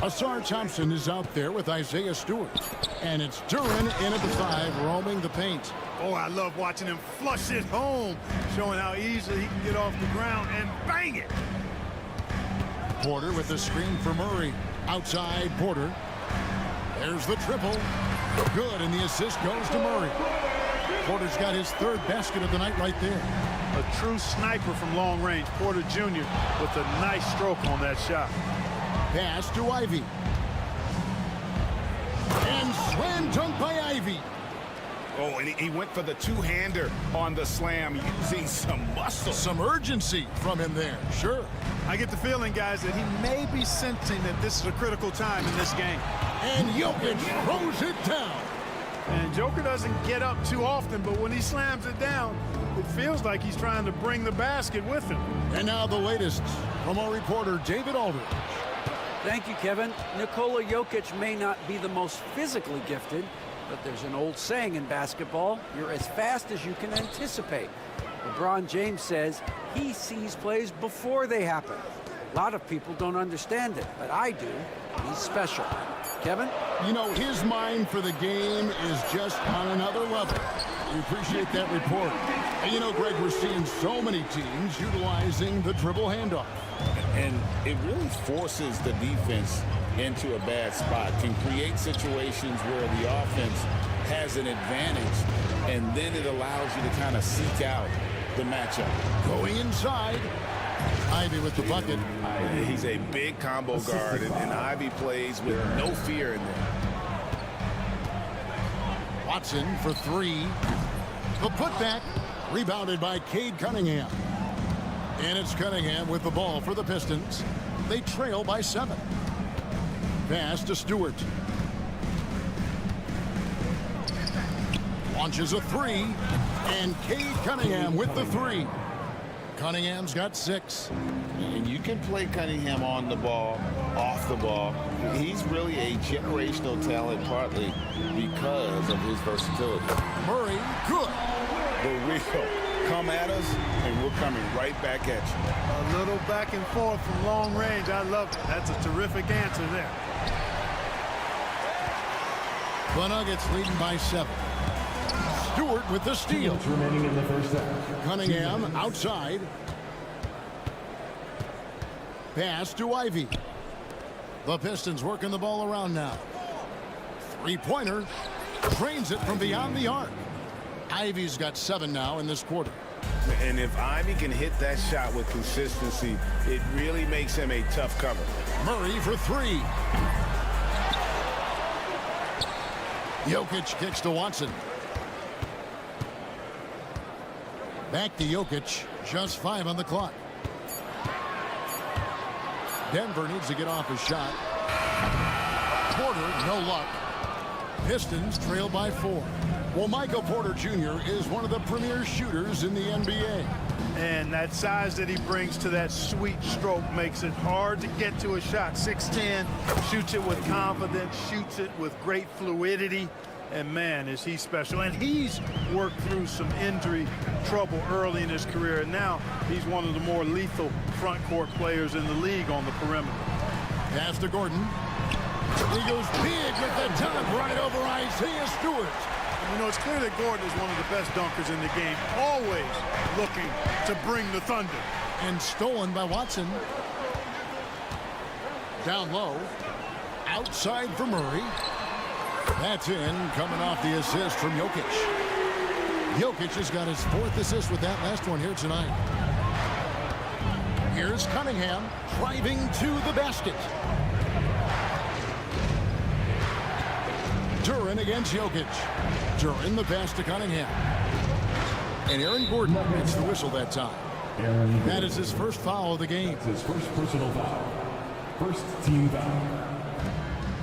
Asar Thompson is out there with Isaiah Stewart. And it's Duran in at the 5, roaming the paint. Oh, I love watching him flush it home, showing how easily he can get off the ground and bang it. Porter with the screen for Murray. Outside Porter. There's the triple. Good, and the assist goes to Murray. Porter's got his 3rd basket of the night right there. A true sniper from long range, Porter Jr. with a nice stroke on that shot. Pass to Ivy. And slam dunk by Ivy. Oh, and he went for the two-hander on the slam, using some muscle. Some urgency from him there, sure. I get the feeling, guys, that he may be sensing that this is a critical time in this game. And Jokic throws it down. And Joker doesn't get up too often, but when he slams it down, it feels like he's trying to bring the basket with him. And now the latest from our reporter, David Aldridge. Thank you, Kevin. Nikola Jokic may not be the most physically gifted, but there's an old saying in basketball, you're as fast as you can anticipate. LeBron James says he sees plays before they happen. A lot of people don't understand it, but I do. He's special. Kevin? You know, his mind for the game is just on another level. We appreciate that report. And you know, Greg, we're seeing so many teams utilizing the dribble handoff. And it really forces the defense into a bad spot, can create situations where the offense has an advantage, and then it allows you to kind of seek out the matchup. Going inside, Ivy with the bucket. He's a big combo guard, and Ivy plays with no fear in there. Watson for 3. The putback, rebounded by Cade Cunningham. And it's Cunningham with the ball for the Pistons. They trail by 7. Pass to Stewart. Launches a 3. And Cade Cunningham with the 3. Cunningham's got 6. And you can play Cunningham on the ball, off the ball. He's really a generational talent, partly because of his versatility. Murray, good. The real come at us, and we're coming right back at you. A little back and forth from long range. I love it. That's a terrific answer there. The Nuggets leading by 7. Stewart with the steal. Remaining in the first half. Cunningham outside. Pass to Ivy. The Pistons working the ball around now. 3-pointer. Drains it from beyond the arc. Ivy's got 7 now in this quarter. And if Ivy can hit that shot with consistency, it really makes him a tough cover. Murray for 3. Jokic kicks to Watson. Back to Jokic. Just 5 on the clock. Denver needs to get off his shot. Porter, no luck. Pistons trail by 4. Well, Michael Porter Jr. is one of the premier shooters in the NBA. And that size that he brings to that sweet stroke makes it hard to get to a shot. 6'10", shoots it with confidence, shoots it with great fluidity. And man, is he special. And he's worked through some injury trouble early in his career. And now he's one of the more lethal front court players in the league on the perimeter. Pass to Gordon. He goes big with the dunk right over Isaiah Stewart. You know, it's clear that Gordon is one of the best dunkers in the game, always looking to bring the thunder. And stolen by Watson. Down low. Outside for Murray. That's in, coming off the assist from Jokic. Jokic has got his 4th assist with that last one here tonight. Here's Cunningham driving to the basket. Duren against Jokic. Duren the pass to Cunningham. And Aaron Gordon gets the whistle that time. That is his first foul of the game. His first personal foul. First team foul.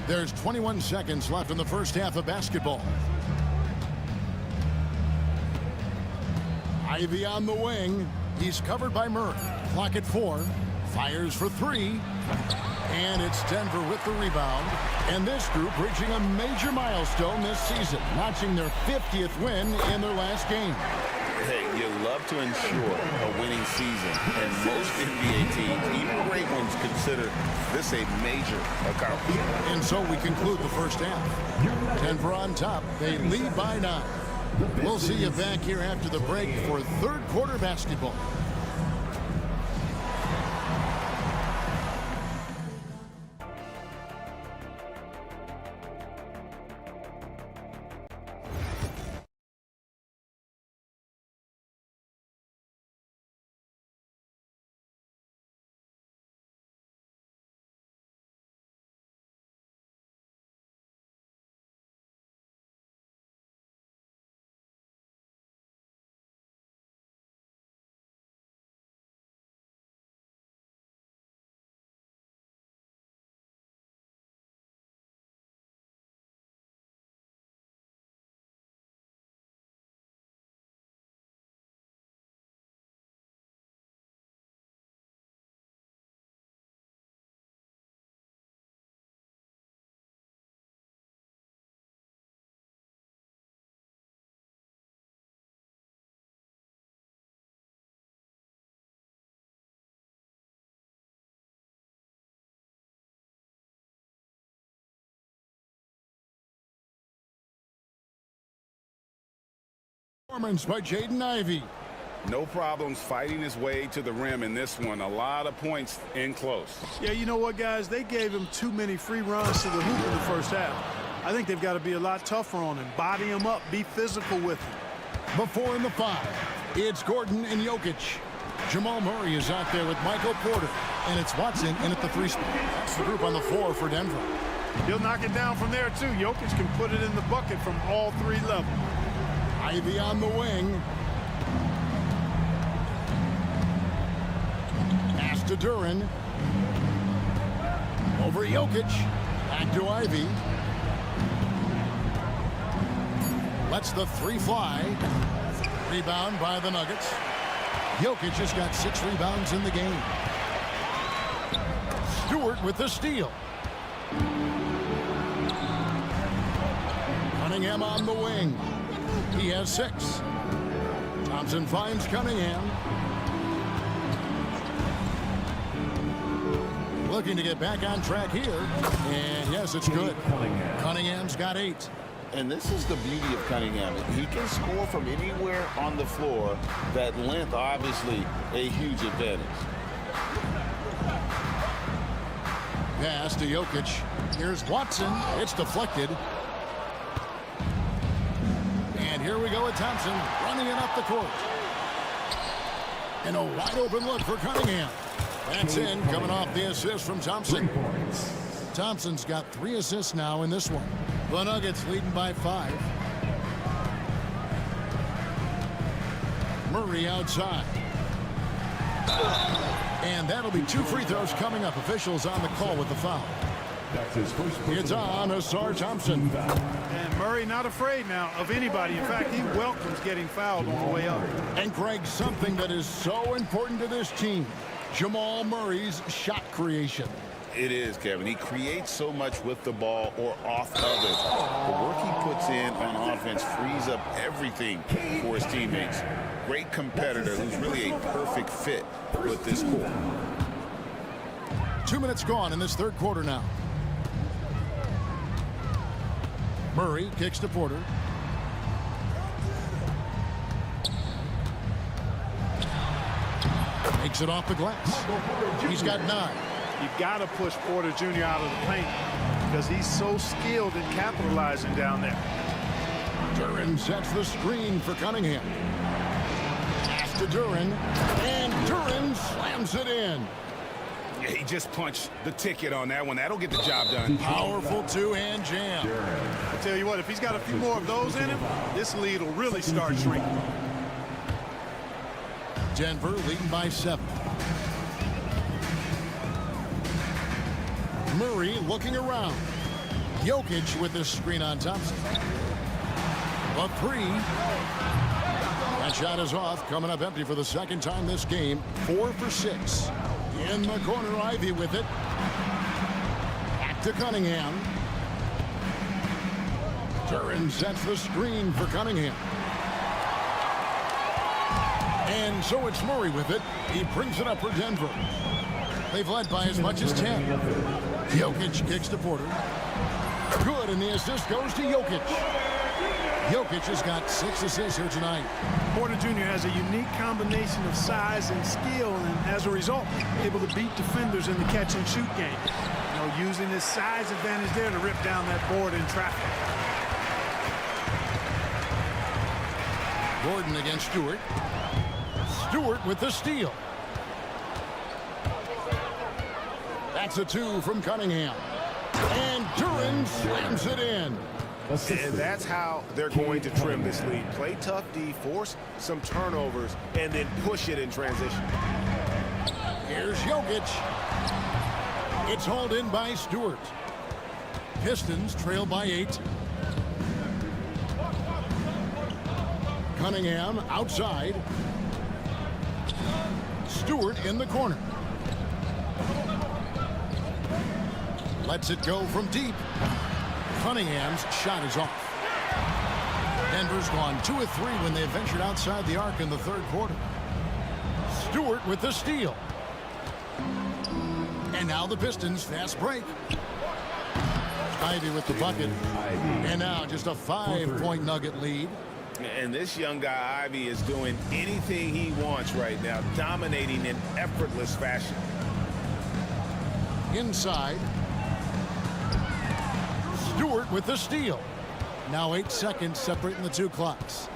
There's 21 seconds left in the first half of basketball. Ivy on the wing. He's covered by Murray. Clock at 4. Fires for 3. And it's Denver with the rebound. And this group reaching a major milestone this season, notching their 50th win in their last game. Hey, you love to ensure a winning season, and most NBA teams, even great ones, consider this a major accomplishment. And so we conclude the first half. Denver on top. They lead by 9. We'll see you back here after the break for third quarter basketball. Performance by Jaden Ivey. No problems fighting his way to the rim in this one. A lot of points in close. Yeah, you know what, guys? They gave him too many free runs to the hoop in the first half. I think they've got to be a lot tougher on him. Body him up. Be physical with him. Before in the 5, it's Gordon and Jokic. Jamal Murray is out there with Michael Porter. And it's Watson in at the 3 spot. That's the group on the floor for Denver. He'll knock it down from there, too. Jokic can put it in the bucket from all 3 levels. Ivy on the wing. Pass to Duren. Over Jokic. Back to Ivy. Lets the 3 fly. Rebound by the Nuggets. Jokic has got 6 rebounds in the game. Stewart with the steal. Cunningham on the wing. He has 6. Thompson finds Cunningham. Looking to get back on track here. And yes, it's good. Cunningham's got 8. And this is the beauty of Cunningham. He can score from anywhere on the floor. That length, obviously, a huge advantage. Pass to Jokic. Here's Watson. It's deflected. And here we go with Thompson running it up the court. And a wide open look for Cunningham. That's in, coming off the assist from Thompson. Thompson's got 3 assists now in this one. The Nuggets leading by 5. Murray outside. And that'll be 2 free throws coming up. Officials on the call with the foul. It's on Asar Thompson. And Murray not afraid now of anybody. In fact, he welcomes getting fouled on the way up. And Greg, something that is so important to this team, Jamal Murray's shot creation. It is, Kevin. He creates so much with the ball or off of it. The work he puts in on offense frees up everything for his teammates. Great competitor who's really a perfect fit with this core. 2 minutes gone in this third quarter now. Murray kicks to Porter. Makes it off the glass. He's got 9. You've got to push Porter Jr. out of the paint because he's so skilled in capitalizing down there. Duran sets the screen for Cunningham. Pass to Duran, and Duran slams it in. Yeah, he just punched the ticket on that one. That'll get the job done. Powerful two-hand jam. I tell you what, if he's got a few more of those in him, this lead will really start shrinking. Denver leading by 7. Murray looking around. Jokic with the screen on Thompson. A 3. That shot is off, coming up empty for the second time this game. 4 for 6. In the corner, Ivy with it. Back to Cunningham. Duran sets the screen for Cunningham. And so it's Murray with it. He brings it up for Denver. They've led by as much as 10. Jokic kicks to Porter. Good, and the assist goes to Jokic. Jokic has got 6 assists here tonight. Porter Jr. has a unique combination of size and skill, and as a result, able to beat defenders in the catch-and-shoot game. You know, using his size advantage there to rip down that board in traffic. Gordon against Stewart. Stewart with the steal. That's a 2 from Cunningham. And Duran slams it in. And that's how they're going to trim this lead. Play tough D, force some turnovers, and then push it in transition. Here's Jokic. It's hauled in by Stewart. Pistons trail by 8. Cunningham outside. Stewart in the corner. Lets it go from deep. Cunningham's shot is off. Denver's gone 2 of 3 when they ventured outside the arc in the third quarter. Stewart with the steal. And now the Pistons fast break. Ivy with the bucket. And now just a 5-point Nugget lead. And this young guy, Ivy, is doing anything he wants right now, dominating in effortless fashion. Inside. Stewart with the steal. Now 8 seconds separating the 2 clocks.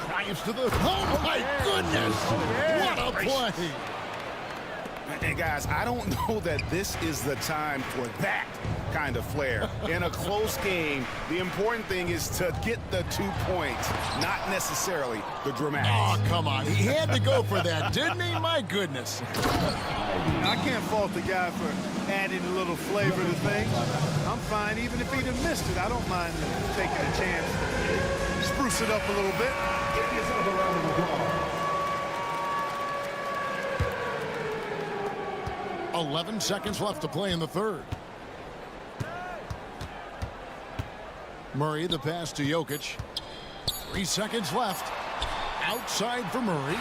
Drives to the... Oh, my goodness! What a play! And, guys, I don't know that this is the time for that kind of flair. In a close game, the important thing is to get the 2 points, not necessarily the dramatics. Oh, come on. He had to go for that, didn't he? My goodness. I can't fault the guy for adding a little flavor to things. I'm fine. Even if he'd have missed it, I don't mind taking a chance to spruce it up a little bit. 11 seconds left to play in the third. Murray, the pass to Jokic. 3 seconds left. Outside for Murray.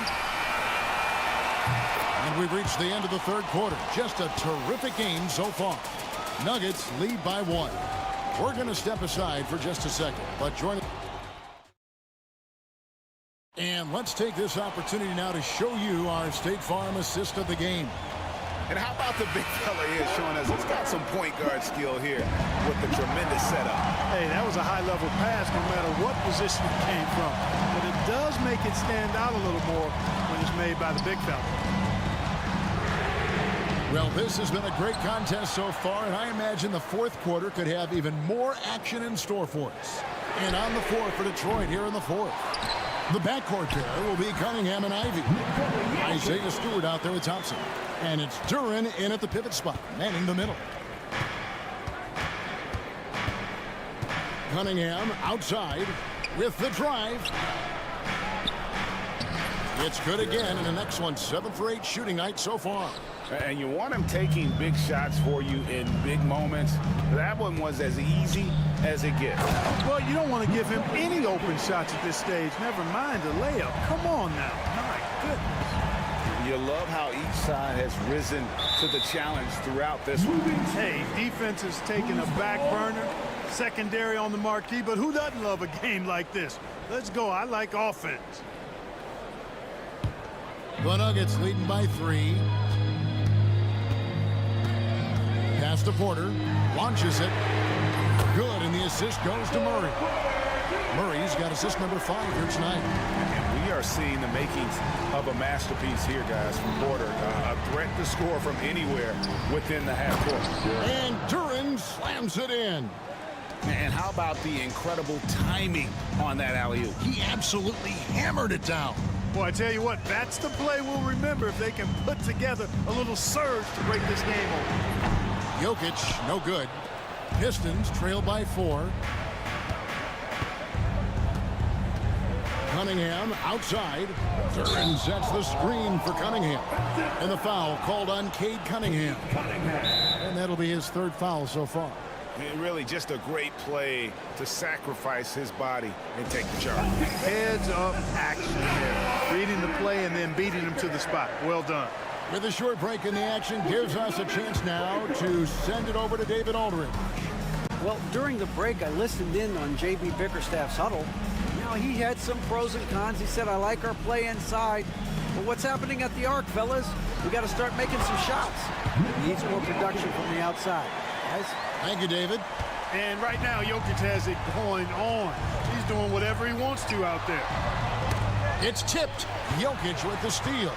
And we've reached the end of the third quarter. Just a terrific game so far. Nuggets lead by 1. We're going to step aside for just a second, but join. And let's take this opportunity now to show you our State Farm assist of the game. And how about the big fella here showing us he's got some point guard skill here with the tremendous setup. Hey, that was a high-level pass no matter what position it came from. But it does make it stand out a little more when it's made by the big fella. Well, this has been a great contest so far, and I imagine the fourth quarter could have even more action in store for us. And on the floor for Detroit here in the fourth. The backcourt pair will be Cunningham and Ivy. Isaiah Stewart out there with Thompson. And it's Duran in at the pivot spot, manning the middle. Cunningham outside with the drive. It's good again, and the next one 7 for 8 shooting night so far. And you want him taking big shots for you in big moments. That one was as easy as it gets. Well, you don't want to give him any open shots at this stage. Never mind a layup. Come on now. My goodness. You love how each side has risen to the challenge throughout this one. Hey, defense is taking a back burner. Secondary on the marquee, but who doesn't love a game like this? Let's go. I like offense. The Nuggets leading by 3. Pass to Porter. Launches it. Good, and the assist goes to Murray. Murray's got assist number 5 here tonight. And we are seeing the makings of a masterpiece here, guys, from Porter. A threat to score from anywhere within the half court. And Duran slams it in. And how about the incredible timing on that alley-oop? He absolutely hammered it down. Boy, I tell you what, that's the play we'll remember if they can put together a little surge to break this game open. Jokic, no good. Pistons trail by 4. Cunningham outside. Duran sets the screen for Cunningham. And the foul called on Cade Cunningham. And that'll be his 3rd foul so far. Really just a great play to sacrifice his body and take the charge. Heads up action there. Reading the play and then beating him to the spot. Well done. With a short break in the action, gives us a chance now to send it over to David Aldridge. Well, during the break, I listened in on J.B. Bickerstaff's huddle. You know, he had some pros and cons. He said, I like our play inside. But what's happening at the arc, fellas? We got to start making some shots. He needs more production from the outside. Guys? Thank you, David. And right now, Jokic has it going on. He's doing whatever he wants to out there. It's tipped. Jokic with the steal.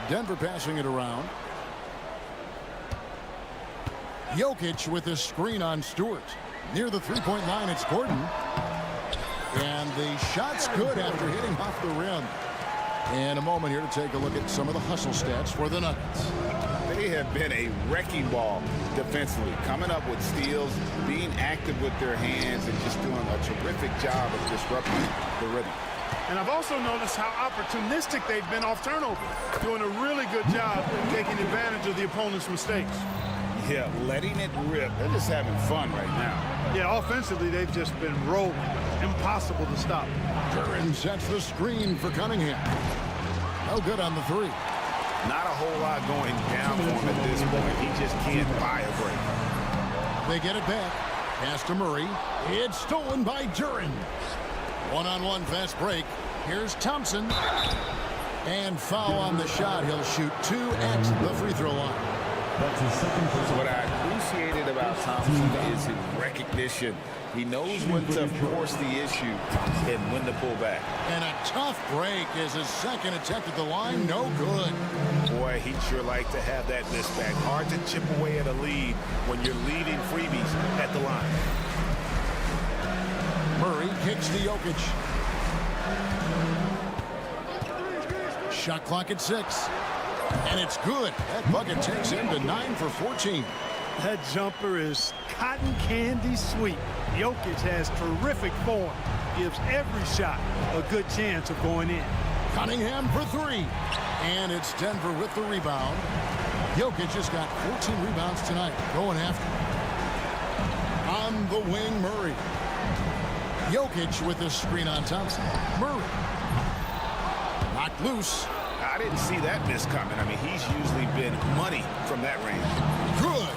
Denver passing it around. Jokic with the screen on Stewart. Near the three-point line, it's Gordon. And the shot's good after hitting off the rim. In a moment here to take a look at some of the hustle stats for the Nuggets. They have been a wrecking ball defensively, coming up with steals, being active with their hands, and just doing a terrific job of disrupting the rhythm. And I've also noticed how opportunistic they've been off turnover, doing a really good job taking advantage of the opponent's mistakes. Yeah, letting it rip. They're just having fun right now. Yeah, offensively, they've just been rolling. Impossible to stop. Duran sets the screen for Cunningham. No good on the 3. Not a whole lot going down for him at this point. He just can't buy a break. They get it back. Pass to Murray. It's stolen by Duran. One-on-one fast break. Here's Thompson. And foul on the shot. He'll shoot 2 at the free throw line. What I appreciated about Thompson is his recognition. He knows when to force the issue and when to pull back. And a tough break is his second attempt at the line. No good. Boy, he'd sure like to have that miss back. Hard to chip away at a lead when you're leaving freebies at the line. Murray kicks to Jokic. Shot clock at 6. And it's good. That bucket takes him to 9 for 14. That jumper is cotton candy sweet. Jokic has terrific form. Gives every shot a good chance of going in. Cunningham for 3. And it's Denver with the rebound. Jokic just got 14 rebounds tonight. Going after. On the wing, Murray. Jokic with the screen on Thompson. Murray. Knocked loose. I didn't see that miss coming. I mean, he's usually been money from that range. Good.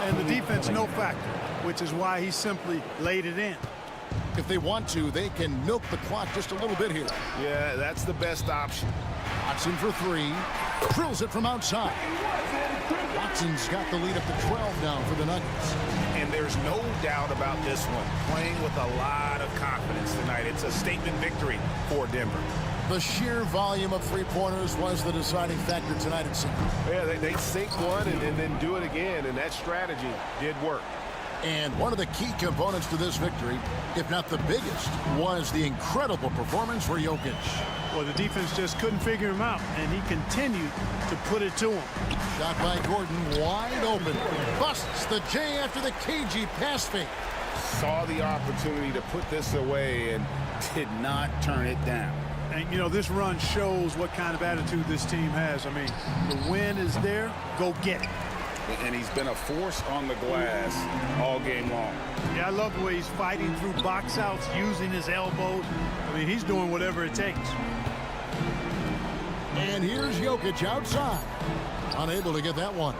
And the defense no factor, which is why he simply laid it in. If they want to, they can milk the clock just a little bit here. Yeah, that's the best option. Watson for 3. Drills it from outside. Watson's got the lead up to 12 now for the Nuggets. And there's no doubt about this one. Playing with a lot of confidence tonight. It's a statement victory for Denver. The sheer volume of three-pointers was the deciding factor tonight, it seemed. Yeah, they sink one and then do it again, and that strategy did work. And one of the key components to this victory, if not the biggest, was the incredible performance for Jokic. Well, the defense just couldn't figure him out, and he continued to put it to him. Shot by Gordon, wide open. Busts the J after the KG pass fake. Saw the opportunity to put this away and did not turn it down. And, you know, this run shows what kind of attitude this team has. I mean, the win is there, go get it. And he's been a force on the glass all game long. Yeah, I love the way he's fighting through box outs, using his elbows. I mean, he's doing whatever it takes. And here's Jokic outside. Unable to get that one.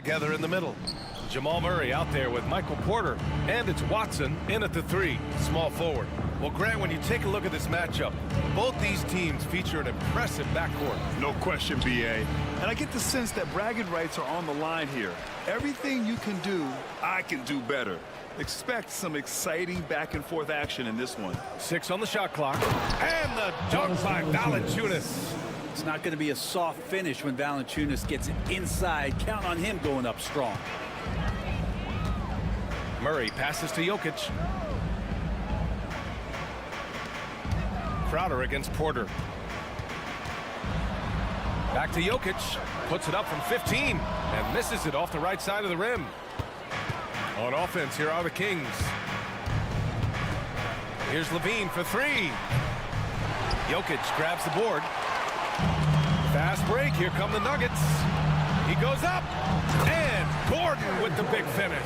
Together in the middle. Jamal Murray out there with Michael Porter. And it's Watson in at the 3, small forward. Well, Grant, when you take a look at this matchup, both these teams feature an impressive backcourt. No question, BA. And I get the sense that bragging rights are on the line here. Everything you can do, I can do better. Expect some exciting back-and-forth action in this one. 6 on the shot clock. And the dunk by Valanciunas. It's not going to be a soft finish when Valanciunas gets it inside. Count on him going up strong. Murray passes to Jokic. Crowder against Porter. Back to Jokic. Puts it up from 15 and misses it off the right side of the rim. On offense, here are the Kings. Here's Levine for 3. Jokic grabs the board. Fast break. Here come the Nuggets. He goes up. And Gordon with the big finish.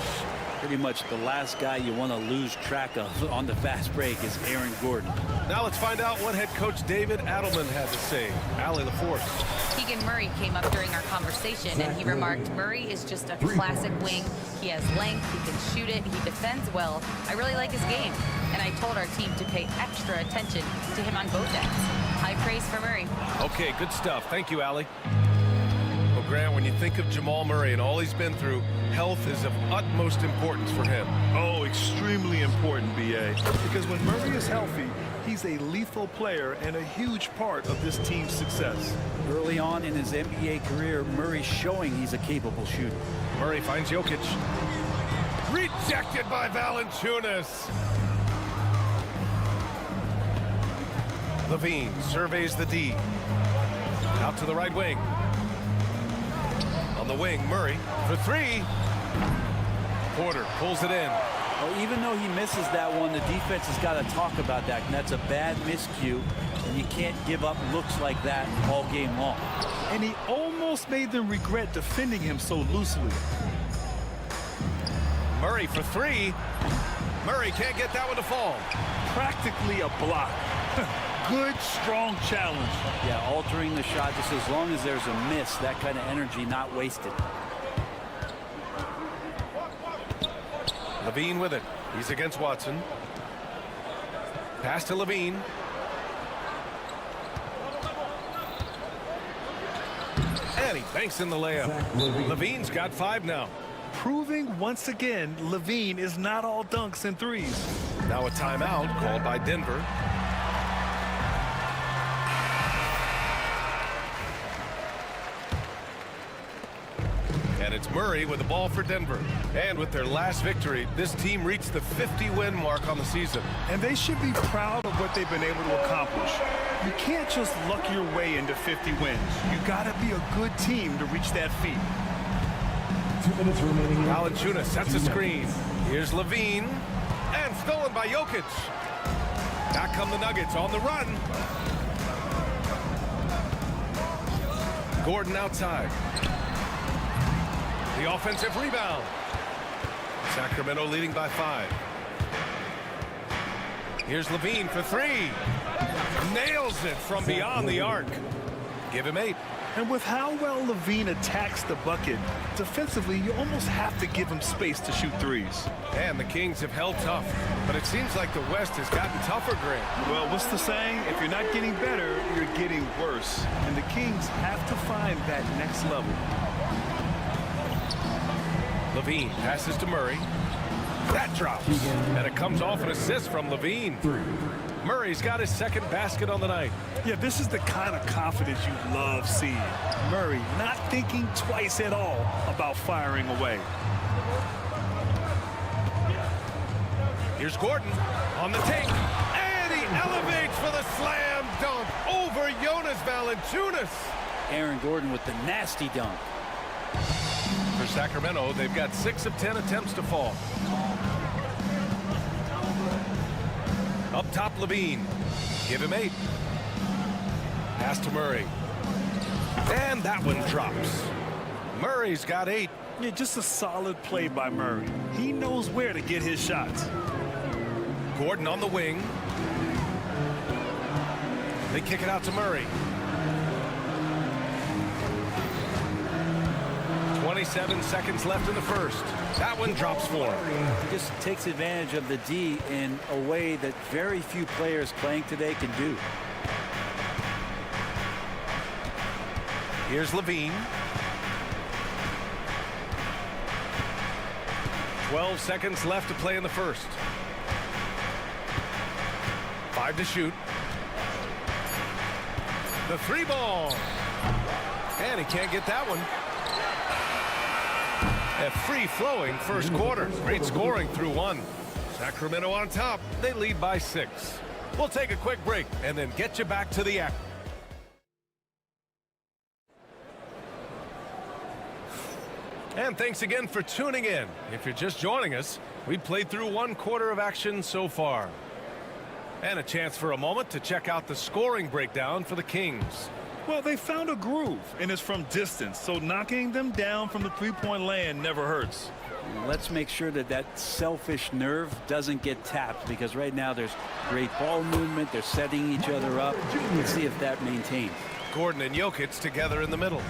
Pretty much the last guy you want to lose track of on the fast break is Aaron Gordon. Now let's find out what head coach David Adelman had to say. Allie LaForce. Keegan Murray came up during our conversation, and he remarked, Murray is just a classic wing. He has length, he can shoot it, he defends well. I really like his game, and I told our team to pay extra attention to him on both ends. High praise for Murray. Okay, good stuff. Thank you, Allie. Well, Grant, when you think of Jamal Murray and all he's been through, health is of utmost importance for him. Oh, extremely important, BA. Because when Murray is healthy, he's a lethal player and a huge part of this team's success. Early on in his NBA career, Murray's showing he's a capable shooter. Murray finds Jokic. Rejected by Valanciunas. Levine surveys the D. Out to the right wing. On the wing, Murray for 3. Porter pulls it in. Well, even though he misses that one, the defense has got to talk about that. And that's a bad miscue. And you can't give up looks like that all game long. And he almost made them regret defending him so loosely. Murray for 3. Murray can't get that one to fall. Practically a block. Good, strong challenge. Yeah, altering the shot just as long as there's a miss, that kind of energy not wasted. Levine with it. He's against Watson. Pass to Levine. And he banks in the layup. Levine's got 5 now. Proving once again, Levine is not all dunks and threes. Now a timeout called by Denver. And it's Murray with the ball for Denver. And with their last victory, this team reached the 50-win mark on the season. And they should be proud of what they've been able to accomplish. You can't just luck your way into 50 wins. You gotta be a good team to reach that feat. 2 minutes remaining. Valanciunas sets a screen. Here's Levine. And stolen by Jokic. Back come the Nuggets on the run. Gordon outside. The offensive rebound. Sacramento leading by 5. Here's Levine for 3. Nails it from beyond the arc. Give him 8. And with how well Levine attacks the bucket, defensively, you almost have to give him space to shoot threes. And the Kings have held tough, but it seems like the West has gotten tougher, Grant. Well, what's the saying? If you're not getting better, you're getting worse. And the Kings have to find that next level. Levine passes to Murray. That drops. And it comes off an assist from Levine. Murray's got his second basket on the night. Yeah, this is the kind of confidence you love seeing. Murray not thinking twice at all about firing away. Here's Gordon on the take. And he elevates for the slam dunk over Jonas Valanciunas. Aaron Gordon with the nasty dunk. For Sacramento, they've got 6 of 10 attempts to fall. Up top, Levine. Give him 8. Pass to Murray. And that one drops. Murray's got 8. Yeah, just a solid play by Murray. He knows where to get his shots. Gordon on the wing. They kick it out to Murray. 20 27 seconds left in the first. That one drops for him. He just takes advantage of the D in a way that very few players playing today can do. Here's Levine. 12 seconds left to play in the first. 5 to shoot. The three ball. And he can't get that one. A free-flowing first quarter. Great scoring through one. Sacramento on top. They lead by 6. We'll take a quick break and then get you back to the action. And thanks again for tuning in. If you're just joining us, we played through one quarter of action so far. And a chance for a moment to check out the scoring breakdown for the Kings. Well, they found a groove, and it's from distance, so knocking them down from the three-point land never hurts. Let's make sure that that selfish nerve doesn't get tapped, because right now there's great ball movement. They're setting each other up. Let's see if that maintains. Gordon and Jokic together in the middle.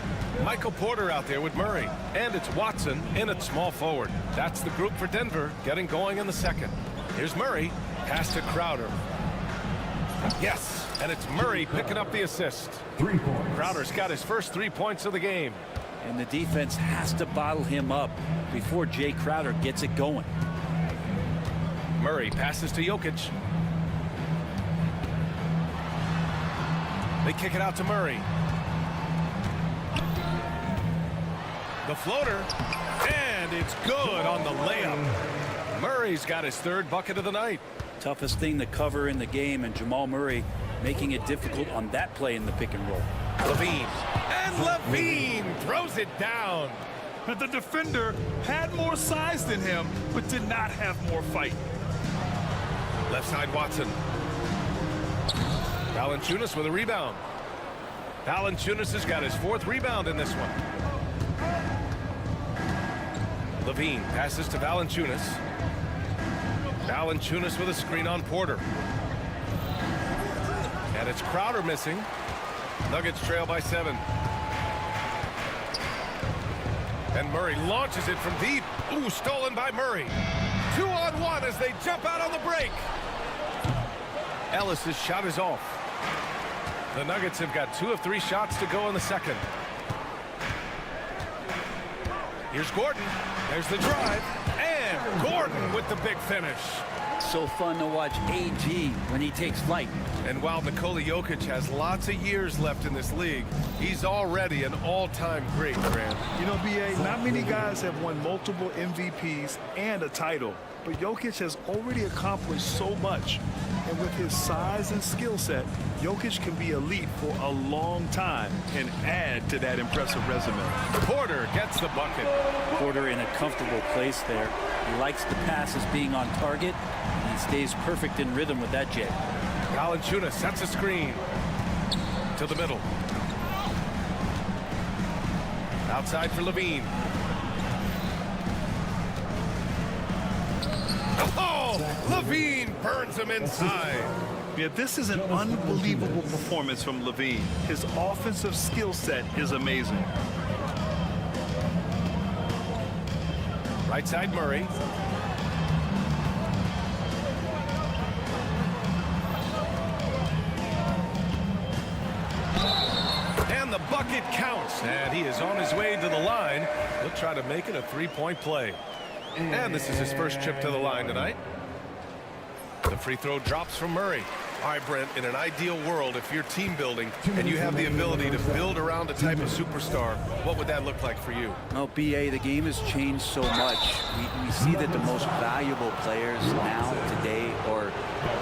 Michael Porter out there with Murray. And it's Watson in at small forward. That's the group for Denver getting going in the second. Here's Murray. Pass to Crowder. Yes, and it's Murray picking up the assist. 3 points. Crowder's got his first 3 points of the game. And the defense has to bottle him up before Jay Crowder gets it going. Murray passes to Jokic. They kick it out to Murray. The floater, and it's good on the layup. Murray's got his 3rd bucket of the night. Toughest thing to cover in the game, and Jamal Murray making it difficult on that play in the pick and roll. Levine, and Levine throws it down. But the defender had more size than him, but did not have more fight. Left side Watson. Valanciunas with a rebound. Valanciunas has got his 4th rebound in this one. Levine passes to Valanciunas. Valanciunas with a screen on Porter. And it's Crowder missing. Nuggets trail by 7. And Murray launches it from deep. Ooh, stolen by Murray. 2-on-1 as they jump out on the break. Ellis's shot is off. The Nuggets have got 2 of 3 shots to go in the second. Here's Gordon. There's the drive. And Gordon with the big finish. So fun to watch AG when he takes flight. And while Nikola Jokic has lots of years left in this league, he's already an all-time great, Grant. You know, BA, not many guys have won multiple MVPs and a title, but Jokic has already accomplished so much. And with his size and skill set, Jokic can be elite for a long time and add to that impressive resume. Porter gets the bucket. Porter in a comfortable place there. He likes the passes being on target. And he stays perfect in rhythm with that Jay. Valanciunas sets a screen to the middle. Outside for Levine. Oh, Levine burns him inside. Yeah, this is an unbelievable performance from Levine. His offensive skill set is amazing. Right side Murray. And the bucket counts. And he is on his way to the line. He'll try to make it a 3-point play. And this is his first trip to the line tonight. The free throw drops from Murray. All right, Brent, in an ideal world, if you're team building and you have the ability to build around a type of superstar, what would that look like for you? Well, BA, the game has changed so much. We see that the most valuable players now, today, are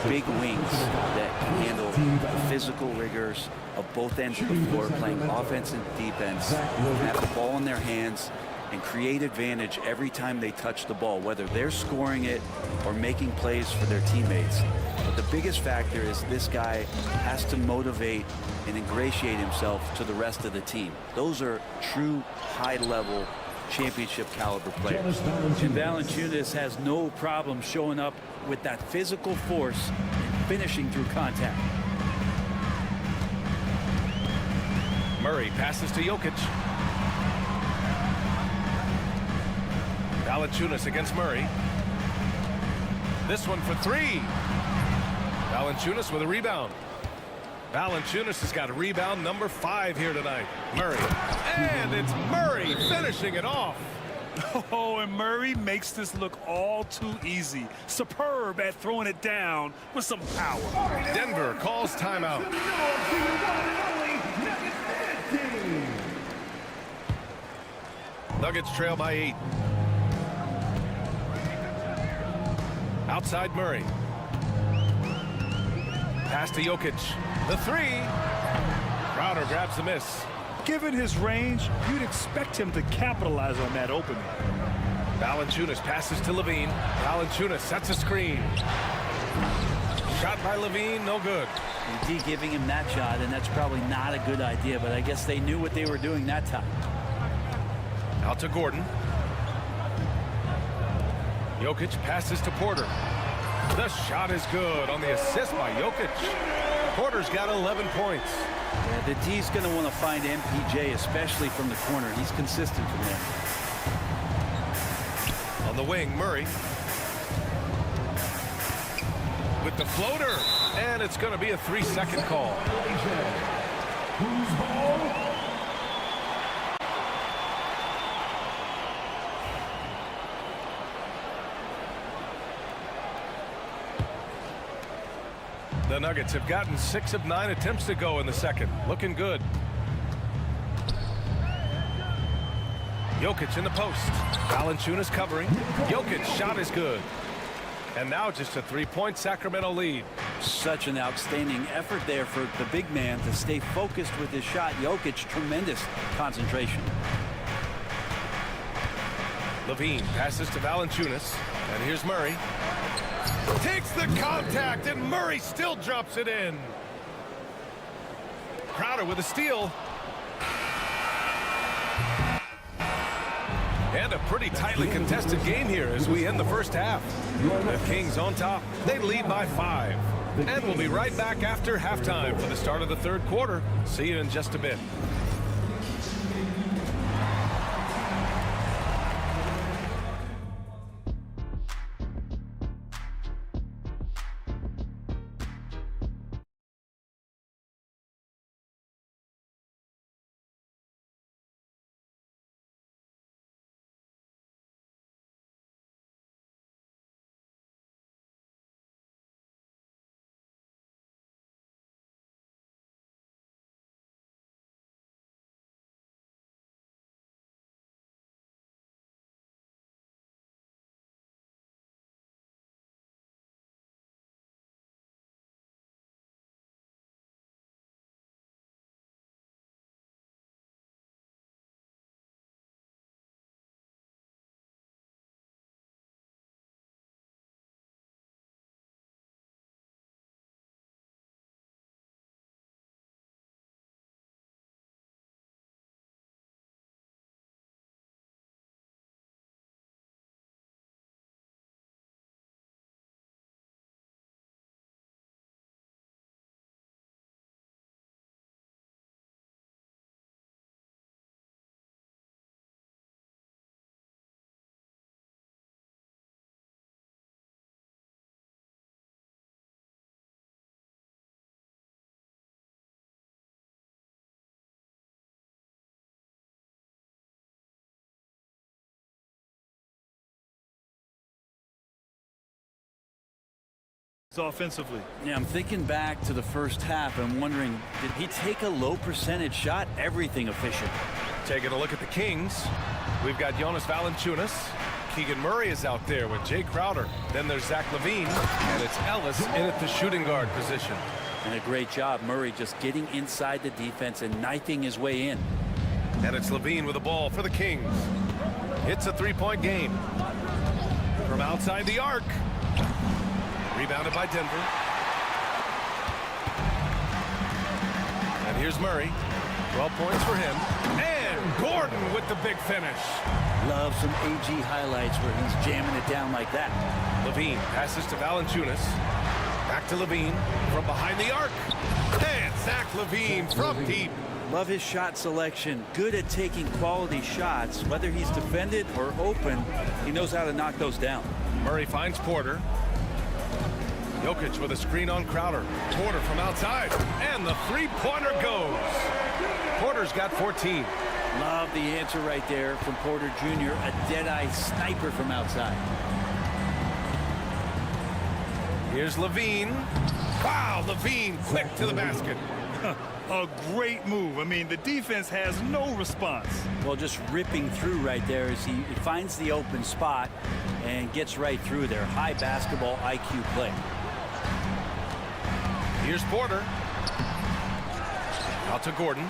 big wings that handle the physical rigors of both ends of the floor, playing offense and defense, have the ball in their hands, and create advantage every time they touch the ball, whether they're scoring it or making plays for their teammates. But the biggest factor is this guy has to motivate and ingratiate himself to the rest of the team. Those are true high-level championship caliber players. And Valanciunas has no problem showing up with that physical force and finishing through contact. Murray passes to Jokic. Valanciunas against Murray. This one for three. Valanciunas with a rebound. Valanciunas has got a rebound number 5 here tonight. Murray. And it's Murray finishing it off. Oh, and Murray makes this look all too easy. Superb at throwing it down with some power. Denver calls timeout. Nuggets trail by 8. Outside Murray. Pass to Jokic. The 3. Crowder grabs the miss. Given his range, you'd expect him to capitalize on that opening. Valanciunas passes to Levine. Valanciunas sets a screen. Shot by Levine, no good. D giving him that shot, and that's probably not a good idea, but I guess they knew what they were doing that time. Out to Gordon. Jokic passes to Porter. The shot is good on the assist by Jokic. Porter's got 11 points. Yeah, the D's going to want to find MPJ, especially from the corner. He's consistent from there. On the wing, Murray. With the floater. And it's going to be a 3-second call. The Nuggets have gotten 6 of 9 attempts to go in the second. Looking good. Jokic in the post. Valanciunas covering. Jokic shot is good. And now just a 3-point Sacramento lead. Such an outstanding effort there for the big man to stay focused with his shot. Jokic, tremendous concentration. Levine passes to Valanciunas. And here's Murray. Takes the contact, and Murray still drops it in. Crowder with a steal. And a pretty tightly contested game here as we end the first half. The Kings on top. They lead by 5. And we'll be right back after halftime for the start of the third quarter. See you in just a bit. Offensively. Yeah, I'm thinking back to the first half and wondering, did he take a low percentage shot? Everything efficient. Taking a look at the Kings. We've got Jonas Valanciunas. Keegan Murray is out there with Jay Crowder. Then there's Zach LaVine, and it's Ellis in at the shooting guard position. And a great job, Murray just getting inside the defense and knifing his way in. And it's LaVine with the ball for the Kings. It's a 3-point game. From outside the arc. Rebounded by Denver. And here's Murray. 12 points for him. And Gordon with the big finish. Love some AG highlights where he's jamming it down like that. LaVine passes to Valanciunas. Back to LaVine from behind the arc. And Zach LaVine from deep. Love his shot selection. Good at taking quality shots. Whether he's defended or open, he knows how to knock those down. Murray finds Porter. Jokic with a screen on Crowder. Porter from outside. And the three-pointer goes. Porter's got 14. Love the answer right there from Porter Jr., a dead-eye sniper from outside. Here's Levine. Wow, Levine quick to the basket. A great move. I mean, the defense has no response. Well, just ripping through right there as he finds the open spot and gets right through there. High basketball IQ play. Here's Porter. Out to Gordon.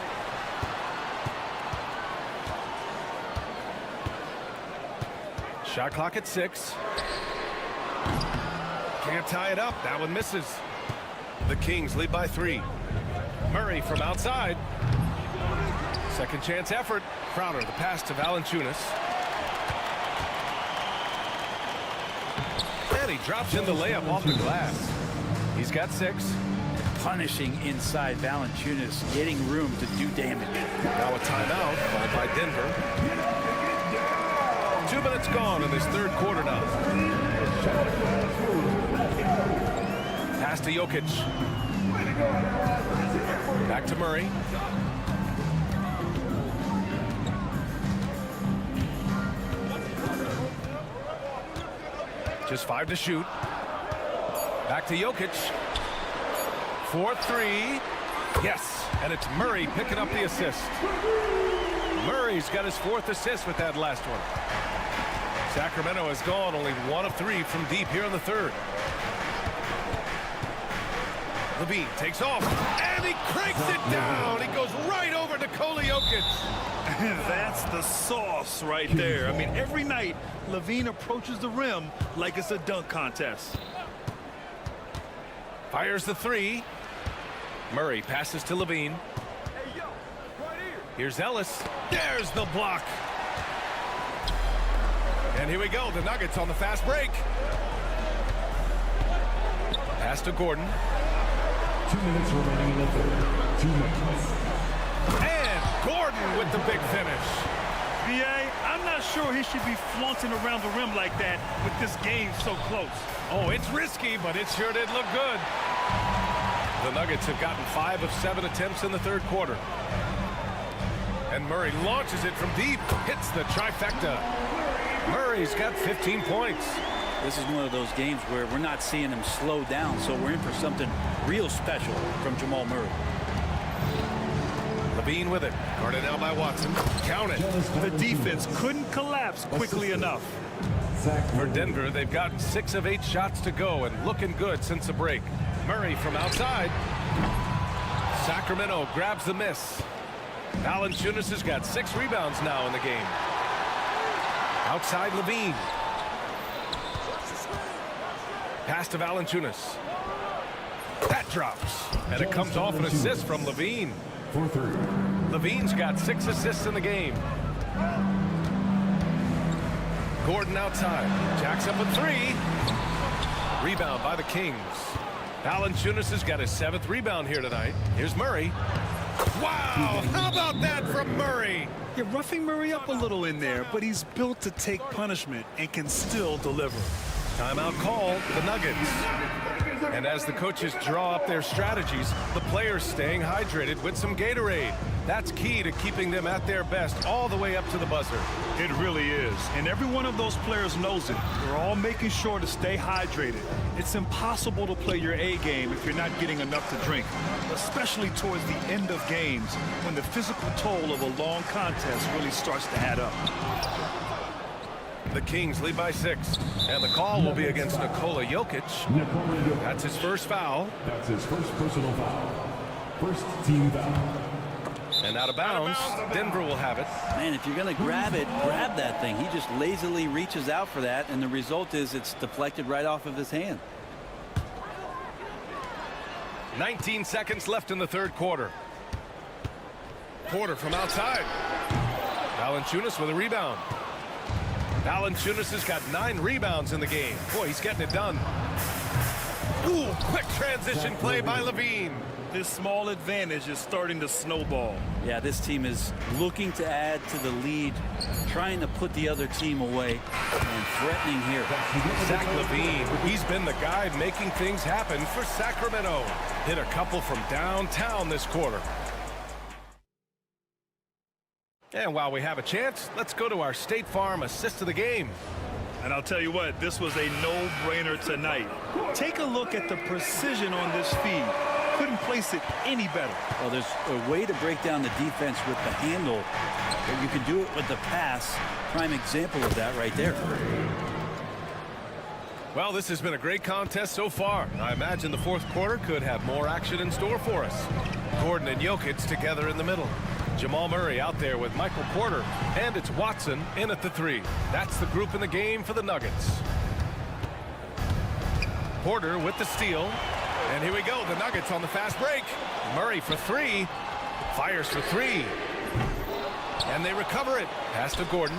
Shot clock at 6. Can't tie it up. That one misses. The Kings lead by 3. Murray from outside. Second chance effort. Crowder, the pass to Valanciunas. And he drops in the layup off the glass. He's got 6. Punishing inside Valanciunas, getting room to do damage. Now a timeout called by Denver. 2 minutes gone in this third quarter now. Pass to Jokic. Back to Murray. Just 5 to shoot. Back to Jokic. 4-3. Yes, and it's Murray picking up the assist. Murray's got his 4th assist with that last one. Sacramento has gone only 1 of 3 from deep here in the third. Levine takes off, and he cranks it down. He goes right over to Nikola Jokic. That's the sauce right there. I mean, every night, Levine approaches the rim like it's a dunk contest. Fires the 3. Murray passes to Levine. Here's Ellis. There's the block. And here we go. The Nuggets on the fast break. Pass to Gordon. 2 minutes remaining in the third. 2 minutes. And Gordon with the big finish. B.A., I'm not sure he should be flaunting around the rim like that with this game so close. Oh, it's risky, but it sure did look good. The Nuggets have gotten 5 of 7 attempts in the third quarter. And Murray launches it from deep, hits the trifecta. Murray's got 15 points. This is one of those games where we're not seeing him slow down, so we're in for something real special from Jamal Murray. Levine with it. Guarded now by Watson. Count it. The defense couldn't collapse quickly enough. For Denver, they've gotten 6 of 8 shots to go and looking good since the break. Murray from outside. Sacramento grabs the miss. Valanciunas has got 6 rebounds now in the game. Outside Levine. Pass to Valanciunas. That drops. And it comes off an assist from Levine. 4-3. Levine's got 6 assists in the game. Gordon outside. Jacks up a 3. Rebound by the Kings. Valanciunas has got his 7th rebound here tonight. Here's Murray. Wow! How about that from Murray? You're roughing Murray up a little in there, but he's built to take punishment and can still deliver. Timeout call, the Nuggets. And as the coaches draw up their strategies, the players staying hydrated with some Gatorade. That's key to keeping them at their best all the way up to the buzzer. It really is. And every one of those players knows it. They're all making sure to stay hydrated. It's impossible to play your A game if you're not getting enough to drink, especially towards the end of games when the physical toll of a long contest really starts to add up. The Kings lead by 6, and the call will be against Nikola Jokic. That's his first foul. That's his first personal foul. First team foul. And out of bounds, Denver will have it. Man, if you're going to grab it, grab that thing. He just lazily reaches out for that, and the result is it's deflected right off of his hand. 19 seconds left in the third quarter. Porter from outside. Valanciunas with a rebound. Valanciunas has got 9 rebounds in the game. Boy, he's getting it done. Ooh, quick transition play by Levine. this small advantage is starting to snowball. Yeah, this team is looking to add to the lead, trying to put the other team away, and threatening here. Zach LaVine, he's been the guy making things happen for Sacramento. Hit a couple from downtown this quarter. And while we have a chance, let's go to our State Farm assist of the game. And I'll tell you what, this was a no-brainer tonight. Take a look at the precision on this feed. Couldn't place it any better. Well, there's a way to break down the defense with the handle, but you can do it with the pass. Prime example of that right there. Well, this has been a great contest so far. I imagine the fourth quarter could have more action in store for us. Gordon and Jokic together in the middle. Jamal Murray out there with Michael Porter, and it's Watson in at the three. That's the group in the game for the Nuggets. Porter with the steal, and here we go, the Nuggets on the fast break. Murray for three, fires for three, and they recover it. Pass to Gordon,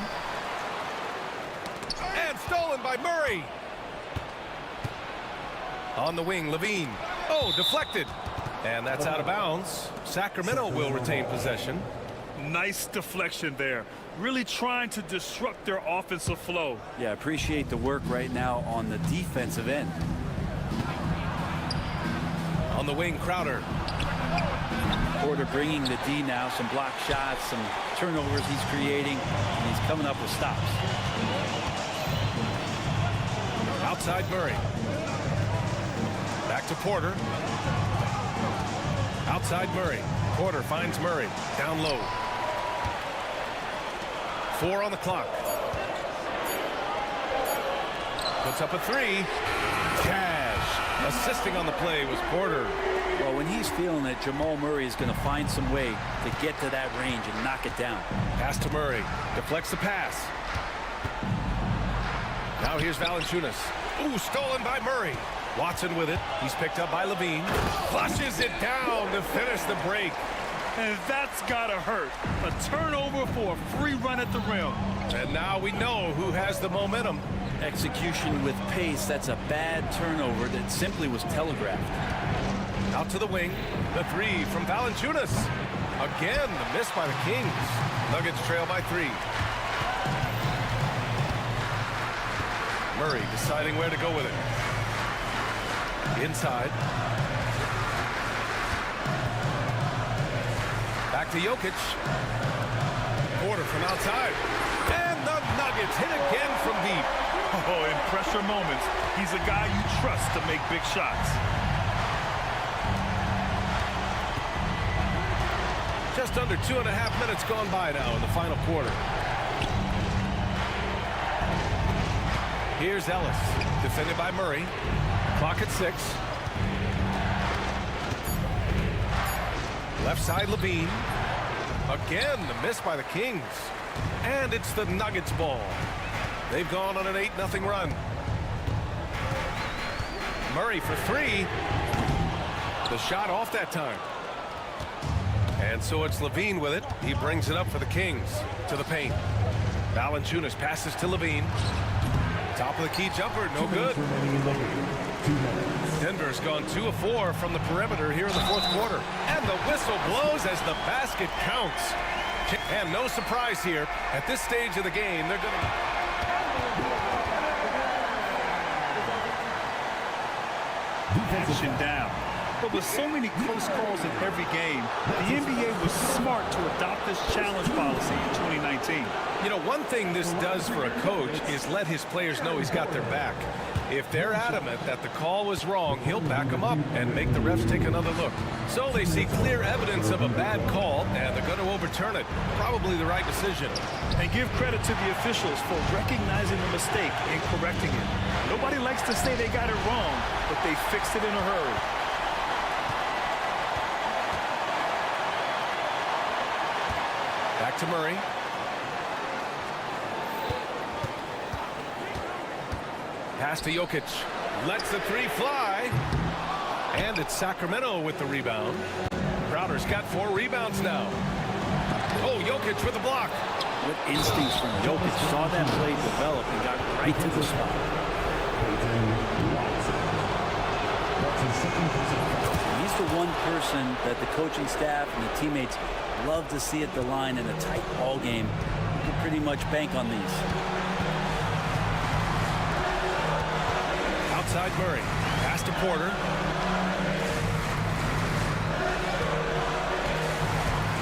and stolen by Murray. On the wing, LaVine. Oh, deflected. And that's out of bounds. Sacramento will retain possession. Nice deflection there. Really trying to disrupt their offensive flow. Yeah, appreciate the work right now on the defensive end. On the wing, Crowder. Porter bringing the D now. Some block shots, some turnovers he's creating, and he's coming up with stops. Outside Murray. Back to Porter. Outside Murray. Porter finds Murray. Down low. 4 on the clock. Puts up a three. Cash. Assisting on the play was Porter. Well, when he's feeling it, Jamal Murray is going to find some way to get to that range and knock it down. Pass to Murray. Deflects the pass. Now here's Valanciunas. Ooh, stolen by Murray. Watson with it. He's picked up by LaVine. Flushes it down to finish the break. And that's gotta hurt. A turnover for a free run at the rim. And now we know who has the momentum. Execution with pace. That's a bad turnover that simply was telegraphed. Out to the wing. The three from Valanciunas. Again, the miss by the Kings. Nuggets trail by 3. Murray deciding where to go with it. Inside. Back to Jokic. Porter from outside. And the Nuggets hit again from deep. Oh, in pressure moments, he's a guy you trust to make big shots. Just under 2.5 minutes gone by now in the final quarter. Here's Ellis, defended by Murray. Clock at 6. Left side, LaVine. Again, the miss by the Kings. And it's the Nuggets ball. They've gone on an 8-0 run. Murray for 3. The shot off that time. And so it's LaVine with it. He brings it up for the Kings to the paint. Valanciunas passes to LaVine. Top of the key jumper, no good. Denver's gone 2 of 4 from the perimeter here in the fourth quarter. And the whistle blows as the basket counts. And no surprise here. At this stage of the game, they're going to... Action down. But with so many close calls in every game, the NBA was smart to adopt this challenge policy in 2019. You know, one thing this does for a coach is let his players know he's got their back. If they're adamant that the call was wrong, he'll back them up and make the refs take another look. So they see clear evidence of a bad call, and they're going to overturn it. Probably the right decision. And give credit to the officials for recognizing the mistake and correcting it. Nobody likes to say they got it wrong, but they fixed it in a hurry. Back to Murray. Pass to Jokic. Lets the 3 fly. And it's Sacramento with the rebound. Crowder's got 4 rebounds now. Oh, Jokic with the block. What instincts from Jokic. Saw that play develop and got right to the spot. He's the one person that the coaching staff and the teammates love to see at the line in a tight ball game. You can pretty much bank on these. Outside Murray. Pass to Porter.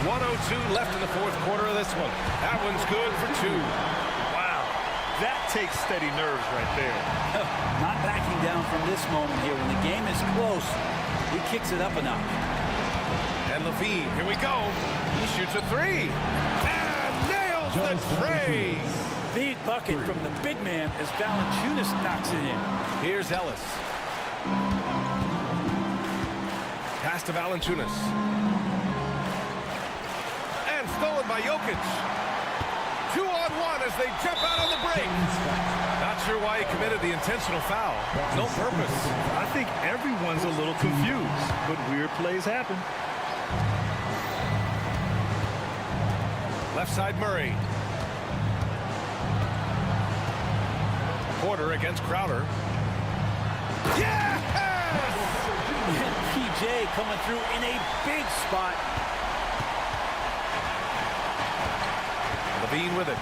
1:02 left in the fourth quarter of this one. That one's good for 2. Wow. That takes steady nerves right there. Not backing down from this moment here. When the game is close, he kicks it up a notch. And Levine, here we go. He shoots a 3. And nails the tray. Big bucket from the big man as Valanciunas knocks it in. Here's Ellis. Pass to Valanciunas. And stolen by Jokic. 2-on-1 as they jump out on the break. Not sure why he committed the intentional foul. No purpose. I think everyone's a little confused, but weird plays happen. Left side Murray. Porter against Crowder. Yes! And PJ coming through in a big spot. Levine with it.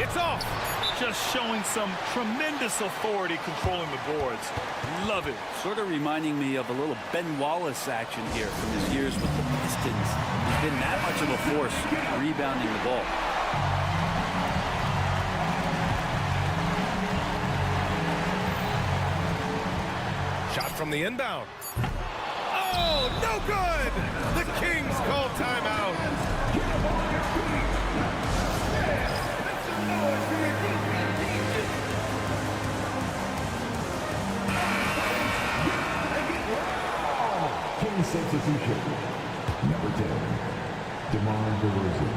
It's off. Just showing some tremendous authority controlling the boards. Love it. Sort of reminding me of a little Ben Wallace action here from his years with the Pistons. He's been that much of a force rebounding the ball. Shot from the inbound. Oh, no good! The Kings call timeout. King substitution. Number 10, DeMar DeRozan.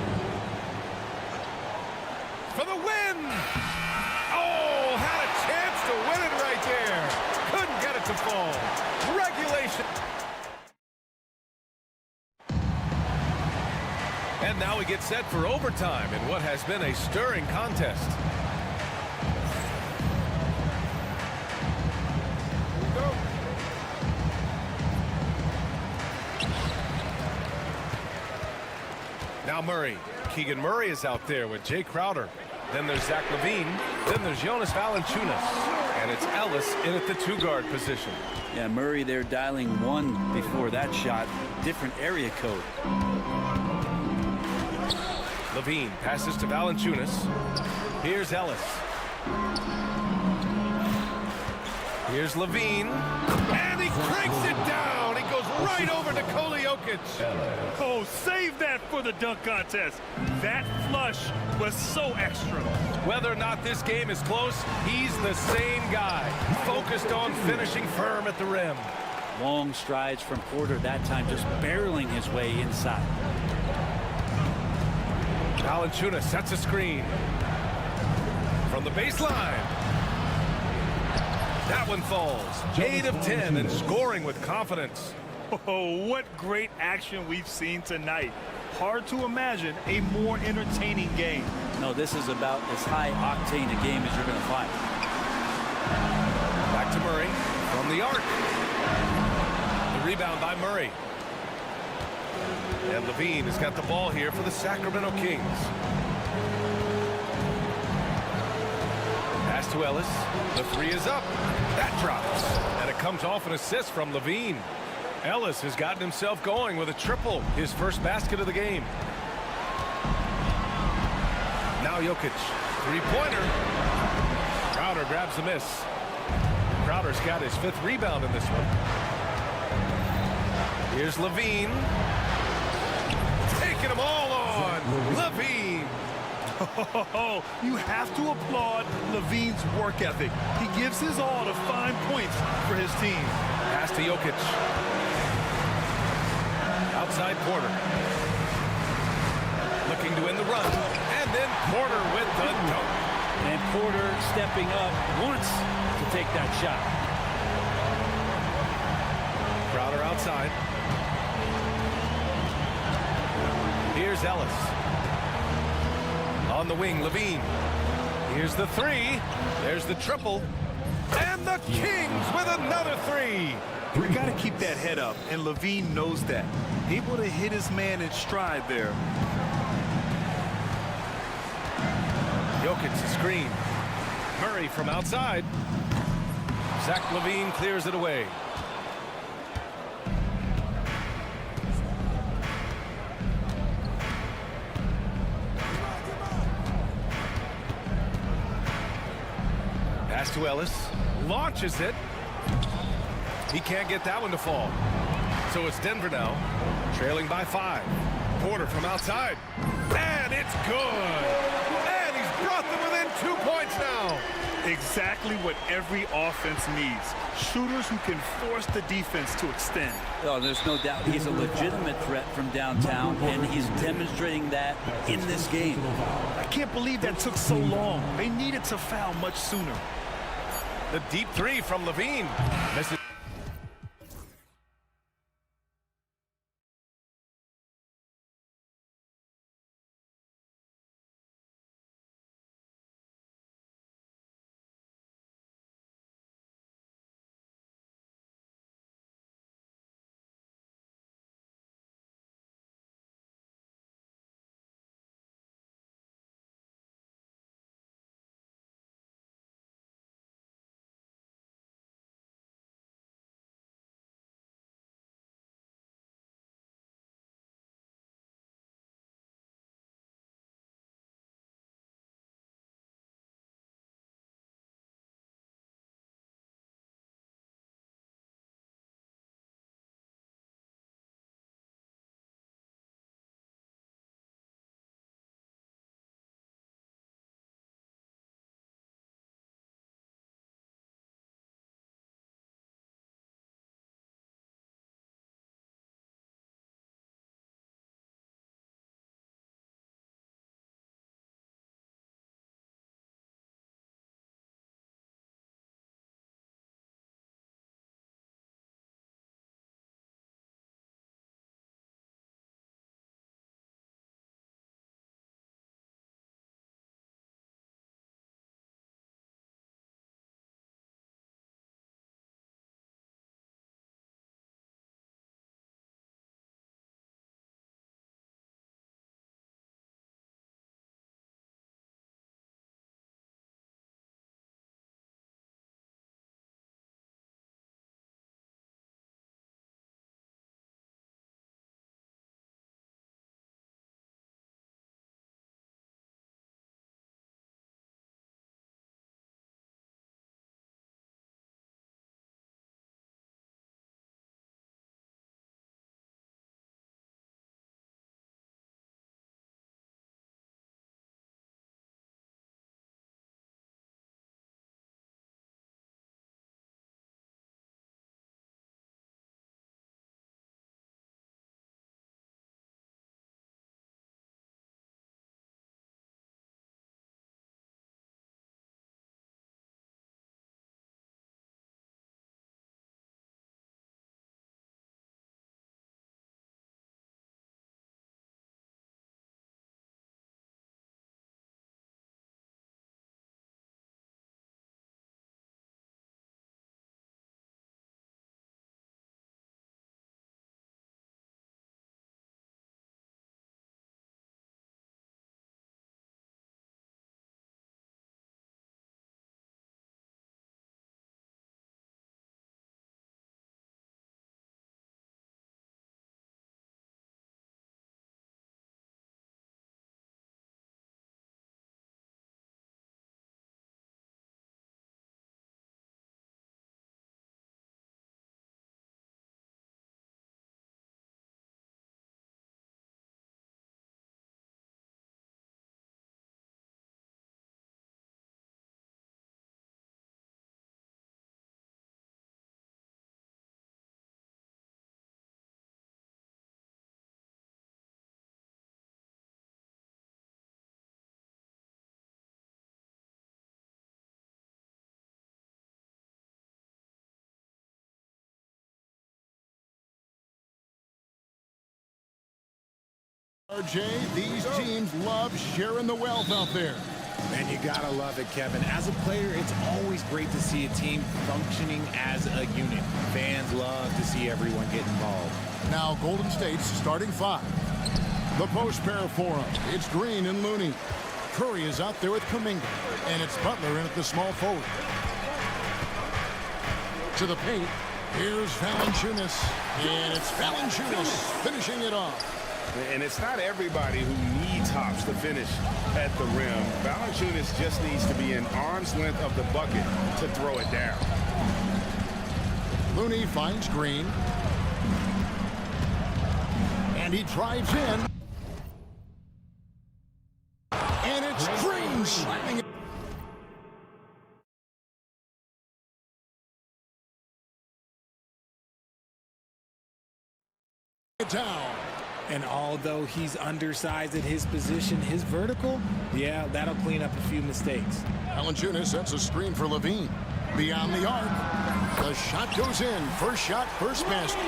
For the win! Oh, had a chance to win it right there. Couldn't get it to fall. Regulation. And now we get set for overtime in what has been a stirring contest. Now Murray. Keegan Murray is out there with Jay Crowder. Then there's Zach LaVine. Then there's Jonas Valanciunas. And it's Ellis in at the 2-guard position. Yeah, Murray there dialing 1 before that shot. Different area code. LaVine passes to Valanciunas. Here's Ellis. Here's LaVine. And he cranks it down. He goes right over to Nikola Jokic. Oh, save that for the dunk contest. That flush was so extra. Whether or not this game is close, he's the same guy. Focused on finishing firm at the rim. Long strides from Porter that time, just barreling his way inside. Valanciunas sets a screen. From the baseline. That one falls. 8 of 10 and scoring with confidence. Oh, what great action we've seen tonight. Hard to imagine a more entertaining game. No, this is about as high-octane a game as you're going to find. Back to Murray from the arc. The rebound by Murray. And LaVine has got the ball here for the Sacramento Kings. Pass to Ellis. The 3 is up. That drops. And it comes off an assist from LaVine. Ellis has gotten himself going with a triple, his first basket of the game. Now Jokic, 3-pointer. Crowder grabs the miss. Crowder's got his 5th rebound in this one. Here's LaVine. Taking them all on. LaVine. Oh, you have to applaud LaVine's work ethic. He gives his all to find points for his team. Pass to Jokic. Outside Porter. Looking to win the run. And then Porter with the dunk. And Porter stepping up once to take that shot. Crowder outside. Here's Ellis. On the wing, Levine. Here's the three. There's the triple. And the Kings with another three. You got to keep that head up, and Levine knows that. Able to hit his man in stride there. Jokic to screen. Murray from outside. Zach Levine clears it away. Pass to Ellis. Launches it. He can't get that one to fall. So it's Denver now, trailing by 5. Porter from outside. And it's good. And he's brought them within 2 points now. Exactly what every offense needs. Shooters who can force the defense to extend. Oh, there's no doubt he's a legitimate threat from downtown, and he's demonstrating that in this game. I can't believe that took so long. They needed to foul much sooner. The deep three from Levine. Misses. RJ, these teams love sharing the wealth out there. And you gotta love it, Kevin. As a player, it's always great to see a team functioning as a unit. Fans love to see everyone get involved. Now Golden State's starting five. The post pair for them. It's Green and Looney. Curry is out there with Kuminga. And it's Butler in at the small forward. To the paint. Here's Valanciunas. And it's Valanciunas finishing it off. And it's not everybody who needs hops to finish at the rim. Valanciunas just needs to be an arm's length of the bucket to throw it down. Looney finds Green. And he drives in. And it's Green slamming it. Down. And although he's undersized at his position, his vertical, yeah, that'll clean up a few mistakes. Valanciunas sets a screen for Levine. Beyond the arc. The shot goes in. First shot, first basket.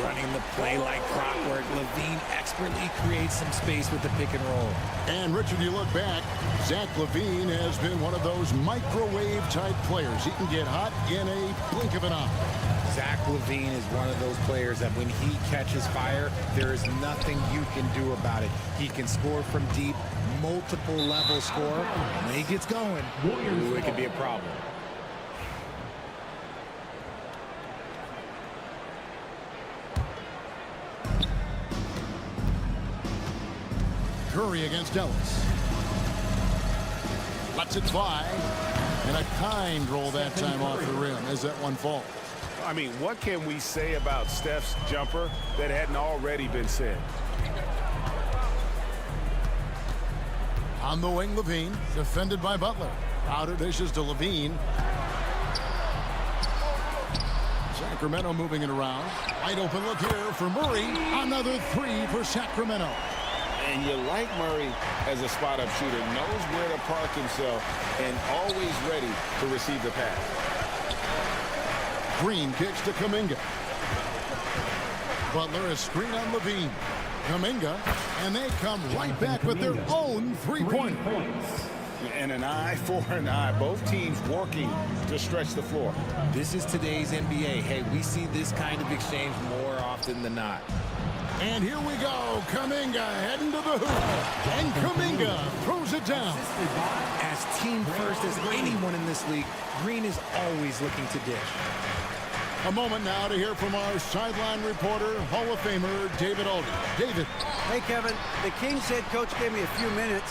Running the play like clockwork, Levine expertly creates some space with the pick and roll. And Richard, you look back, Zach LaVine has been one of those microwave-type players. He can get hot in a blink of an eye. Zach LaVine is one of those players that when he catches fire, there is nothing you can do about it. He can score from deep, multiple level score. When he gets going, ooh, it could be a problem. Curry against Ellis. Lets it fly. And a kind roll that time off the rim as that one falls. I mean, what can we say about Steph's jumper that hadn't already been said? On the wing, Levine, defended by Butler. Outer dishes to Levine. Sacramento moving it around. Wide open look here for Murray. Another three for Sacramento. And you like Murray as a spot-up shooter. Knows where to park himself and always ready to receive the pass. Green kicks to Kuminga. Butler a screen on Levine. Kuminga, and they come right back with their own three-pointer. And an eye for an eye. Both teams working to stretch the floor. This is today's NBA. Hey, we see this kind of exchange more often than not. And here we go. Kuminga heading to the hoop. And Kuminga throws it down. As team first as anyone in this league, Green is always looking to dish. A moment now to hear from our sideline reporter, Hall of Famer David Aldridge. David. Hey, Kevin. The Kings head coach gave me a few minutes.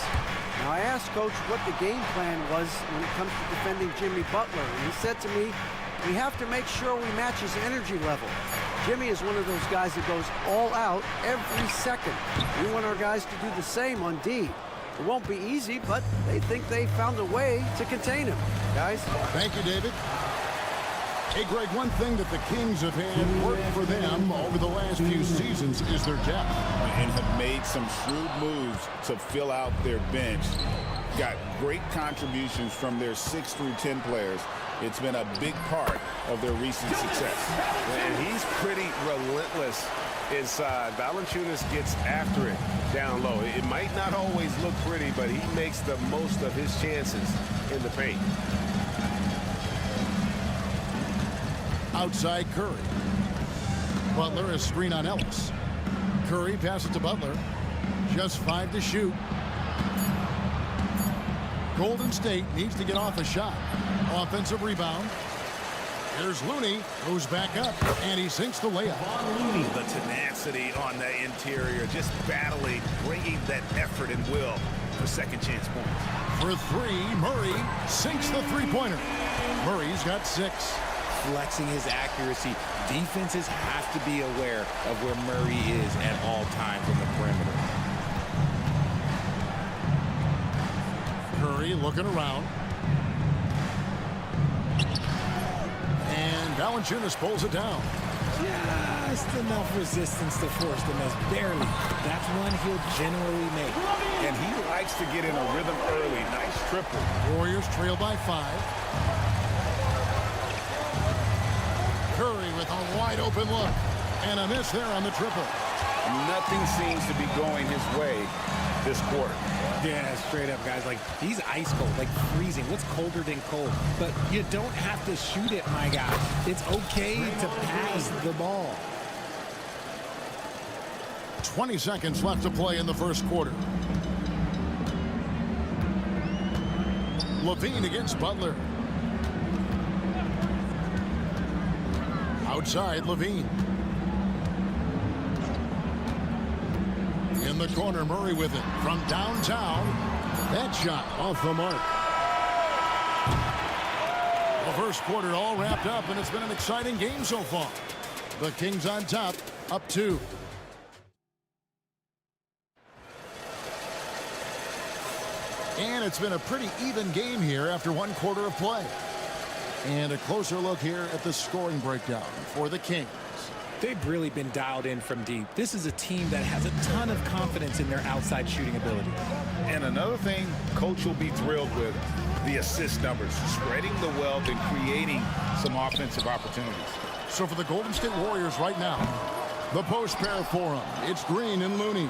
Now, I asked Coach what the game plan was when it comes to defending Jimmy Butler. And he said to me, we have to make sure we match his energy level. Jimmy is one of those guys that goes all out every second. We want our guys to do the same on D. It won't be easy, but they think they found a way to contain him. Guys? Thank you, David. Hey, Greg, one thing that the Kings have had work for them over the last few seasons is their depth. And have made some shrewd moves to fill out their bench. Got great contributions from their 6 through 10 players. It's been a big part of their recent success. And he's pretty relentless inside. Valanciunas gets after it down low. It might not always look pretty, but he makes the most of his chances in the paint. Outside Curry. Butler a screen on Ellis. Curry passes to Butler. Just 5 to shoot. Golden State needs to get off a shot. Offensive rebound. Here's Looney, goes back up, and he sinks the layup. The tenacity on the interior, just battling, bringing that effort and will for second chance points. For 3, Murray sinks the three-pointer. Murray's got 6. Flexing his accuracy. Defenses have to be aware of where Murray is at all times on the perimeter. Curry looking around. And Valanciunas pulls it down. Just enough resistance to force the miss. Barely. That's one he'll generally make. And he likes to get in a rhythm early. Nice triple. Warriors trail by 5. Curry with a wide open look. And a miss there on the triple. Nothing seems to be going his way this quarter. Yeah, straight up, guys. Like, he's ice cold, like freezing. What's colder than cold? But you don't have to shoot it, my guy. It's okay to pass the ball. 20 seconds left to play in the first quarter. Levine against Butler. Outside, Levine. In the corner, Murray with it. From downtown, that shot off the mark. The first quarter all wrapped up, and it's been an exciting game so far. The Kings on top, up 2. And it's been a pretty even game here after one quarter of play. And a closer look here at the scoring breakdown for the Kings. They've really been dialed in from deep. This is a team that has a ton of confidence in their outside shooting ability. And another thing coach will be thrilled with, the assist numbers, spreading the wealth and creating some offensive opportunities. So for the Golden State Warriors right now, the post pair for them. It's Green and Looney.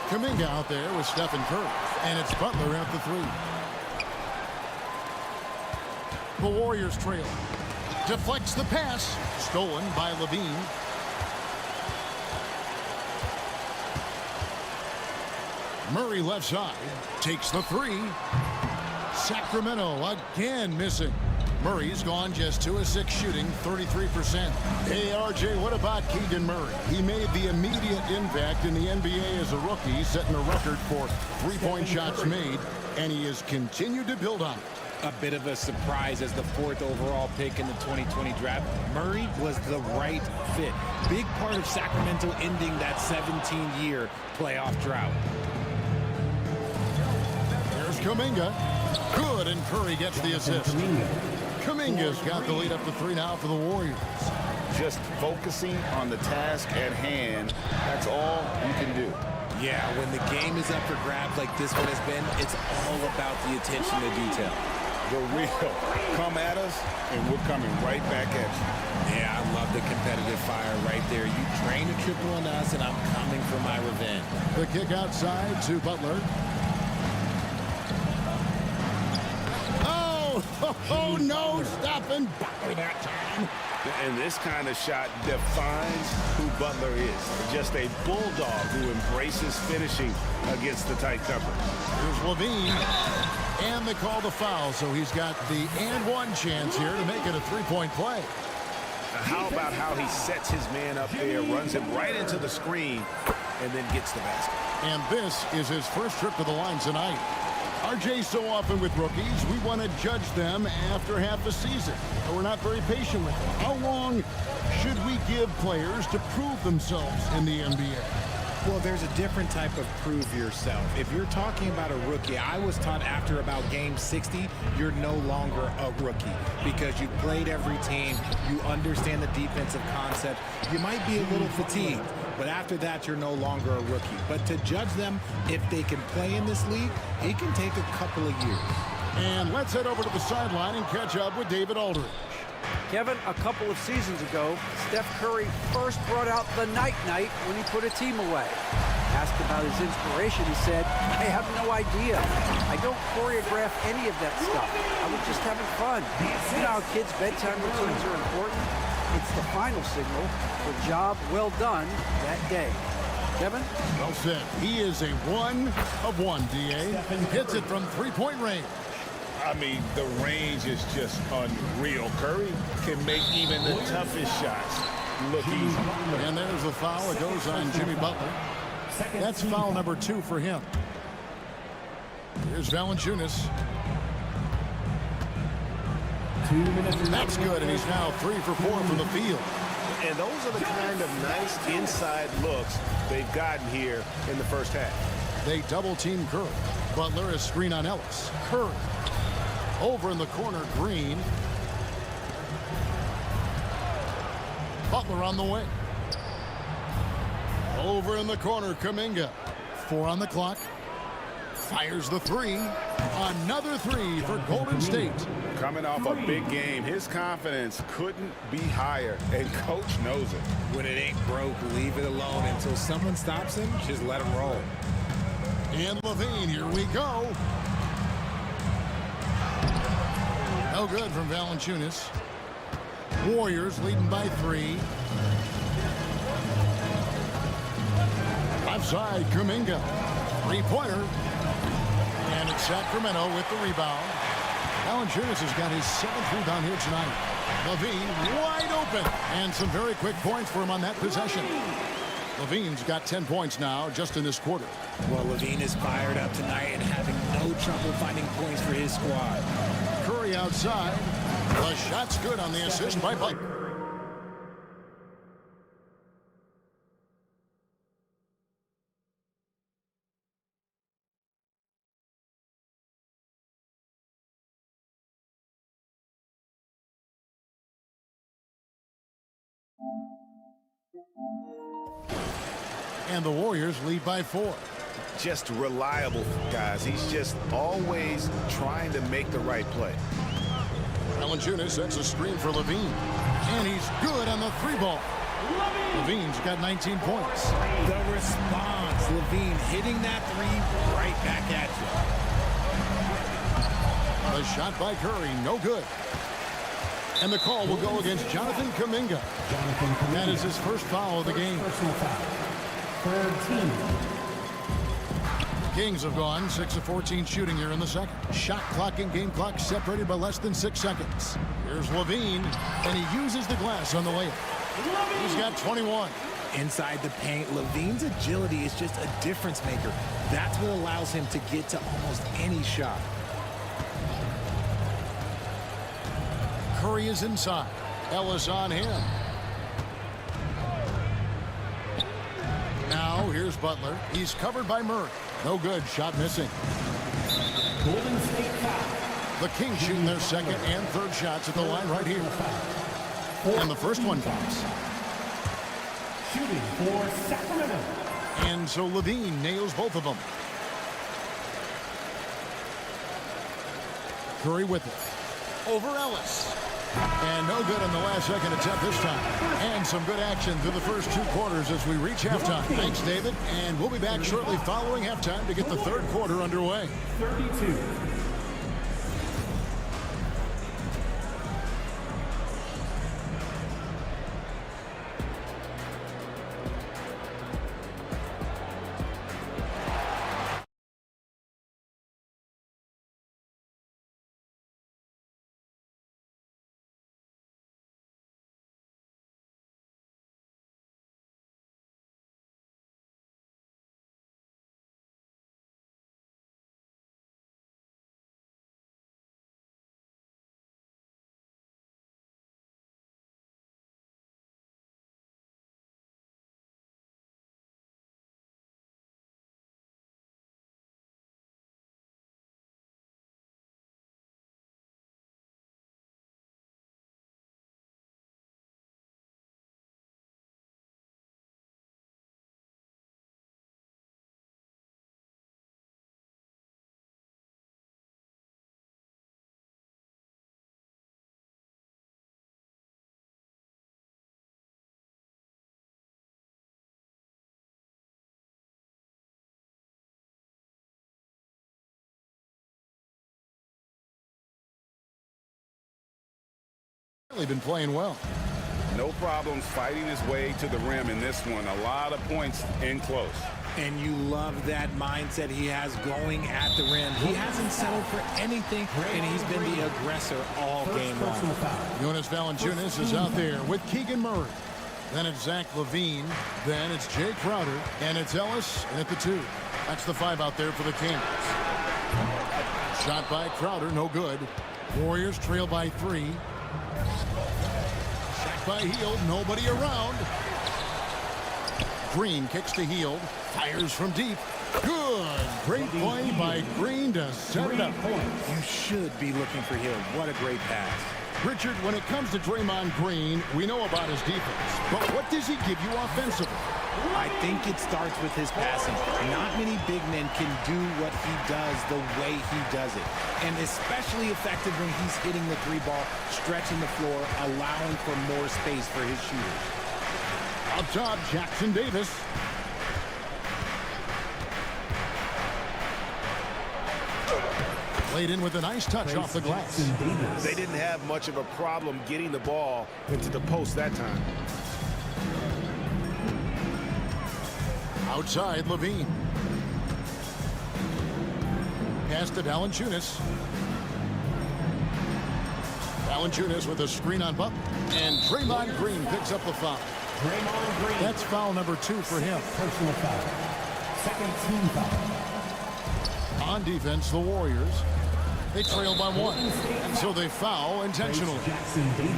Kuminga out there with Stephen Curry. And it's Butler at the 3. The Warriors trail. Deflects the pass. Stolen by Levine. Murray left side. Takes the 3. Sacramento again missing. Murray's gone just 2 of 6 shooting, 33%. Hey, RJ, what about Keegan Murray? He made the immediate impact in the NBA as a rookie, setting a record for three-point shots made, and he has continued to build on it. A bit of a surprise as the 4th overall pick in the 2020 draft. Murray was the right fit. Big part of Sacramento ending that 17-year playoff drought. There's Kuminga. Good, and Curry gets the assist. Kuminga's got the lead up to 3 now for the Warriors. Just focusing on the task at hand, that's all you can do. Yeah, when the game is up for grabs like this one has been, it's all about the attention to detail. The real come at us, and we're coming right back at you. Yeah, I love the competitive fire right there. You drain a triple on us, and I'm coming for my revenge. The kick outside to Butler. Oh, no, stopping Butler that time. And this kind of shot defines who Butler is. Just a bulldog who embraces finishing against the tight cover. Here's Levine. And they call the foul, so he's got the and one chance here to make it a three-point play. How about how he sets his man up there, runs him right into the screen, and then gets the basket. And this is his first trip to the line tonight. RJ, so often with rookies, we want to judge them after half a season. We're not very patient with them. How long should we give players to prove themselves in the NBA? Well, there's a different type of prove yourself. If you're talking about a rookie, I was taught after about game 60, you're no longer a rookie because you've played every team, you understand the defensive concept, you might be a little fatigued, but after that, you're no longer a rookie. But to judge them, if they can play in this league, it can take a couple of years. And let's head over to the sideline and catch up with David Aldridge. Kevin, a couple of seasons ago, Steph Curry first brought out the night-night when he put a team away. Asked about his inspiration, he said, I have no idea. I don't choreograph any of that stuff. I was just having fun. You know how kids' bedtime routines are important? It's the final signal for job well done that day. Kevin? Well said. He is a 1 of 1, D.A. Hits it from three-point range. I mean, the range is just unreal. Curry can make even the toughest shots look easy. And there's the foul. It goes on Jimmy Butler. That's foul number 2 for him. Here's Valanciunas. That's good, and he's now 3 for 4 from the field. And those are the kind of nice inside looks they've gotten here in the first half. They double-team Curry. Butler is screen on Ellis. Curry. Over in the corner, Green. Butler on the way. Over in the corner, Kuminga. 4 on the clock. Fires the three. Another three for Golden State. Coming off a big game, his confidence couldn't be higher, and coach knows it. When it ain't broke, leave it alone until someone stops him. Just let him roll. And Levine, here we go. No good from Valanciunas. Warriors leading by 3. Left side, Kuminga. Three-pointer. And it's Sacramento with the rebound. Valanciunas has got his 7th rebound here tonight. Levine wide open. And some very quick points for him on that possession. Levine's got 10 points now just in this quarter. Well, Levine is fired up tonight and having no trouble finding points for his squad. Curry outside. The shot's good on the assist by Butler. And the Warriors lead by 4. Just reliable, guys. He's just always trying to make the right play. Valanciunas sets a screen for Levine. And he's good on the 3-ball. Levine's got 19 points. The response, Levine hitting that 3 right back at you. The shot by Curry, no good. And the call will go against Jonathan Kuminga. That is his first foul of the game. Kings have gone 6 of 14 shooting here in the second. Shot clock and game clock separated by less than 6 seconds. Here's Levine, and he uses the glass on the layup. He's got 21. Inside the paint, Levine's agility is just a difference maker. That's what allows him to get to almost any shot. Curry is inside. Ellis on him. Now here's Butler. He's covered by Murray. No good. Shot missing. Golden State foul. The Kings shooting their second and third shots at the line right here. And the first one counts. Shooting for Sacramento. And so Levine nails both of them. Curry with it. Over Ellis. And no good on the last second attempt this time. And some good action through the first 2 quarters as we reach halftime. Thanks, David. And we'll be back shortly following halftime to get the third quarter underway. 32. Been playing well. No problems fighting his way to the rim in this one. A lot of points in close. And you love that mindset he has going at the rim. He hasn't settled for anything, and he's been the aggressor all game long. Jonas Valanciunas is out there with Keegan Murray. Then it's Zach Levine. Then it's Jay Crowder. And it's Ellis and at the 2. That's the 5 out there for the Kings. Shot by Crowder, no good. Warriors trail by 3. Shot by Hield, nobody around. Green kicks to Hield, fires from deep. Good. Great play by Green to set it up. You should be looking for Hield. What a great pass. Richard, when it comes to Draymond Green, we know about his defense, but what does he give you offensively? I think it starts with his passing. Not many big men can do what he does the way he does it. And especially effective when he's hitting the three ball, stretching the floor, allowing for more space for his shooters. Up top, Jackson Davis. Played in with a nice touch off the glass. They didn't have much of a problem getting the ball into the post that time. Outside, Levine. Pass to Valanciunas. Valanciunas with a screen on Butler. And Draymond Green picks up the foul. Draymond Green. That's foul number 2 for him. Personal foul. Second team foul. On defense, the Warriors. They trail by 1, and so they foul intentionally.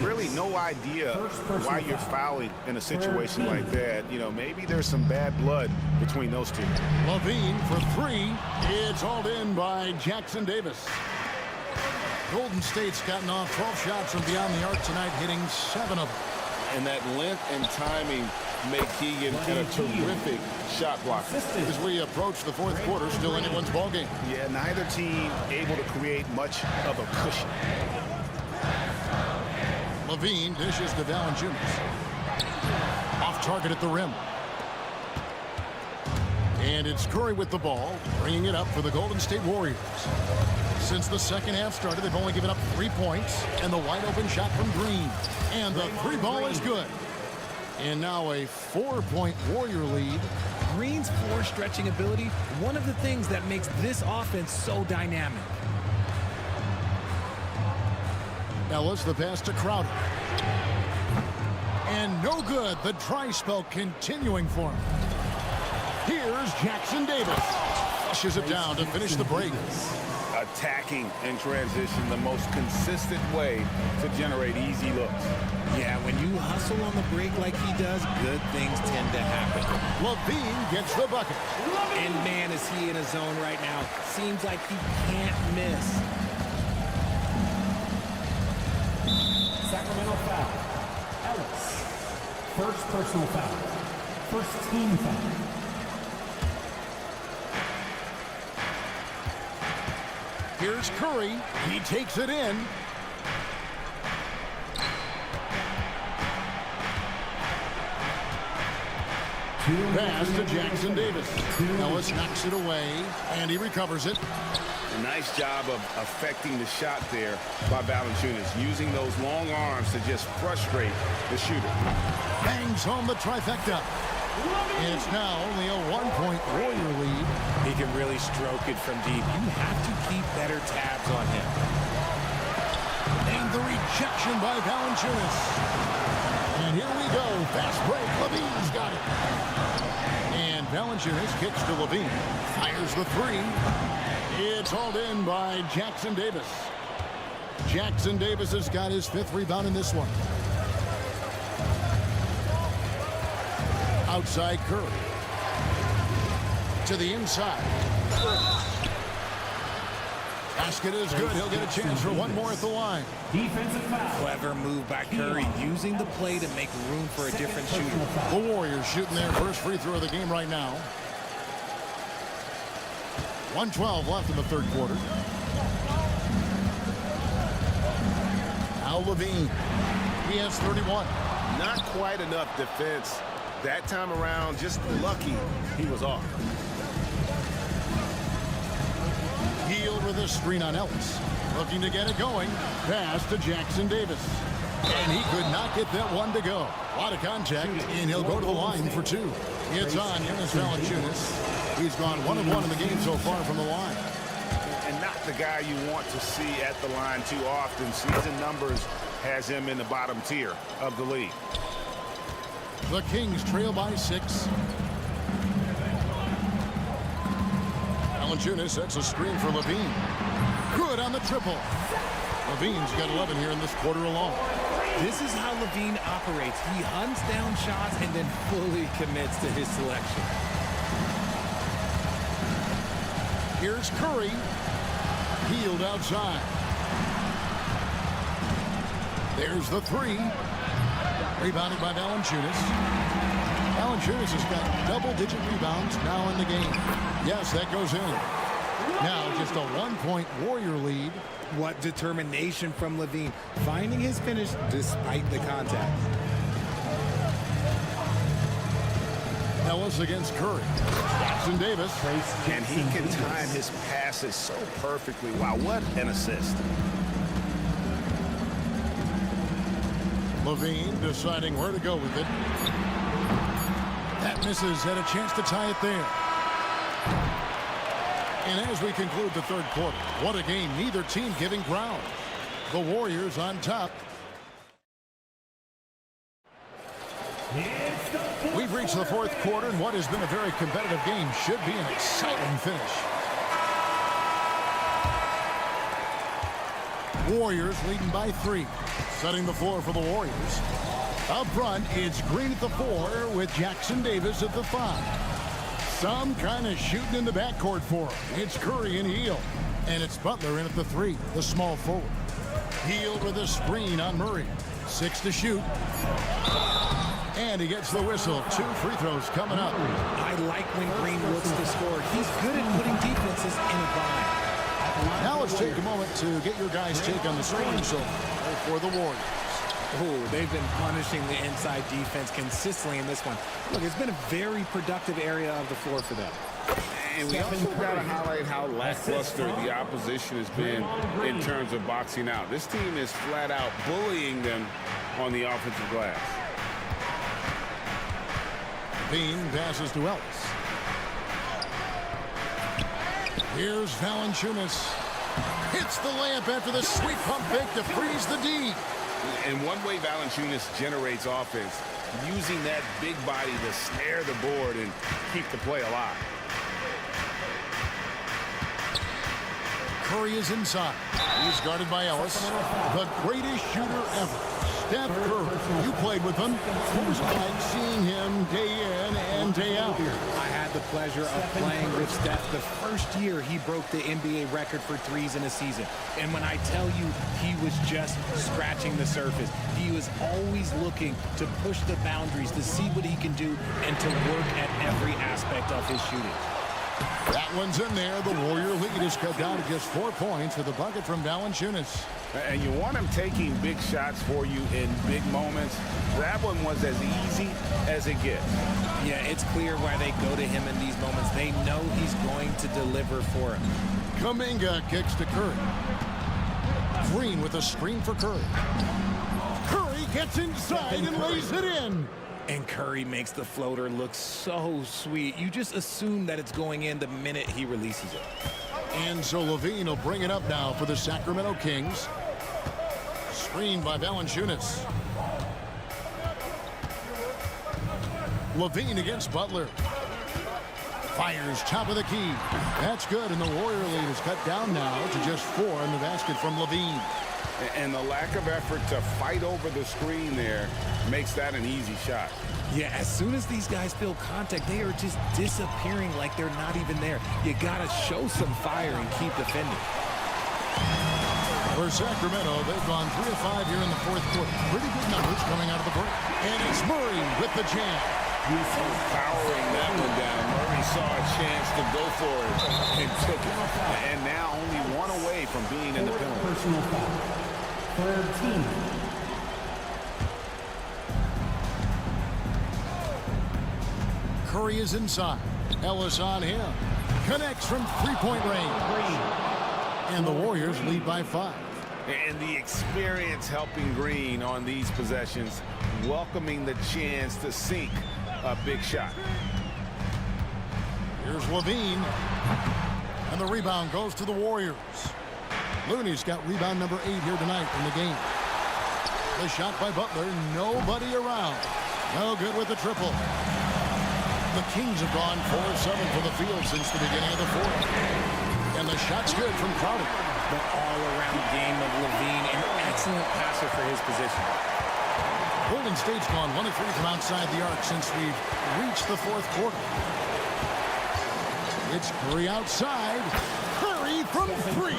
Really no idea why you're fouling in a situation like that. You know, maybe there's some bad blood between those two. Levine for 3. It's hauled in by Jackson Davis. Golden State's gotten off 12 shots from beyond the arc tonight, hitting 7 of them. And that length and timing make Keegan a terrific shot blocker. As we approach the 4th quarter, still anyone's ballgame. Yeah, neither team able to create much of a cushion. Levine dishes to Valanciunas. Off target at the rim. And it's Curry with the ball, bringing it up for the Golden State Warriors. Since the second half started, they've only given up 3 points, and the wide open shot from Green. And the 3 ball is good. And now a 4-point Warrior lead. Green's floor stretching ability, one of the things that makes this offense so dynamic. Ellis, the pass to Crowder. And no good. The dry spell continuing for him. Here's Jackson Davis. Flushes it down to finish the break. Attacking in transition, the most consistent way to generate easy looks. Yeah, when you hustle on the break like he does, good things tend to happen. Levine gets the bucket. And man, is he in a zone right now. Seems like he can't miss. Sacramento foul. Ellis. First personal foul. First team foul. Here's Curry. He takes it in. Pass to Jackson Davis. Ellis knocks it away, and he recovers it. A nice job of affecting the shot there by Valanciunas, using those long arms to just frustrate the shooter. Bangs home the trifecta. It's now only a 1-point Warrior lead. He can really stroke it from deep. You have to keep better tabs on him. And the rejection by Valanciunas. And here we go. Fast break. Levine's got it. And Valanciunas kicks to Levine. Fires the 3. It's hauled in by Jackson Davis. Jackson Davis has got his 5th rebound in this one. Outside Curry. To the inside. Basket is good. He'll get a chance for one more at the line. Defensive foul. Clever move by Curry, using the play to make room for a different shooter. The Warriors shooting their first free throw of the game right now. 1:12 left in the 3rd quarter. Now Levine. He has 31. Not quite enough defense. That time around, just lucky he was off. Hield with a screen on Ellis. Looking to get it going. Pass to Jackson Davis. And he could not get that one to go. A lot of contact, and he'll go to the line for 2. It's on Jonas Valanciunas. He's gone 1 of 1 in the game so far from the line. And not the guy you want to see at the line too often. Season numbers has him in the bottom tier of the league. The Kings trail by 6. Valanciunas sets a screen for Levine. Good on the triple. Levine's got 11 here in this quarter alone. This is how Levine operates. He hunts down shots and then fully commits to his selection. Here's Curry. Hield outside. There's the three. Rebounded by Valanciunas. Valanciunas has got double-digit rebounds now in the game. Yes, that goes in. Now just a one-point Warrior lead. What determination from Levine, finding his finish despite the contact. Ellis against Curry. Jackson Davis. And he can time his passes so perfectly. Wow, what an assist. Levine deciding where to go with it. That misses. Had a chance to tie it there. And as we conclude the third quarter, what a game. Neither team giving ground. The Warriors on top. We've reached the fourth quarter, and what has been a very competitive game should be an exciting finish. Warriors leading by 3. Setting the floor for the Warriors. Up front, it's Green at the 4 with Jackson Davis at the 5. Some kind of shooting in the backcourt for him. It's Curry and Hield. And it's Butler in at the 3, the small forward. Hield with a screen on Murray. 6 to shoot. And he gets the whistle. 2 free throws coming up. I like when Green looks to score. He's good at putting defenses in a bind. Now let's take a moment to get your guys' take on the scoring so for the Warriors. Oh, they've been punishing the inside defense consistently in this one. Look, it's been a very productive area of the floor for them. And we also got to highlight how lackluster the opposition has been in terms of boxing out. This team is flat out bullying them on the offensive glass. Bean passes to Ellis. Here's Valanciunas. Hits the layup after the sweet pump fake to freeze the D. And one way Valanciunas generates offense, using that big body to snare the board and keep the play alive. Curry is inside. He's guarded by Ellis. The greatest shooter ever. Steph Curry. You played with him. What was it like seeing him day in and day out? I had the pleasure of playing with Steph the first year he broke the NBA record for threes in a season. And when I tell you he was just scratching the surface, he was always looking to push the boundaries, to see what he can do, and to work at every aspect of his shooting. That one's in there. The Warrior lead is cut down to just 4 points with a bucket from Valanciunas. And you want him taking big shots for you in big moments. That one was as easy as it gets. Yeah, it's clear why they go to him in these moments. They know he's going to deliver for him. Kuminga kicks to Curry. Green with a screen for Curry. Curry gets inside and lays it in. And Curry makes the floater look so sweet. You just assume that it's going in the minute he releases it. And so Levine will bring it up now for the Sacramento Kings. Screened by Valanciunas. Levine against Butler. Fires top of the key. That's good, and the Warrior lead is cut down now to just 4 in the basket from Levine. And the lack of effort to fight over the screen there makes that an easy shot. Yeah, as soon as these guys feel contact, they are just disappearing like they're not even there. You gotta show some fire and keep defending. For Sacramento, they've gone 3 of 5 here in the fourth quarter. Pretty good numbers coming out of the break. And it's Murray with the jam. Powering that one down. Murray saw a chance to go for it and took it. And now only 1 away from being in the penalty. Personal foul. Third team. Curry is inside. Ellis on him. Connects from 3-point range. And the Warriors lead by 5. And the experience helping Green on these possessions, welcoming the chance to sink a big shot. Here's Levine. And the rebound goes to the Warriors. Looney's got rebound number 8 here tonight in the game. The shot by Butler, nobody around. No good with the triple. The Kings have gone 4 of 7 for the field since the beginning of the fourth. And the shot's good from Crowder. The all-around game of Levine, an excellent passer for his position. Golden State's gone 1 of 3 from outside the arc since we've reached the fourth quarter. It's Curry outside. Curry from 3.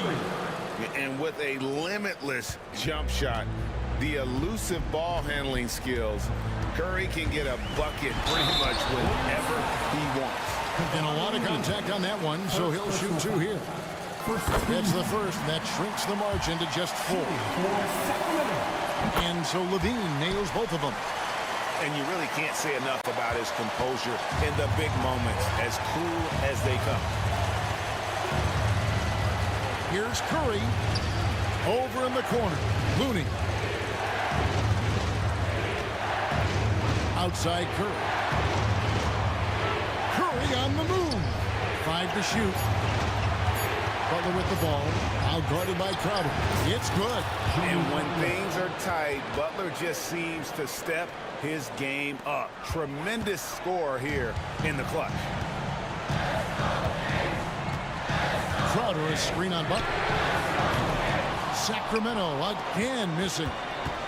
And with a limitless jump shot, the elusive ball handling skills. Curry can get a bucket pretty much whenever he wants. And a lot of contact on that one, so he'll shoot 2 here. That's the first, and that shrinks the margin to just 4. And so Levine nails both of them. And you really can't say enough about his composure in the big moments, as cool as they come. Here's Curry. Over in the corner. Looney. Outside Curry. Curry on the move. 5 to shoot. Butler with the ball. Out guarded by Crowder. It's good. And when things are tight, Butler just seems to step his game up. Tremendous score here in the clutch. Crowder, a screen on Butler. Sacramento again missing.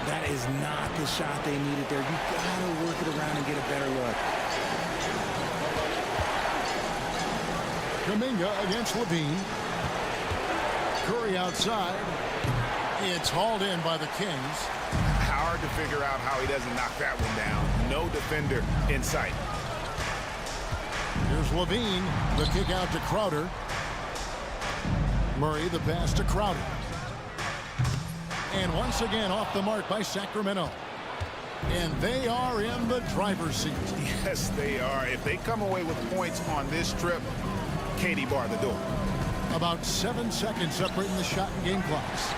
That is not the shot they needed there. You gotta work it around and get a better look. Kuminga against Levine. Curry outside. It's hauled in by the Kings. Hard to figure out how he doesn't knock that one down. No defender in sight. Here's Levine. The kick out to Crowder. Murray the pass to Crowder. And once again off the mark by Sacramento. And they are in the driver's seat. Yes, they are. If they come away with points on this trip, Katie bar the door. About 7 seconds separating the shot and game clocks.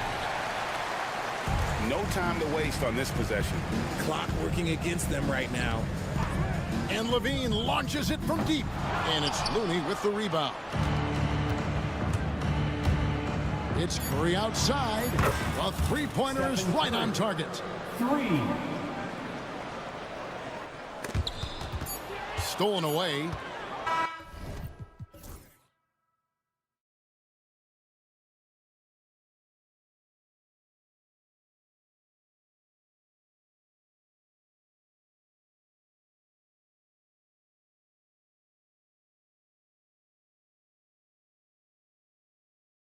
No time to waste on this possession. Clock working against them right now. And Levine launches it from deep. And it's Looney with the rebound. It's Curry outside. A three-pointer is right on target. 3. Stolen away.